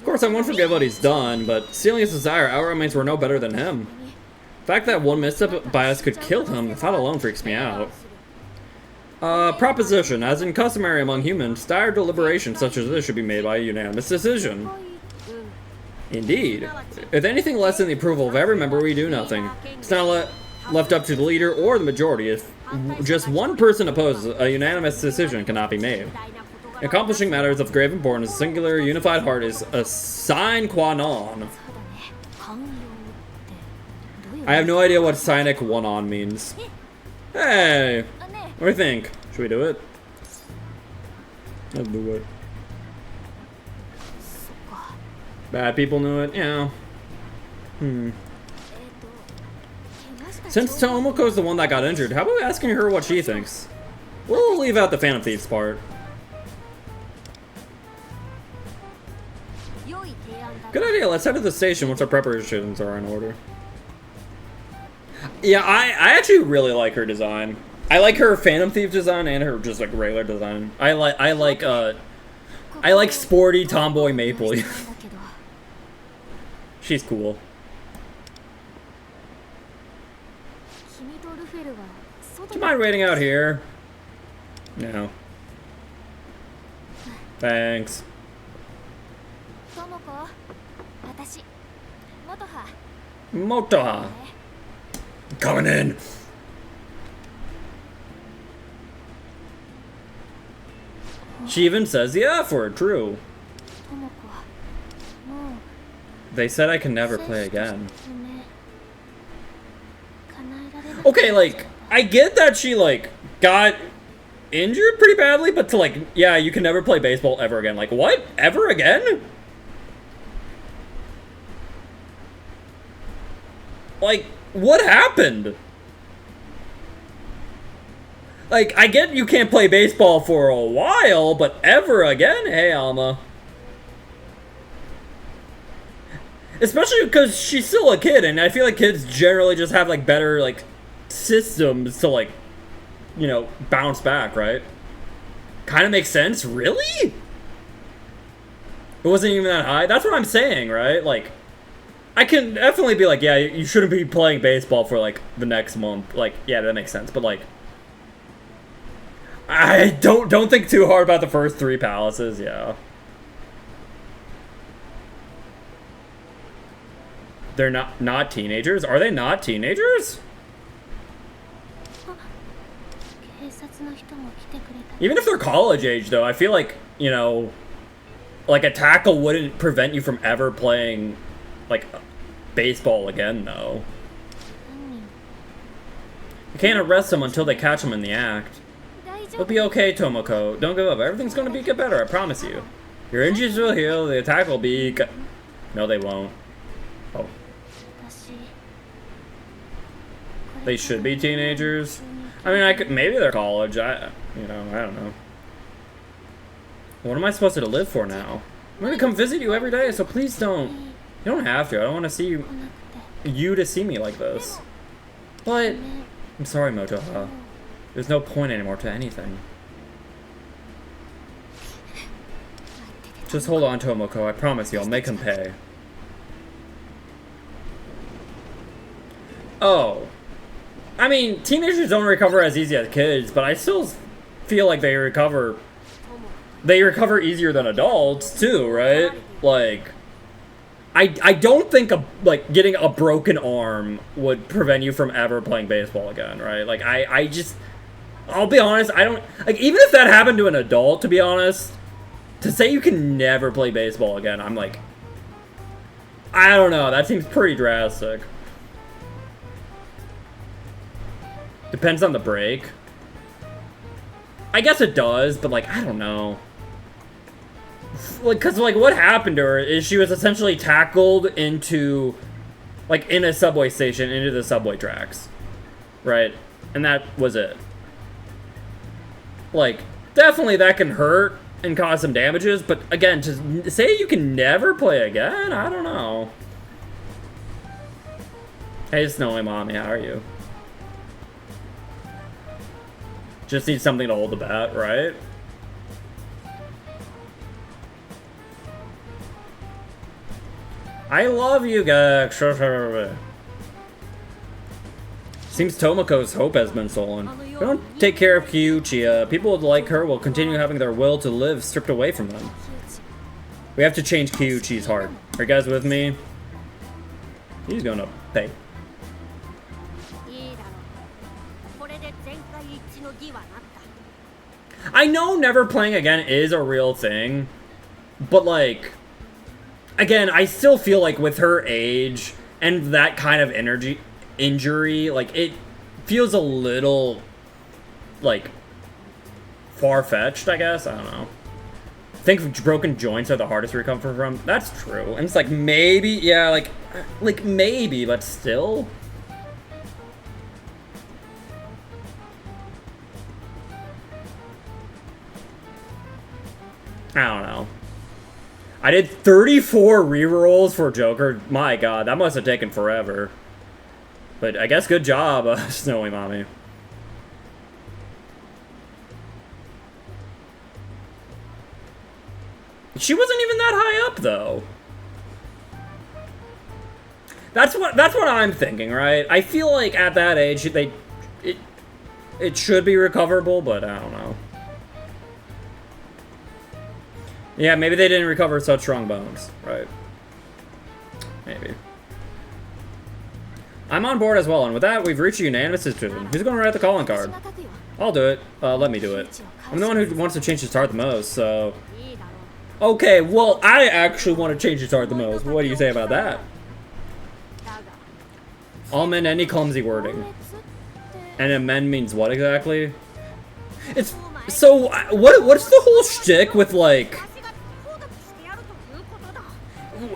course, I won't forget what he's done, but stealing his desire, our roommates were no better than him. The fact that one misstep by us could kill him, the thought alone freaks me out. Proposition. As in customary among humans, dire deliberations such as this should be made by a unanimous decision. Indeed. If anything less than the approval of every member, we do nothing. It's not left up to the leader or the majority. If just one person opposes, a unanimous decision cannot be made. Accomplishing matters of grave importance, a singular, unified heart is a sine qua non. I have no idea what sine qua non means. Hey! What do you think? Should we do it? Let's do it. Bad people knew it, yeah. Since Tomoko's the one that got injured, how about asking her what she thinks? We'll leave out the Phantom Thieves part. Good idea. Let's head to the station once our preparations are in order. Yeah, I actually really like her design. I like her Phantom Thief design and her just like regular design. I like sporty tomboy Maple. She's cool. Do you mind waiting out here? No. Thanks. Motoha. Coming in. She even says the F word, true. They said I can never play again. Okay, like, I get that she, like, got injured pretty badly, but to, like, yeah, you can never play baseball ever again. Like, what? Ever again? Like, what happened? Like, I get you can't play baseball for a while, but ever again? Hey, Alma. Especially because she's still a kid, and I feel like kids generally just have, like, better, like, systems to, like, you know, bounce back, right? Kind of makes sense. Really? It wasn't even that high? That's what I'm saying, right? Like, I can definitely be like, yeah, you shouldn't be playing baseball for, like, the next month. Like, yeah, that makes sense. But, like, I don't think too hard about the first 3 palaces, yeah. They're not teenagers? Are they not teenagers? Even if they're college age, though, I feel like, you know, like a tackle wouldn't prevent you from ever playing, like, baseball again, though. You can't arrest them until they catch them in the act. It'll be okay, Tomoko. Don't give up. Everything's gonna get better, I promise you. Your injuries will heal, the attack will be... No, they won't. Oh. They should be teenagers. I mean, maybe they're college. I don't know. What am I supposed to live for now? I'm gonna come visit you every day, so please don't. You don't have to. I don't want to see you to see me like this. But I'm sorry, Motoha. There's no point anymore to anything. Just hold on, Tomoko. I promise you, I'll make him pay. Oh. I mean, teenagers don't recover as easy as kids, but I still feel like they recover easier than adults, too, right? Like, I don't think, like, getting a broken arm would prevent you from ever playing baseball again, right? Like, I'll be honest, I don't... Like, even if that happened to an adult, to be honest, to say you can never play baseball again, I'm like... I don't know, that seems pretty drastic. Depends on the break. I guess it does, but, like, I don't know. Like, because, like, what happened to her is she was essentially tackled into, like, in a subway station, into the subway tracks. Right? And that was it. Like, definitely that can hurt and cause some damages, but, again, to say you can never play again, I don't know. Hey, Snowy Mommy, how are you? Just need something to hold the bat, right? I love you guys. Seems Tomoko's hope has been stolen. If we don't take care of Kyuchi, people like her will continue having their will to live stripped away from them. We have to change Kyuchi's heart. Are you guys with me? He's gonna pay. I know never playing again is a real thing, but, like, again, I still feel like with her age and that kind of injury, like, it feels a little, like, far-fetched, I guess. I don't know. I think broken joints are the hardest to recover from. That's true. And it's like, maybe, yeah, like maybe, but still. I don't know. I did 34 rerolls for Joker. My god, that must have taken forever. But I guess good job, Snowy Mommy. She wasn't even that high up, though. That's what I'm thinking, right? I feel like at that age, it should be recoverable, but I don't know. Yeah, maybe they didn't recover such strong bones, right? Maybe. I'm on board as well, and with that, we've reached a unanimous decision. Who's going to write the calling card? I'll do it. Let me do it. I'm the one who wants to change his heart the most, so... Okay, well, I actually want to change his heart the most. What do you say about that? I'll amend any clumsy wording. And amend means what exactly? It's... So, what's the whole shtick with, like...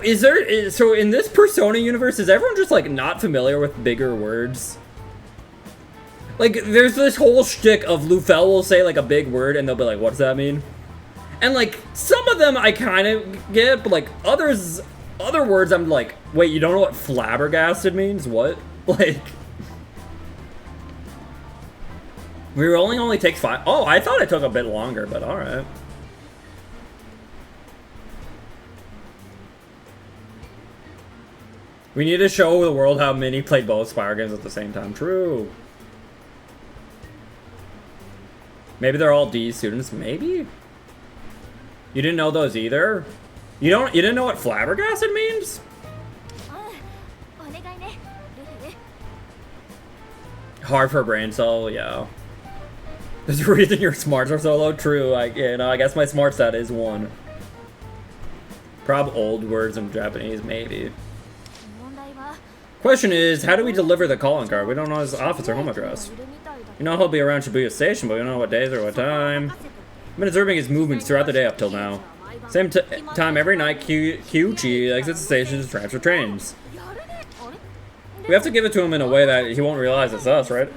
So in this Persona universe, is everyone just, like, not familiar with bigger words? Like, there's this whole shtick of Lufel will say, like, a big word, and they'll be like, what does that mean? And, like, some of them I kind of get, but, like, other words I'm like, wait, you don't know what flabbergasted means? What? Like... Rerolling only takes 5... Oh, I thought it took a bit longer, but alright. We need to show the world how many played both Spire games at the same time. True. Maybe they're all D students. Maybe? You didn't know those either? You didn't know what flabbergasted means? Hard for a brain cell, yeah. There's a reason your smarts are so low. True. I guess my smart stat is 1. Prob old words in Japanese, maybe. Question is, how do we deliver the calling card? We don't know his office or home address. You know he'll be around Shibuya Station, but we don't know what days or what time. I've been observing his movements throughout the day up till now. Same time every night, Kyuchi exits the station to transfer trains. We have to give it to him in a way that he won't realize it's us, right?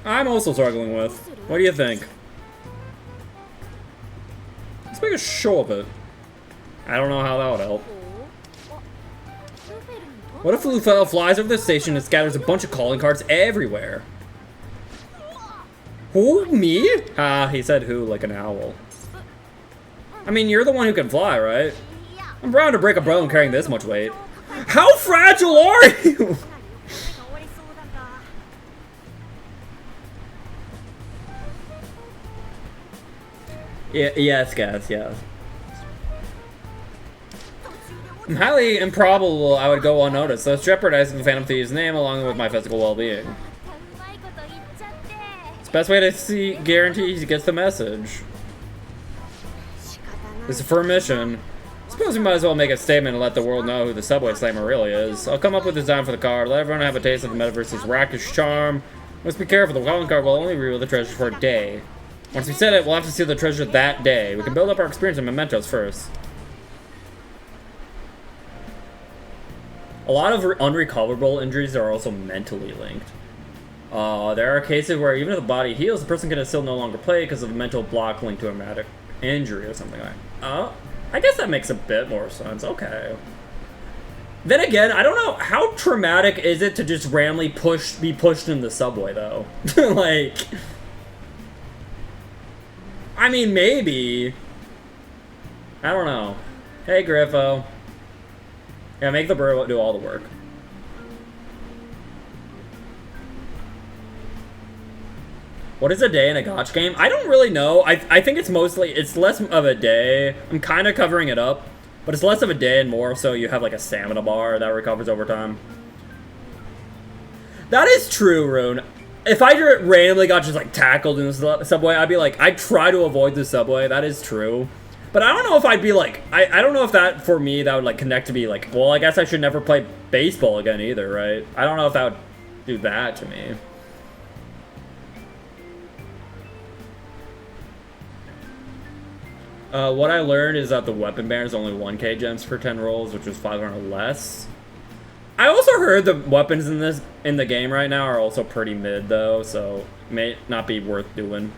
I'm also struggling with. What do you think? Let's make a show of it. I don't know how that would help. What if Lufel flies over the station and scatters a bunch of calling cards everywhere? Who? Me? Ah, he said who like an owl. I mean, you're the one who can fly, right? I'm bound to break a bone carrying this much weight. How fragile are you? Yeah, yes, guys, yes. Highly improbable I would go unnoticed, thus jeopardizing the Phantom Thief's name along with my physical well-being. It's the best way to guarantee he gets the message. It's a firm mission. Suppose we might as well make a statement and let the world know who the subway slammer really is. I'll come up with a design for the card, let everyone have a taste of the metaverse's rakish charm. Must be careful, the calling card will only reveal the treasure for a day. Once we set it, we'll have to steal the treasure that day. We can build up our experience in mementos first. A lot of unrecoverable injuries are also mentally linked. There are cases where even if the body heals, the person can still no longer play because of a mental block linked to a traumatic injury or something like that. I guess that makes a bit more sense. Okay. Then again, I don't know, how traumatic is it to just randomly be pushed in the subway, though? Like... I mean, maybe. I don't know. Hey, Griffo. Yeah, make the bird do all the work. What is a day in a gotcha game? I don't really know. I think it's less of a day. I'm kind of covering it up. But it's less of a day and more so you have like a stamina bar that recovers over time. That is true, Rune. If I randomly got just like tackled in the subway, I'd be like, I'd try to avoid the subway. That is true. But I don't know if I'd be like, I don't know if that, for me, that would like connect to be like, well, I guess I should never play baseball again either, right? I don't know if that would do that to me. What I learned is that the weapon banner is only 1k gems for 10 rolls, which is 500 less. I also heard the weapons in the game right now are also pretty mid though, so may not be worth doing.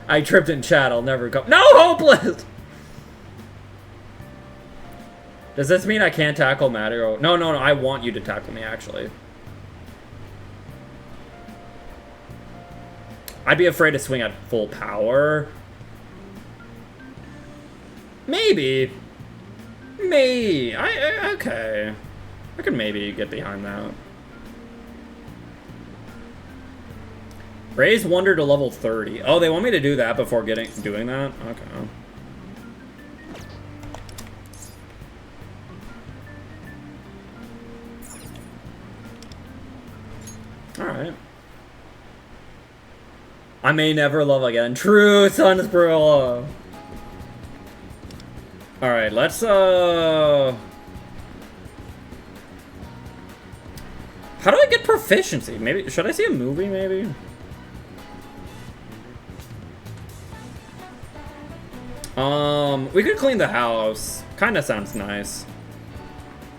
I tripped in chat, I'll never go. No, hopeless! Does this mean I can't tackle Mario? No, no, no, I want you to tackle me, actually. I'd be afraid to swing at full power. Maybe. Maybe. Okay. I could maybe get behind that. Raise Wonder to level 30. Oh, they want me to do that before doing that? Okay. Alright. I may never love again. True, Sunsprilla. Alright, let's, how do I get proficiency? Maybe, should I see a movie, maybe? We could clean the house. Kinda sounds nice.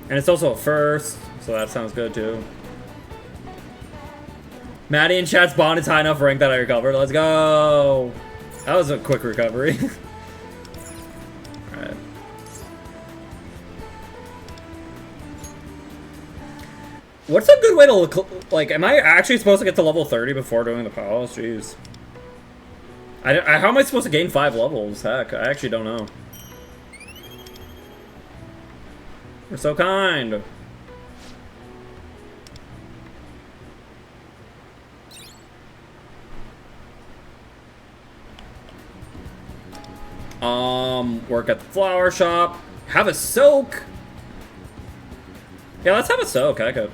And it's also a first, so that sounds good, too. Maddie and chat's bond is high enough rank that I recovered. Let's go! That was a quick recovery. Alright. What's a good way to look, like, am I actually supposed to get to level 30 before doing the palace? Jeez. How am I supposed to gain 5 levels? Heck, I actually don't know. You're so kind. Work at the flower shop. Have a soak. Yeah, let's have a soak. I could.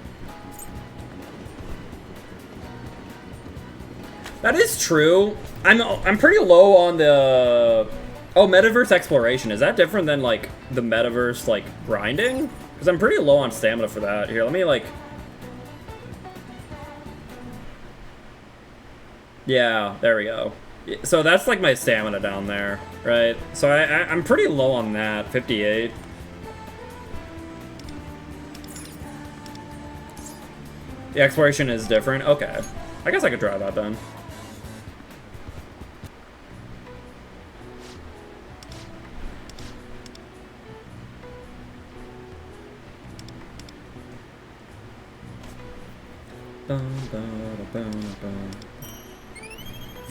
That is true. I'm pretty low on the... Oh, metaverse exploration. Is that different than, like, the metaverse, like, grinding? Because I'm pretty low on stamina for that. Here, let me, like... Yeah, there we go. So that's, like, my stamina down there, right? So I'm pretty low on that. 58. The exploration is different? Okay. I guess I could try that, then.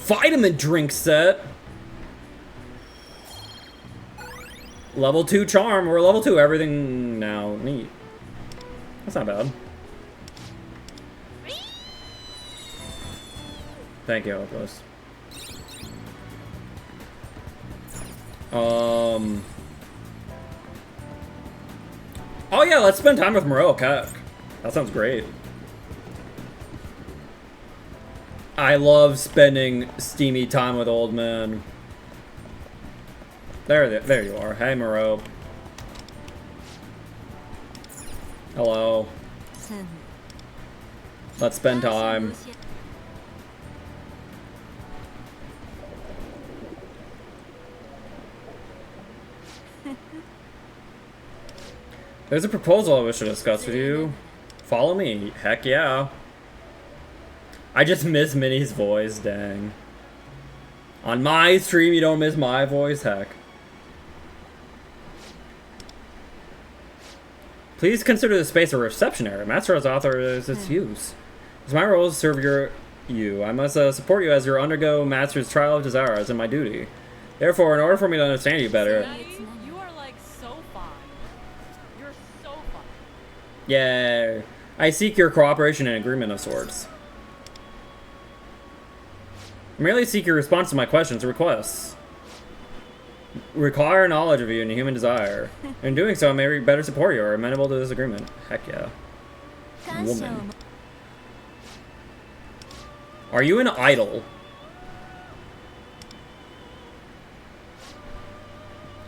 Vitamin drink set. Level 2 charm. We're level 2 everything now. Neat. That's not bad. Thank you, Elvis. Oh yeah, let's spend time with Moreau. That sounds great. I love spending steamy time with old men. There you are. Hey, Moreau. Hello. Let's spend time. There's a proposal I wish to discuss with you. Follow me. Heck yeah. I just miss Minnie's voice, dang. On my stream, you don't miss my voice? Heck. Please consider the space a reception area. Master has authorized its use. It's my role to serve you. I must support you as you undergo Master's trial of desire, as in my duty. Therefore, in order for me to understand you better... You are, like, so fine. You're so fine. Yeah. I seek your cooperation and agreement of sorts. I merely seek your response to my questions or requests. Require knowledge of you and human desire. In doing so, I may better support you or amenable to this agreement. Heck yeah. Woman. Are you an idol?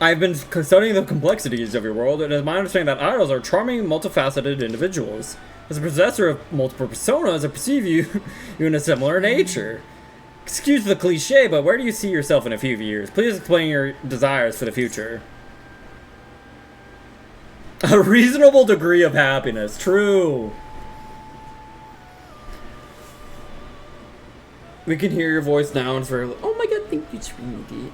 I've been studying the complexities of your world, and it's my understanding that idols are charming, multifaceted individuals. As a possessor of multiple personas, I perceive you in a similar nature. Excuse the cliche, but where do you see yourself in a few years? Please explain your desires for the future. A reasonable degree of happiness. True. We can hear your voice now, and it's very... Oh my god, thank you, sweetie.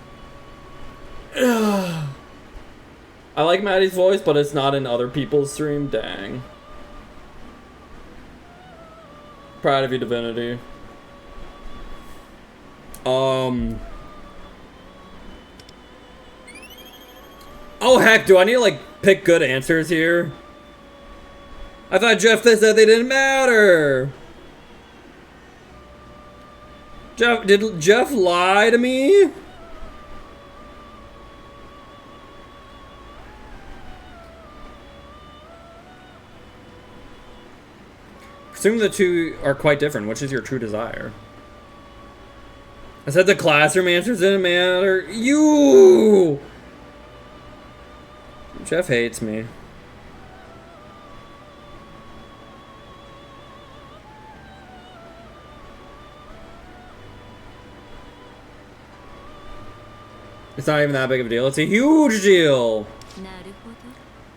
I like Maddie's voice, but it's not in other people's stream. Dang. Proud of you, Divinity. Oh heck, do I need to like pick good answers here? I thought Jeff said they didn't matter. Did Jeff lie to me? Assume the two are quite different. Which is your true desire? I said the classroom answers didn't matter. You! Jeff hates me. It's not even that big of a deal. It's a huge deal.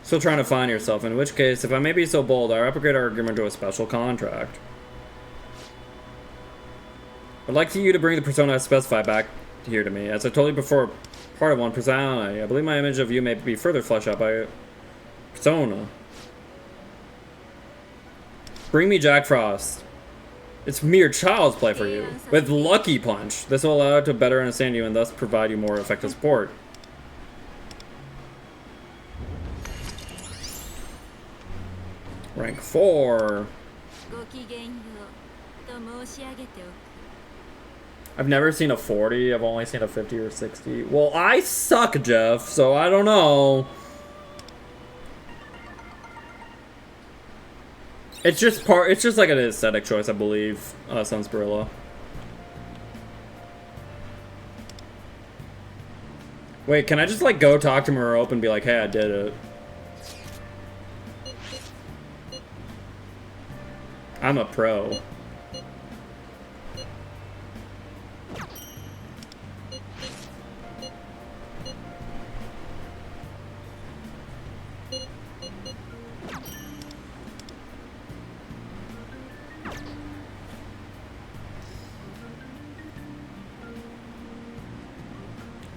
Still trying to find yourself, in which case, if I may be so bold, I upgrade our agreement to a special contract. I'd like you to bring the persona I specified back here to me. As I told you before, part of one personality. I believe my image of you may be further fleshed out by persona. Bring me Jack Frost. It's mere child's play for you. With Lucky Punch, this will allow it to better understand you and thus provide you more effective support. Rank 4. I've never seen a 40. I've only seen a 50 or 60. Well, I suck, Jeff, so I don't know. It's just like an aesthetic choice, I believe, Sunsparilla. Wait, can I just like go talk to Marope and be like, hey, I did it? I'm a pro.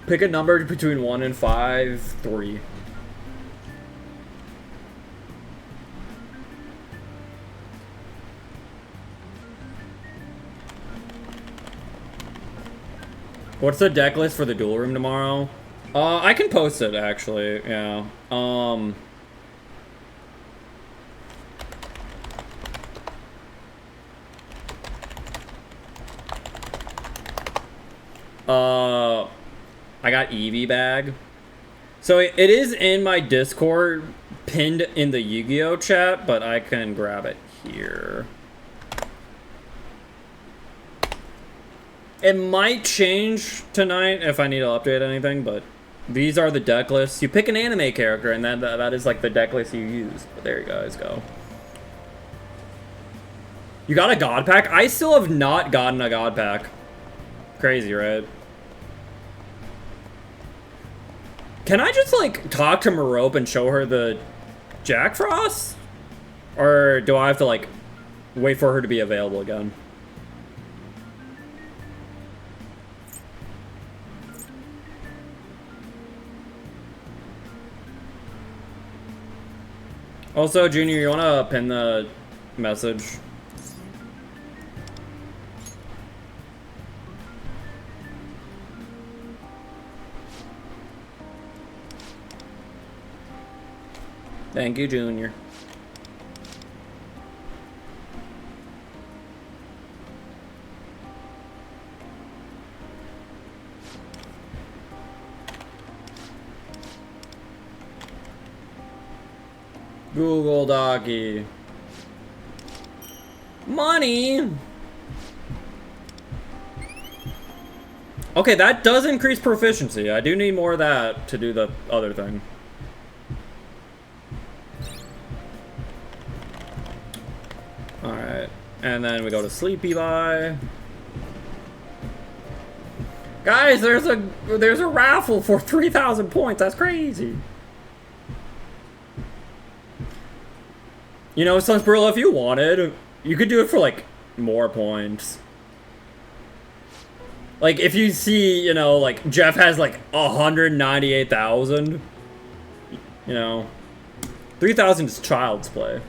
Pick a number between 1 and 5, 3. What's the deck list for the duel room tomorrow? I can post it actually, yeah. I got Eevee bag. So it is in my Discord, pinned in the Yu-Gi-Oh chat, but I can grab it here. It might change tonight if I need to update anything, but these are the deck lists. You pick an anime character, and that is like the deck list you use. But there you guys go. You got a God Pack? I still have not gotten a God Pack. Crazy, right? Can I just, like, talk to Marope and show her the Jack Frost? Or do I have to, like, wait for her to be available again? Also, Junior, you want to pin the message? Thank you, Junior. Google Doggy. Money! Okay, that does increase proficiency. I do need more of that to do the other thing. Alright. And then we go to Sleepy Lie. Guys, there's a raffle for 3,000 points. That's crazy. You know, Sunsparilla, if you wanted, you could do it for, like, more points. Like, if you see, you know, like, Jeff has, like, 198,000, you know, 3,000 is child's play.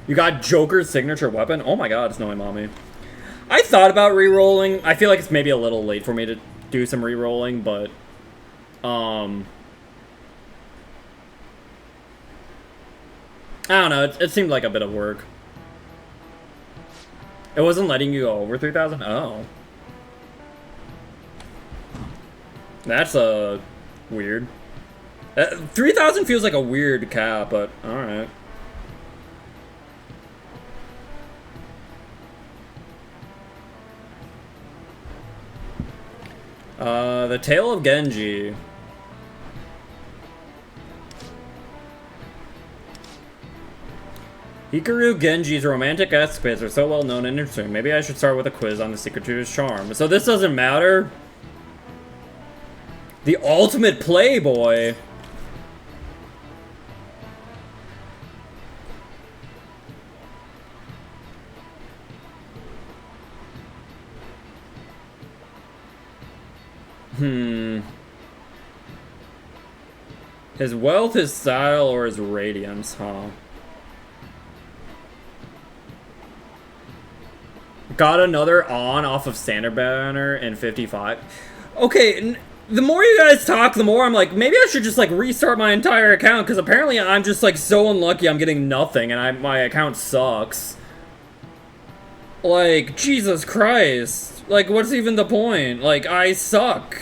You got Joker's signature weapon? Oh my god, it's Noe Mommy. I thought about re-rolling. I feel like it's maybe a little late for me to do some re-rolling, but, I don't know, it seemed like a bit of work. It wasn't letting you go over 3,000? Oh. That's, weird. 3,000 feels like a weird cap, but alright. The Tale of Genji. Hikaru Genji's romantic escapades are so well known and interesting. Maybe I should start with a quiz on the secret to his charm. So this doesn't matter? The ultimate playboy. His wealth, his style, or his radiance, huh? Got another on off of Standard Banner in 55. Okay, the more you guys talk, the more I'm like, maybe I should just like restart my entire account, because apparently I'm just like so unlucky I'm getting nothing and my account sucks. Like, Jesus Christ. Like, what's even the point? Like, I suck.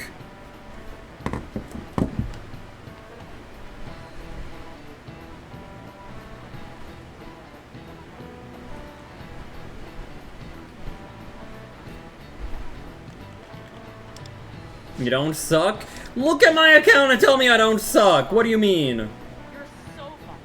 You don't suck? Look at my account and tell me I don't suck. What do you mean? You're so fun.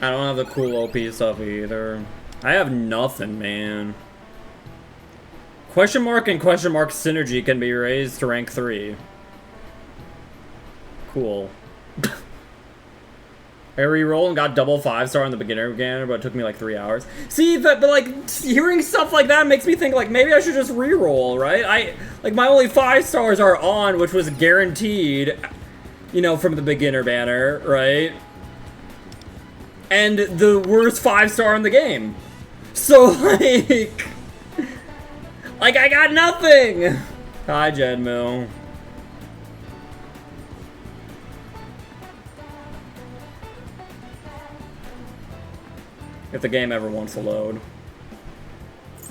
I don't have the cool OP stuff either. I have nothing, man. Question mark and question mark synergy can be raised to rank 3. Cool. I re-rolled and got double 5-star in the beginner again, but it took me like 3 hours. See, but like, hearing stuff like that makes me think like, maybe I should just re-roll, right? Like, my only 5 stars are on, which was guaranteed, you know, from the beginner banner, right? And the worst 5-star in the game. So, like... like, I got nothing! Hi, Jedmo. If the game ever wants to load.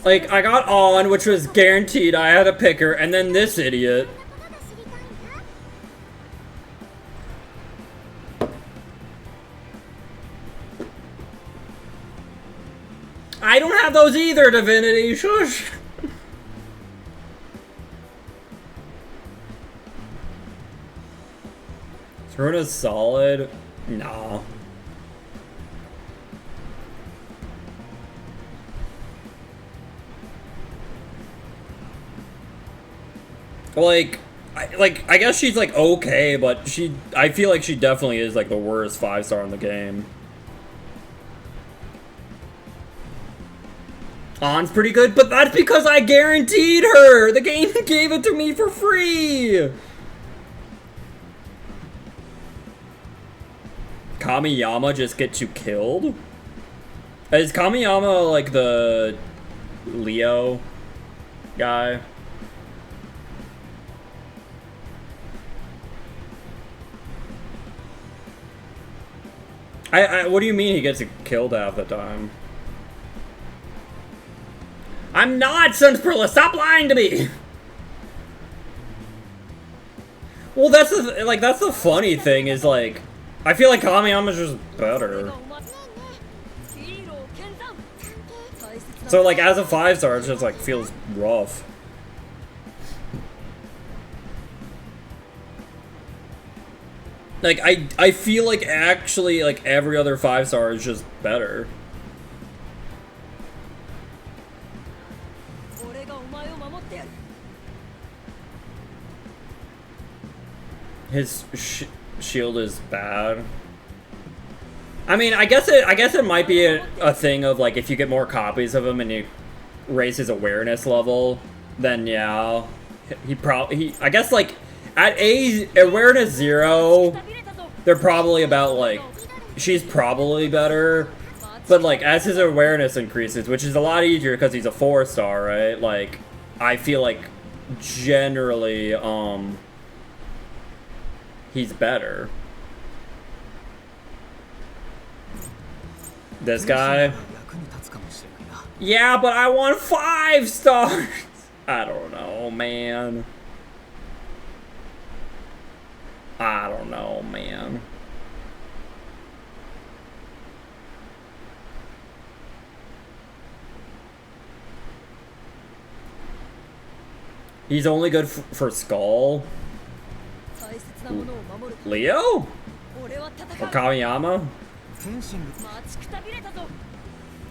Like, I got on, which was guaranteed. I had a picker, and then this idiot. I don't have those either, Divinity. Shush. Runa's solid. Nah. Like, I guess she's like okay, but I feel like she definitely is like the worst 5-star in the game. On's pretty good, but that's because I guaranteed her! The game gave it to me for free! Kamiyama just gets you killed? Is Kamiyama like the Leo guy? What do you mean he gets killed half the time? I'm not, Sunsperla! Stop lying to me! Well, that's the funny thing is, like, I feel like Kamiyama's just better. So, like, as a 5-star, it just, like, feels rough. Like, I feel like actually, like, every other 5-star is just better. 俺がお前を守ってやる。 His shield is bad. I mean, I guess it might be a thing of like if you get more copies of him and you raise his awareness level, then yeah, I guess like at awareness 0, they're probably about like she's probably better, but like as his awareness increases, which is a lot easier because he's a 4-star, right? Like I feel like generally he's better. This guy? Yeah, but I want 5 stars! I don't know, man. I don't know, man. He's only good for Skull. Leo? Or Kamiyama?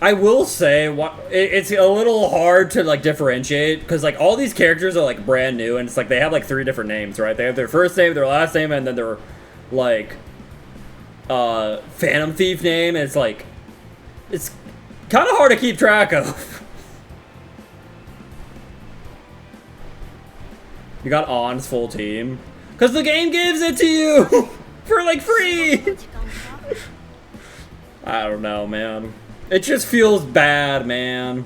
I will say, it's a little hard to like differentiate because like all these characters are like brand new and it's like they have like 3 different names, right? They have their first name, their last name, and then their like Phantom Thief name. And it's like it's kind of hard to keep track of. You got On's full team because the game gives it to you for like free. I don't know, man. It just feels bad, man.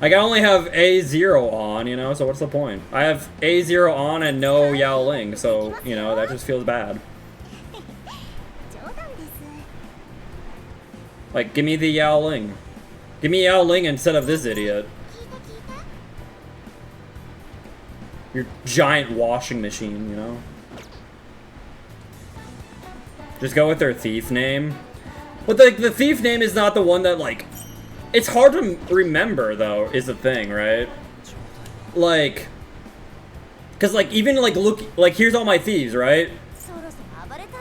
Like, I only have A0 on, you know, so what's the point? I have A0 on and no Yao Ling, so, you know, that just feels bad. Like, give me the Yao Ling. Give me Yao Ling instead of this idiot. Your giant washing machine, you know? Just go with their thief name. But the thief name is not the one that, like... It's hard to remember, though, is the thing, right? Like... Because, like, even, like, look... Like, here's all my thieves, right?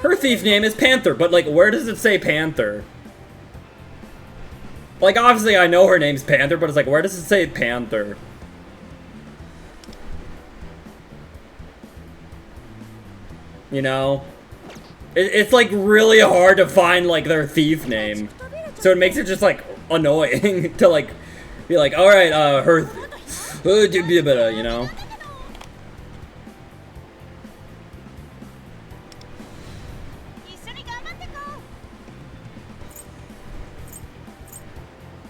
Her thief name is Panther, but, like, where does it say Panther? Like, obviously, I know her name's Panther, but it's like, where does it say Panther? You know? It's like really hard to find like their thief name, so it makes it just like annoying to like be like, all right, her, you know.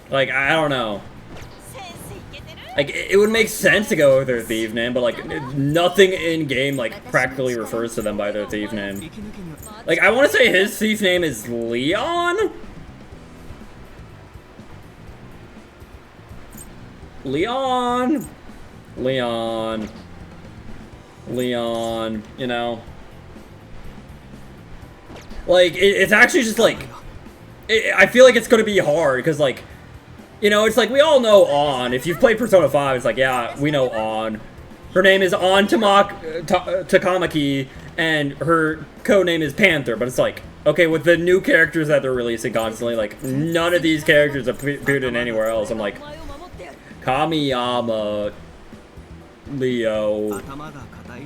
Like I don't know. Like it would make sense to go with their thief name, but like nothing in game like practically refers to them by their thief name. Like I want to say his thief name is Leon. Leon. Leon. Leon. You know. Like it's actually just like I feel like it's gonna be hard because like. You know, it's like, we all know On. If you've played Persona 5, it's like, yeah, we know On. Her name is On Takamaki, and her code name is Panther, but it's like, okay, with the new characters that they're releasing constantly, like, none of these characters have appeared in anywhere else. I'm like, Kamiyama, Leo,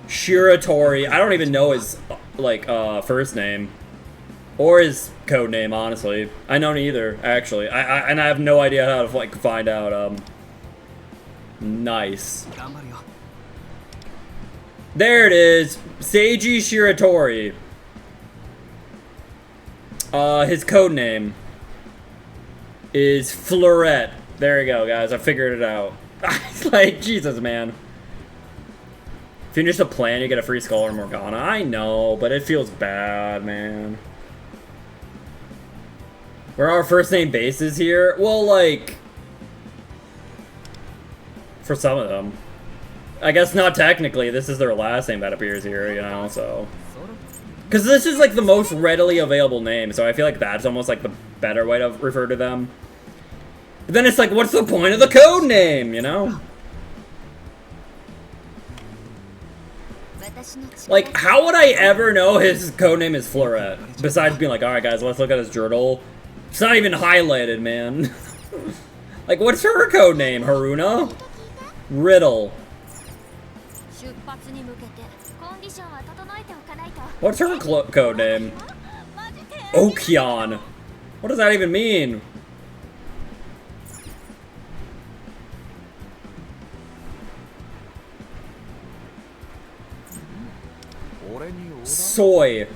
Shiratori, I don't even know his, like, first name. Or his code name, honestly. I don't either, actually. And I have no idea how to like find out. Nice. There it is. Seiji Shiratori. His code name is Florette. There you go, guys. I figured it out. It's like, Jesus, man. Finish the plan, you get a free Skull or Morgana. I know, but it feels bad, man. Where our first name bases here? Well, like... For some of them. I guess not technically. This is their last name that appears here, you know, so... Because this is, like, the most readily available name, so I feel like that's almost, like, the better way to refer to them. But then it's like, what's the point of the code name, you know? Like, how would I ever know his codename is Florette? Besides being like, alright guys, let's look at his journal. It's not even highlighted, man. Like, what's her codename? Haruna? Riddle. What's her codename? Okyan. What does that even mean? Soy.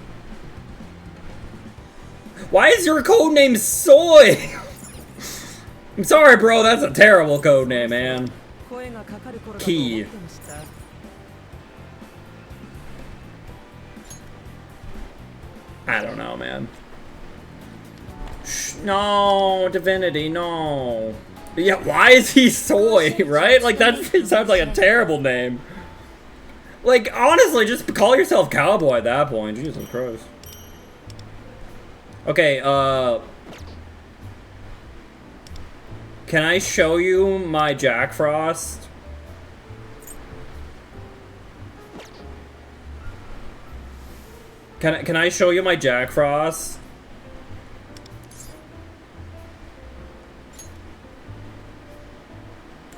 Why is your codename Soy? I'm sorry, bro. That's a terrible codename, man. Key. I don't know, man. No, Divinity, no. But yeah, why is he Soy, right? Like, that sounds like a terrible name. Like, honestly, just call yourself Cowboy at that point. Jesus Christ. Okay, can I show you my Jack Frost? Can I show you my Jack Frost?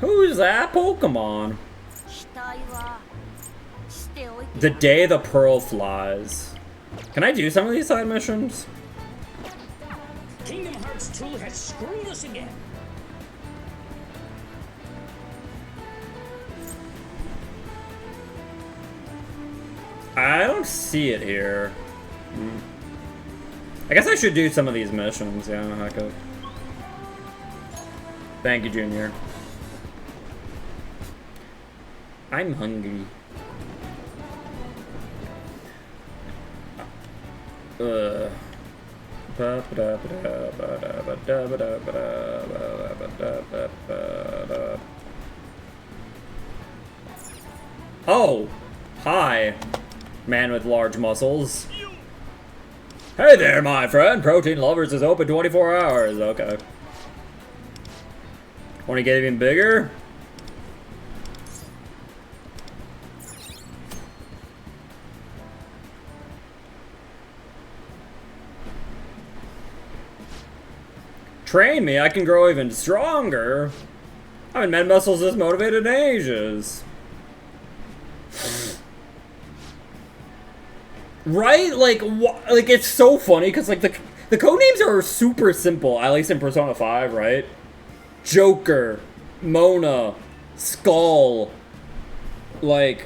Who's that Pokemon? The day the pearl flies. Can I do some of these side missions? Kingdom Hearts 2 has screwed us again. I don't see it here. I guess I should do some of these missions. Yeah, I could. Thank you, Junior. I'm hungry. Oh, hi, man with large muscles. Hey there, my friend. Protein Lovers is open 24 hours. Okay. Want to get even bigger? Train me, I can grow even stronger. I haven't met muscles this motivated in ages. Right? Like it's so funny because like the codenames are super simple, at least in Persona 5, right? Joker, Mona, Skull, like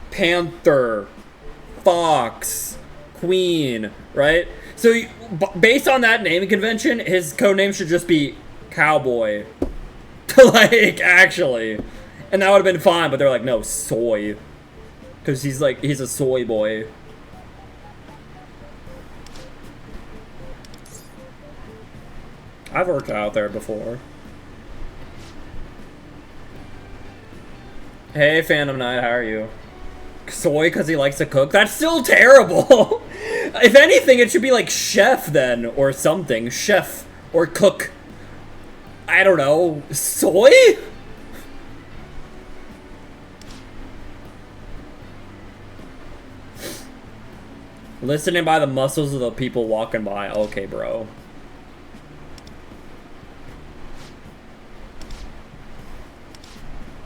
Panther, Fox, Queen, right? So based on that naming convention, his codename should just be Cowboy. Like, actually. And that would have been fine, but they're like, no, Soy. Because he's a soy boy. I've worked out there before. Hey, Phantom Knight, how are you? Soy because he likes to cook? That's still terrible! If anything, it should be like chef then, or something. Chef, or cook. I don't know. Soy? Listening by the muscles of the people walking by. Okay, bro.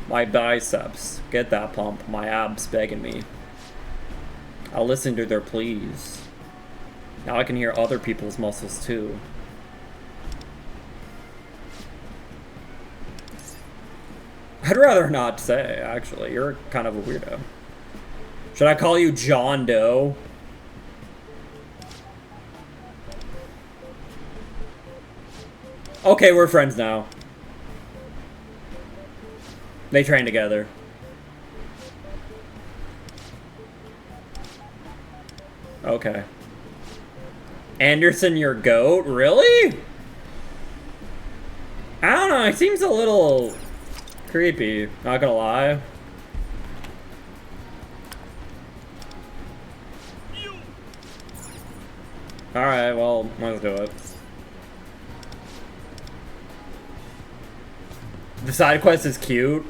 My biceps. Get that pump. My abs begging me. I'll listen to their pleas. Now I can hear other people's muscles too. I'd rather not say, actually. You're kind of a weirdo. Should I call you John Doe? Okay, we're friends now. They train together. Okay. Anderson, your goat? Really? I don't know, it seems a little creepy, not gonna lie. Alright, well, let's do it. The side quest is cute.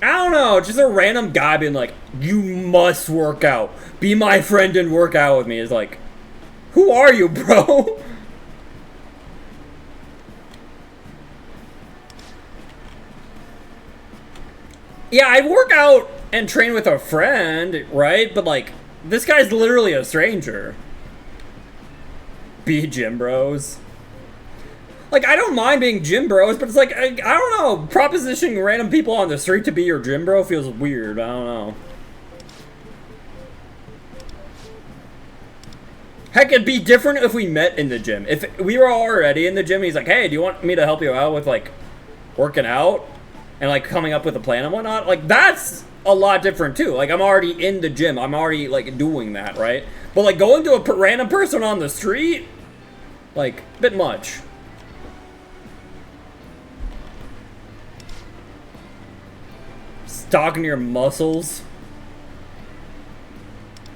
I don't know, just a random guy being like, you must work out. Be my friend and work out with me is like, who are you, bro? Yeah, I work out and train with a friend, right? But like, this guy's literally a stranger. Be gym bros. Like, I don't mind being gym bros, but it's like, I don't know, propositioning random people on the street to be your gym bro feels weird. I don't know. Heck, it'd be different if we met in the gym. If we were already in the gym, he's like, hey, do you want me to help you out with, like, working out? And, like, coming up with a plan and whatnot? Like, that's a lot different, too. Like, I'm already in the gym. I'm already, like, doing that, right? But, like, going to a random person on the street? Like, a bit much. Talking to your muscles.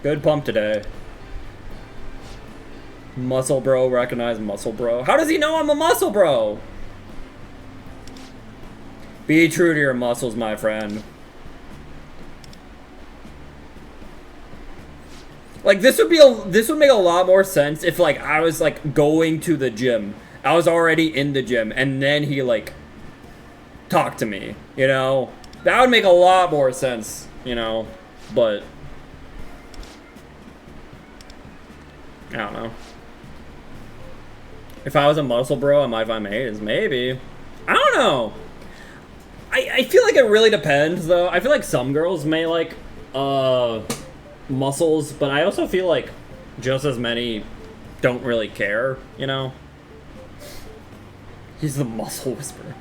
Good pump today. Muscle bro, recognize muscle bro. How does he know I'm a muscle bro? Be true to your muscles, my friend. Like, this would make a lot more sense if, like, I was, like, going to the gym. I was already in the gym, and then he, like, talked to me, you know? That would make a lot more sense, you know? But I don't know. If I was a muscle bro, I might find Maze. Maybe. I don't know. I feel like it really depends, though. I feel like some girls may like muscles, but I also feel like just as many don't really care, you know? He's the muscle whisperer.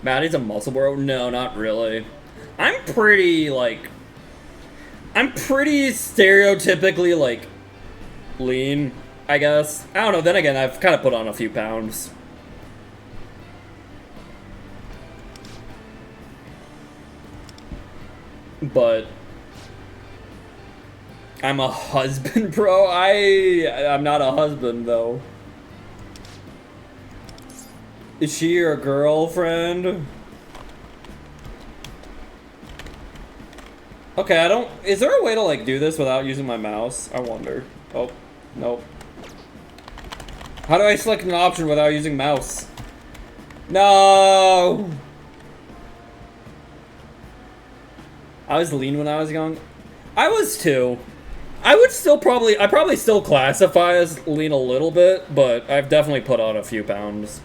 Maddie's a muscle bro? No, not really. I'm pretty stereotypically, like, lean, I guess. I don't know, then again, I've kind of put on a few pounds. But I'm a husband, bro? I'm not a husband, though. Is she your girlfriend? Okay, is there a way to, like, do this without using my mouse? I wonder. Oh, nope. How do I select an option without using mouse? No! I was lean when I was young. I was too. I probably still classify as lean a little bit, but I've definitely put on a few pounds.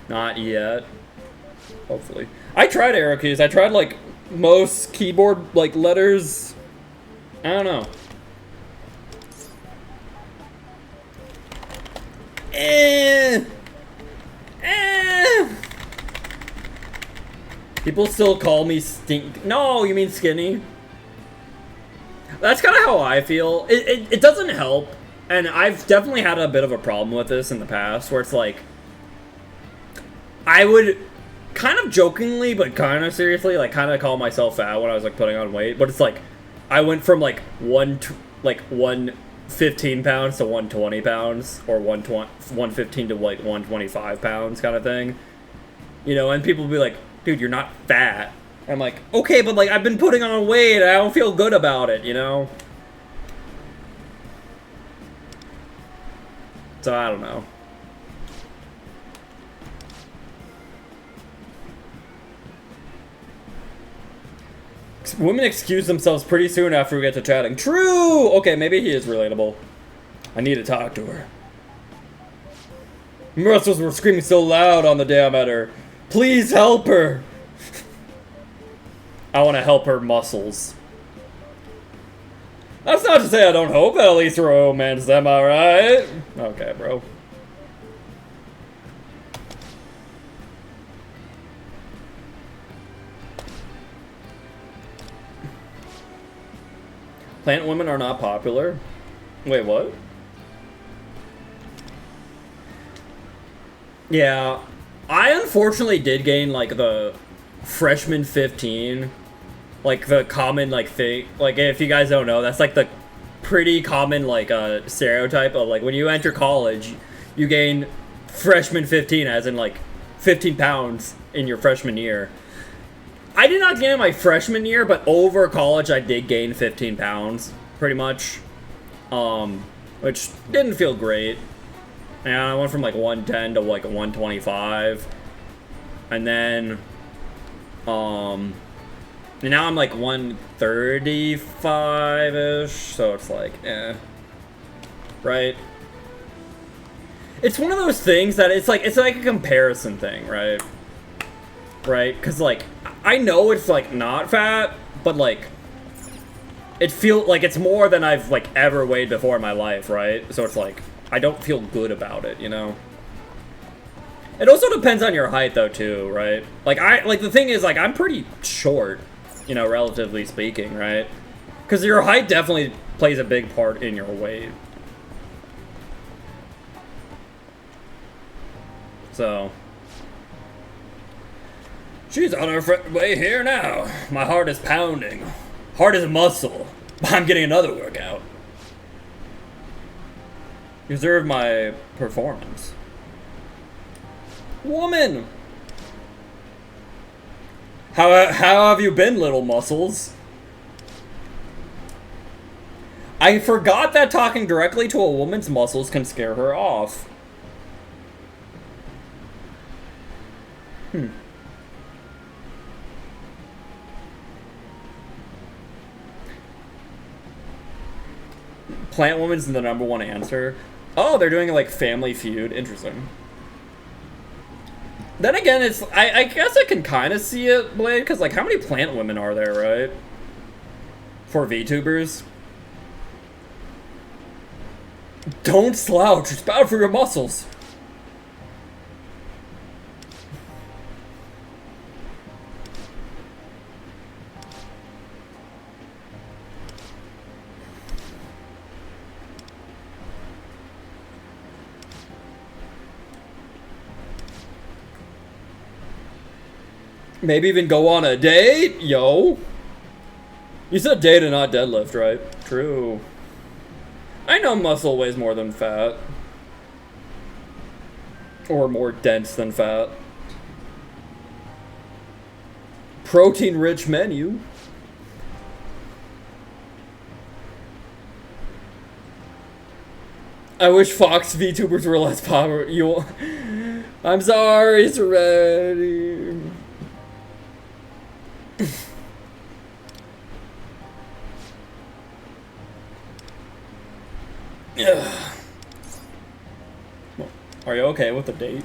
Not yet. Hopefully. I tried arrow keys. I tried, like, most keyboard, like, letters. I don't know. People still call me stink. No, you mean skinny? That's kind of how I feel. It doesn't help. And I've definitely had a bit of a problem with this in the past, where it's like, I would kind of jokingly, but kind of seriously, like, kind of call myself fat when I was, like, putting on weight. But it's like, I went from, like, 115 pounds to 120 pounds, or 115 to, like, 125 pounds kind of thing. You know, and people will be like, dude, you're not fat. And I'm like, okay, but, like, I've been putting on weight, and I don't feel good about it, you know? So, I don't know. Women excuse themselves pretty soon after we get to chatting. True! Okay, maybe he is relatable. I need to talk to her. Muscles were screaming so loud on the day I met her. Please help her! I want to help her muscles. That's not to say I don't hope that at least romance them, alright? Okay, bro. Plant women are not popular? Wait, what? Yeah, I unfortunately did gain, like, the freshman 15. Like, the common, like, thing. Like, if you guys don't know, that's, like, the pretty common, like, stereotype of, like, when you enter college, you gain freshman 15, as in like 15 pounds in your freshman year. I did not gain in my freshman year, but over college I did gain 15 pounds, pretty much. Which didn't feel great. And I went from like 110 to like 125. And then, and now I'm like 135-ish, so it's like, eh. Right? It's one of those things that it's like a comparison thing, right? Right? Because, like, I know it's, like, not fat, but, like, it feels like it's more than I've, like, ever weighed before in my life, right? So it's like, I don't feel good about it, you know? It also depends on your height, though, too, right? Like, the thing is, like, I'm pretty short, you know, relatively speaking, right? Because your height definitely plays a big part in your weight. So, she's on her way here now. My heart is pounding. Heart is a muscle. I'm getting another workout. You deserve my performance. Woman! How have you been, little muscles? I forgot that talking directly to a woman's muscles can scare her off. Plant Woman's the #1 answer. Oh, they're doing like Family Feud. Interesting. Then again, it's I guess I can kind of see it, Blade, because like how many plant women are there, right? For VTubers. Don't slouch. It's bad for your muscles. Maybe even go on a date? Yo. You said date and not deadlift, right? True. I know muscle weighs more than fat. Or more dense than fat. Protein-rich menu. I wish Fox VTubers were less popular. I'm sorry, it's ready. Are you okay with the date?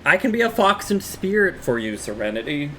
I can be a fox in spirit for you, Serenity.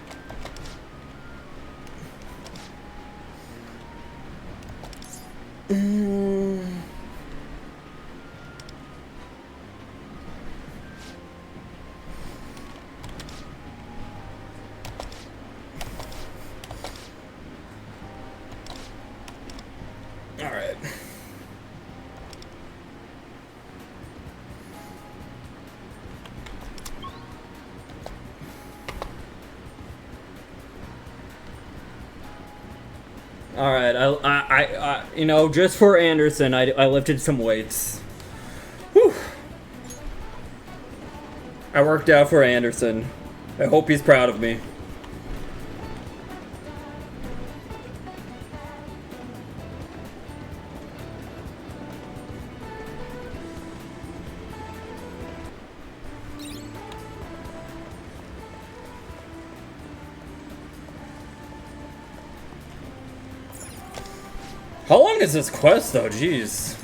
Alright. Alright, I you know, just for Anderson, I lifted some weights. Whew. I worked out for Anderson. I hope he's proud of me. How long is this quest, though? Jeez.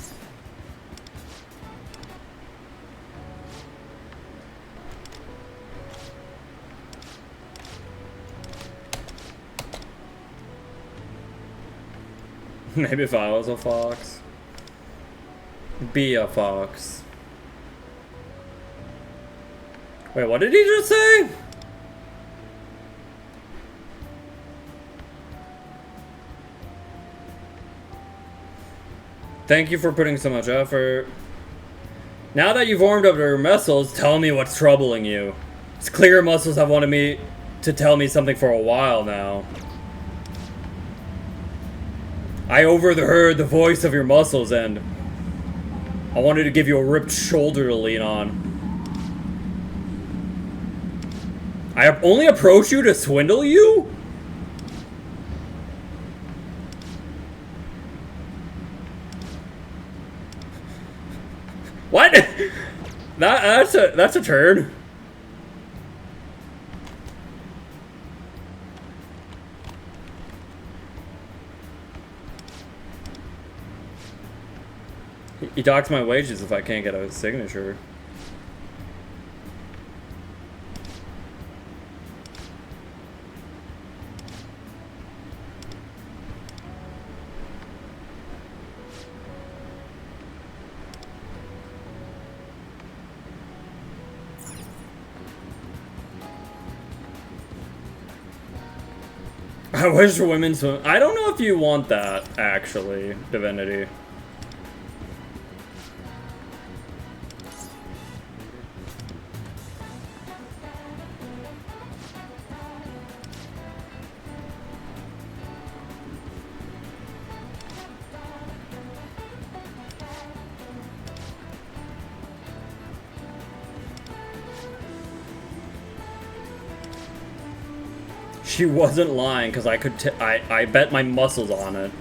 Maybe if I was a fox. Be a fox. Wait, what did he just say? Thank you for putting so much effort. Now that you've warmed up your muscles, tell me what's troubling you. It's clear your muscles have wanted me to tell me something for a while now. I overheard the voice of your muscles and... I wanted to give you a ripped shoulder to lean on. I only approached you to swindle you? What? That's a turn. He docks my wages if I can't get a signature. I wish women swim. I don't know if you want that, actually, Divinity. She wasn't lying, because I bet my muscles on it.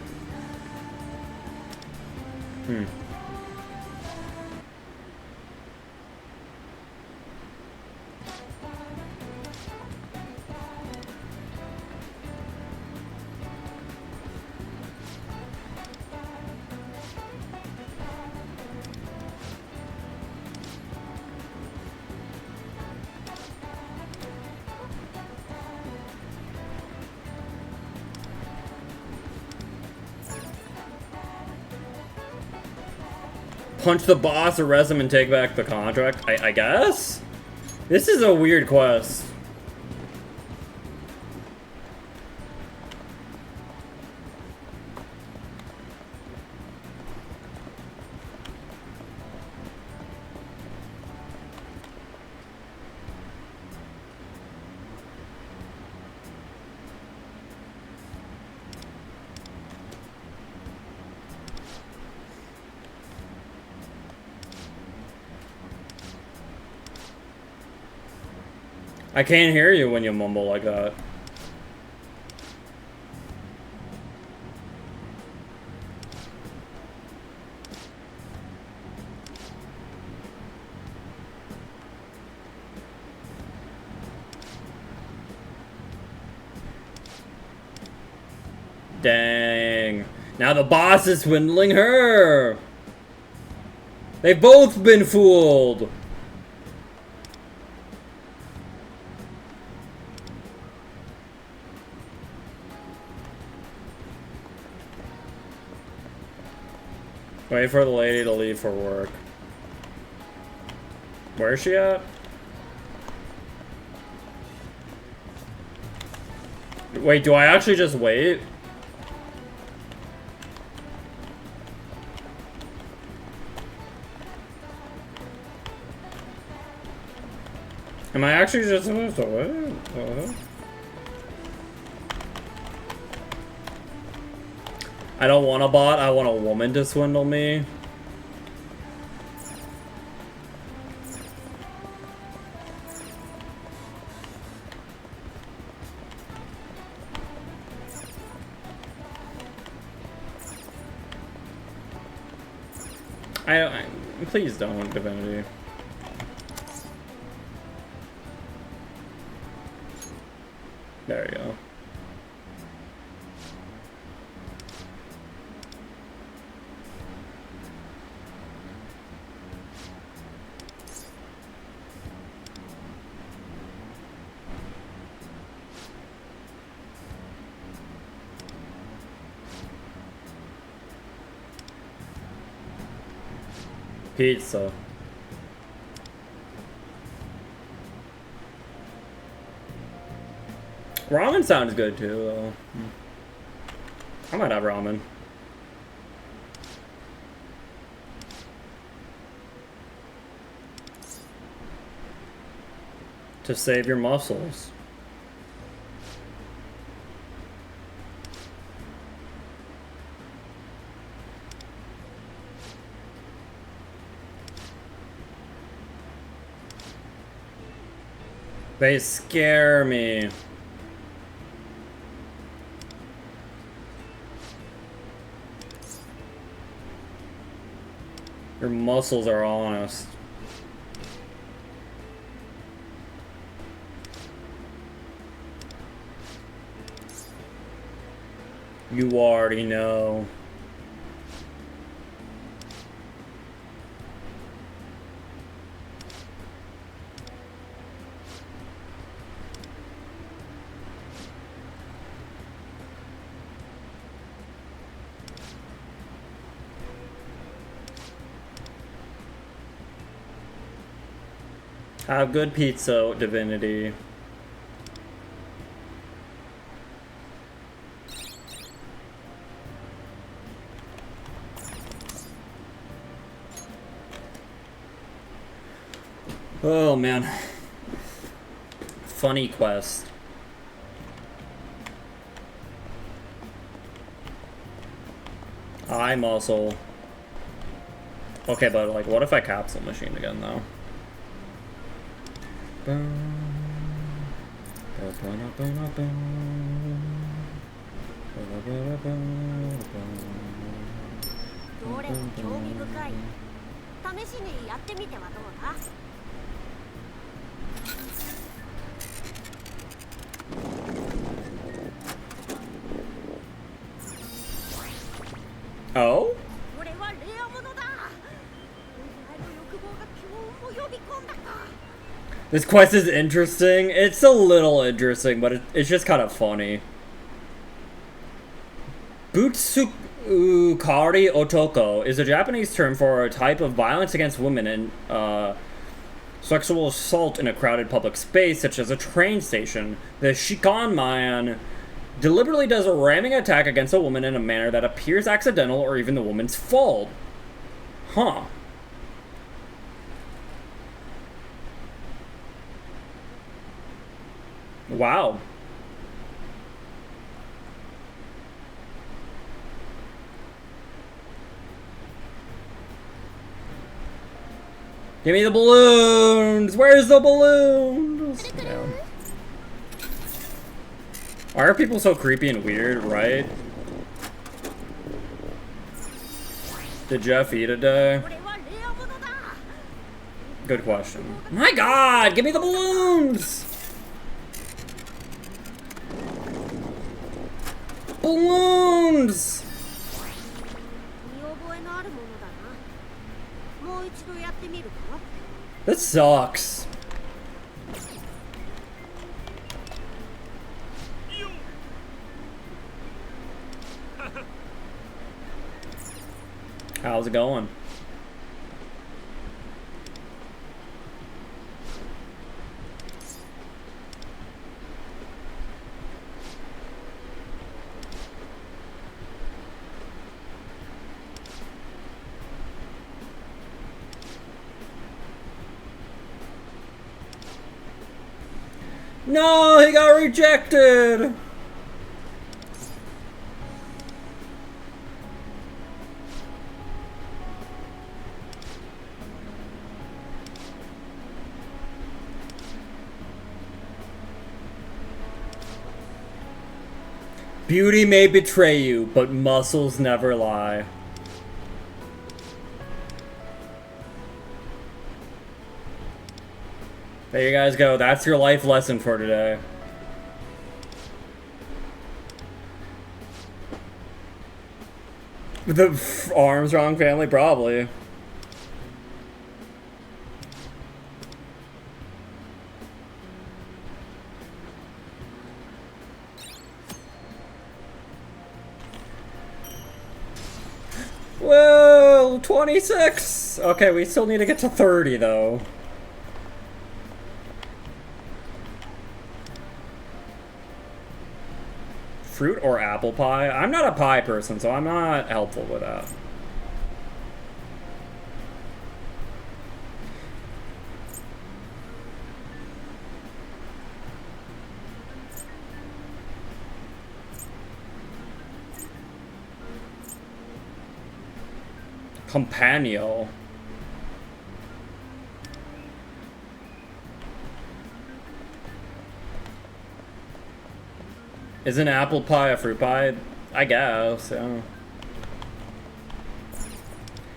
Punch the boss, arrest him, and take back the contract? I guess? This is a weird quest. I can't hear you when you mumble like that. Dang. Now the boss is swindling her. They've both been fooled. Wait for the lady to leave for work. Where is she at? Wait, do I actually just wait? Am I actually just supposed to wait? I don't want a bot, I want a woman to swindle me. Please don't, Divinity. There you go. Pizza. Ramen sounds good too, though. I might have ramen. To save your muscles. They scare me. Your muscles are honest. You already know. Have good pizza, Divinity. Oh man. Funny quest. Eye muscle. Okay, but like, what if I capsule machine again though? Oh? This quest is interesting. It's a little interesting, but it's just kind of funny. Butsukari Otoko is a Japanese term for a type of violence against women and sexual assault in a crowded public space, such as a train station. The Shikan man deliberately does a ramming attack against a woman in a manner that appears accidental or even the woman's fault. Huh. Wow. Give me the balloons! Where's the balloons? Down. Why are people so creepy and weird, right? Did Jeff eat a day? Good question. My god! Give me the balloons! Balloons! This sucks. How's it going? No, he got rejected! Beauty may betray you, but muscles never lie. There you guys go. That's your life lesson for today. The Armstrong family, probably. Whoa, 26! Okay, we still need to get to 30, though. Fruit or apple pie? I'm not a pie person, so I'm not helpful with that. Companion. Isn't apple pie a fruit pie? I guess, yeah.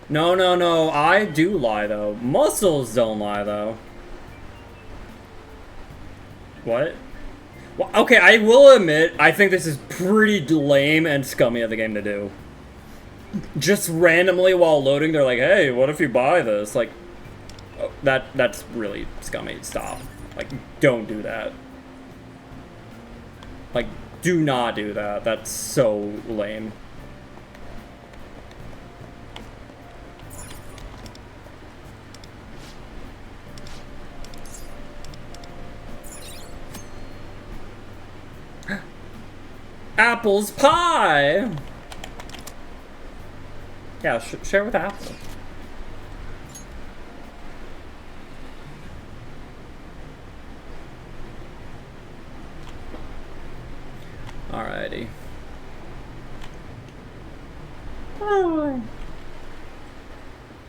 No, no, no, I do lie, though. Muscles don't lie, though. What? Well, okay, I will admit, I think this is pretty lame and scummy of the game to do. Just randomly while loading, they're like, hey, what if you buy this? Like, oh, that's really scummy. Stop. Like, don't do that. Like, do not do that. That's so lame. Apple's pie! Yeah, share with Apple. Alrighty.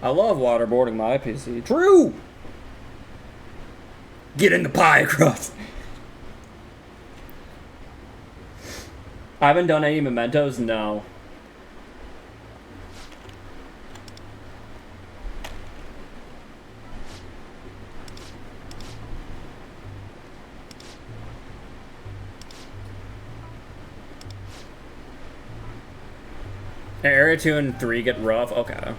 I love waterboarding my PC. True! Getting the pie crust. I haven't done any mementos? No. Area 2 and 3 get rough? Okay.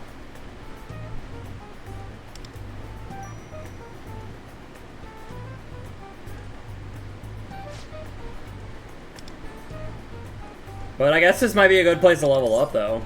But I guess this might be a good place to level up, though.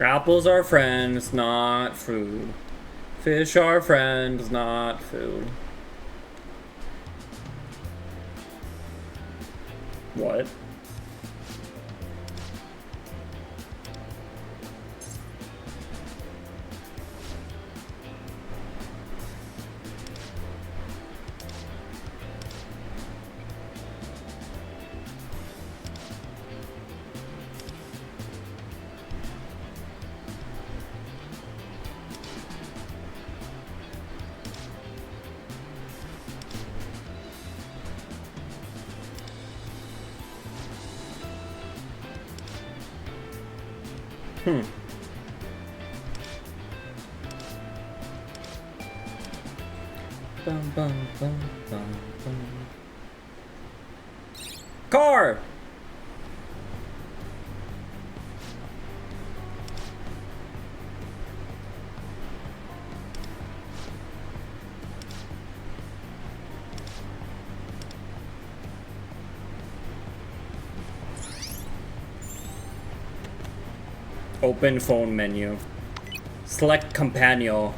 Apples are friends, not food. Fish are friends, not food. What? Bum, bum, bum, bum, bum. Car! Open phone menu. Select companion.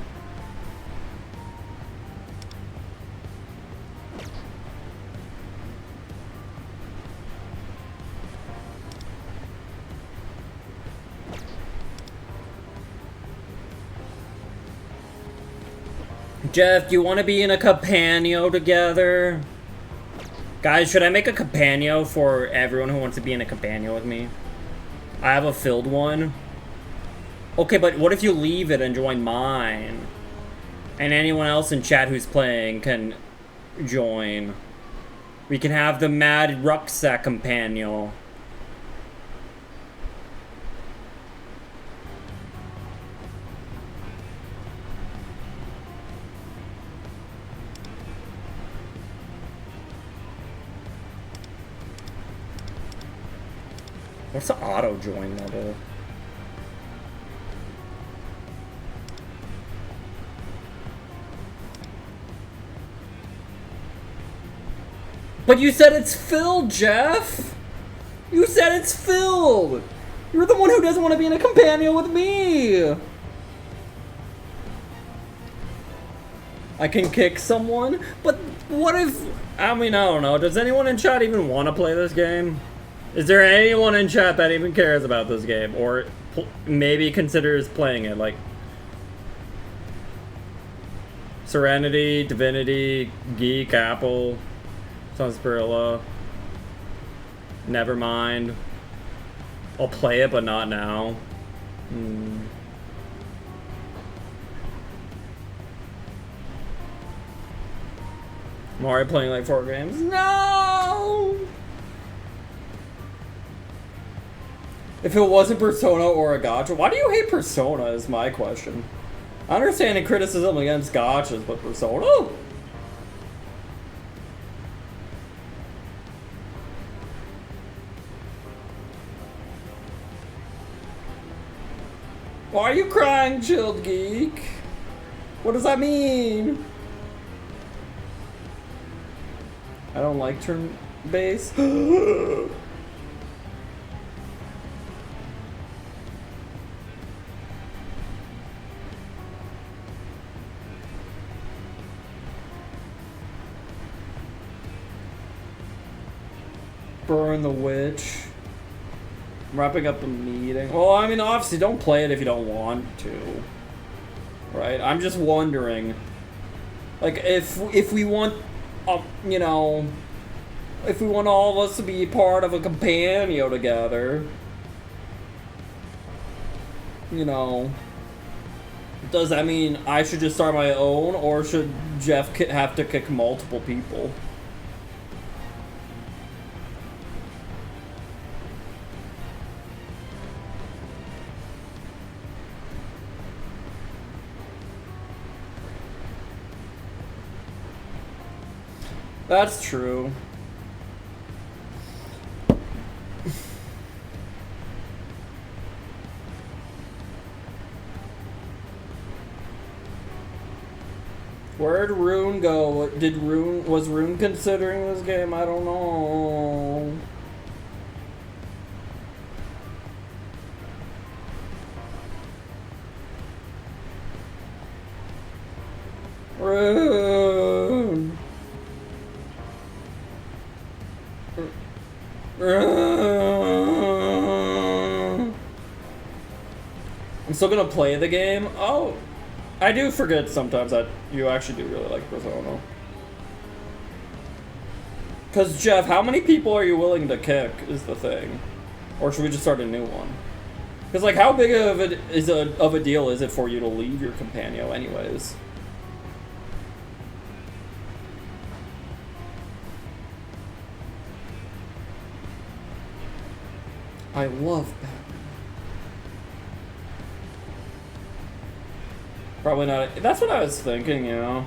Jeff, do you want to be in a companion together? Guys, should I make a companion for everyone who wants to be in a companion with me? I have a filled one. Okay, but what if you leave it and join mine? And anyone else in chat who's playing can join. We can have the Mad Rucksack Companion. What's the auto join level? But you said it's filled, Jeff! You said it's filled! You're the one who doesn't want to be in a companion with me! I can kick someone? But what if... I mean, I don't know. Does anyone in chat even want to play this game? Is there anyone in chat that even cares about this game? Or maybe considers playing it? Like... Serenity, Divinity, Geek, Apple, Sunsperilla. Nevermind. I'll play it, but not now. I'm already playing like 4 games. No! If it wasn't Persona or a gacha, why do you hate Persona is my question. I understand the criticism against gachas, but Persona? Why are you crying, Chilled Geek? What does that mean? I don't like turn-based. Burn the Witch. I'm wrapping up the meeting. Well, I mean, obviously, don't play it if you don't want to. Right? I'm just wondering. Like, if we want, you know, if we want all of us to be part of a companion together, you know, does that mean I should just start my own, or should Jeff have to kick multiple people? That's true. Where'd Rune go? Was Rune considering this game? I don't know. Rune. I'm still gonna play the game. Oh, I do forget sometimes that you actually do really like Persona. Cause Jeff, how many people are you willing to kick is the thing, or should we just start a new one? Cause like, how big of a deal is it for you to leave your companion, anyways? I love Batman. Probably not. That's what I was thinking, you know.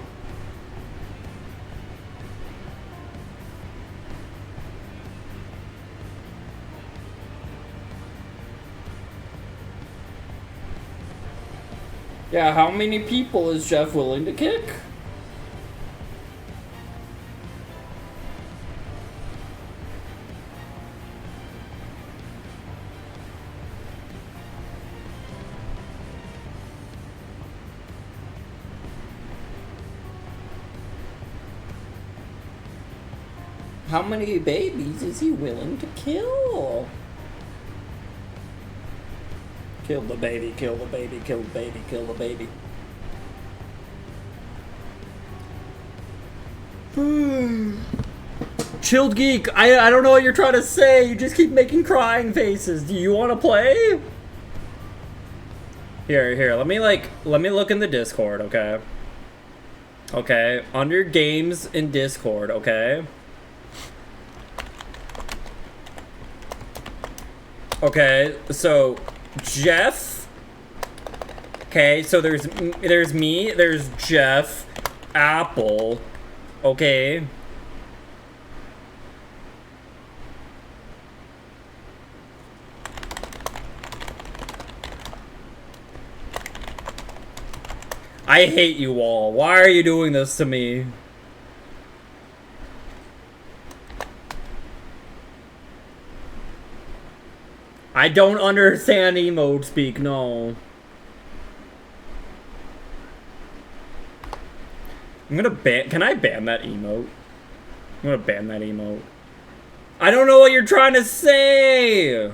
Yeah, how many people is Jeff willing to kick? How many babies is he willing to kill? Kill the baby, kill the baby, kill the baby, kill the baby. Chilled Geek, I don't know what you're trying to say. You just keep making crying faces. Do you want to play? Here, let me look in the Discord, okay? Okay, under games in Discord, okay? Okay, so Jeff. Okay, so there's me, there's Jeff, Apple. Okay. I hate you all. Why are you doing this to me? I don't understand emote speak, no. I'm gonna ban. Can I ban that emote? I'm gonna ban that emote. I don't know what you're trying to say!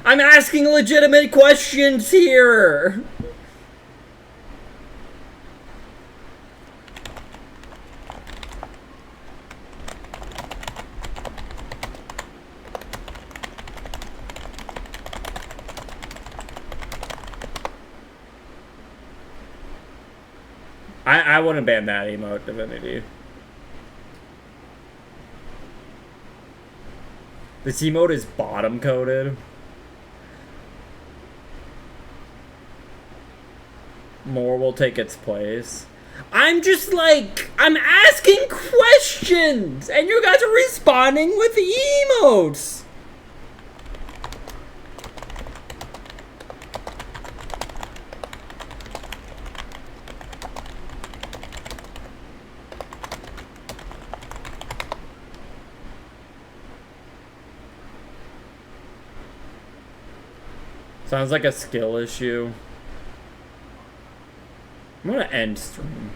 I'm asking legitimate questions here! I wouldn't ban that emote, Divinity. This emote is bottom coded. More will take its place. I'm just like, I'm asking questions, and you guys are responding with emotes. Sounds like a skill issue. I'm gonna end stream.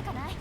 かない？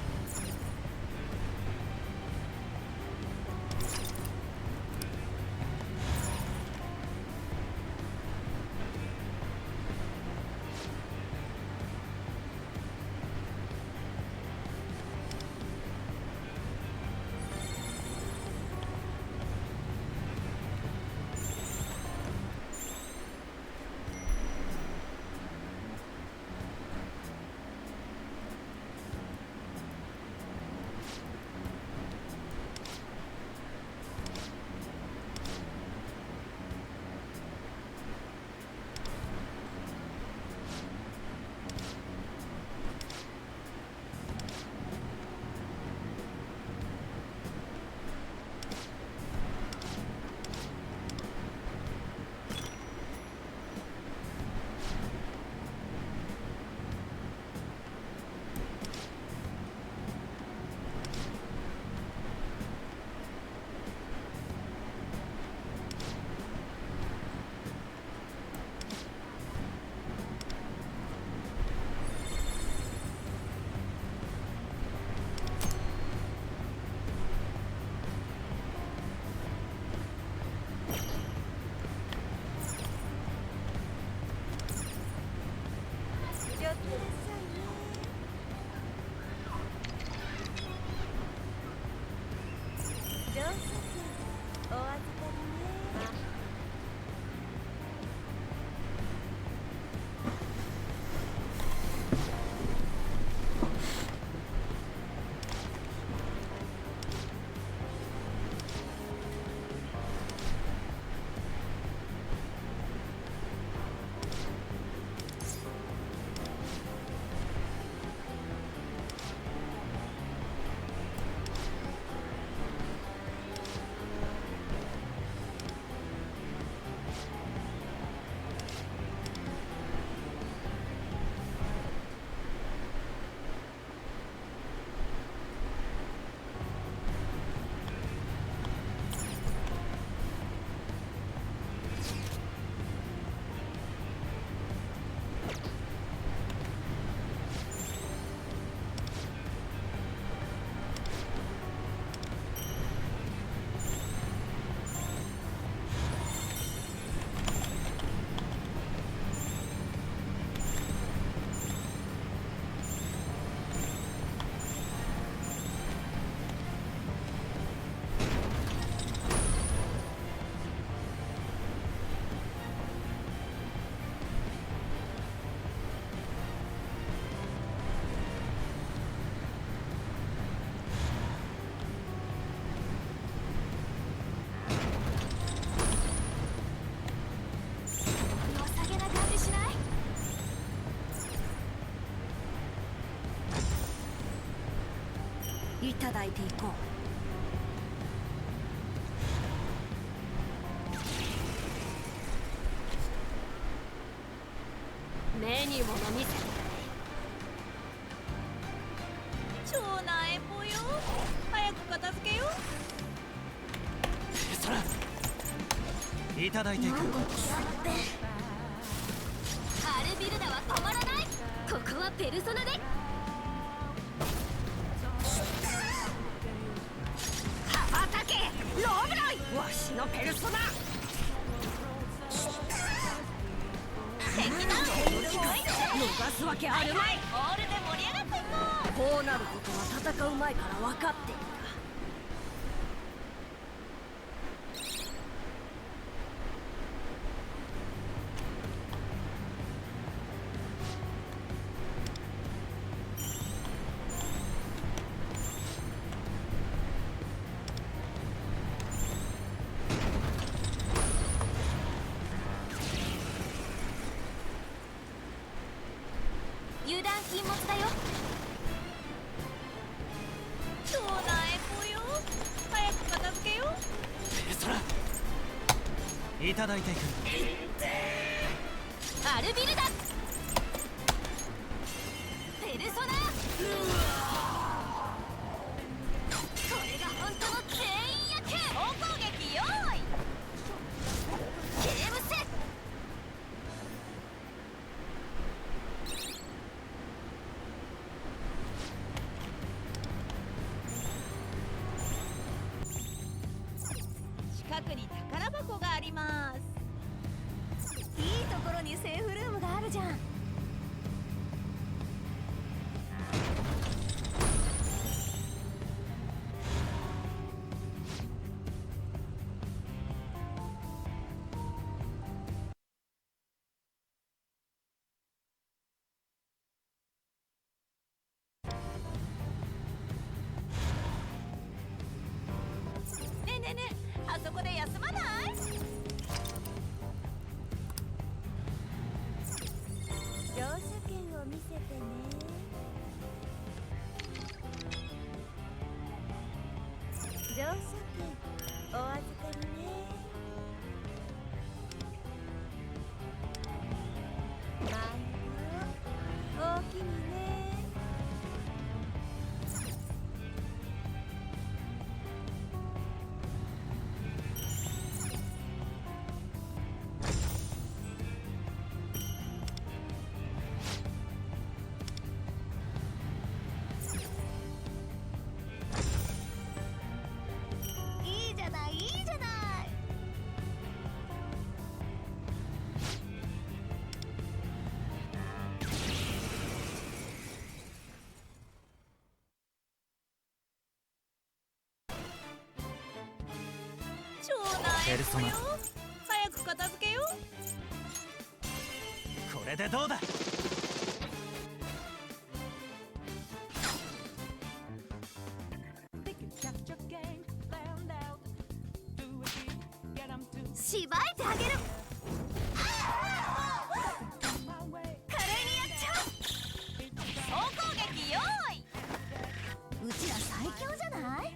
いただいていこう。目に物見せて超なえぽよ、早く片付けよ。そらいただいていく。アルビルダは止まらない。ここはペルソナで羽ばたけロブロイ、わしのペルソナ。敵だ。逃すわけあるまい。オールで盛り上がっていこう。こうなることは戦う前から分かっていた。油断禁物だよ。超なえぽよ、早く片付けよ。そらいただいていく。アルビルダペルソナ。これが本当の全員野球。大攻撃用意。ゲームセット。乗車券お預かりね。おおきにね。いいじゃないいいじゃない。町内ペルソナよ。早く片付けよ。これでどうだ。しばいてあげる。華麗にやっちゃう。総攻撃用意。うちら最強じゃない。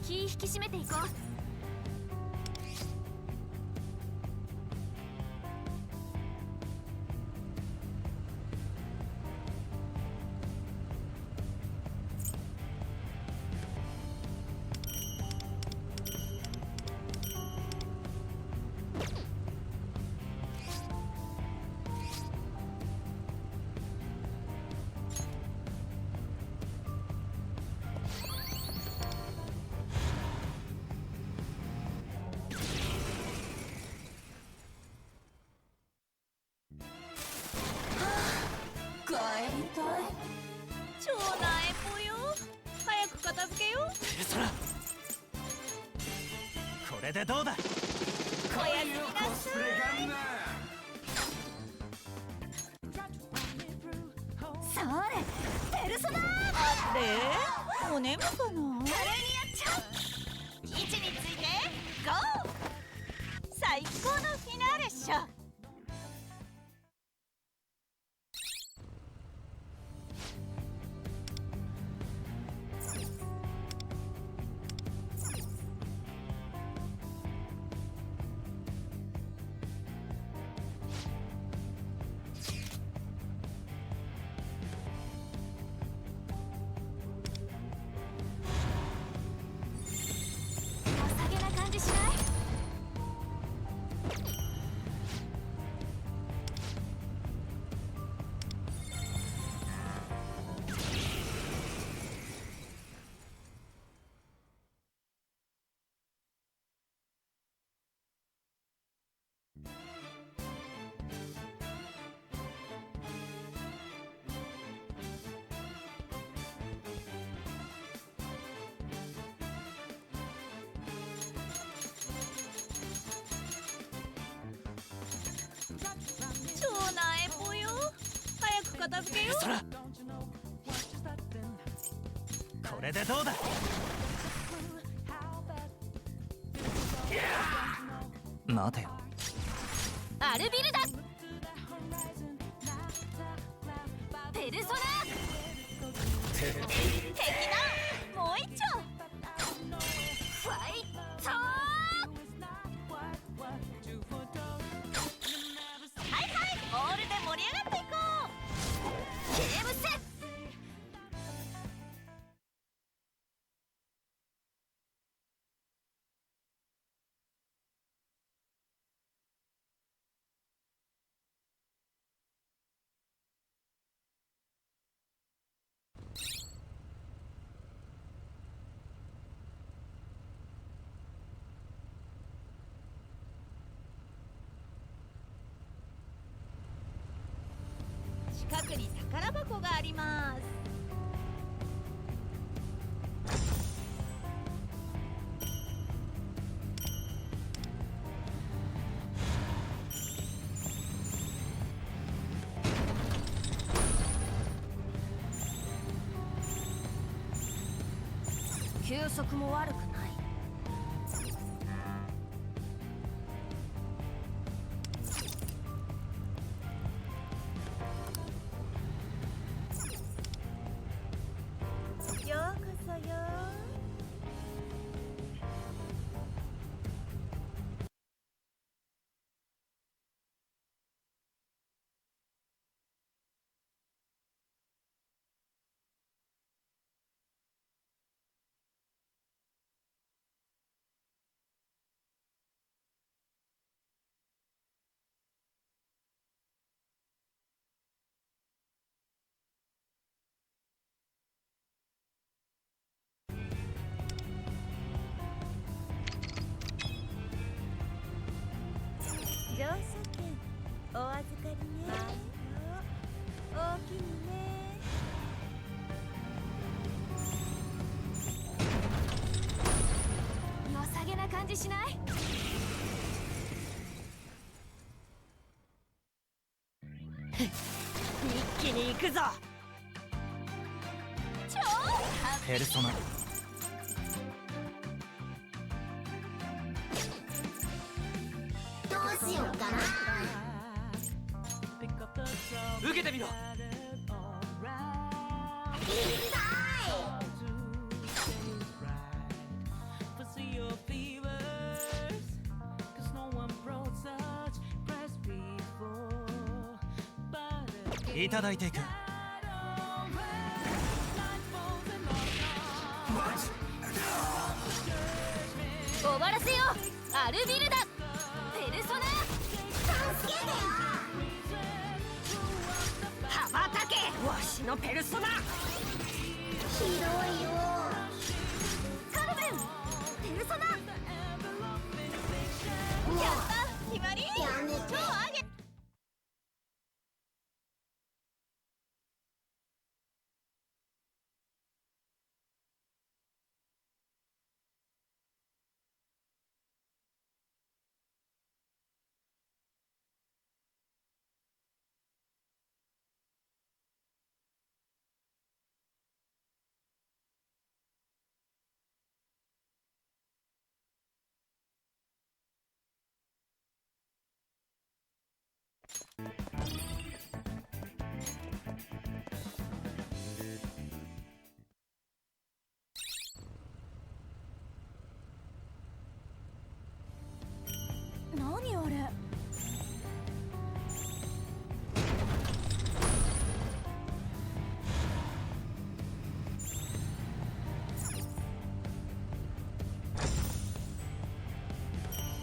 気引き締めていこう。帰りたい。町内ぽよ。早く片付けよ。ペルソナ、これでどうだ。おやすみなさい。それペルソナ。あれお眠かな。華麗にやっちゃう。位置についてゴー。最高のフィナーレっしょ。良さげな感じしない？超なえぽよ。早く片付けよう。そらこれでどうだ。待てよ。アルビルだ。ペルソナ敵だ。もう一丁ファイト。はいはい、ボールで盛り上がっていこう。ゲームセット。近くに宝箱があります。休息も悪くない。ようこそよ。乗車券お預かりね。大きにね。良さげな感じしない？一気に行くぞ。超ペルソナどうしようかな。受けてみろ。いただいていく。終わらせよう。アルビルだ。ペルソナ助けてよ。羽ばたけわしのペルソナ。ひどいよ。カルメンペルソナ。やった決まり。やめて。超上げ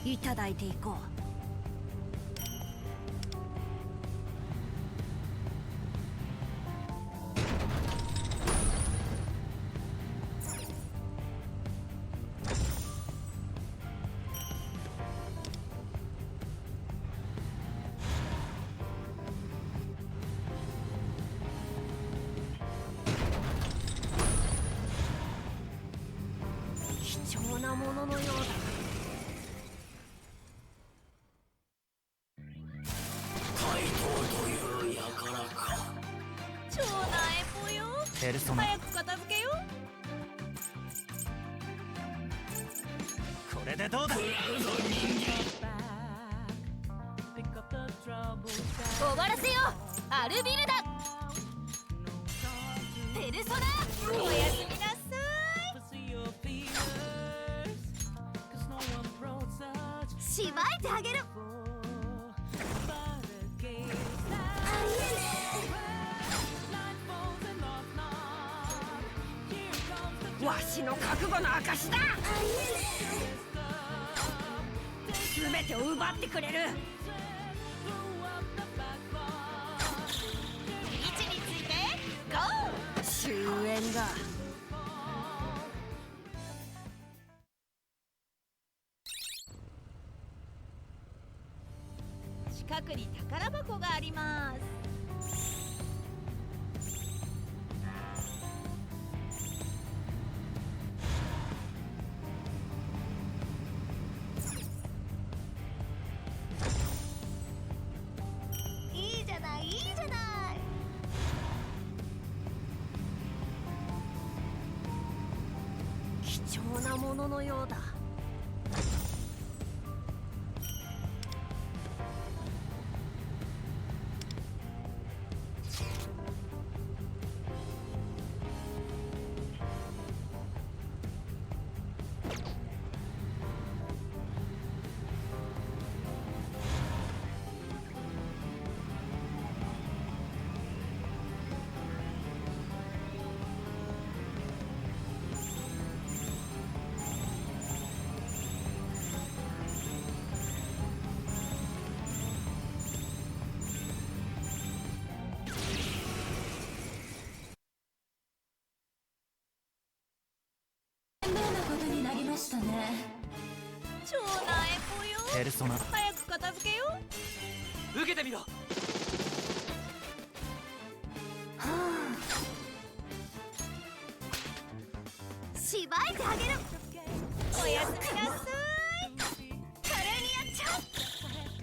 いただいていこう。貴重なもののようだ。超なえぽよ。ペルソナ早く片付けよ。これでどうだ。終わらせようアルビルダ。ペルソナおやすみなさい。しばいてあげる。わしの覚悟の証だ。全てを奪ってくれる。位置についてゴー。終焉だ。近くに宝箱があります。いいじゃないいいじゃない。貴重なもののようだ。ことになりましたね。超なえぽよ。ペルソナ早く片付けよ。受けてみろ。しばいてあげる。おやすみなさい。華麗にやっちゃう。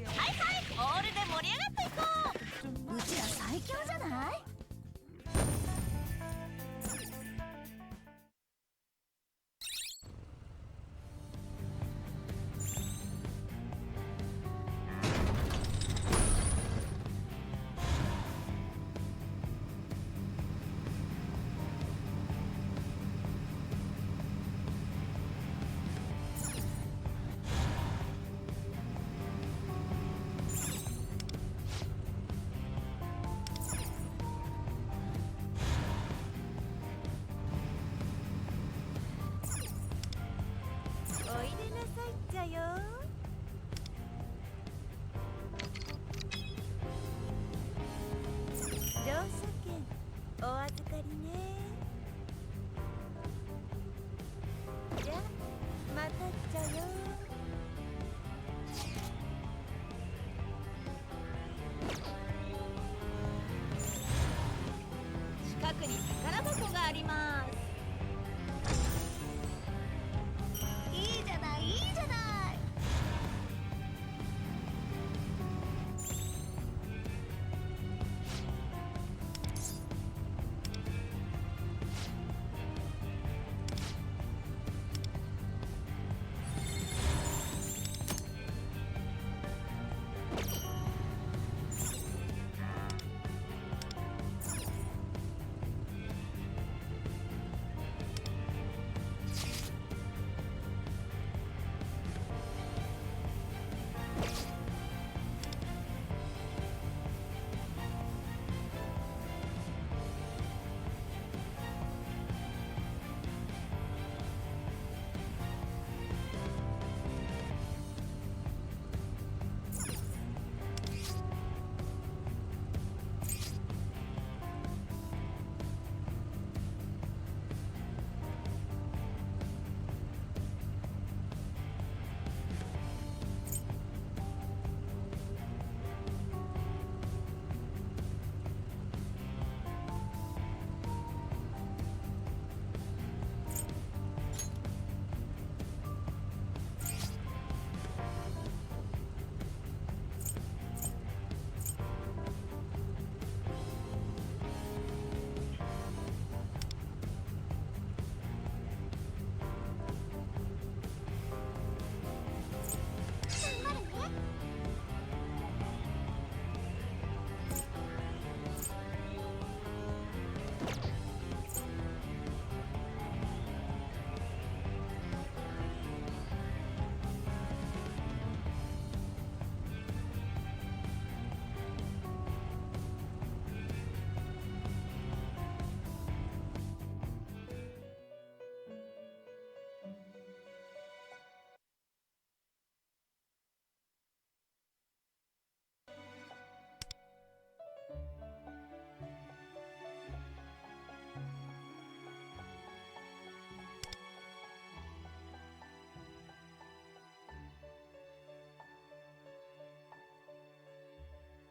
はいはいオールで盛り上がっていこう。うちら最強じゃない。おいでなさいっちゃよ。乗車券お預かりね。じゃまたっちゃよ。近くに宝箱があります。いいじゃないいいじゃない。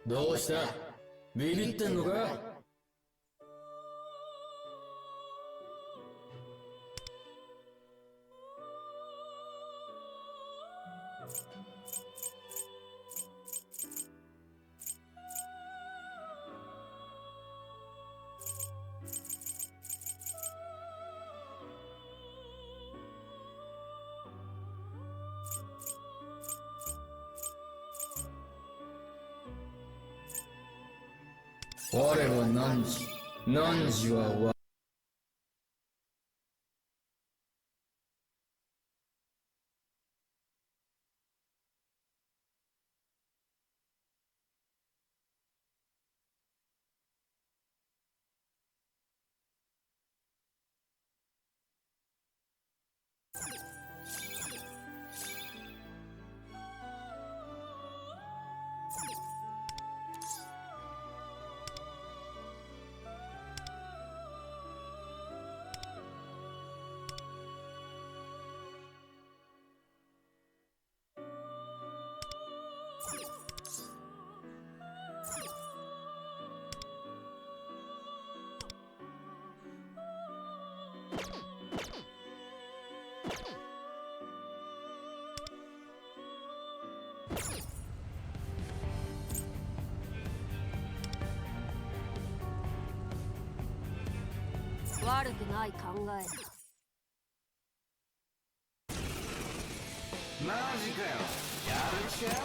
どうしたビビってんのか？我は汝は我。悪くない考えだ。マジかよ。やる気かよ。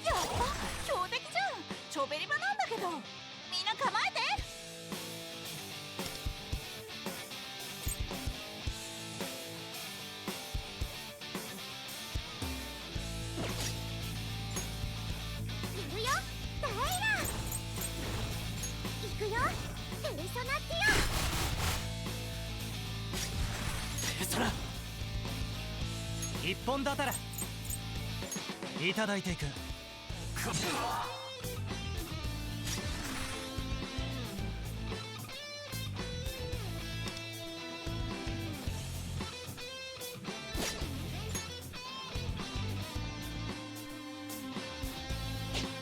やった強敵じゃん。チョベリバなんだけど、みんな構えて。いるよダイラ。行くよペルソナティペソラ一本だたらいただいていく。オ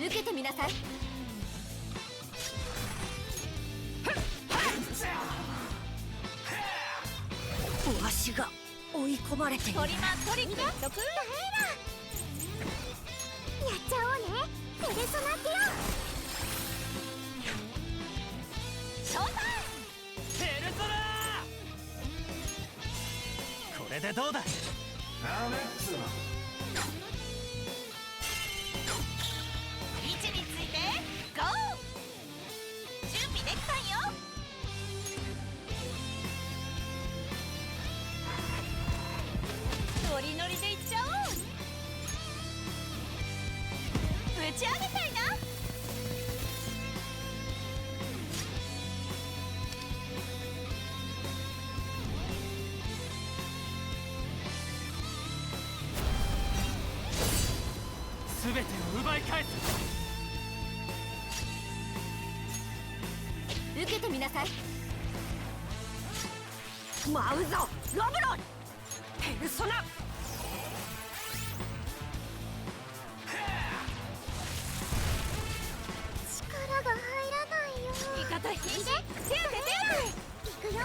受けてみなさい。わしが追い込まれている。トリマントリックダイラ。やっちゃおうねペルソナティショータイペルソナこれでどうだ。ダメっつうの。位置についてゴー。準備できたんよ。ノリノリでいっちゃおう。打ち上げたいな。全てを奪い返す。受けてみなさい。舞うぞロブロイペルソナ。力が入らないよ。味方必死。手当て手当て。行くよ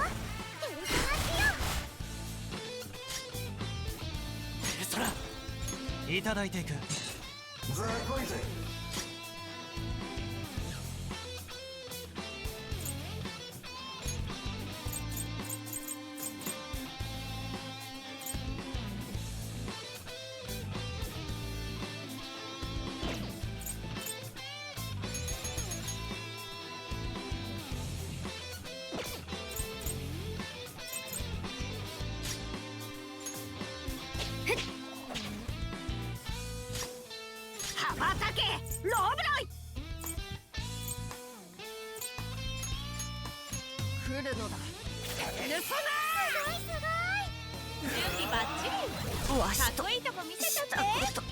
ペルソナペルソナいただいていく。ざこいぜ。羽ばたけロブロイ。来るのだペルソナ。すごい準備バッチリ。わしとかっこいいとこ見せちゃしたって。こと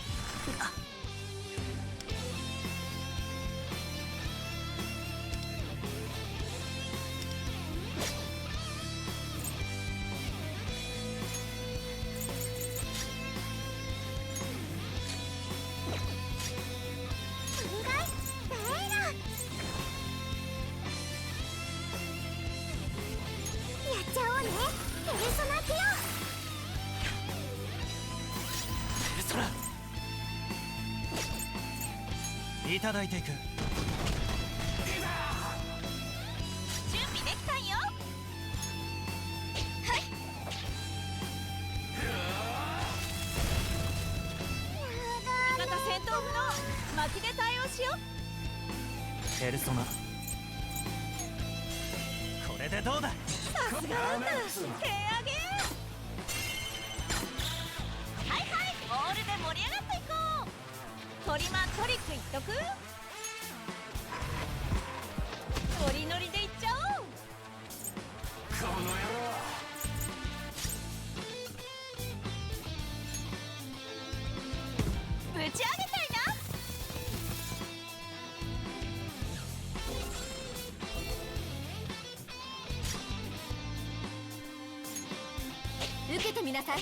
お願いいただいていく。準備できたんよ。はい。また戦闘不能。巻きで対応しよう。ペルソナ、これでどうだ。さすがあんた、手上げ。はいはい、ボールで盛り上がっていこう。トリマントリックいっとく。ノリノリでいっちゃおう。この野郎。ぶち上げたいな。受けてみなさい。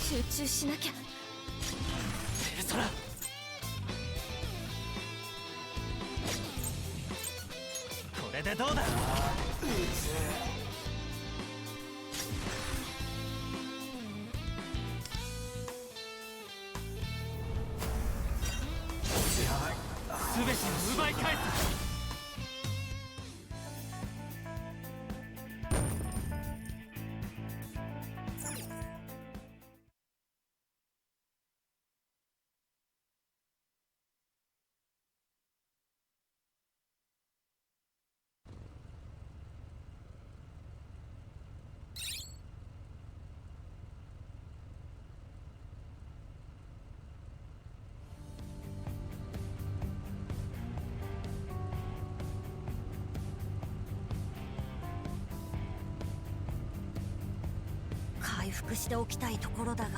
集中しなきゃ。ペルソナ、これでどうだ。全てを奪い返す。回復しておきたいところだが。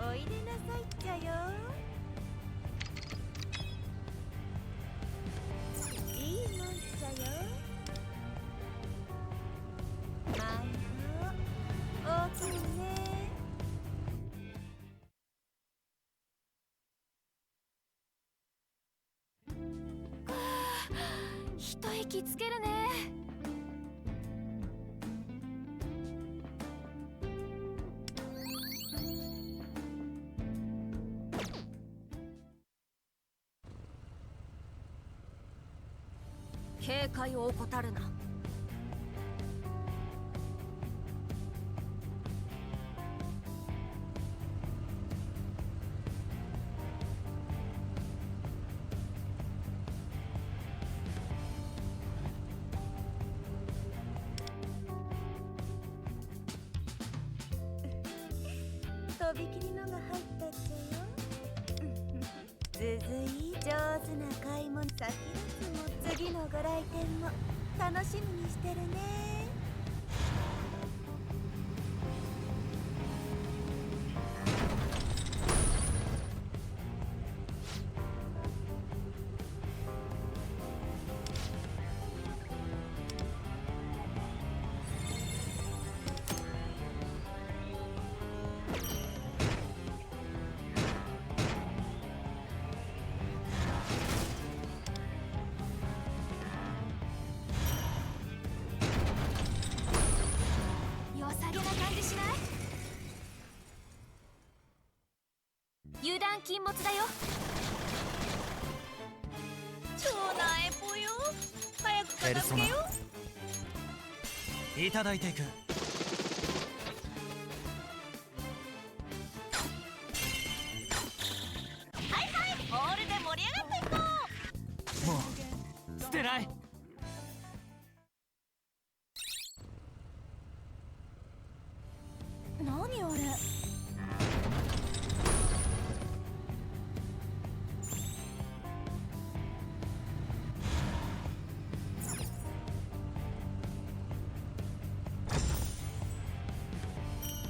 おいでなさいっちゃよ。いいもんっちゃよ。大きいね。一息つけるね。警戒を怠るな。とびきりのが入ったっちゃよ。ずずい上手な買い物。先立つも次のご来店も楽しみにしてるね。良さげな感じしない？油断禁物だよ。超なえぽよ。早く片付けよ。いただいていく。はいはい、ボールで盛り上がっていこう。何あれ。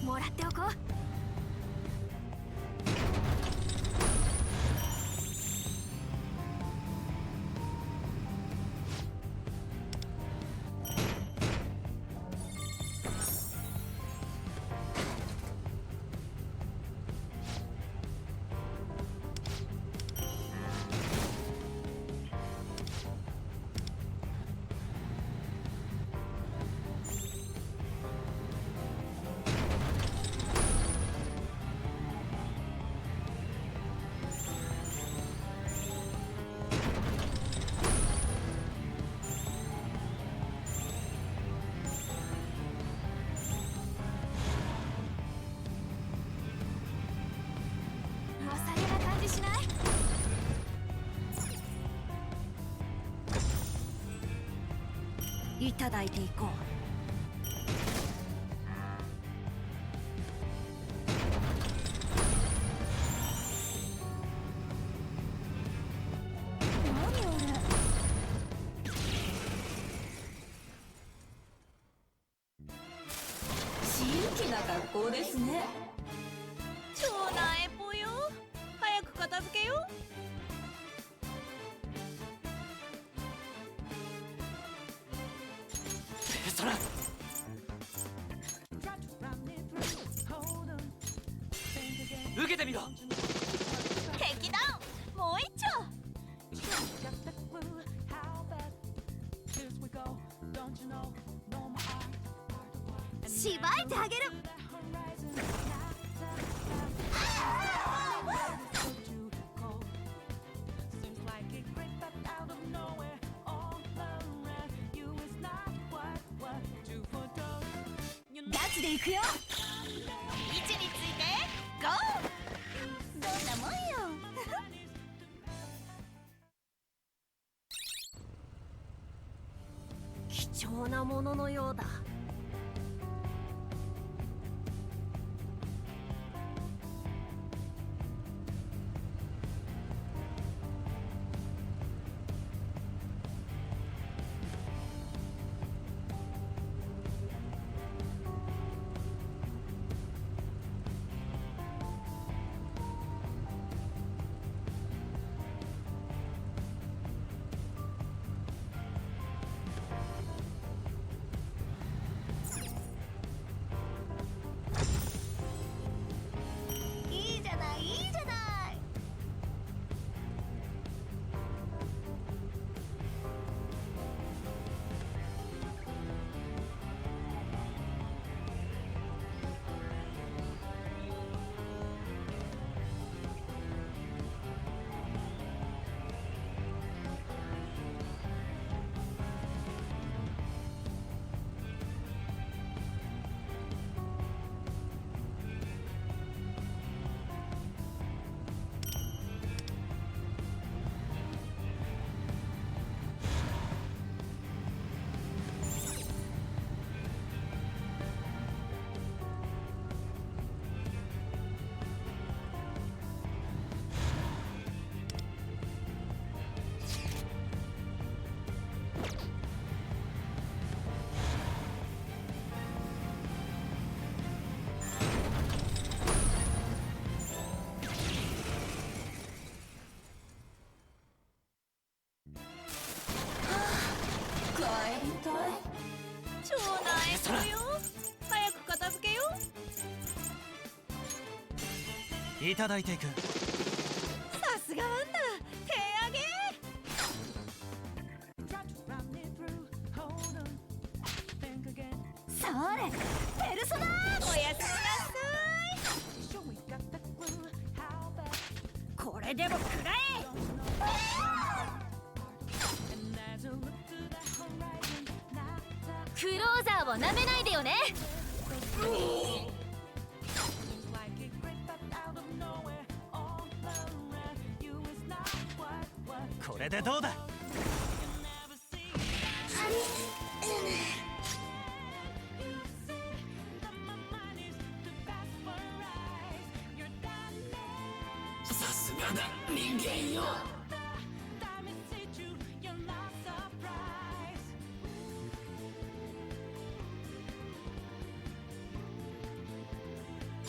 もらっておこう。おしゃれな感じしない？いただいていこう。何あれ。新奇な格好ですね。超なえぽよ。早く片付けよ。そら受けてみろ。敵だ。もう一丁。しばいてあげる。ガチでいくよ。位置についてゴー。どんなもんよ。貴重なもののようだ。いいじゃない、いいじゃない。帰りたい。超なえぽよ。早く片付けよ。いただいていく。さすがワンダ。手上げ。それペルソナ。おやすみなさい。これでも食らえ。クローザーをなめないでよね。これでどうだ。がだ人間よ。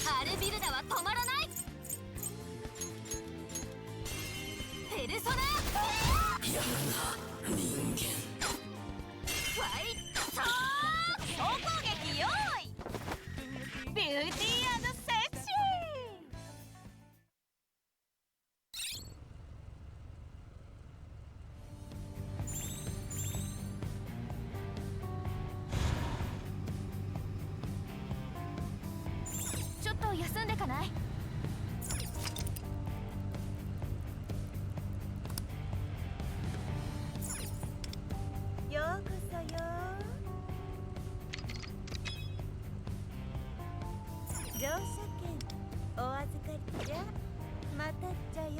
アルビルダは止まらない。ペルソナやるな人間。ファイト総攻撃用意。ビューティー&セクシー。ちょっと休んでかない？ようこそよ。乗車券お預かりじゃ。またっちゃよ。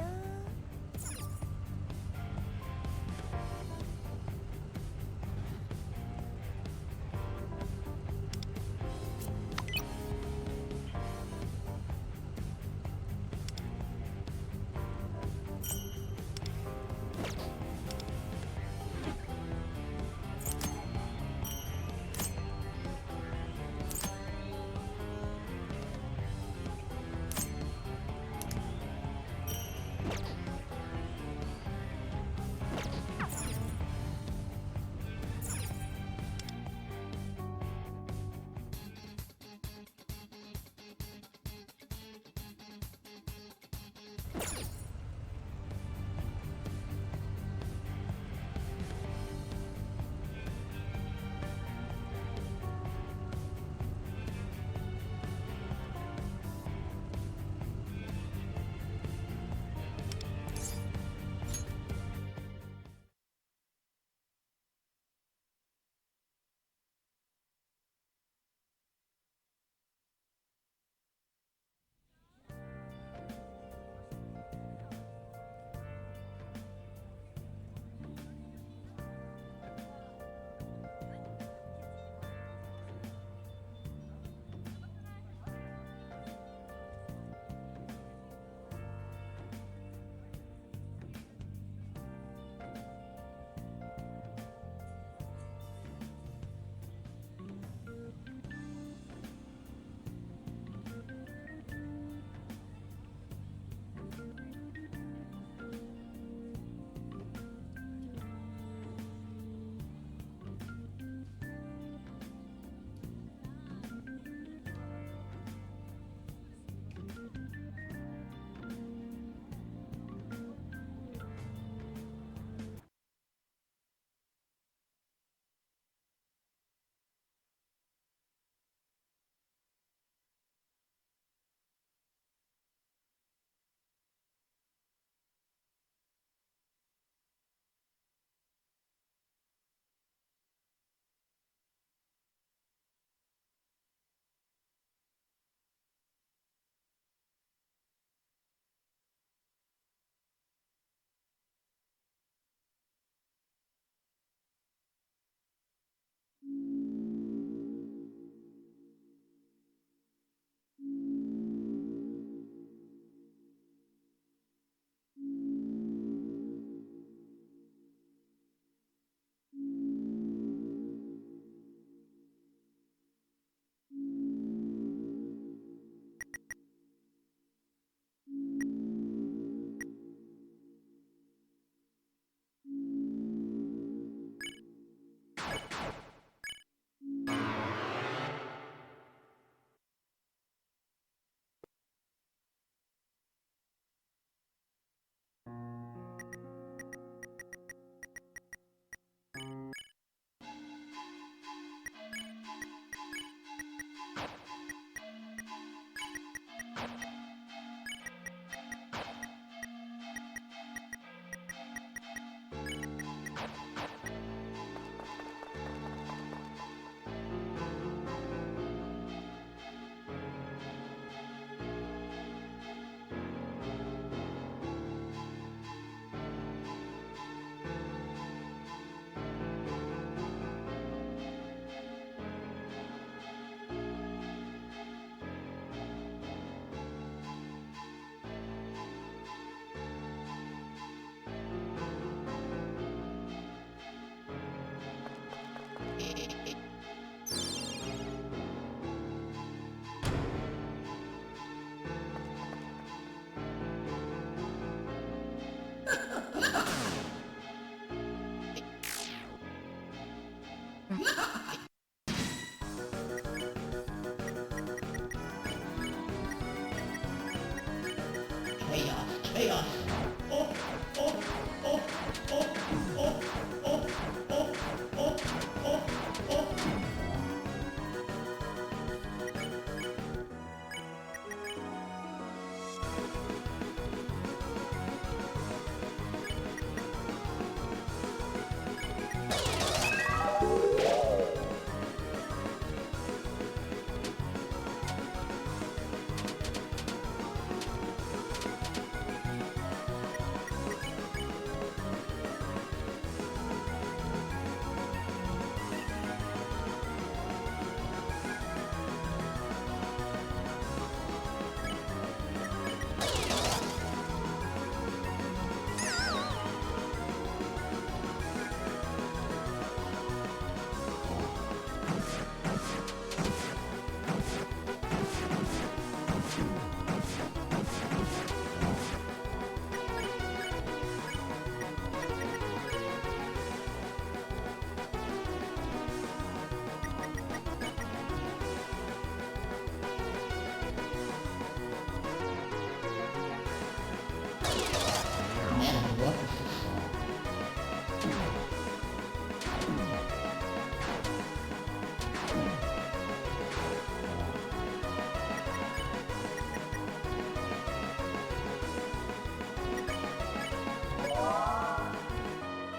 chaos.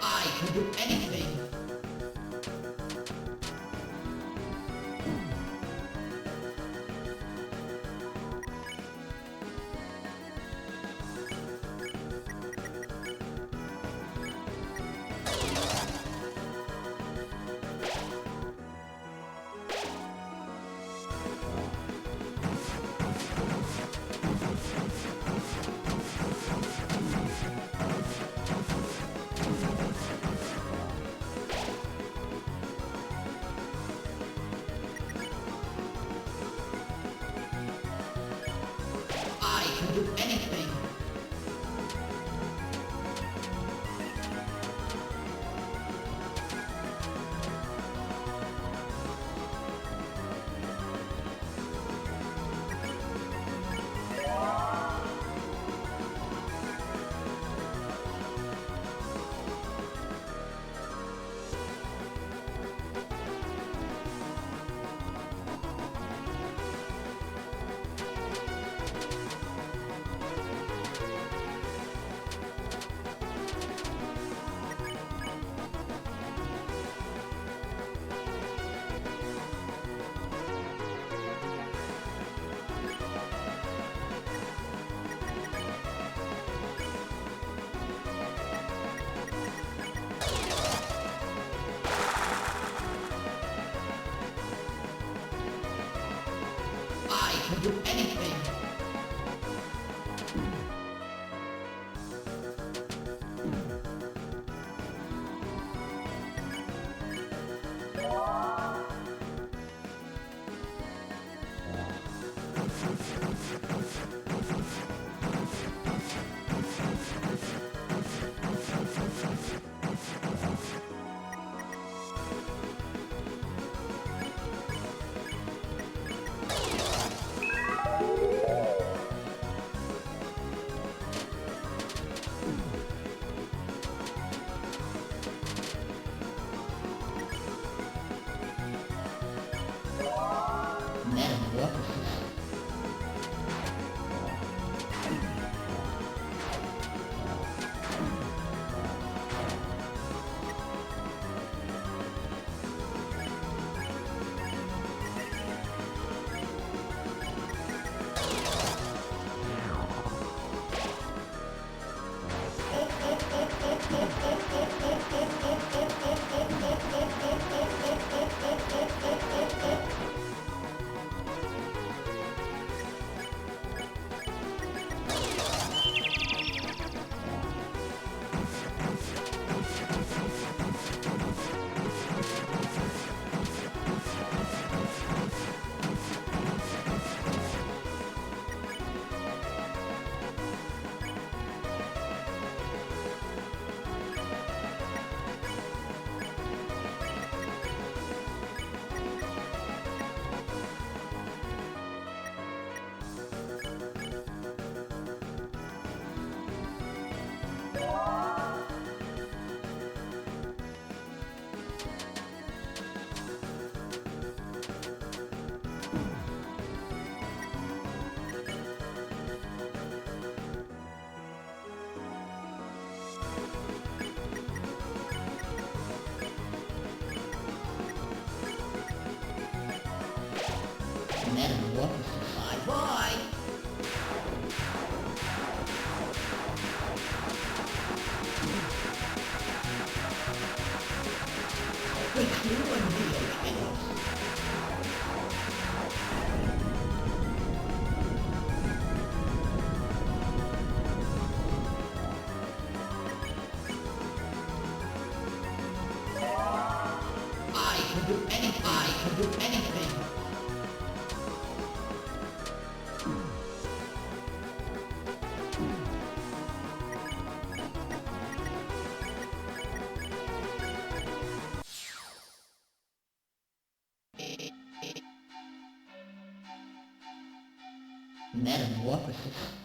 I can do anything. I can do anything. I can do anything. Metamorphosis. Bye-bye. It's you and me, I can do anything. Metamorphosis.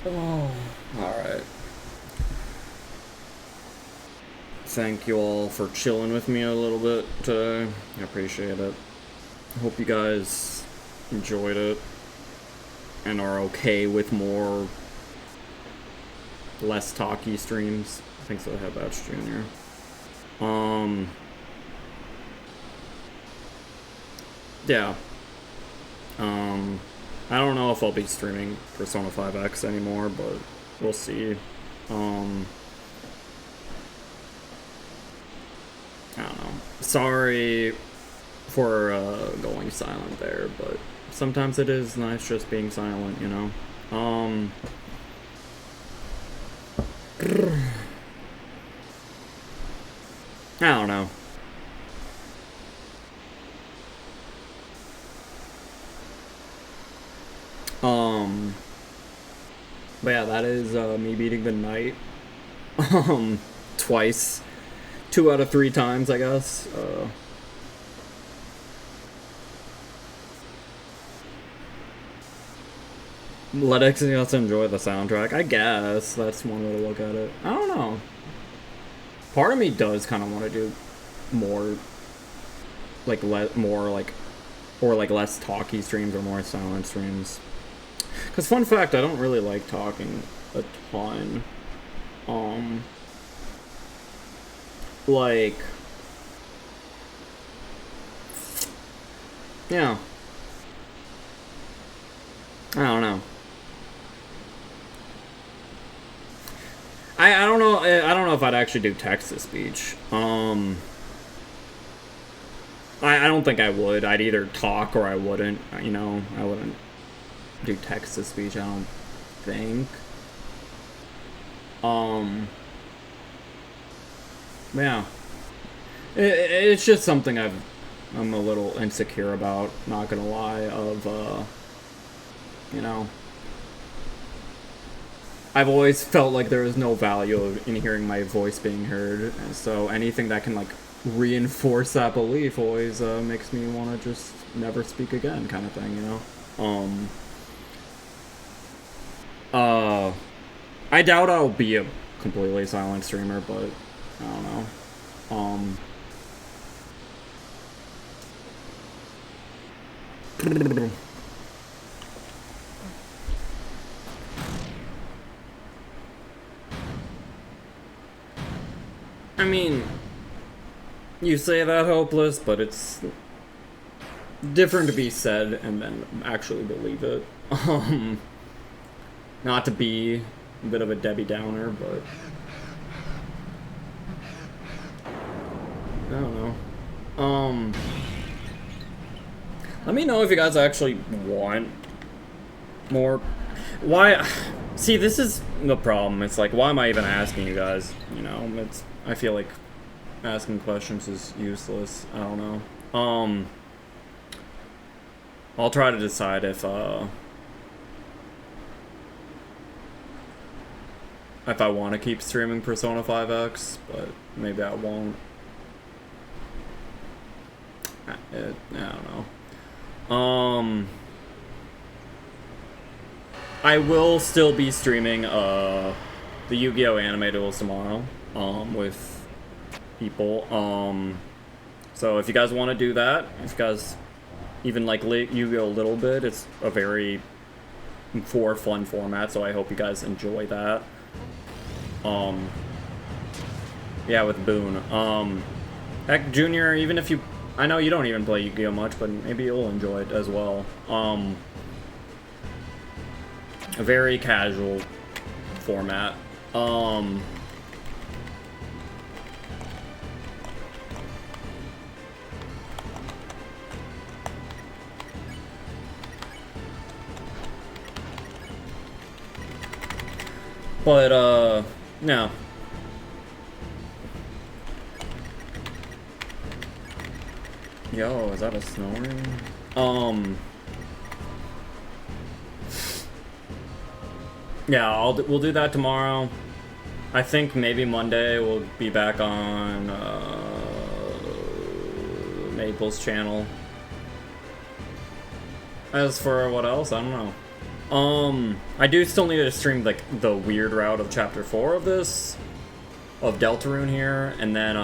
Oh, alright. Thank you all for chilling with me a little bit today. I appreciate it. I hope you guys enjoyed it and are okay with more less talky streams. Thanks for the head batch, Junior. Yeah. I don't know if I'll be streaming Persona 5X anymore, but we'll see. I don't know. Sorry for going silent there, but sometimes it is nice just being silent, you know? I don't know. But yeah, that is me beating the night twice. 2 out of 3 times, I guess. Let Exynos enjoy the soundtrack. I guess that's one way to look at it. I don't know. Part of me does kind of want to do more, like, less talky streams or more silent streams. Because fun fact, I don't really like talking a ton. Like, yeah. I don't know. I don't know. I don't know if I'd actually do text to speech. I don't think I would. I'd either talk or I wouldn't. You know, I wouldn't do text to speech. I don't think. Yeah. It's just something I'm a little insecure about. Not gonna lie. You know. I've always felt like there is no value in hearing my voice being heard, and so anything that can, like, reinforce that belief always makes me want to just never speak again, kind of thing, you know? I doubt I'll be a completely silent streamer, but I don't know. I mean, you say that, Hopeless, but it's different to be said and then actually believe it. Not to be a bit of a Debbie Downer, but I don't know. Let me know if you guys actually want more. Why? See, this is the problem. It's like, why am I even asking you guys? You know, I feel like asking questions is useless. I don't know. I'll try to decide if I want to keep streaming Persona 5X, but maybe I won't. I don't know. I will still be streaming the Yu-Gi-Oh! Anime Duels tomorrow with people. So if you guys want to do that, if you guys even like Yu-Gi-Oh! A little bit, it's a very fun format, so I hope you guys enjoy that. Yeah, with Boone. Heck, Junior, even if you... I know you don't even play Yu-Gi-Oh! Much, but maybe you'll enjoy it as well. A very casual format. But, no. Yo, is that a snoring? Yeah, we'll do that tomorrow. I think maybe Monday we'll be back on Maple's channel. As for what else, I don't know. I do still need to stream like the weird route of chapter 4 of this, of Deltarune here, and then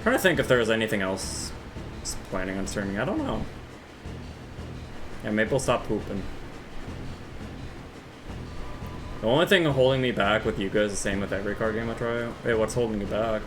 trying to think if there's anything else planning on streaming. I don't know. Yeah, maybe we'll stop pooping. The only thing holding me back with Yuga is the same with every card game I try. Wait, what's holding you back?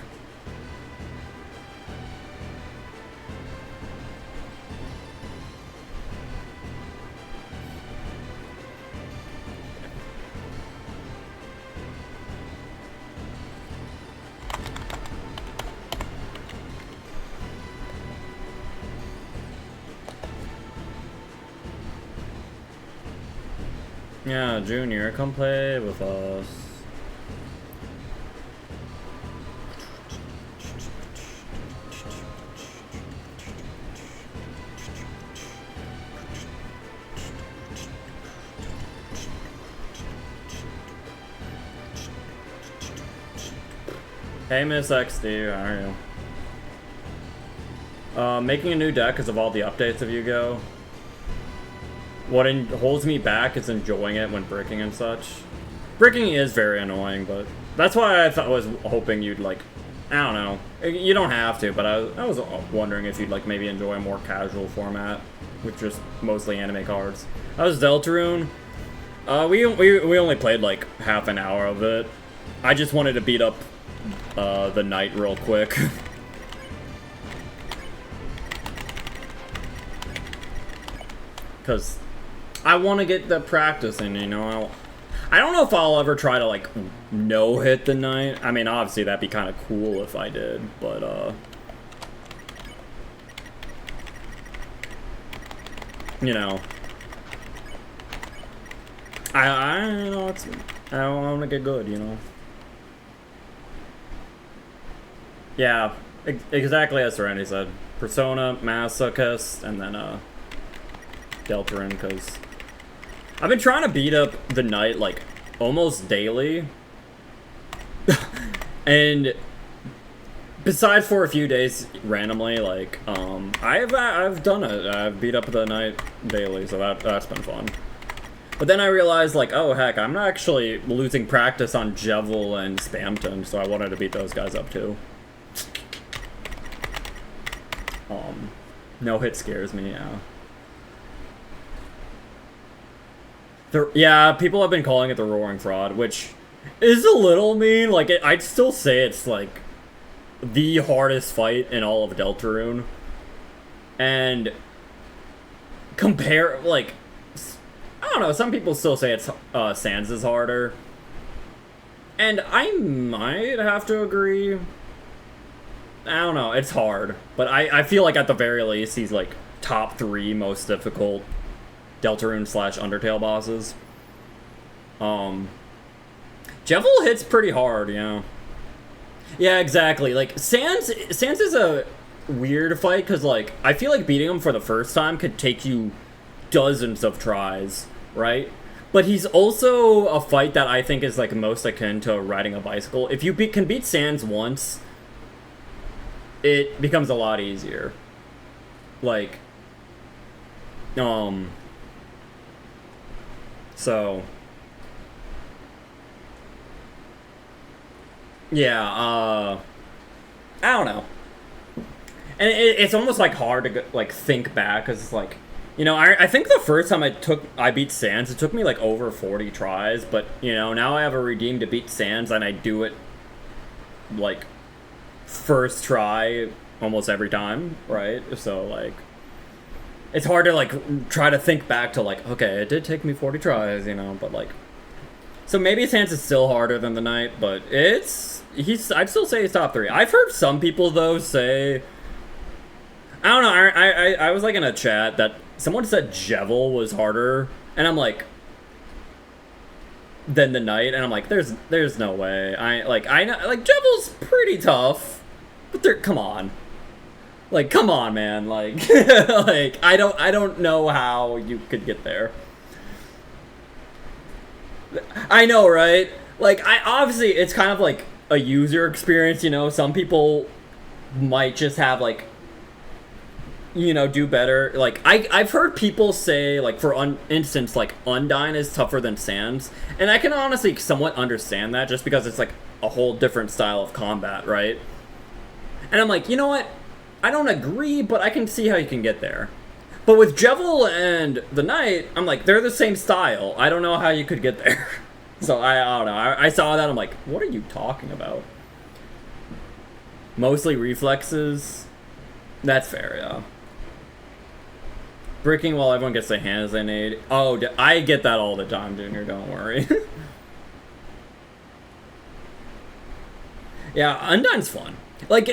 Yeah, Junior, come play with us. Hey, Miss XD, how are you? Making a new deck because of all the updates of Yu-Gi-Oh! What holds me back is enjoying it when bricking and such. Bricking is very annoying, but that's why I was hoping you'd like, I don't know. You don't have to, but I was wondering if you'd like maybe enjoy a more casual format with just mostly anime cards. That was Deltarune. We only played like half an hour of it. I just wanted to beat up the knight real quick. Because I want to get the practice in, you know. I don't know if I'll ever try to, like, no-hit the knight. I mean, obviously, that'd be kind of cool if I did, but, you know. You know, I want to get good, you know. Yeah, exactly as Randy said. Persona, Masochist, and then, Deltarune, because I've been trying to beat up the knight like almost daily, and besides for a few days randomly, like I've done it. I've beat up the knight daily, so that's been fun. But then I realized, like, oh heck, I'm not actually losing practice on Jevil and Spamton, so I wanted to beat those guys up too. No hit scares me, yeah. Yeah, people have been calling it the Roaring Fraud, which is a little mean. Like, I'd still say it's, like, the hardest fight in all of Deltarune. And compare, like, I don't know, some people still say it's Sans is harder. And I might have to agree. I don't know, it's hard. But I feel like at the very least, he's, like, top 3 most difficult Deltarune / Undertale bosses. Jevil hits pretty hard, yeah. Yeah, exactly. Like, Sans is a weird fight, because, like, I feel like beating him for the first time could take you dozens of tries, right? But he's also a fight that I think is, like, most akin to riding a bicycle. If you can beat Sans once, it becomes a lot easier. Like, so, yeah, I don't know. And it's almost, like, hard to, like, think back, because it's, like, you know, I think the first time I beat Sans, it took me, like, over 40 tries, but, you know, now I have a redeem to beat Sans, and I do it, like, first try almost every time, right? So, like, it's hard to, like, try to think back to, like, okay, it did take me 40 tries, you know, but, like... So maybe Sans is still harder than the Knight, but I'd still say he's top 3. I've heard some people, though, say... I don't know, I was, like, in a chat that someone said Jevil was harder, and I'm like... than the Knight, and I'm like, there's no way. I know, like, Jevil's pretty tough, but come on. Like, come on, man. Like, like I don't know how you could get there. I know, right? Like, obviously it's kind of like a user experience, you know. Some people might just have like you know, do better. Like, I've heard people say, like, for instance, like, Undyne is tougher than Sans, and I can honestly somewhat understand that, just because it's, like, a whole different style of combat, right? And I'm like, you know what? I don't agree, but I can see how you can get there. But with Jevil and the Knight, I'm like, they're the same style. I don't know how you could get there. So, I don't know. I saw that, I'm like, what are you talking about? Mostly reflexes. That's fair, yeah. Bricking while everyone gets the hands they need. Oh, I get that all the time, Junior. Don't worry. Yeah, Undyne's fun. Like,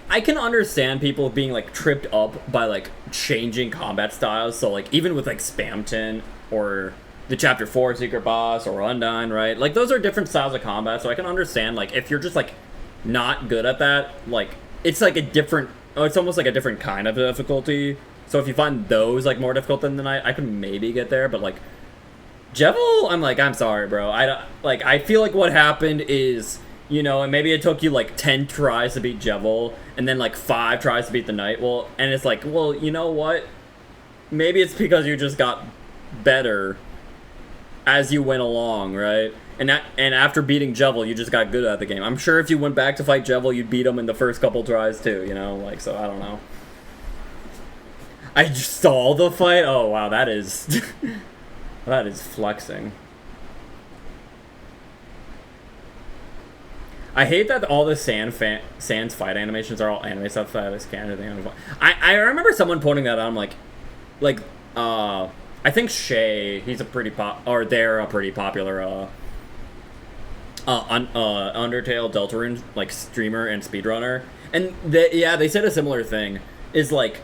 I can understand people being, like, tripped up by, like, changing combat styles. So, like, even with, like, Spamton or the Chapter 4 Secret Boss or Undyne, right? Like, those are different styles of combat. So I can understand, like, if you're just, like, not good at that, like, it's, like, a different... Oh, it's almost like a different kind of difficulty. So if you find those, like, more difficult than the Knight, I could maybe get there. But, like, Jevil, I'm like, I'm sorry, bro. I feel like what happened is... You know, and maybe it took you, like, 10 tries to beat Jevil, and then, like, 5 tries to beat the Knight. Well, and it's like, well, you know what? Maybe it's because you just got better as you went along, right? And after beating Jevil, you just got good at the game. I'm sure if you went back to fight Jevil, you'd beat him in the first couple tries, too, you know? Like, so, I don't know. I just saw the fight? Oh, wow, that is... that is flexing. I hate that all the Sans fight animations are all anime stuff that is canon. I remember someone pointing that out. I'm like, I think Shay, he's a pretty they're a pretty popular Undertale Deltarune like streamer and speedrunner, and they said a similar thing. Is like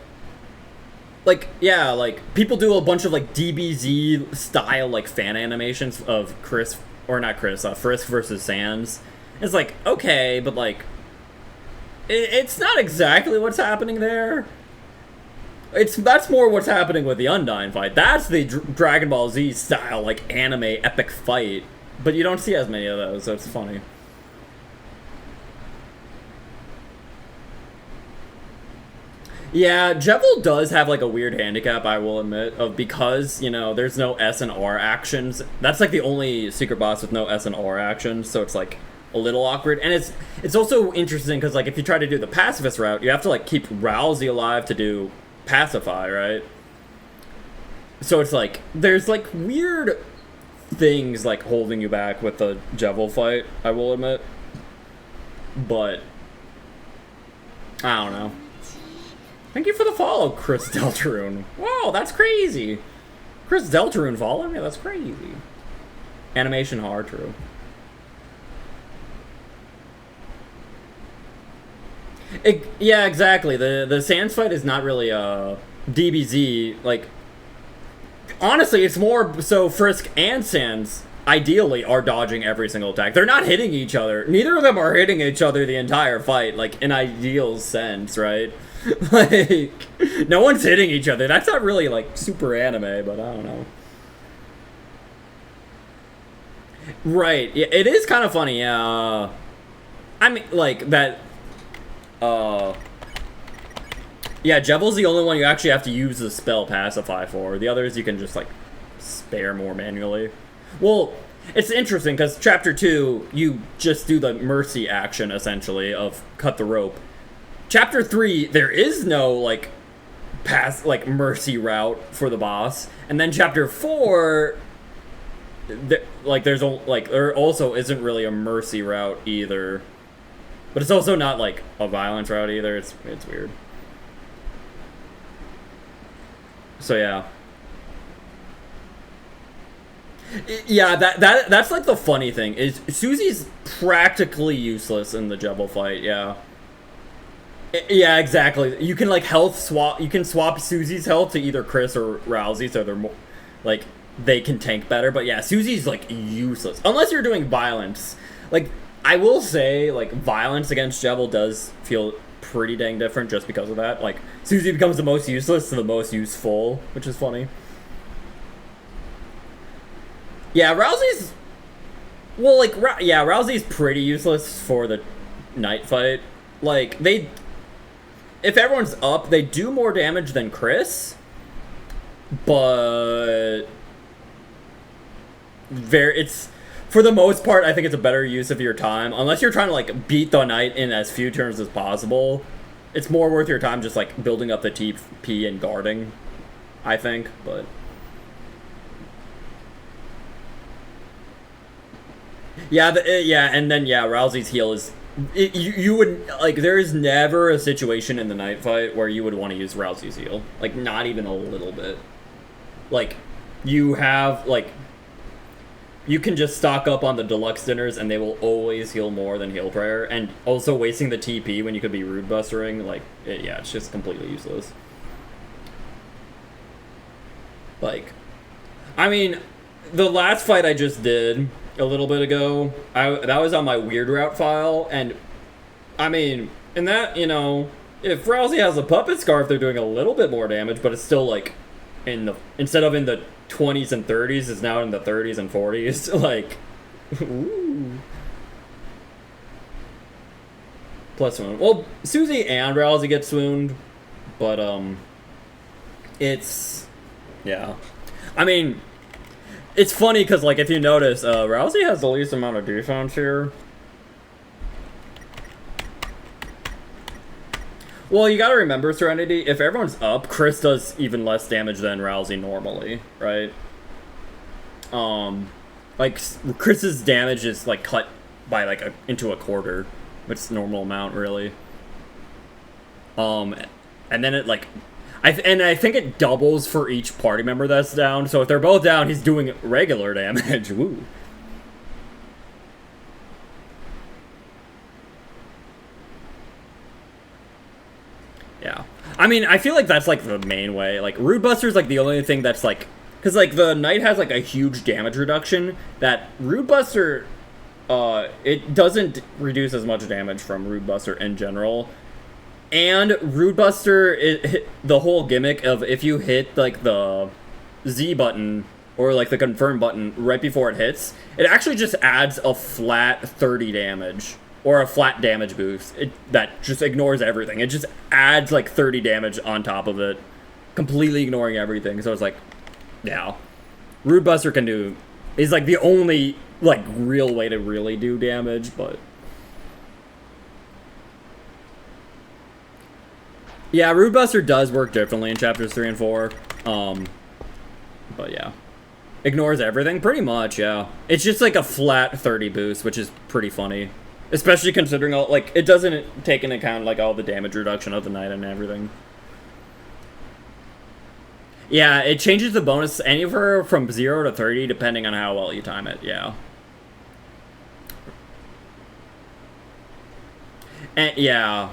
people do a bunch of like DBZ style like fan animations of Frisk versus Sans. It's like, okay, but like, it's not exactly what's happening there. That's more what's happening with the Undyne fight. That's the Dragon Ball Z style, like, anime epic fight. But you don't see as many of those, so it's funny. Yeah, Jevil does have, like, a weird handicap, I will admit, because, you know, there's no S and R actions. That's, like, the only secret boss with no S and R actions, so it's, like... a little awkward, and it's also interesting because like if you try to do the pacifist route, you have to like keep Rousey alive to do pacify, right? So it's like there's like weird things like holding you back with the Jevil fight, I will admit, but I don't know. Thank you for the follow, Chris Deltarune. Wow, that's crazy. Chris Deltarune following me? That's crazy. Animation hard, true. Yeah, exactly. The Sans fight is not really DBZ. Like, honestly, it's more so Frisk and Sans ideally are dodging every single attack. They're not hitting each other. Neither of them are hitting each other the entire fight, like in ideal sense, right? Like, no one's hitting each other. That's not really like super anime, but I don't know. Right. Yeah, it is kind of funny. Yeah. I mean, like that. Yeah, Jevil's the only one you actually have to use the spell Pacify for. The others you can just, like, spare more manually. Well, it's interesting, because Chapter 2, you just do the Mercy action, essentially, of cut the rope. Chapter 3, there is no, like, Mercy route for the boss. And then Chapter 4, there also isn't really a Mercy route either. But it's also not, like, a violence route either. It's weird. So, yeah. Yeah, that's, like, the funny thing. Is Susie's practically useless in the Jevil fight, yeah. Yeah, exactly. You can, like, health swap... You can swap Susie's health to either Chris or Rousey, so they're more... Like, they can tank better. But, yeah, Susie's, like, useless. Unless you're doing violence. Like... I will say, like, violence against Jevil does feel pretty dang different just because of that. Like, Susie becomes the most useless to the most useful, which is funny. Yeah, Rousey's... Well, like, Rousey's pretty useless for the Knight fight. Like, they... if everyone's up, they do more damage than Chris, but it's for the most part, I think it's a better use of your time, unless you're trying to like beat the knight in as few turns as possible. It's more worth your time just like building up the TP and guarding, I think, but yeah, and then Rousey's heal is you would like there is never a situation in the knight fight where you would want to use Rousey's heal, like not even a little bit. Like you have like you can just stock up on the deluxe dinners and they will always heal more than heal prayer, and also wasting the TP when you could be rude bustering, like it's just completely useless. Like I mean the last fight I just did a little bit ago, that was on my weird route file, and I mean in that, you know, if Rousey has a puppet scarf they're doing a little bit more damage, but it's still like instead of in the 20s and 30s, is now in the 30s and 40s. Like, ooh. Plus one. Well, Susie and Rousey get swooned, but it's yeah. I mean, it's funny because like if you notice, Rousey has the least amount of defense here. Well, you gotta remember, Serenity, if everyone's up, Chris does even less damage than Rousey normally, right? Like, Chris's damage is, like, cut by, like, into a quarter, which is the normal amount, really. And then it, like, I think it doubles for each party member that's down, so if they're both down, he's doing regular damage, woo. Yeah. I mean, I feel like that's, like, the main way. Like, Rude Buster's, like, the only thing that's, like... Because, like, the Knight has, like, a huge damage reduction that Rude Buster... it doesn't reduce as much damage from Rude Buster in general. And Rude Buster, the whole gimmick of if you hit, like, the Z button... or, like, the confirm button right before it hits, it actually just adds a flat 30 damage. Or a flat damage boost that just ignores everything. It just adds like 30 damage on top of it, completely ignoring everything. So it's like, yeah, Rude Buster is like the only like real way to really do damage. But yeah, Rude Buster does work differently in chapters 3 and 4. But yeah, ignores everything pretty much. Yeah, it's just like a flat 30 boost, which is pretty funny. Especially considering all, like, it doesn't take into account, like, all the damage reduction of the Knight and everything. Yeah, it changes the bonus anywhere from 0 to 30, depending on how well you time it, yeah. And, yeah.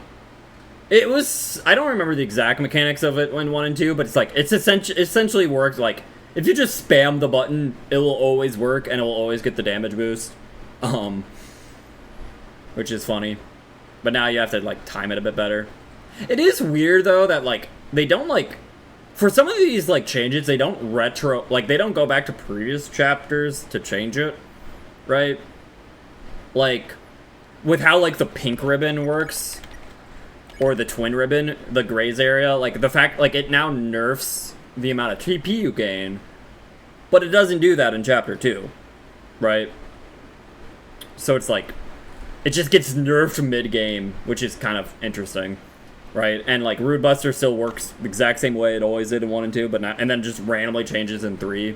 It was, I don't remember the exact mechanics of it when 1 and 2, but it's, like, it's essentially worked, like, if you just spam the button, it will always work, and it will always get the damage boost. Which is funny. But now you have to, like, time it a bit better. It is weird, though, that, like, they don't, like... For some of these, like, changes, they don't like, they don't go back to previous chapters to change it. Right? Like, with how, like, the pink ribbon works, or the twin ribbon, the grays area, like, the fact, like, it now nerfs the amount of TP you gain, but it doesn't do that in chapter 2. Right? So it's, like... It just gets nerfed mid-game, which is kind of interesting, right? And, like, Rude Buster still works the exact same way it always did in 1 and 2, but not, and then just randomly changes in 3.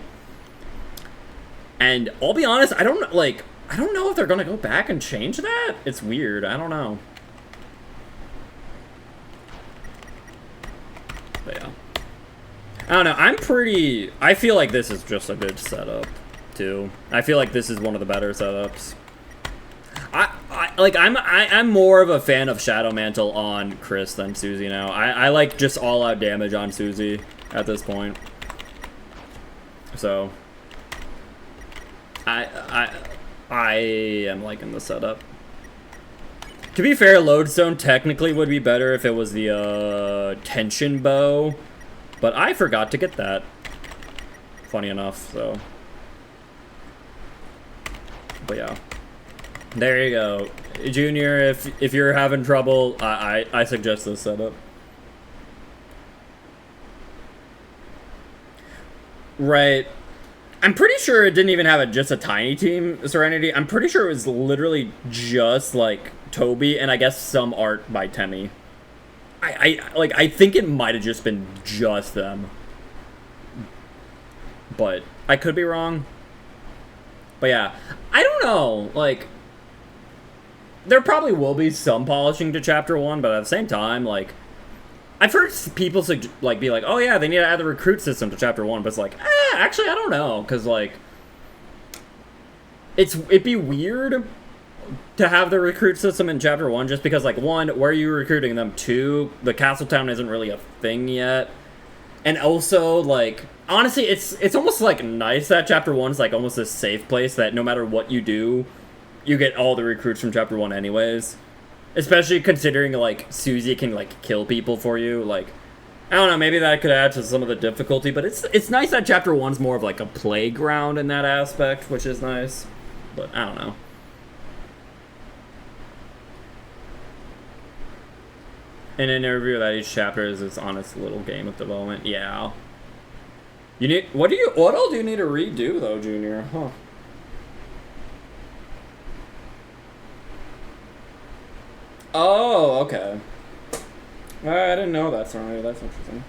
And I'll be honest, I don't know if they're gonna go back and change that. It's weird. I don't know. But yeah. I don't know. I feel like this is just a good setup, too. I feel like this is one of the better setups. I'm more of a fan of Shadow Mantle on Chris than Susie now. I like just all-out damage on Susie at this point. So I am liking the setup. To be fair, Lodestone technically would be better if it was the tension bow, but I forgot to get that. Funny enough, so. But yeah. There you go. Junior, if you're having trouble, I suggest this setup. Right. I'm pretty sure it didn't even have just a tiny team, Serenity. I'm pretty sure it was literally just, like, Toby and I guess some art by Temmie. I think it might have just been just them. But I could be wrong. But yeah, I don't know, like, there probably will be some polishing to Chapter 1, but at the same time, like, I've heard people like be like, oh yeah, they need to add the recruit system to Chapter 1, but it's like, actually, I don't know, because, like, it'd be weird to have the recruit system in Chapter 1, just because, like, one, where are you recruiting them? Two, the Castle Town isn't really a thing yet. And also, like, honestly, it's almost, like, nice that Chapter 1's, like, almost a safe place that no matter what you do, you get all the recruits from Chapter 1 anyways. Especially considering, like, Susie can, like, kill people for you. Like, I don't know, maybe that could add to some of the difficulty, but it's nice that Chapter 1's more of, like, a playground in that aspect, which is nice. But, I don't know. In an interview that each chapter is its honest little game of development. Yeah. You need what all do you need to redo though, Junior? Huh. Oh, okay. I didn't know that, sorry. That's interesting.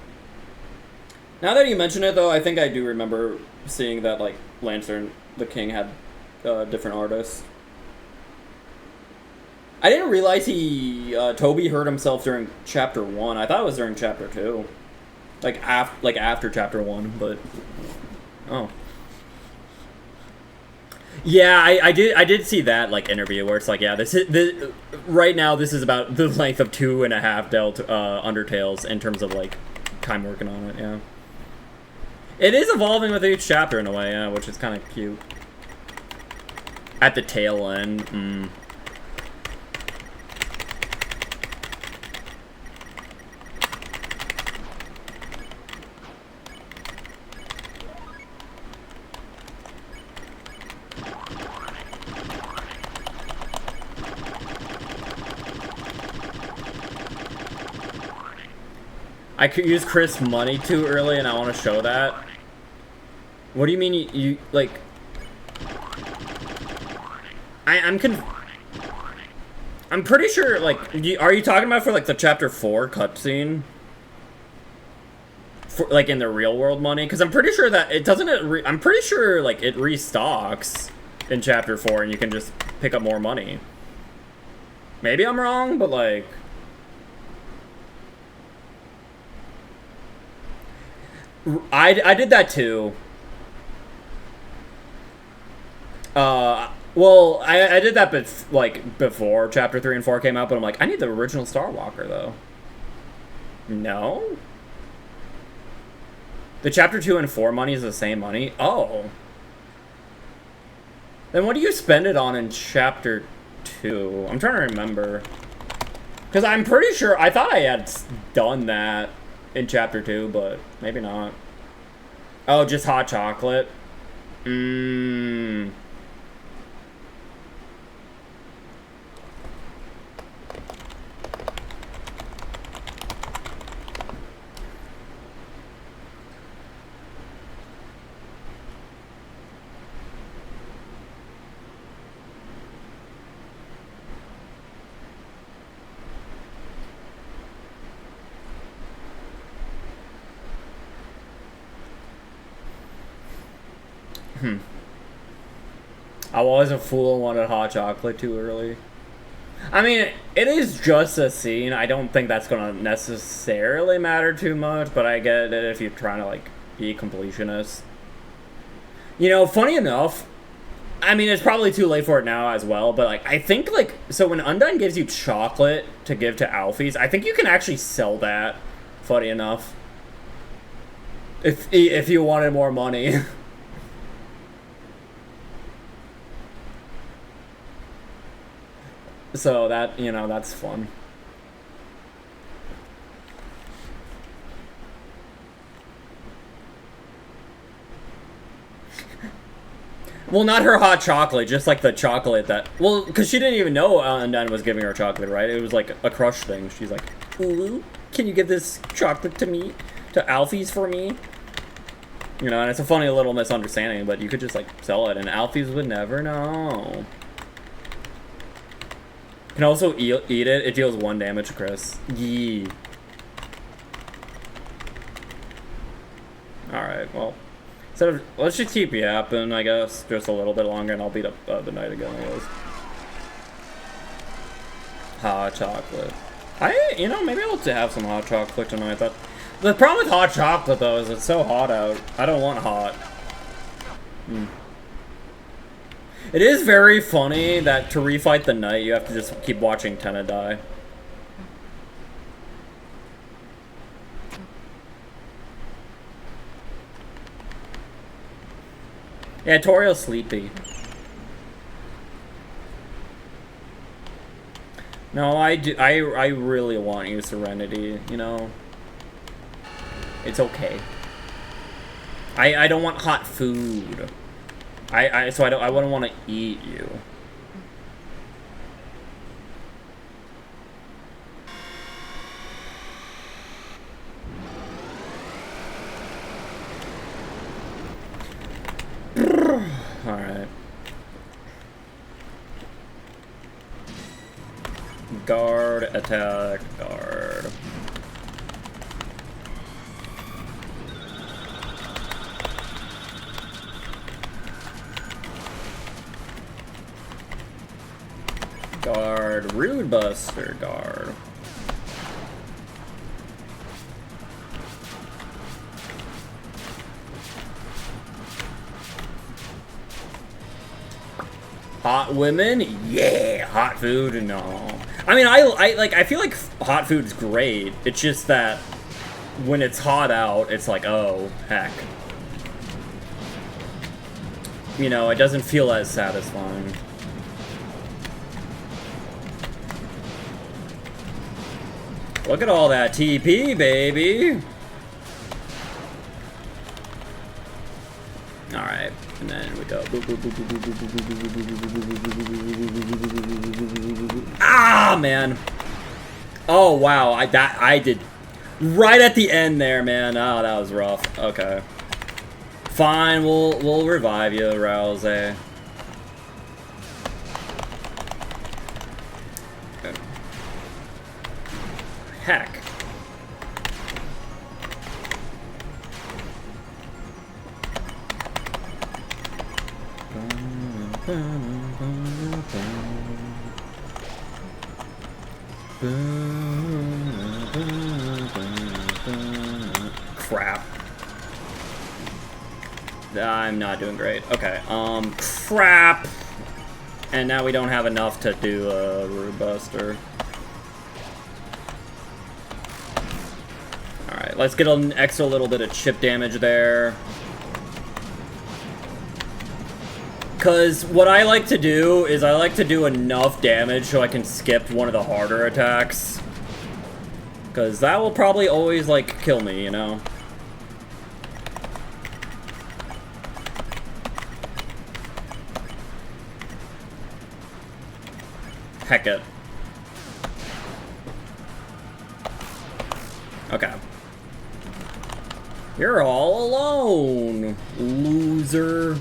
Now that you mention it though, I think I do remember seeing that like Lancer the King had different artists. I didn't realize Toby hurt himself during Chapter 1. I thought it was during Chapter 2. Like, after Chapter 1, but... Oh. Yeah, I did see that, like, interview where it's like, yeah, right now this is about the length of 2.5 Undertales in terms of, like, time working on it, yeah. It is evolving with each chapter in a way, yeah, which is kind of cute. At the tail end, I could use Chris' money too early, and I want to show that. What do you mean you like? I'm pretty sure, like, are you talking about for, like, the Chapter 4 cutscene? For, like, in the real world money? Because I'm pretty sure that it doesn't, I'm pretty sure, like, it restocks in Chapter 4 and you can just pick up more money. Maybe I'm wrong, but, like... I did that too. Well, I did that before Chapter 3 and 4 came out, but I'm like, I need the original Star Walker, though. No? The Chapter 2 and 4 money is the same money? Oh. Then what do you spend it on in Chapter 2? I'm trying to remember. Because I'm pretty sure, I thought I had done that in Chapter 2, but maybe not. Oh, just hot chocolate? I was a fool and wanted hot chocolate too early. I mean, it is just a scene. I don't think that's going to necessarily matter too much, but I get it if you're trying to, like, be a completionist. You know, funny enough, I mean, it's probably too late for it now as well, but, like, I think, like, so when Undyne gives you chocolate to give to Alphys, I think you can actually sell that, funny enough. If you wanted more money. So that, you know, that's fun. Well, not her hot chocolate, just like the chocolate that... Well, because she didn't even know Undyne was giving her chocolate, right? It was like a crush thing. She's like, ooh, can you give this chocolate to me? To Alphys for me? You know, and it's a funny little misunderstanding, but you could just, like, sell it, and Alfies would never know. Can also eat it. It deals 1 damage to Chris. Yee. Alright, well. Instead of, let's just keep yapping, I guess. Just a little bit longer, and I'll beat up the knight again, I guess. Hot chocolate. You know, maybe I'll have some hot chocolate tonight. The problem with hot chocolate, though, is it's so hot out. I don't want hot. It is very funny that to refight the knight, you have to just keep watching Tenna die. Yeah, Torio's sleepy. No, I really want you Serenity, you know? It's okay. I don't want hot food. I wouldn't want to eat you. Alright. Guard, attack, guard. Guard, Rude Buster, guard. Hot women? Yeah, hot food? No. I mean, I feel like hot food's great. It's just that when it's hot out, it's like, oh, heck. You know, it doesn't feel as satisfying. Look at all that TP, baby! Alright, and then we go. Ah, man! Oh, wow, I did right at the end there, man. Oh, that was rough. Okay. Fine, we'll revive you, Rouse. Okay. Heck. Crap. I'm not doing great. Okay, crap! And now we don't have enough to do a Rude Buster. Alright, let's get an extra little bit of chip damage there. Because what I like to do is I like to do enough damage so I can skip one of the harder attacks. Because that will probably always, like, kill me, you know? Heck it. Okay. You're all alone, loser.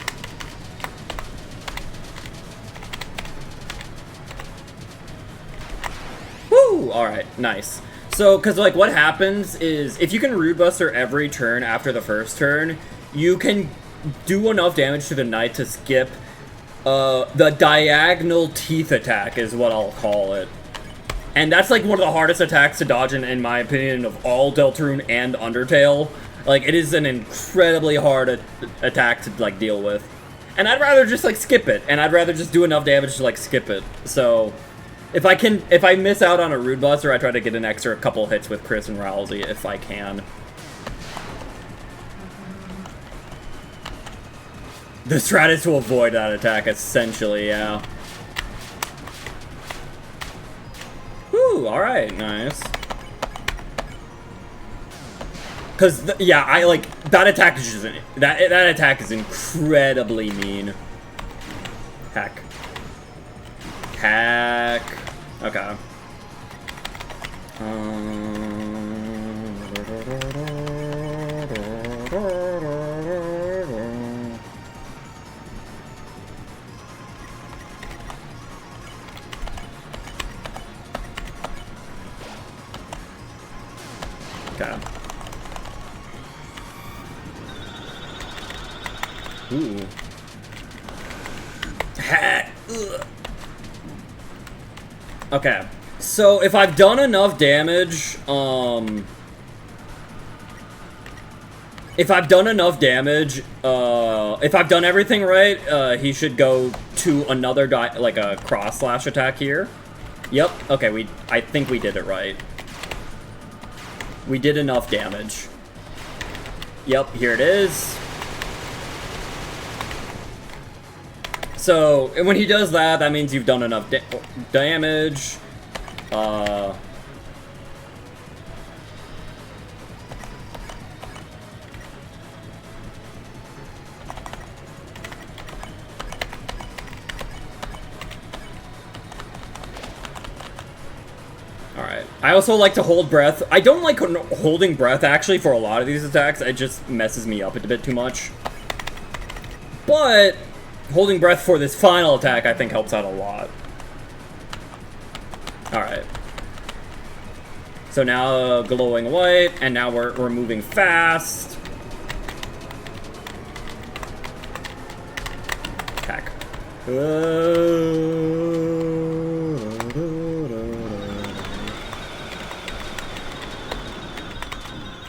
Woo! Alright, nice. So, because, like, what happens is, if you can Rude Buster every turn after the first turn, you can do enough damage to the knight to skip the diagonal teeth attack is what I'll call it. And that's, like, one of the hardest attacks to dodge in my opinion, of all Deltarune and Undertale. Like, it is an incredibly hard attack to, like, deal with. And I'd rather just, like, skip it. And I'd rather just do enough damage to, like, skip it. So, if I miss out on a Rude Buster, I try to get an extra couple hits with Chris and Rousey if I can. The strat is to avoid that attack, essentially, yeah. Whew, alright, nice. Because, yeah, I, like, that attack is just, that attack is incredibly mean. Heck. Heck. Okay. Okay. Ooh. Ugh. Okay. So if I've done enough damage, if I've done everything right, he should go to another like a cross slash attack here. Yep. Okay, I think we did it right. We did enough damage. Yep, here it is. So, when he does that, that means you've done enough damage. Alright. I also like to hold breath. I don't like holding breath, actually, for a lot of these attacks. It just messes me up a bit too much. But holding breath for this final attack, I think, helps out a lot. Alright. So now glowing white, and now we're moving fast. Attack.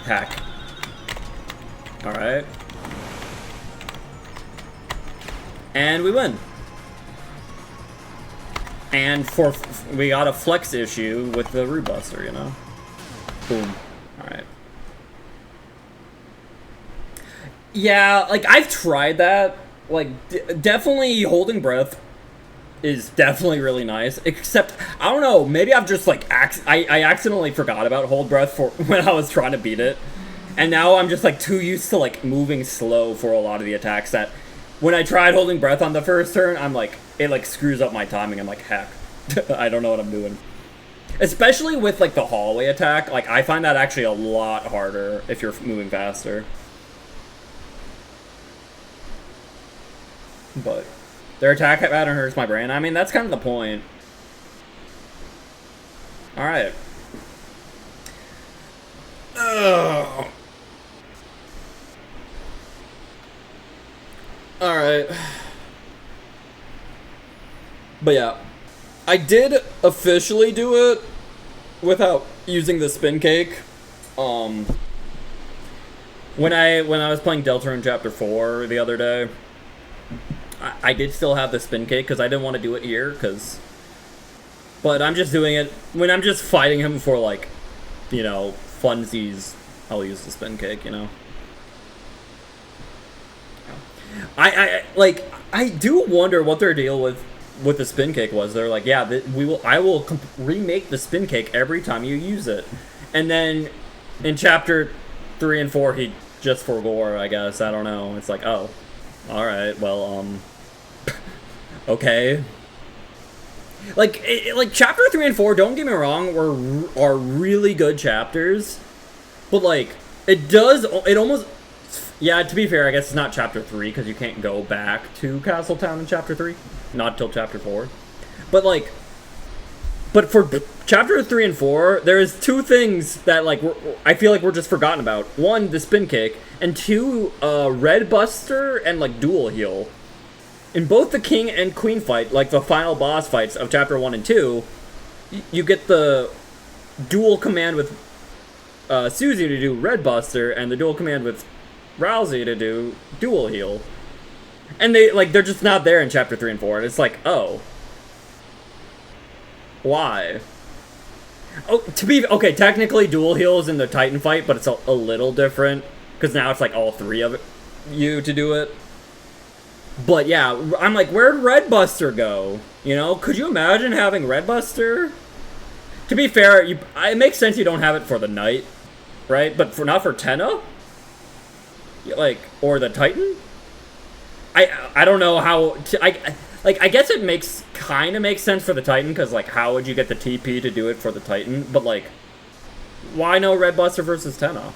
Attack. Alright. And we win. And we got a flex issue with the Root Buster, you know? Boom. Alright. Yeah, like, I've tried that. Like, definitely holding breath is definitely really nice. Except, I don't know, maybe I've just, like, I accidentally forgot about hold breath for when I was trying to beat it. And now I'm just, like, too used to, like, moving slow for a lot of the attacks that when I tried holding breath on the first turn, I'm like, it, like, screws up my timing. I'm like, heck, I don't know what I'm doing. Especially with, like, the hallway attack. Like, I find that actually a lot harder if you're moving faster. But their attack pattern hurts my brain. I mean, that's kind of the point. Alright. Ugh. Alright. But yeah. I did officially do it without using the spin cake. When I was playing Deltarune Chapter 4 the other day, I did still have the spin cake because I didn't want to do it here, but I'm just doing it when I'm just fighting him for, like, you know, funsies. I'll use the spin cake, you know. I do wonder what their deal with the spin cake was. They're like, yeah, I will remake the spin cake every time you use it, and then in Chapter 3 and 4 he just forgore, I guess. I don't know. It's like, oh, all right, well, okay. Like Chapter 3 and 4, don't get me wrong, are really good chapters, but, like, it almost, yeah, to be fair, I guess it's not Chapter 3, because you can't go back to Castletown in Chapter 3, not till Chapter 4, but for Chapter 3 and 4, there's two things that, like, I feel like we're just forgotten about. One, the spin cake, and two, Red Buster and, like, dual heal. In both the King and Queen fight, like the final boss fights of Chapter 1 and 2, you get the dual command with Susie to do Red Buster, and the dual command with Rousey to do dual heal. And they're just not there in Chapter 3 and 4, and it's like, oh. Why? Oh, okay, technically dual heal is in the Titan fight, but it's a little different, because now it's like all three of you to do it. But yeah, I'm like, where'd Red Buster go? You know, could you imagine having Red Buster? To be fair, it makes sense you don't have it for the Knight, right? But not for Tenna? Like, or the Titan? I don't know how I guess it kind of makes sense for the Titan, because, like, how would you get the TP to do it for the Titan? But, like, why no Red Buster versus Tenna?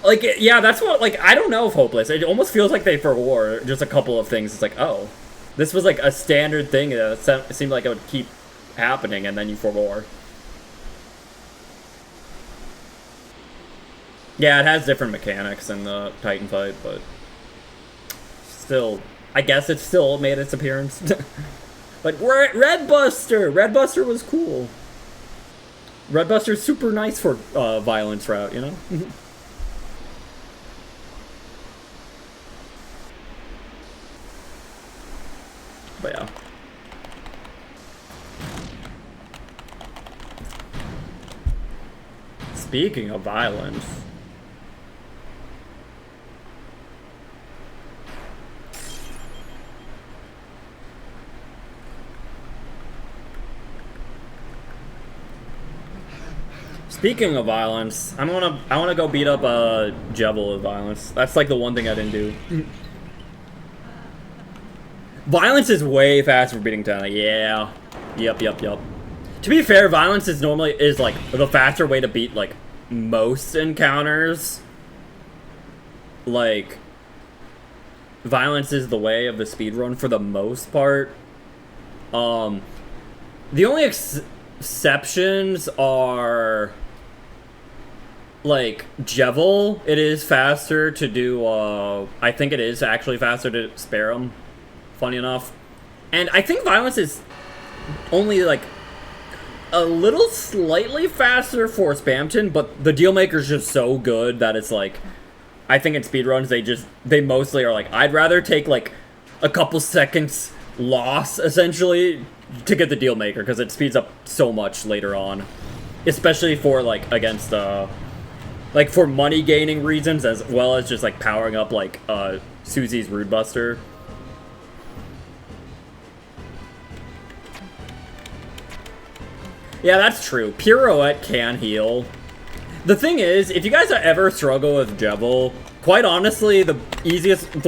Like, yeah, that's what, like, I don't know if Hopeless. It almost feels like they forwore just a couple of things. It's like, oh, this was, like, a standard thing that seemed like it would keep happening, and then you forwore. Yeah, it has different mechanics in the Titan fight, but still, I guess it still made its appearance. But we're at Red Buster! Red Buster was cool. Red Buster's super nice for violence route, you know? But yeah. Speaking of violence. Speaking of violence, I wanna go beat up Jevil with violence. That's like the one thing I didn't do. Violence is way faster for beating Tana. Yeah. Yep. To be fair, violence is normally like the faster way to beat like most encounters. Like violence is the way of the speedrun for the most part. The only exceptions are like Jevil. It is faster to do I think it is actually faster to spare him, funny enough. And I think violence is only like a little slightly faster for Spamton, but the Dealmaker's just so good that it's like, I think in speedruns they mostly are like, I'd rather take like a couple seconds loss essentially to get the Dealmaker, because it speeds up so much later on, especially for like against like for money gaining reasons, as well as just like powering up like Susie's Rude Buster. Yeah, that's true. Pirouette can heal. The thing is, if you guys ever struggle with Jevil, quite honestly, the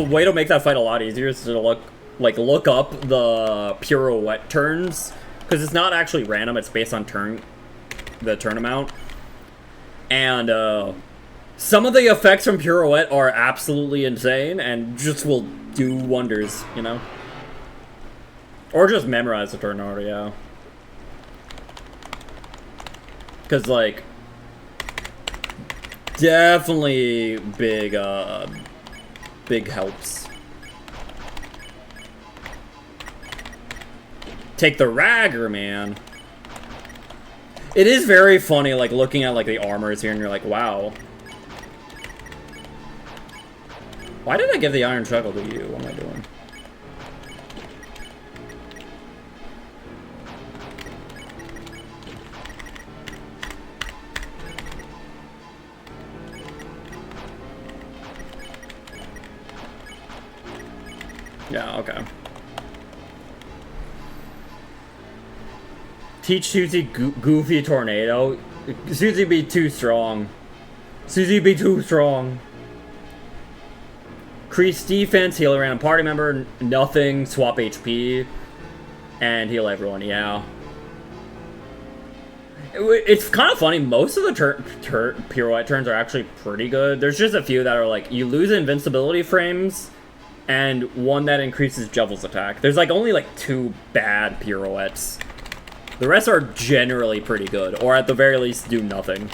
way to make that fight a lot easier is to look up the Pirouette turns, because it's not actually random, it's based on the turn amount. And some of the effects from Pirouette are absolutely insane and just will do wonders, you know? Or just memorize the turn order, yeah. Because, like, definitely big helps. Take the Ragger, man. It is very funny, like, looking at, like, the armors here, and you're like, wow. Why did I give the Iron Chuckle to you? What am I doing? Yeah, okay. Teach Susie Goofy Tornado. Susie be too strong. Susie be too strong. Increase defense, heal a random party member, nothing, swap HP, and heal everyone, yeah. It's kind of funny, most of the Pirouette turns are actually pretty good. There's just a few that are like, you lose invincibility frames, and one that increases Jevil's attack. There's like only like 2 bad pirouettes. The rest are generally pretty good, or at the very least do nothing.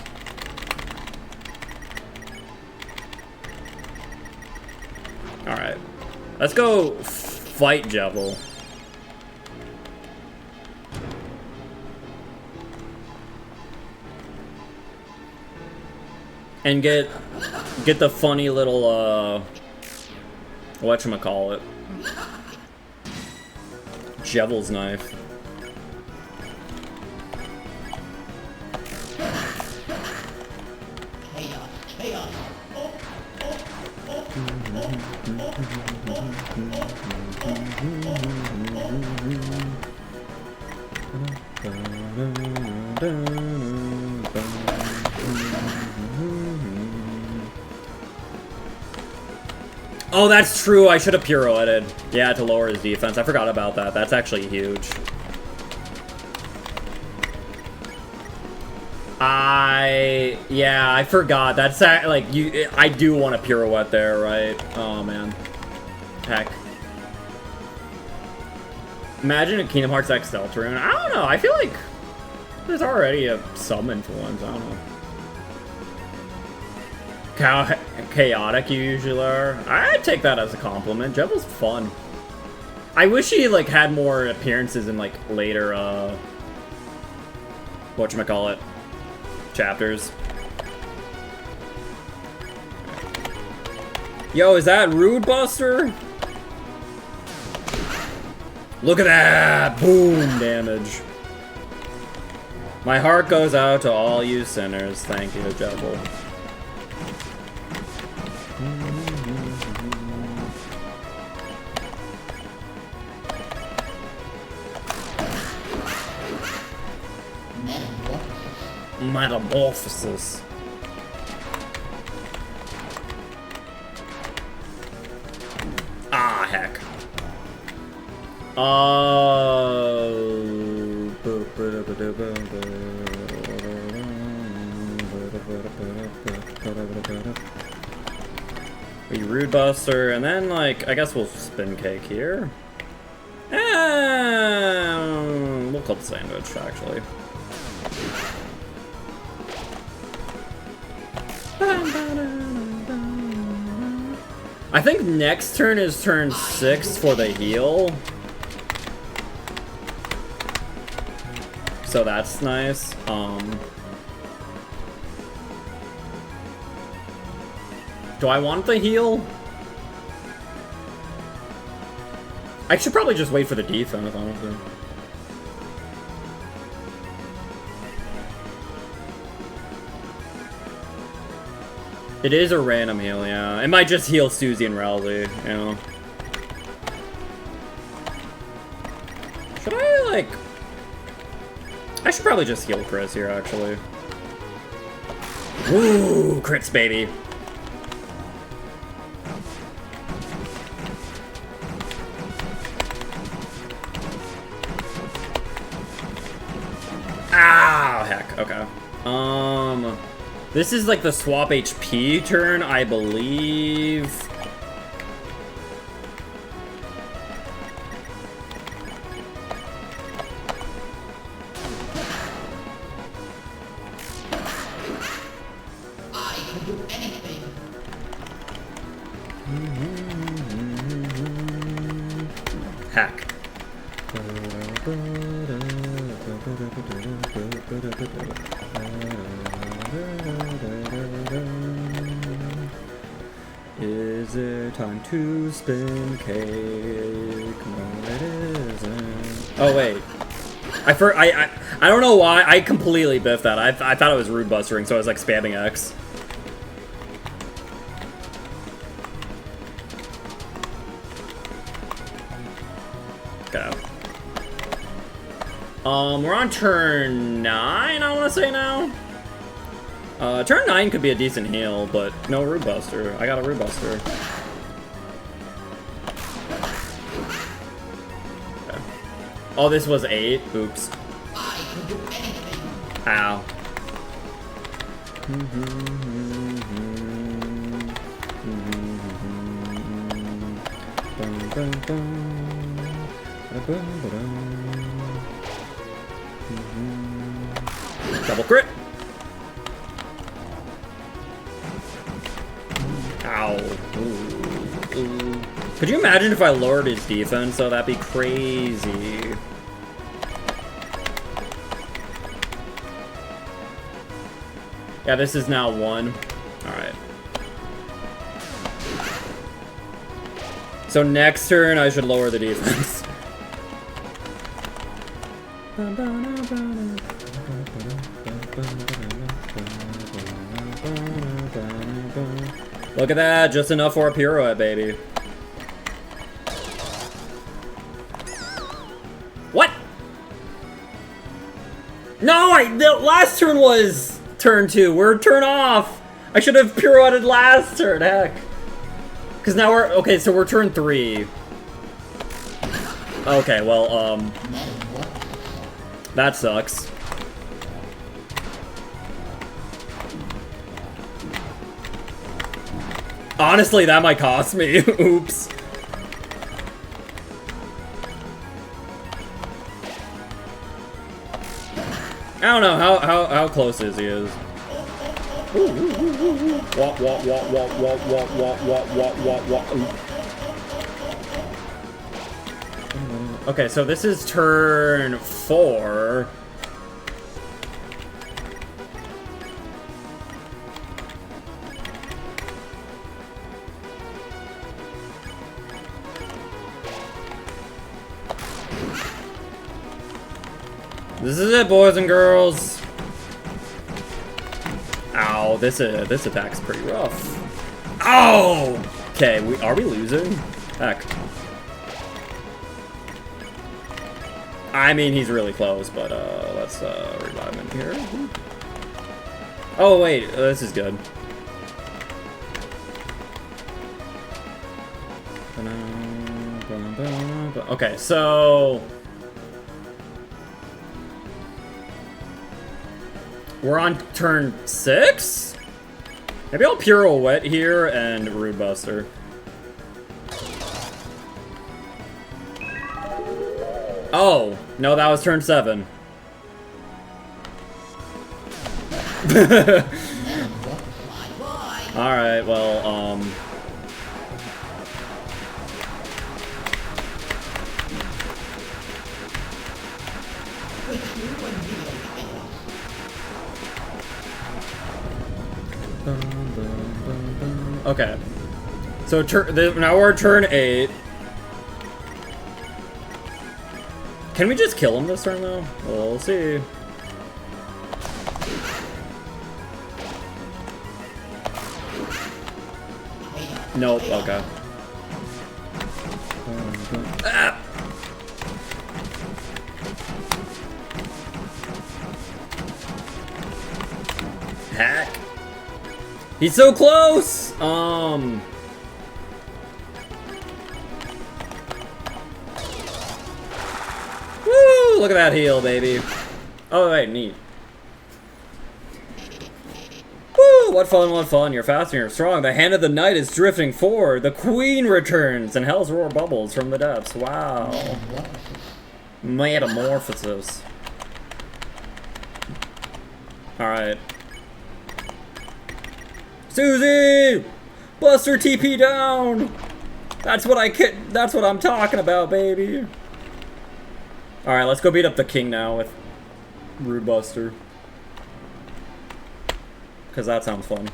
Alright. Let's go fight Jevil. And get the funny little whatchamacallit. Jevil's knife. Chaos. Oh, that's true. I should have pirouetted. Yeah, to lower his defense. I forgot about that. That's actually huge. Yeah, I forgot. That's like I do want a pirouette there, right? Oh man, heck. Imagine a Kingdom Hearts X Deltarune. I don't know. I feel like there's already some influence. I don't know. chaotic you usually are. I'd take that as a compliment. Jebel's fun. I wish he like had more appearances in like later whatchamacallit chapters. Yo, is that Rude Buster? Look at that! Boom damage. My heart goes out to all you sinners. Thank you, Jebel. Metamorphosis. Ah, heck. We Rude Buster, and then, like, I guess we'll spin cake here. And we'll club sandwich, actually. I think next turn is turn 6 for the heal. So that's nice. Do I want the heal? I should probably just wait for the defense, honestly. It is a random heal, yeah. It might just heal Susie and Rousey, you know. Should I, like... I should probably just heal Chris here, actually. Woo! Crits, baby! Ah, heck, okay. This is like the swap HP turn, I believe. I can do anything. Heck. Is it time to spin cake? No, it isn't. Oh wait, I don't know why I completely biffed that. I thought it was Rude Bustering, so I was like spamming X. Okay. We're on turn 9, I want to say now. Turn 9 could be a decent heal, but no Rude Buster. I got a Rude Buster. Okay. Oh, this was 8? Oops. Ow. Double crit. Ow. Ooh. Ooh. Could you imagine if I lowered his defense? Oh, that'd be crazy. Yeah, this is now 1. Alright. So next turn, I should lower the defense. Look at that, just enough for a pirouette, baby. What? No, the last turn was turn 2. We're turn off. I should have pirouetted last turn, heck. Because now we're, okay, so we're turn 3. Okay, well, that sucks. Honestly, that might cost me. Oops. I don't know how close is he is. Wah, wah, wah, wah, wah, wah, wah, wah, wah, wah, wah. Okay, so this is turn 4. This is it, boys and girls. Ow, this attack's pretty rough. Oh! Okay, are we losing? Heck. I mean, he's really close, but let's revive him here. Oh wait, this is good. Okay, so we're on turn 6? Maybe I'll Pirouette here and Rude Buster. Oh, no, that was turn 7. Alright, well, okay. So now we're turn 8. Can we just kill him this turn though? We'll see. Nope, okay. Ah! Heck. He's so close! Woo! Look at that heal, baby. Oh, wait, neat. Woo! What fun, what fun. You're fast and you're strong. The hand of the knight is drifting forward. The queen returns, and hell's roar bubbles from the depths. Wow. Metamorphosis. Alright. Susie! Buster TP down! That's what I'm talking about, baby. Alright, let's go beat up the king now with Rude Buster. Because that sounds fun.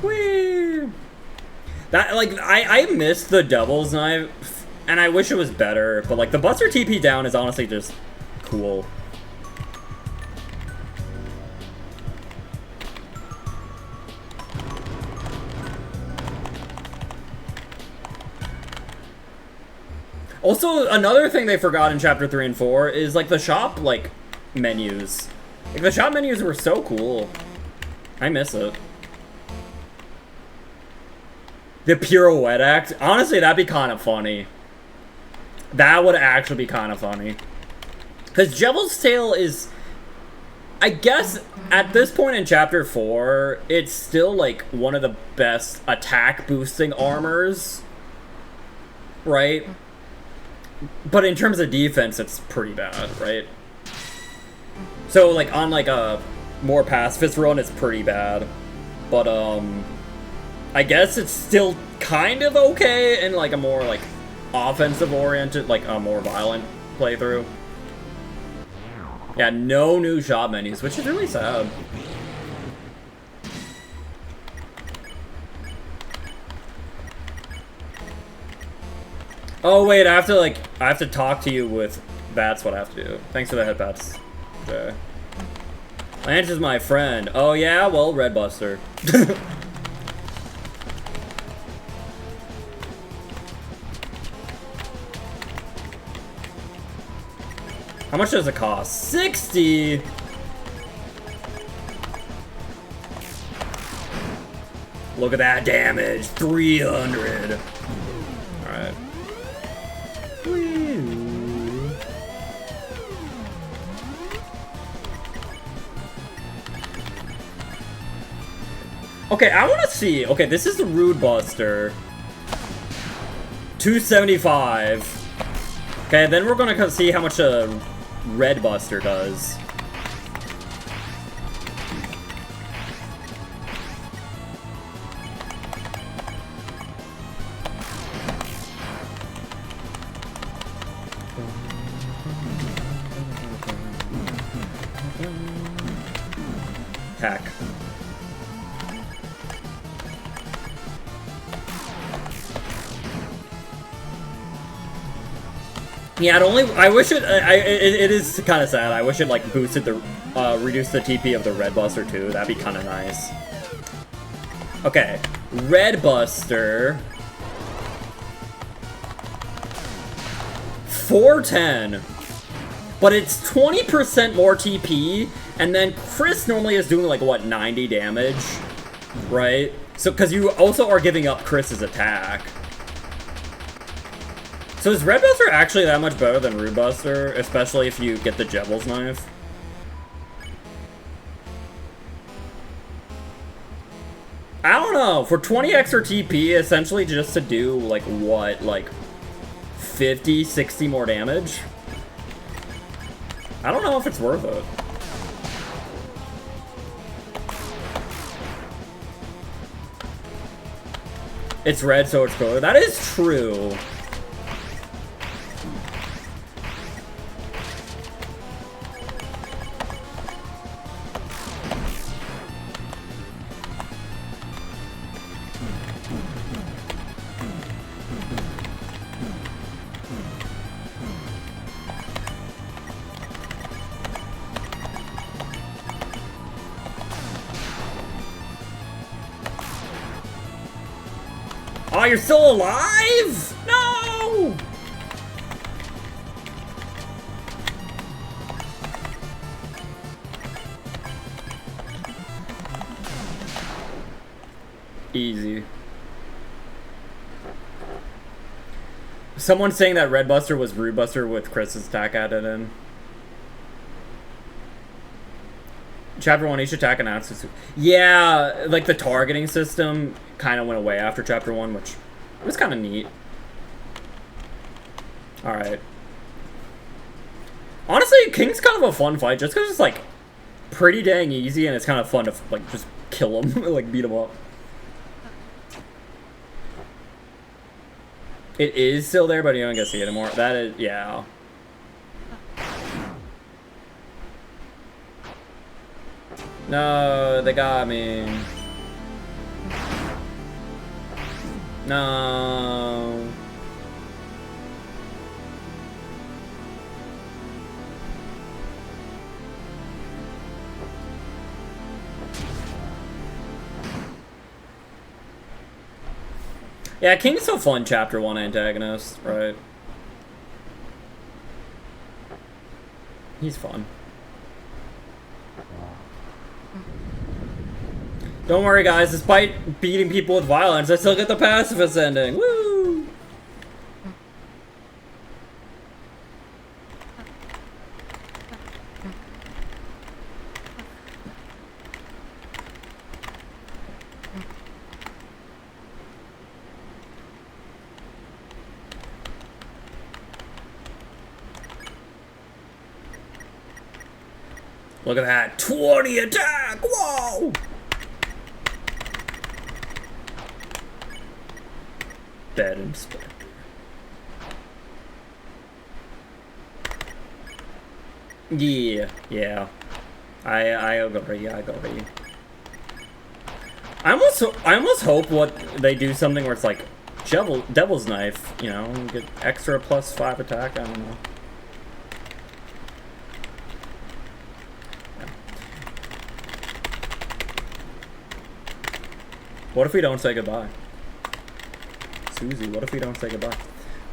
Whee! That, like, I miss the Devil's Knife, and I wish it was better, but, like, the Buster TP down is honestly just cool. Also, another thing they forgot in Chapter 3 and 4 is, like, the shop, like, menus. Like, the shop menus were so cool. I miss it. The Pirouette Act. Honestly, that'd be kind of funny. That would actually be kind of funny. Because Devil's Tail is... I guess, at this point in Chapter 4, it's still, like, one of the best attack-boosting armors. Right? But in terms of defense, it's pretty bad, right? So, like, on, like, a more pacifist run, it's pretty bad. But, I guess it's still kind of okay in, like, a more, like, offensive-oriented, like, a more violent playthrough. Yeah, no new shop menus, which is really sad. Oh, wait, I have to talk to you with... That's what I have to do. Thanks for the headpats. Okay. Lance is my friend. Oh, yeah? Well, Red Buster. How much does it cost? 60! Look at that damage. 300. Alright. Okay, I want to see. Okay, this is the Rude Buster. 275. Okay, then we're gonna see how much a Red Buster does. Heck. Yeah, I wish it, it is kind of sad. I wish it, like, boosted the, reduced the TP of the Red Buster, too. That'd be kind of nice. Okay. Red Buster. 410. But it's 20% more TP, and then Chris normally is doing, like, what, 90 damage? Right? So, because you also are giving up Chris's attack. So is Red Buster actually that much better than Rude Buster, especially if you get the Jebel's Knife? I don't know. For 20 extra TP, essentially just to do, like, what? Like, 50, 60 more damage? I don't know if it's worth it. It's red, so it's cooler. That is true. Oh, you're still alive? No! Easy. Someone's saying that Red Buster was Rude Buster with Chris's attack added in. Chapter 1, each attack announces... Yeah, like the targeting system kind of went away after Chapter 1, which was kind of neat. Alright. Honestly, King's kind of a fun fight, just because it's, like, pretty dang easy, and it's kind of fun to, like, just kill him, like, beat him up. It is still there, but you don't get to see it anymore. That is... yeah. No, they got me. No. Yeah, King's so fun, Chapter 1 antagonist, right? He's fun. Don't worry, guys. Despite beating people with violence, I still get the pacifist ending. Woo! Look at that. 20 attack! Whoa! Bed Inspector. Yeah. I agree. I almost hope what they do something where it's like Devil's Knife, you know, get extra +5 attack. I don't know. Yeah. What if we don't say goodbye? Susie, what if we don't say goodbye?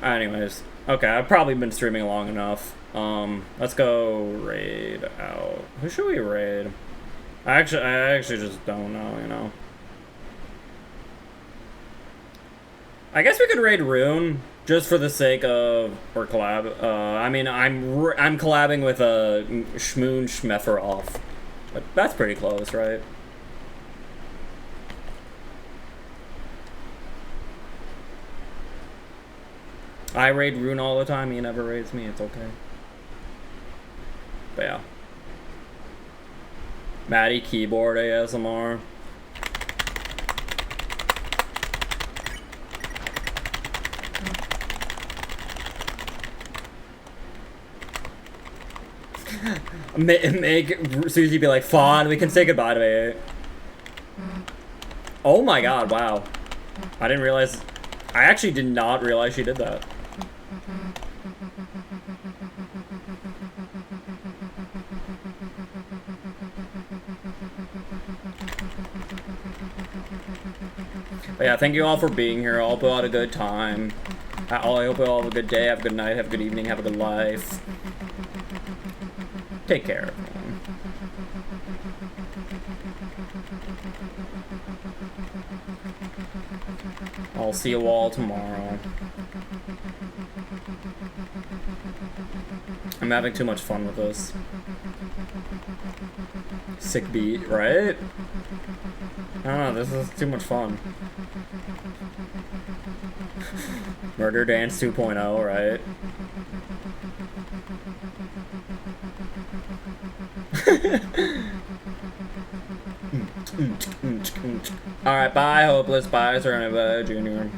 Anyways, okay, I've probably been streaming long enough. Let's go raid out. Who should we raid? I actually just don't know, you know. I guess we could raid Rune just for the sake of or collab. I mean, I'm collabing with a Shmoon Shmeferoff, but that's pretty close, right? I raid Rune all the time. He never raids me. It's okay. But yeah. Maddie keyboard ASMR. Make Susie be like, "Fawn, we can say goodbye to me." Oh my god, wow. I didn't realize. I actually did not realize she did that. But yeah, thank you all for being here. I hope you all had a good time. I hope you all have a good day, have a good night, have a good evening, have a good life. Take care. I'll see you all tomorrow. I'm having too much fun with this. Sick beat, right? I don't know, this is too much fun. Murder Dance 2.0, right? Alright, bye, Hopeless. Bye, Serenity Junior.